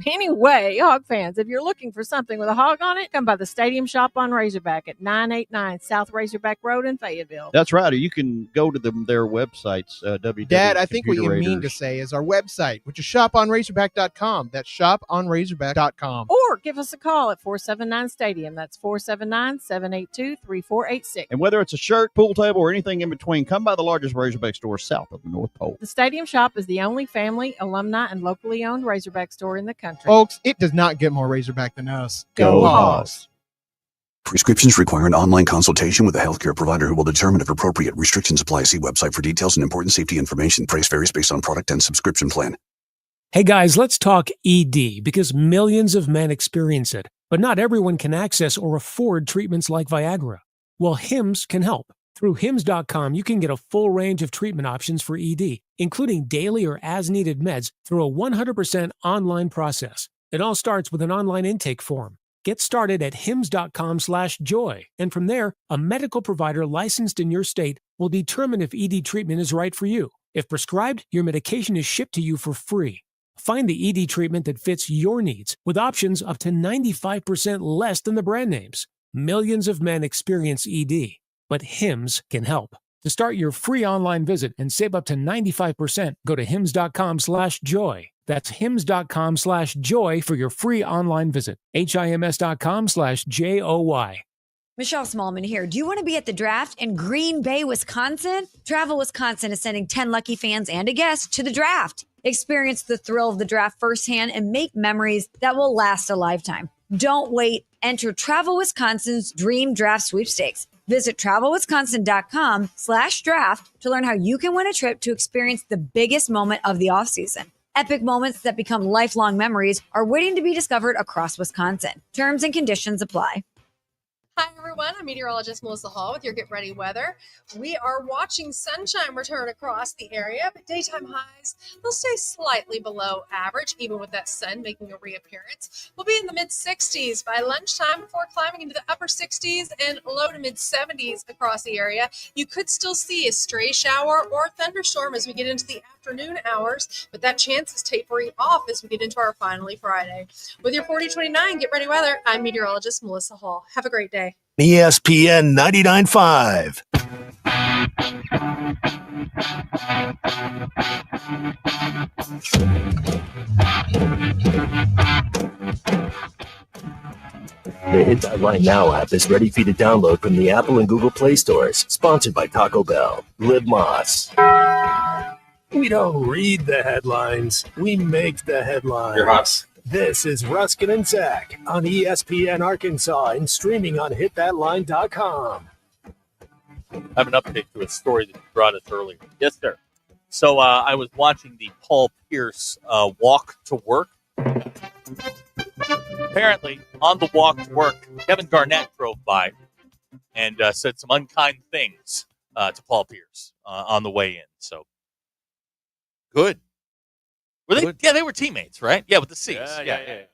Anyway, Hog fans, if you're looking for something with a hog on it, come by the Stadium Shop on Razorback at 989 South Razorback Road in Fayetteville. That's right. Or you can go to their websites, Dad, I think what you mean to say is our website, which is shoponrazorback.com. That's shoponrazorback.com. Or give us a call at 479-STADIUM. That's 479-782-3486. And whether it's a shirt, pool table, or anything in between, come by the largest Razorback store south of the North Pole. The Stadium Shop is the only family, alumni, and locally owned Razorback store in the country. Folks, it does not get more Razorback than us. Go Hogs. Prescriptions require an online consultation with a healthcare provider who will determine if appropriate. Restrictions apply. See website for details and important safety information. Price varies based on product and subscription plan. Hey guys, let's talk ED because millions of men experience it, but not everyone can access or afford treatments like Viagra. Well, Hims can help. Through Hims.com, you can get a full range of treatment options for ED, including daily or as-needed meds through a 100% online process. It all starts with an online intake form. Get started at hims.com/joy, and from there, a medical provider licensed in your state will determine if ED treatment is right for you. If prescribed, your medication is shipped to you for free. Find the ED treatment that fits your needs with options up to 95% less than the brand names. Millions of men experience ED, but Hims can help. To start your free online visit and save up to 95%, go to hims.com/joy. That's hims.com/joy for your free online visit. HIMS.com/JOY. Michelle Smallman here. Do you want to be at the draft in Green Bay, Wisconsin? Travel Wisconsin is sending 10 lucky fans and a guest to the draft. Experience the thrill of the draft firsthand and make memories that will last a lifetime. Don't wait. Enter Travel Wisconsin's Dream Draft Sweepstakes. Visit travelwisconsin.com/draft to learn how you can win a trip to experience the biggest moment of the offseason. Epic moments that become lifelong memories are waiting to be discovered across Wisconsin. Terms and conditions apply. Hi, everyone. I'm meteorologist Melissa Hall with your Get Ready weather. We are watching sunshine return across the area, but daytime highs, they'll stay slightly below average, even with that sun making a reappearance. We'll be in the mid-60s by lunchtime before climbing into the upper 60s and low to mid-70s across the area. You could still see a stray shower or thunderstorm as we get into the afternoon hours, but that chance is tapering off as we get into our finally Friday. With your 4029 Get Ready weather, I'm meteorologist Melissa Hall. Have a great day. ESPN 99.5. The Hit That Line Now app is ready for you to download from the Apple and Google Play stores. Sponsored by Taco Bell. Live Moss. We don't read the headlines. We make the headlines. You're hot. This is Ruscin and Zach on ESPN Arkansas and streaming on hitthatline.com. I have an update to a story that you brought us earlier. Yes, sir. So I was watching the Paul Pierce walk to work. Apparently, on the walk to work, Kevin Garnett drove by and said some unkind things to Paul Pierce on the way in. So, good. Were they? Yeah, they were teammates, right? Yeah, with the C's. Yeah.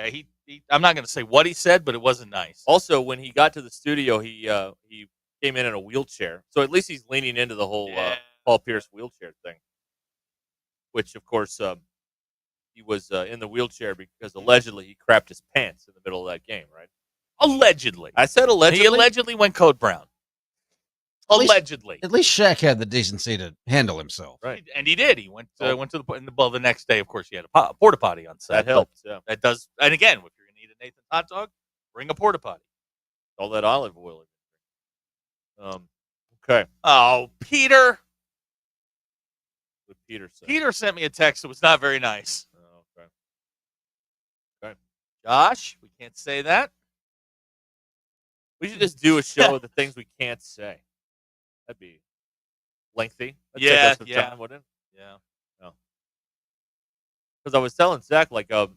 He I'm not going to say what he said, but it wasn't nice. Also, when he got to the studio, he came in a wheelchair. So at least he's leaning into the whole Paul Pierce wheelchair thing. Which, of course, he was in the wheelchair because allegedly he crapped his pants in the middle of that game, right? Allegedly. I said allegedly. He allegedly went code brown. Allegedly. At least Shaq had the decency to handle himself. Right. And he did. He went to the next day, of course, he had a porta potty on set. That helps, yeah. That does. And again, if you're going to eat a Nathan's hot dog, bring a porta potty. All that olive oil. Okay. Oh, Peter. What Peter said. Peter sent me a text that was not very nice. Oh, okay. Josh, we can't say that. We should just do a show of the things we can't say. That'd be lengthy. That'd take us some time, wouldn't it? Yeah. No. Because I was telling Zach, the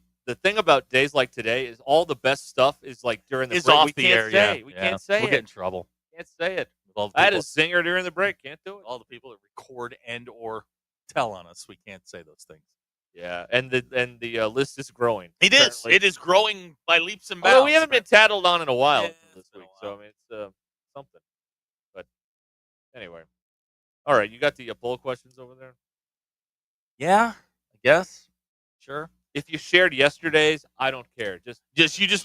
thing about days like today is all the best stuff is during the break. Off we the can't air, say. yeah. We can't say We'll it. get in trouble. Can't say it. I had a zinger during the break. Can't do it. All the people that record and or tell on us, we can't say those things. Yeah, and the list is growing. It is. It is growing by leaps and bounds. Although we haven't been tattled on in a while this week, so I mean it's something. But anyway, all right. You got the poll questions over there. Yeah, I guess. Sure. If you shared yesterday's, I don't care. You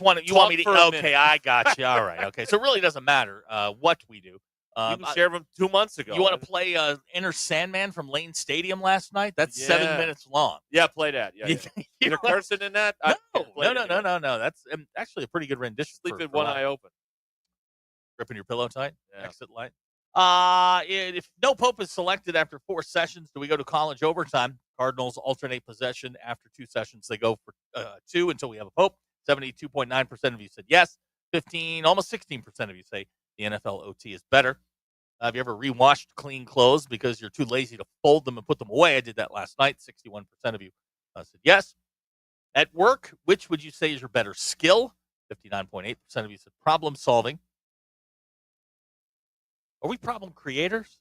want me to? for a Okay, minute. I got you. All right. Okay, so it really doesn't matter what we do. You can share them 2 months ago. You want to play Enter Sandman from Lane Stadium last night? That's 7 minutes long. Yeah, play that. Yeah. Is there cursing in that? No. That's actually a pretty good rendition. Sleep with one eye open. Gripping your pillow tight. Yeah. Exit light. If no Pope is selected after 4 sessions, do we go to college overtime? Cardinals alternate possession after 2 sessions. They go for 2 until we have a Pope. 72.9% of you said yes. 15, almost 16% of you say the NFL OT is better. Have you ever rewashed clean clothes because you're too lazy to fold them and put them away? I did that last night. 61% of you said yes. At work, which would you say is your better skill? 59.8% of you said problem solving. Are we problem creators?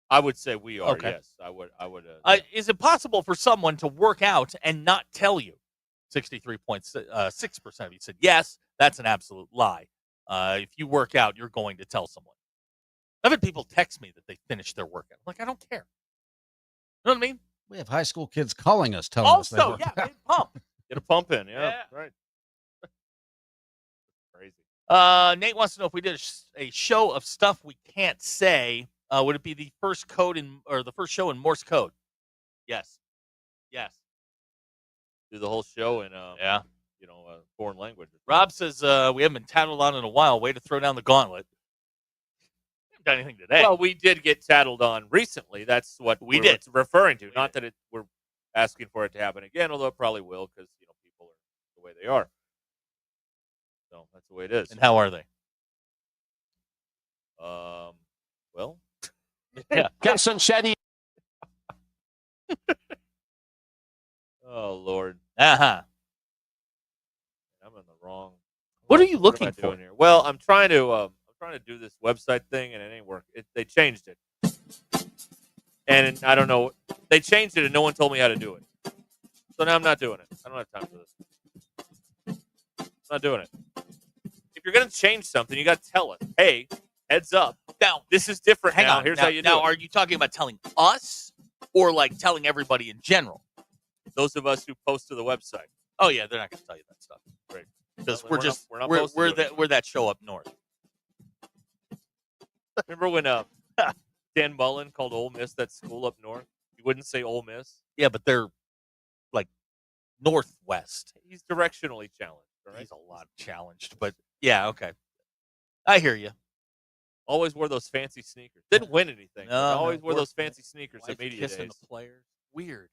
I would say we are. Okay. Yes, I would. Is it possible for someone to work out and not tell you? 63.6% of you said yes. That's an absolute lie. If you work out, you're going to tell someone. I've had people text me that they finished their workout. I'm like, I don't care. You know what I mean? We have high school kids calling us, telling us they Also, work yeah, out. big pump. Get a pump in. Yeah. Right. Crazy. Nate wants to know if we did a show of stuff we can't say. Would it be the first the first show in Morse code? Yes. Yes. Do the whole show in foreign language. Rob says we haven't been tattled on in a while. Way to throw down the gauntlet. We haven't done anything today. Well, we did get tattled on recently. That's what we did. Referring to. Not that we're asking for it to happen again, although it probably will because people are the way they are. So that's the way it is. And how are they? Well, yeah. Got some shady. Oh Lord. Uh-huh. I'm in the wrong. What are you What am looking I for? doing here? Well, I'm trying to do this website thing, and it ain't working. They changed it, and I don't know. They changed it, and no one told me how to do it. So now I'm not doing it. I don't have time for this. I'm not doing it. If you're gonna change something, you got to tell us. Hey, heads up. Now this is different. Hang now. on. Here's now, how you do now, it. are you talking about telling us or like telling everybody in general? Those of us who post to the website. Oh yeah, they're not going to tell you that stuff. Great. Because We're not we're that show up north. Remember when Dan Mullen called Ole Miss that school up north? He wouldn't say Ole Miss. Yeah, but they're like northwest. He's directionally challenged. All right? He's a lot challenged, but yeah, okay. I hear you. Always wore those fancy sneakers. Didn't win anything. No, always no, wore those fancy sneakers Wife at media kissing days. the players. Weird.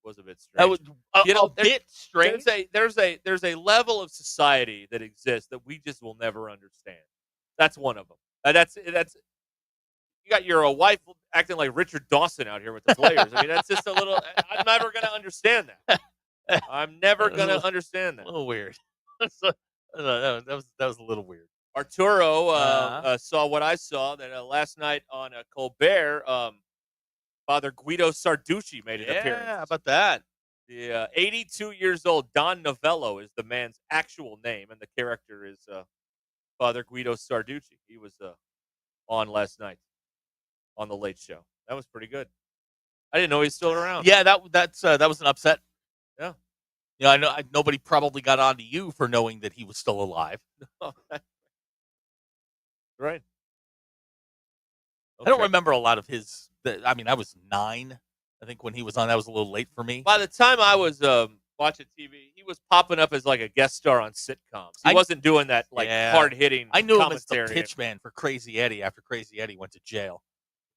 Was a bit strange. That was a bit strange. There's a level of society that exists that we just will never understand. That's one of them. That's you got your wife acting like Richard Dawson out here with the players. I mean, that's just a little. I'm never going to understand that. I'm never going to understand that. A little weird. that was a little weird. Arturo saw what I saw that last night on Colbert. Father Guido Sarducci made an appearance. Yeah, how about that? The 82 years old Don Novello is the man's actual name, and the character is Father Guido Sarducci. He was on last night on the Late Show. That was pretty good. I didn't know he was still around. Yeah, that was an upset. Yeah. I know nobody probably got on to you for knowing that he was still alive. Right. Okay. I don't remember a lot of his. I mean, I was 9. I think when he was on, that was a little late for me. By the time I was watching TV, he was popping up as like a guest star on sitcoms. He wasn't doing that hard hitting. I knew him as the pitch man for Crazy Eddie after Crazy Eddie went to jail.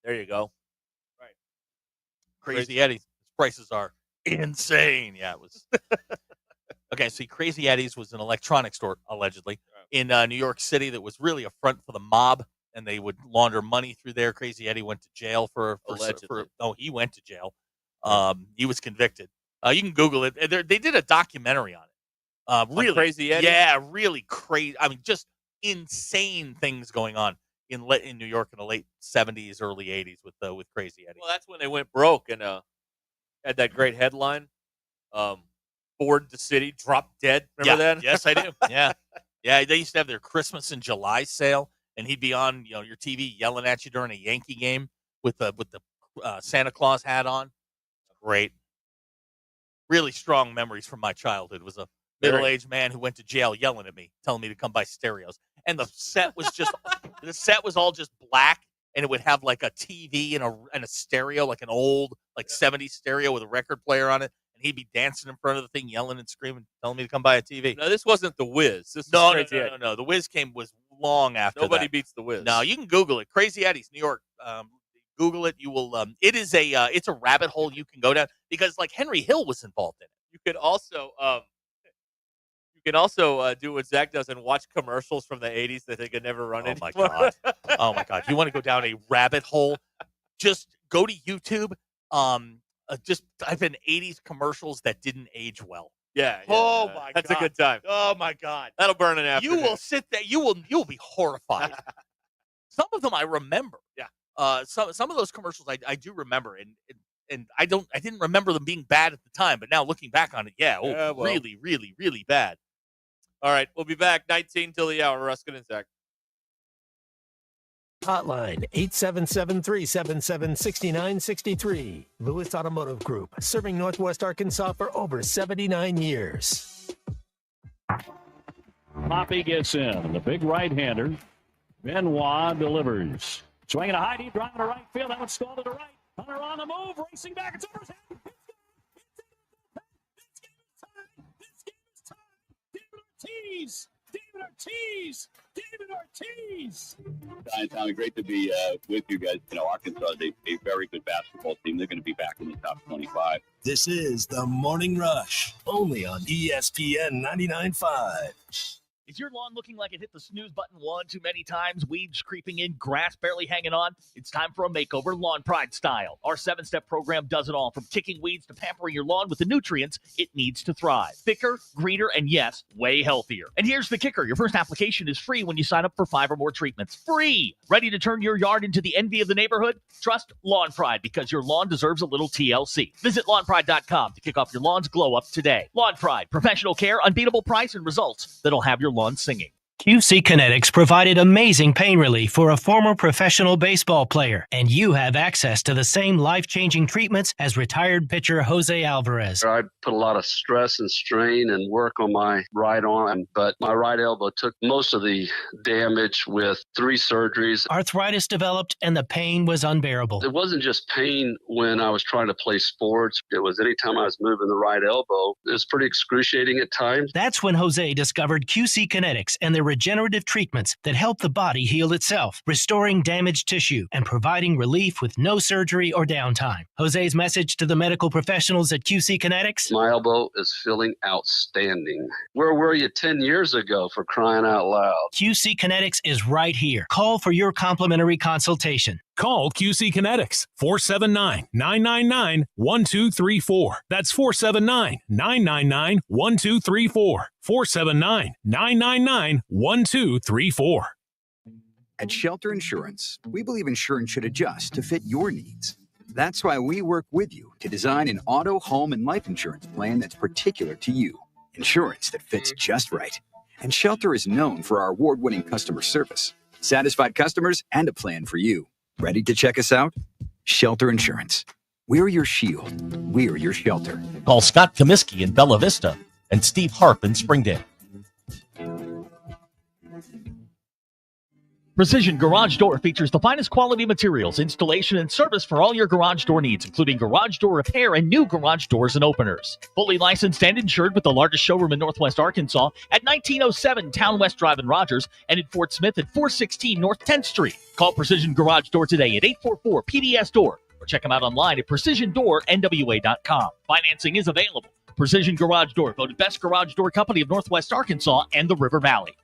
There you go. Right. Crazy Eddie's prices are insane. Yeah, it was. Okay, see, Crazy Eddie's was an electronics store, allegedly, in New York City that was really a front for the mob, and they would launder money through there. Crazy Eddie went to jail for he went to jail. He was convicted. You can Google it. They did a documentary on it. Really Crazy Eddie? Yeah, really crazy. I mean, just insane things going on in New York in the late 70s, early 80s with Crazy Eddie. Well, that's when they went broke and had that great headline. Ford the city dropped dead. Remember that? Yes, I do. Yeah. Yeah, they used to have their Christmas in July sale, and he'd be on your TV yelling at you during a Yankee game with the Santa Claus hat on. Great. Really strong memories from my childhood. It was a middle-aged man who went to jail yelling at me, telling me to come buy stereos. And the set was just all just black, and it would have like a TV and a stereo, like an old 70s stereo with a record player on it. And he'd be dancing in front of the thing, yelling and screaming, telling me to come buy a TV. No, this wasn't The Wiz. This No. The Wiz was long after Nobody that. beats The Wiz. No, you can Google it. Crazy Eddie's, New York. Google it. You will. It's a rabbit hole you can go down because like Henry Hill was involved in it. You could also do what Zach does and watch commercials from the 80s that they could never run anymore. Oh my god! You want to go down a rabbit hole? Just go to YouTube. Just type in 80s commercials that didn't age well. Yeah. Oh my god, that's a good time. Oh my god, that'll burn an afternoon. You will sit there. You will be horrified. Some of them I remember. Yeah. Some of those commercials I do remember, and I didn't remember them being bad at the time, but now looking back on it, really, really, really bad. All right, we'll be back 19 till the hour. Ruscin and Zach. Hotline 877-377-6963. Lewis Automotive Group, serving Northwest Arkansas for over 79 years. Poppy gets in. The big right-hander. Benoit delivers. Swinging a high deep drive to right field. That one's stalled to the right. Hunter on the move. Racing back. It's over his head. This game is tied. David Ortiz. Tommy, great to be with you guys. Arkansas is a very good basketball team. They're going to be back in the top 25. This is The Morning Rush, only on ESPN 99.5. Is your lawn looking like it hit the snooze button one too many times, weeds creeping in, grass barely hanging on? It's time for a makeover Lawn Pride style. Our 7-step program does it all, from kicking weeds to pampering your lawn with the nutrients it needs to thrive. Thicker, greener, and yes, way healthier. And here's the kicker. Your first application is free when you sign up for 5 or more treatments. Free! Ready to turn your yard into the envy of the neighborhood? Trust Lawn Pride, because your lawn deserves a little TLC. Visit lawnpride.com to kick off your lawn's glow up today. Lawn Pride, professional care, unbeatable price, and results that'll have your lawn singing. QC Kinetics provided amazing pain relief for a former professional baseball player, and you have access to the same life-changing treatments as retired pitcher Jose Alvarez. I put a lot of stress and strain and work on my right arm, but my right elbow took most of the damage with 3 surgeries. Arthritis developed, and the pain was unbearable. It wasn't just pain when I was trying to play sports. It was anytime I was moving the right elbow. It was pretty excruciating at times. That's when Jose discovered QC Kinetics and their regenerative treatments that help the body heal itself, restoring damaged tissue and providing relief with no surgery or downtime. Jose's message to the medical professionals at QC Kinetics? My elbow is feeling outstanding. Where were you 10 years ago, for crying out loud? QC Kinetics is right here. Call for your complimentary consultation. Call QC Kinetics, 479-999-1234. That's 479-999-1234. 479-999-1234. At Shelter Insurance, we believe insurance should adjust to fit your needs. That's why we work with you to design an auto, home, and life insurance plan that's particular to you. Insurance that fits just right. And Shelter is known for our award-winning customer service, satisfied customers, and a plan for you. Ready to check us out? Shelter Insurance. We're your shield. We're your shelter. Call Scott Comiskey in Bella Vista and Steve Harp in Springdale. Precision Garage Door features the finest quality materials, installation, and service for all your garage door needs, including garage door repair and new garage doors and openers. Fully licensed and insured with the largest showroom in Northwest Arkansas at 1907 Town West Drive in Rogers and in Fort Smith at 416 North 10th Street. Call Precision Garage Door today at 844-PDS-DOOR or check them out online at PrecisionDoorNWA.com. Financing is available. Precision Garage Door, voted best garage door company of Northwest Arkansas and the River Valley.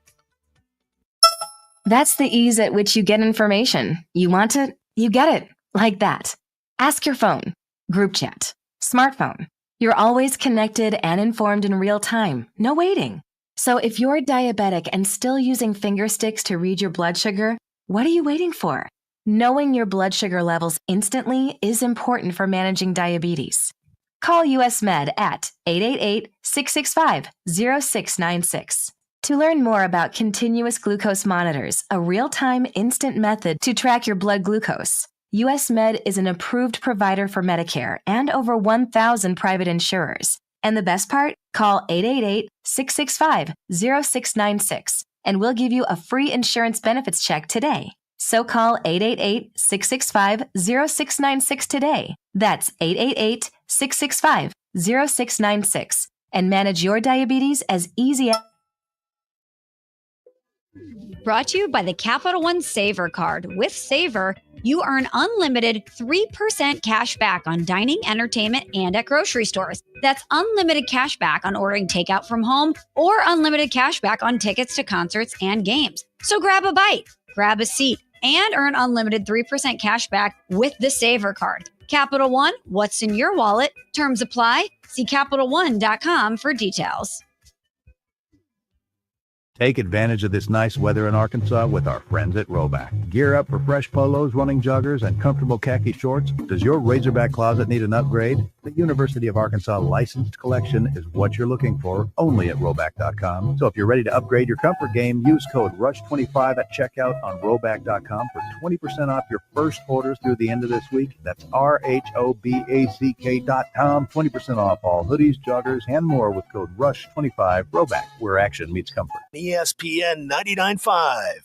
That's the ease at which you get information. You want it, you get it. Like that. Ask your phone. Group chat. Smartphone. You're always connected and informed in real time. No waiting. So if you're diabetic and still using finger sticks to read your blood sugar, what are you waiting for? Knowing your blood sugar levels instantly is important for managing diabetes. Call US Med at 888-665-0696. To learn more about continuous glucose monitors, a real-time instant method to track your blood glucose, US Med is an approved provider for Medicare and over 1,000 private insurers. And the best part? Call 888-665-0696 and we'll give you a free insurance benefits check today. So call 888-665-0696 today. That's 888-665-0696 and manage your diabetes as easy as... Brought to you by the Capital One Savor Card. With Savor, you earn unlimited 3% cash back on dining, entertainment, and at grocery stores. That's unlimited cash back on ordering takeout from home or unlimited cash back on tickets to concerts and games. So grab a bite, grab a seat, and earn unlimited 3% cash back with the Savor Card. Capital One, what's in your wallet? Terms apply. See CapitalOne.com for details. Take advantage of this nice weather in Arkansas with our friends at Roback. Gear up for fresh polos, running joggers, and comfortable khaki shorts. Does your Razorback closet need an upgrade? The University of Arkansas licensed collection is what you're looking for, only at Roback.com. So if you're ready to upgrade your comfort game, use code RUSH25 at checkout on Roback.com for 20% off your first orders through the end of this week. That's RHOBACK.com. 20% off all hoodies, joggers, and more with code RUSH25. Roback, where action meets comfort. ESPN 99.5.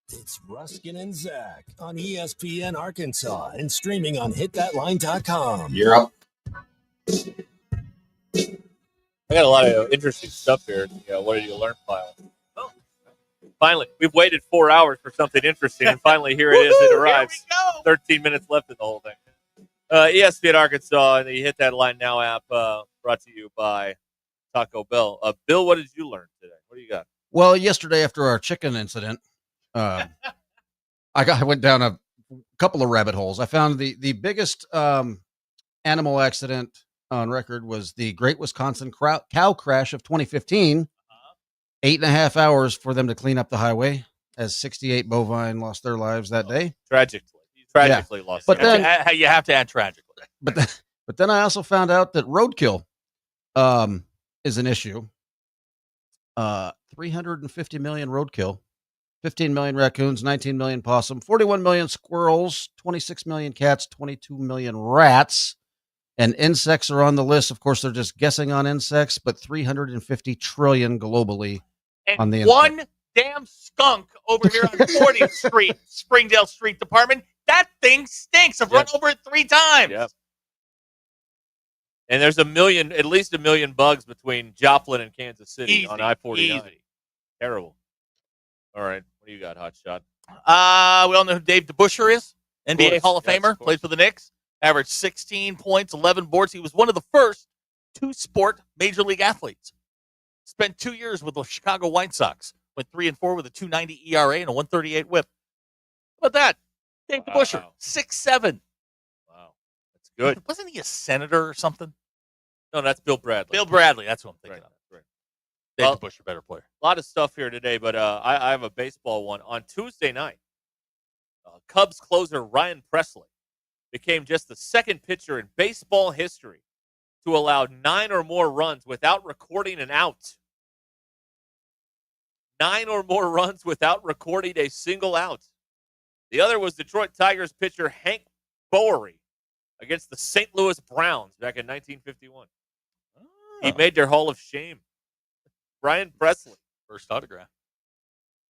It's Ruscin and Zach on ESPN Arkansas and streaming on hitthatline.com. You're up. I got a lot of interesting stuff here. What did you learn pile? Oh, finally, we've waited 4 hours for something interesting, and finally here it is. It arrives. 13 minutes left in the whole thing. ESPN Arkansas and the Hit That Line Now app brought to you by Taco Bell. Bill, what did you learn today? What do you got? Well, yesterday after our chicken incident, I went down a couple of rabbit holes. I found the biggest animal accident on record was the Great Wisconsin Cow Crash of 2015. 8.5 hours for them to clean up the highway, as 68 bovine lost their lives that day. Tragically lost. But then you have to add tragically. But then I also found out that roadkill is an issue. 350 million roadkill, 15 million raccoons, 19 million possum, 41 million squirrels, 26 million cats, 22 million rats. And insects are on the list. Of course, they're just guessing on insects, but 350 trillion globally on the one insect. damn skunk over here on 40th Street, Springdale Street Department. That thing stinks. I've run over it 3 times. Yep. And there's at least a million bugs between Joplin and Kansas City on I-49. Easy. Terrible. All right. What do you got, Hotshot? We all know who Dave DeBusschere is. NBA Hall of Famer. Played for the Knicks. Averaged 16 points, 11 boards. He was one of the first two-sport major league athletes. Spent 2 years with the Chicago White Sox. Went 3-4 with a 2.90 ERA and a 1.38 WHIP. How about that? Dave DeBusschere, 6'7". Wow, that's good. Wasn't he a senator or something? No, that's Bill Bradley. Bill Bradley, that's what I'm thinking of. Right. Dave DeBusschere, better player. A lot of stuff here today, but I have a baseball one. On Tuesday night, Cubs closer Ryan Presley became just the second pitcher in baseball history to allow 9 or more runs without recording an out. 9 or more runs without recording a single out. The other was Detroit Tigers pitcher Hank Bowery against the St. Louis Browns back in 1951. He made their Hall of Shame. Brian Presley. First autograph.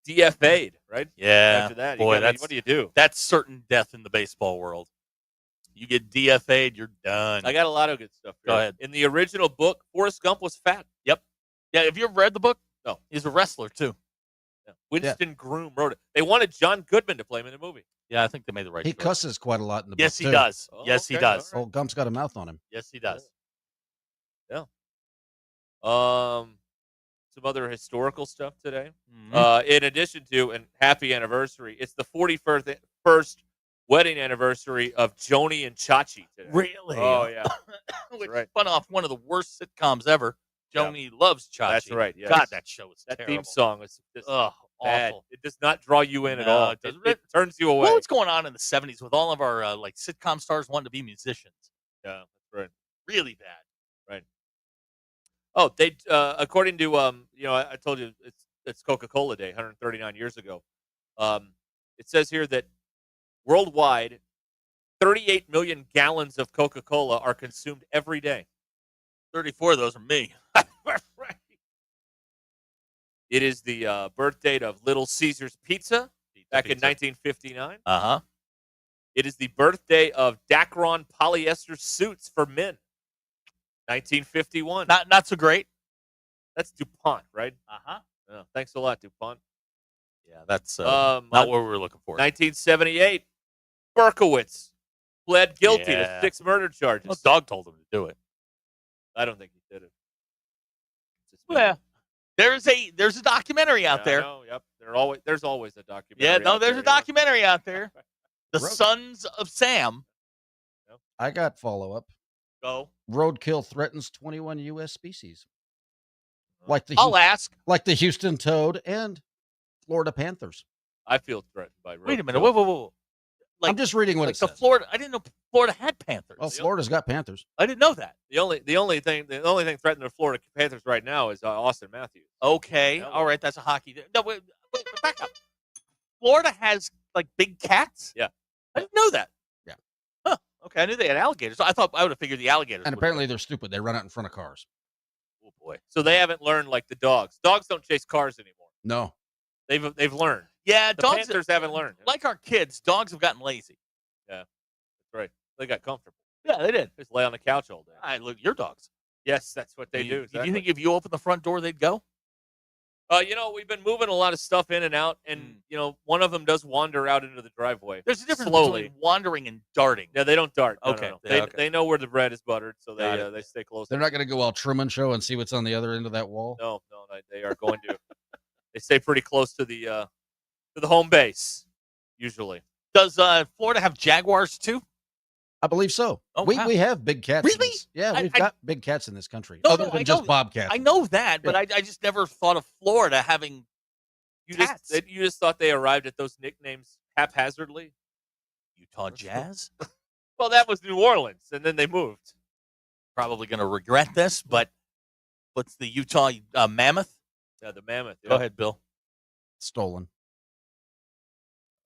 DFA'd, right? Yeah. After that, boy, what do you do? That's certain death in the baseball world. You get DFA'd, you're done. I got a lot of good stuff here. Go ahead. In the original book, Forrest Gump was fat. Yep. Yeah, have you ever read the book? No. He's a wrestler, too. Yeah. Winston Groom wrote it. They wanted John Goodman to play him in the movie. Yeah, I think they made the right He choice. cusses quite a lot in the book. Yes, he too. does. Oh, yes, he okay. does. Old Gump's got a mouth on him. Yes, he does. Yeah. Some other historical stuff today. Mm-hmm. In addition to, and happy anniversary, it's the 41st wedding anniversary of Joni and Chachi today. Really? Oh, yeah. Which right. spun off one of the worst sitcoms ever. Joni Loves Chachi. That's right. Yes. God, that show was that terrible. theme song is just bad. Awful. It does not draw you in at No, all. it doesn't. It turns you away. Well, what's going on in the 70s with all of our sitcom stars wanting to be musicians? Yeah, that's right. Really bad. Right. Oh, they according to I told you it's Coca-Cola Day 139 years ago. It says here that worldwide 38 million gallons of Coca-Cola are consumed every day. 34 of those are me. Right. It is the birth date of Little Caesars Pizza back in 1959. Uh-huh. It is the birthday of Dacron polyester suits for men. 1951. Not so great. That's DuPont, right? Uh-huh. Yeah, thanks a lot, DuPont. Yeah, that's not what we were looking for. 1978. Berkowitz pled guilty to Yeah. 6 murder charges. Well, Dog told him to do it. I don't think he did it. Well, there's a documentary out there. Yep. There's always a documentary. Yeah, no, out there's there, a documentary out there. The Sons of Sam. I got follow-up. Go. Roadkill threatens 21 U.S. species. Like the I'll ask. Like the Houston toad and Florida panthers. I feel threatened by roadkill. Wait a minute. Whoa. I'm just reading what like it the says. Florida. I didn't know Florida had panthers. Oh, Florida's got panthers. I didn't know that. The only thing threatening the Florida Panthers right now is Austin Matthews. Okay, all right, that's a hockey. No, wait, back up. Florida has like big cats. Yeah, I didn't know that. Yeah. Huh. Okay, I knew they had alligators. I thought I would have figured the alligators. And apparently they're stupid. They run out in front of cars. Oh boy. So they haven't learned like the dogs. Dogs don't chase cars anymore. No. They've learned. Yeah, The dogs Panthers haven't learned. Like our kids, dogs have gotten lazy. Yeah, that's right. They got comfortable. Yeah, they did. Just lay on the couch all day. I look your dogs. Yes, that's what they do. Do you exactly. think if you open the front door, they'd go? We've been moving a lot of stuff in and out, and one of them does wander out into the driveway. There's a difference slowly. between wandering and darting. Yeah, they don't dart. No, Okay. no. Yeah, They know where the bread is buttered, so Got they stay close. They're not going to go all Truman Show and see what's on the other end of that wall. No, they are going to. They stay pretty close to the home base usually. Does Florida have jaguars too? I believe so. Oh, we wow. have big cats. Really? Yeah, we've got big cats in this country. No, other no, than I just know- bobcats. I know that, but I just never thought of Florida having cats. You just thought they arrived at those nicknames haphazardly. Utah Jazz? Well, that was New Orleans, and then they moved. Probably going to regret this, but what's the Utah Mammoth? Yeah, the Mammoth. Go ahead, Bill. Stolen.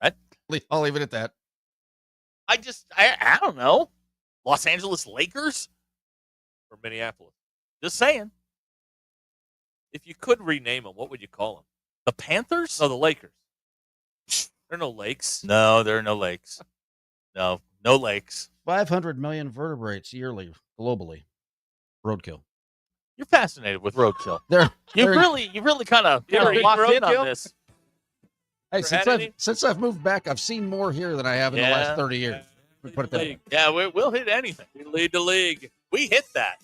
Right? I'll leave it at that. I don't know. Los Angeles Lakers? Or Minneapolis. Just saying. If you could rename them, what would you call them? The Panthers? No, the Lakers. There are no lakes. No, there are no lakes. No lakes. 500 million vertebrates yearly globally. Roadkill. You're fascinated with roadkill. You You really kind of locked in on this. Hey, Ever had any? since I've moved back, I've seen more here than I have in the Yeah. last 30 years. We put it that way. Yeah, we'll hit anything. We lead the league. We hit that.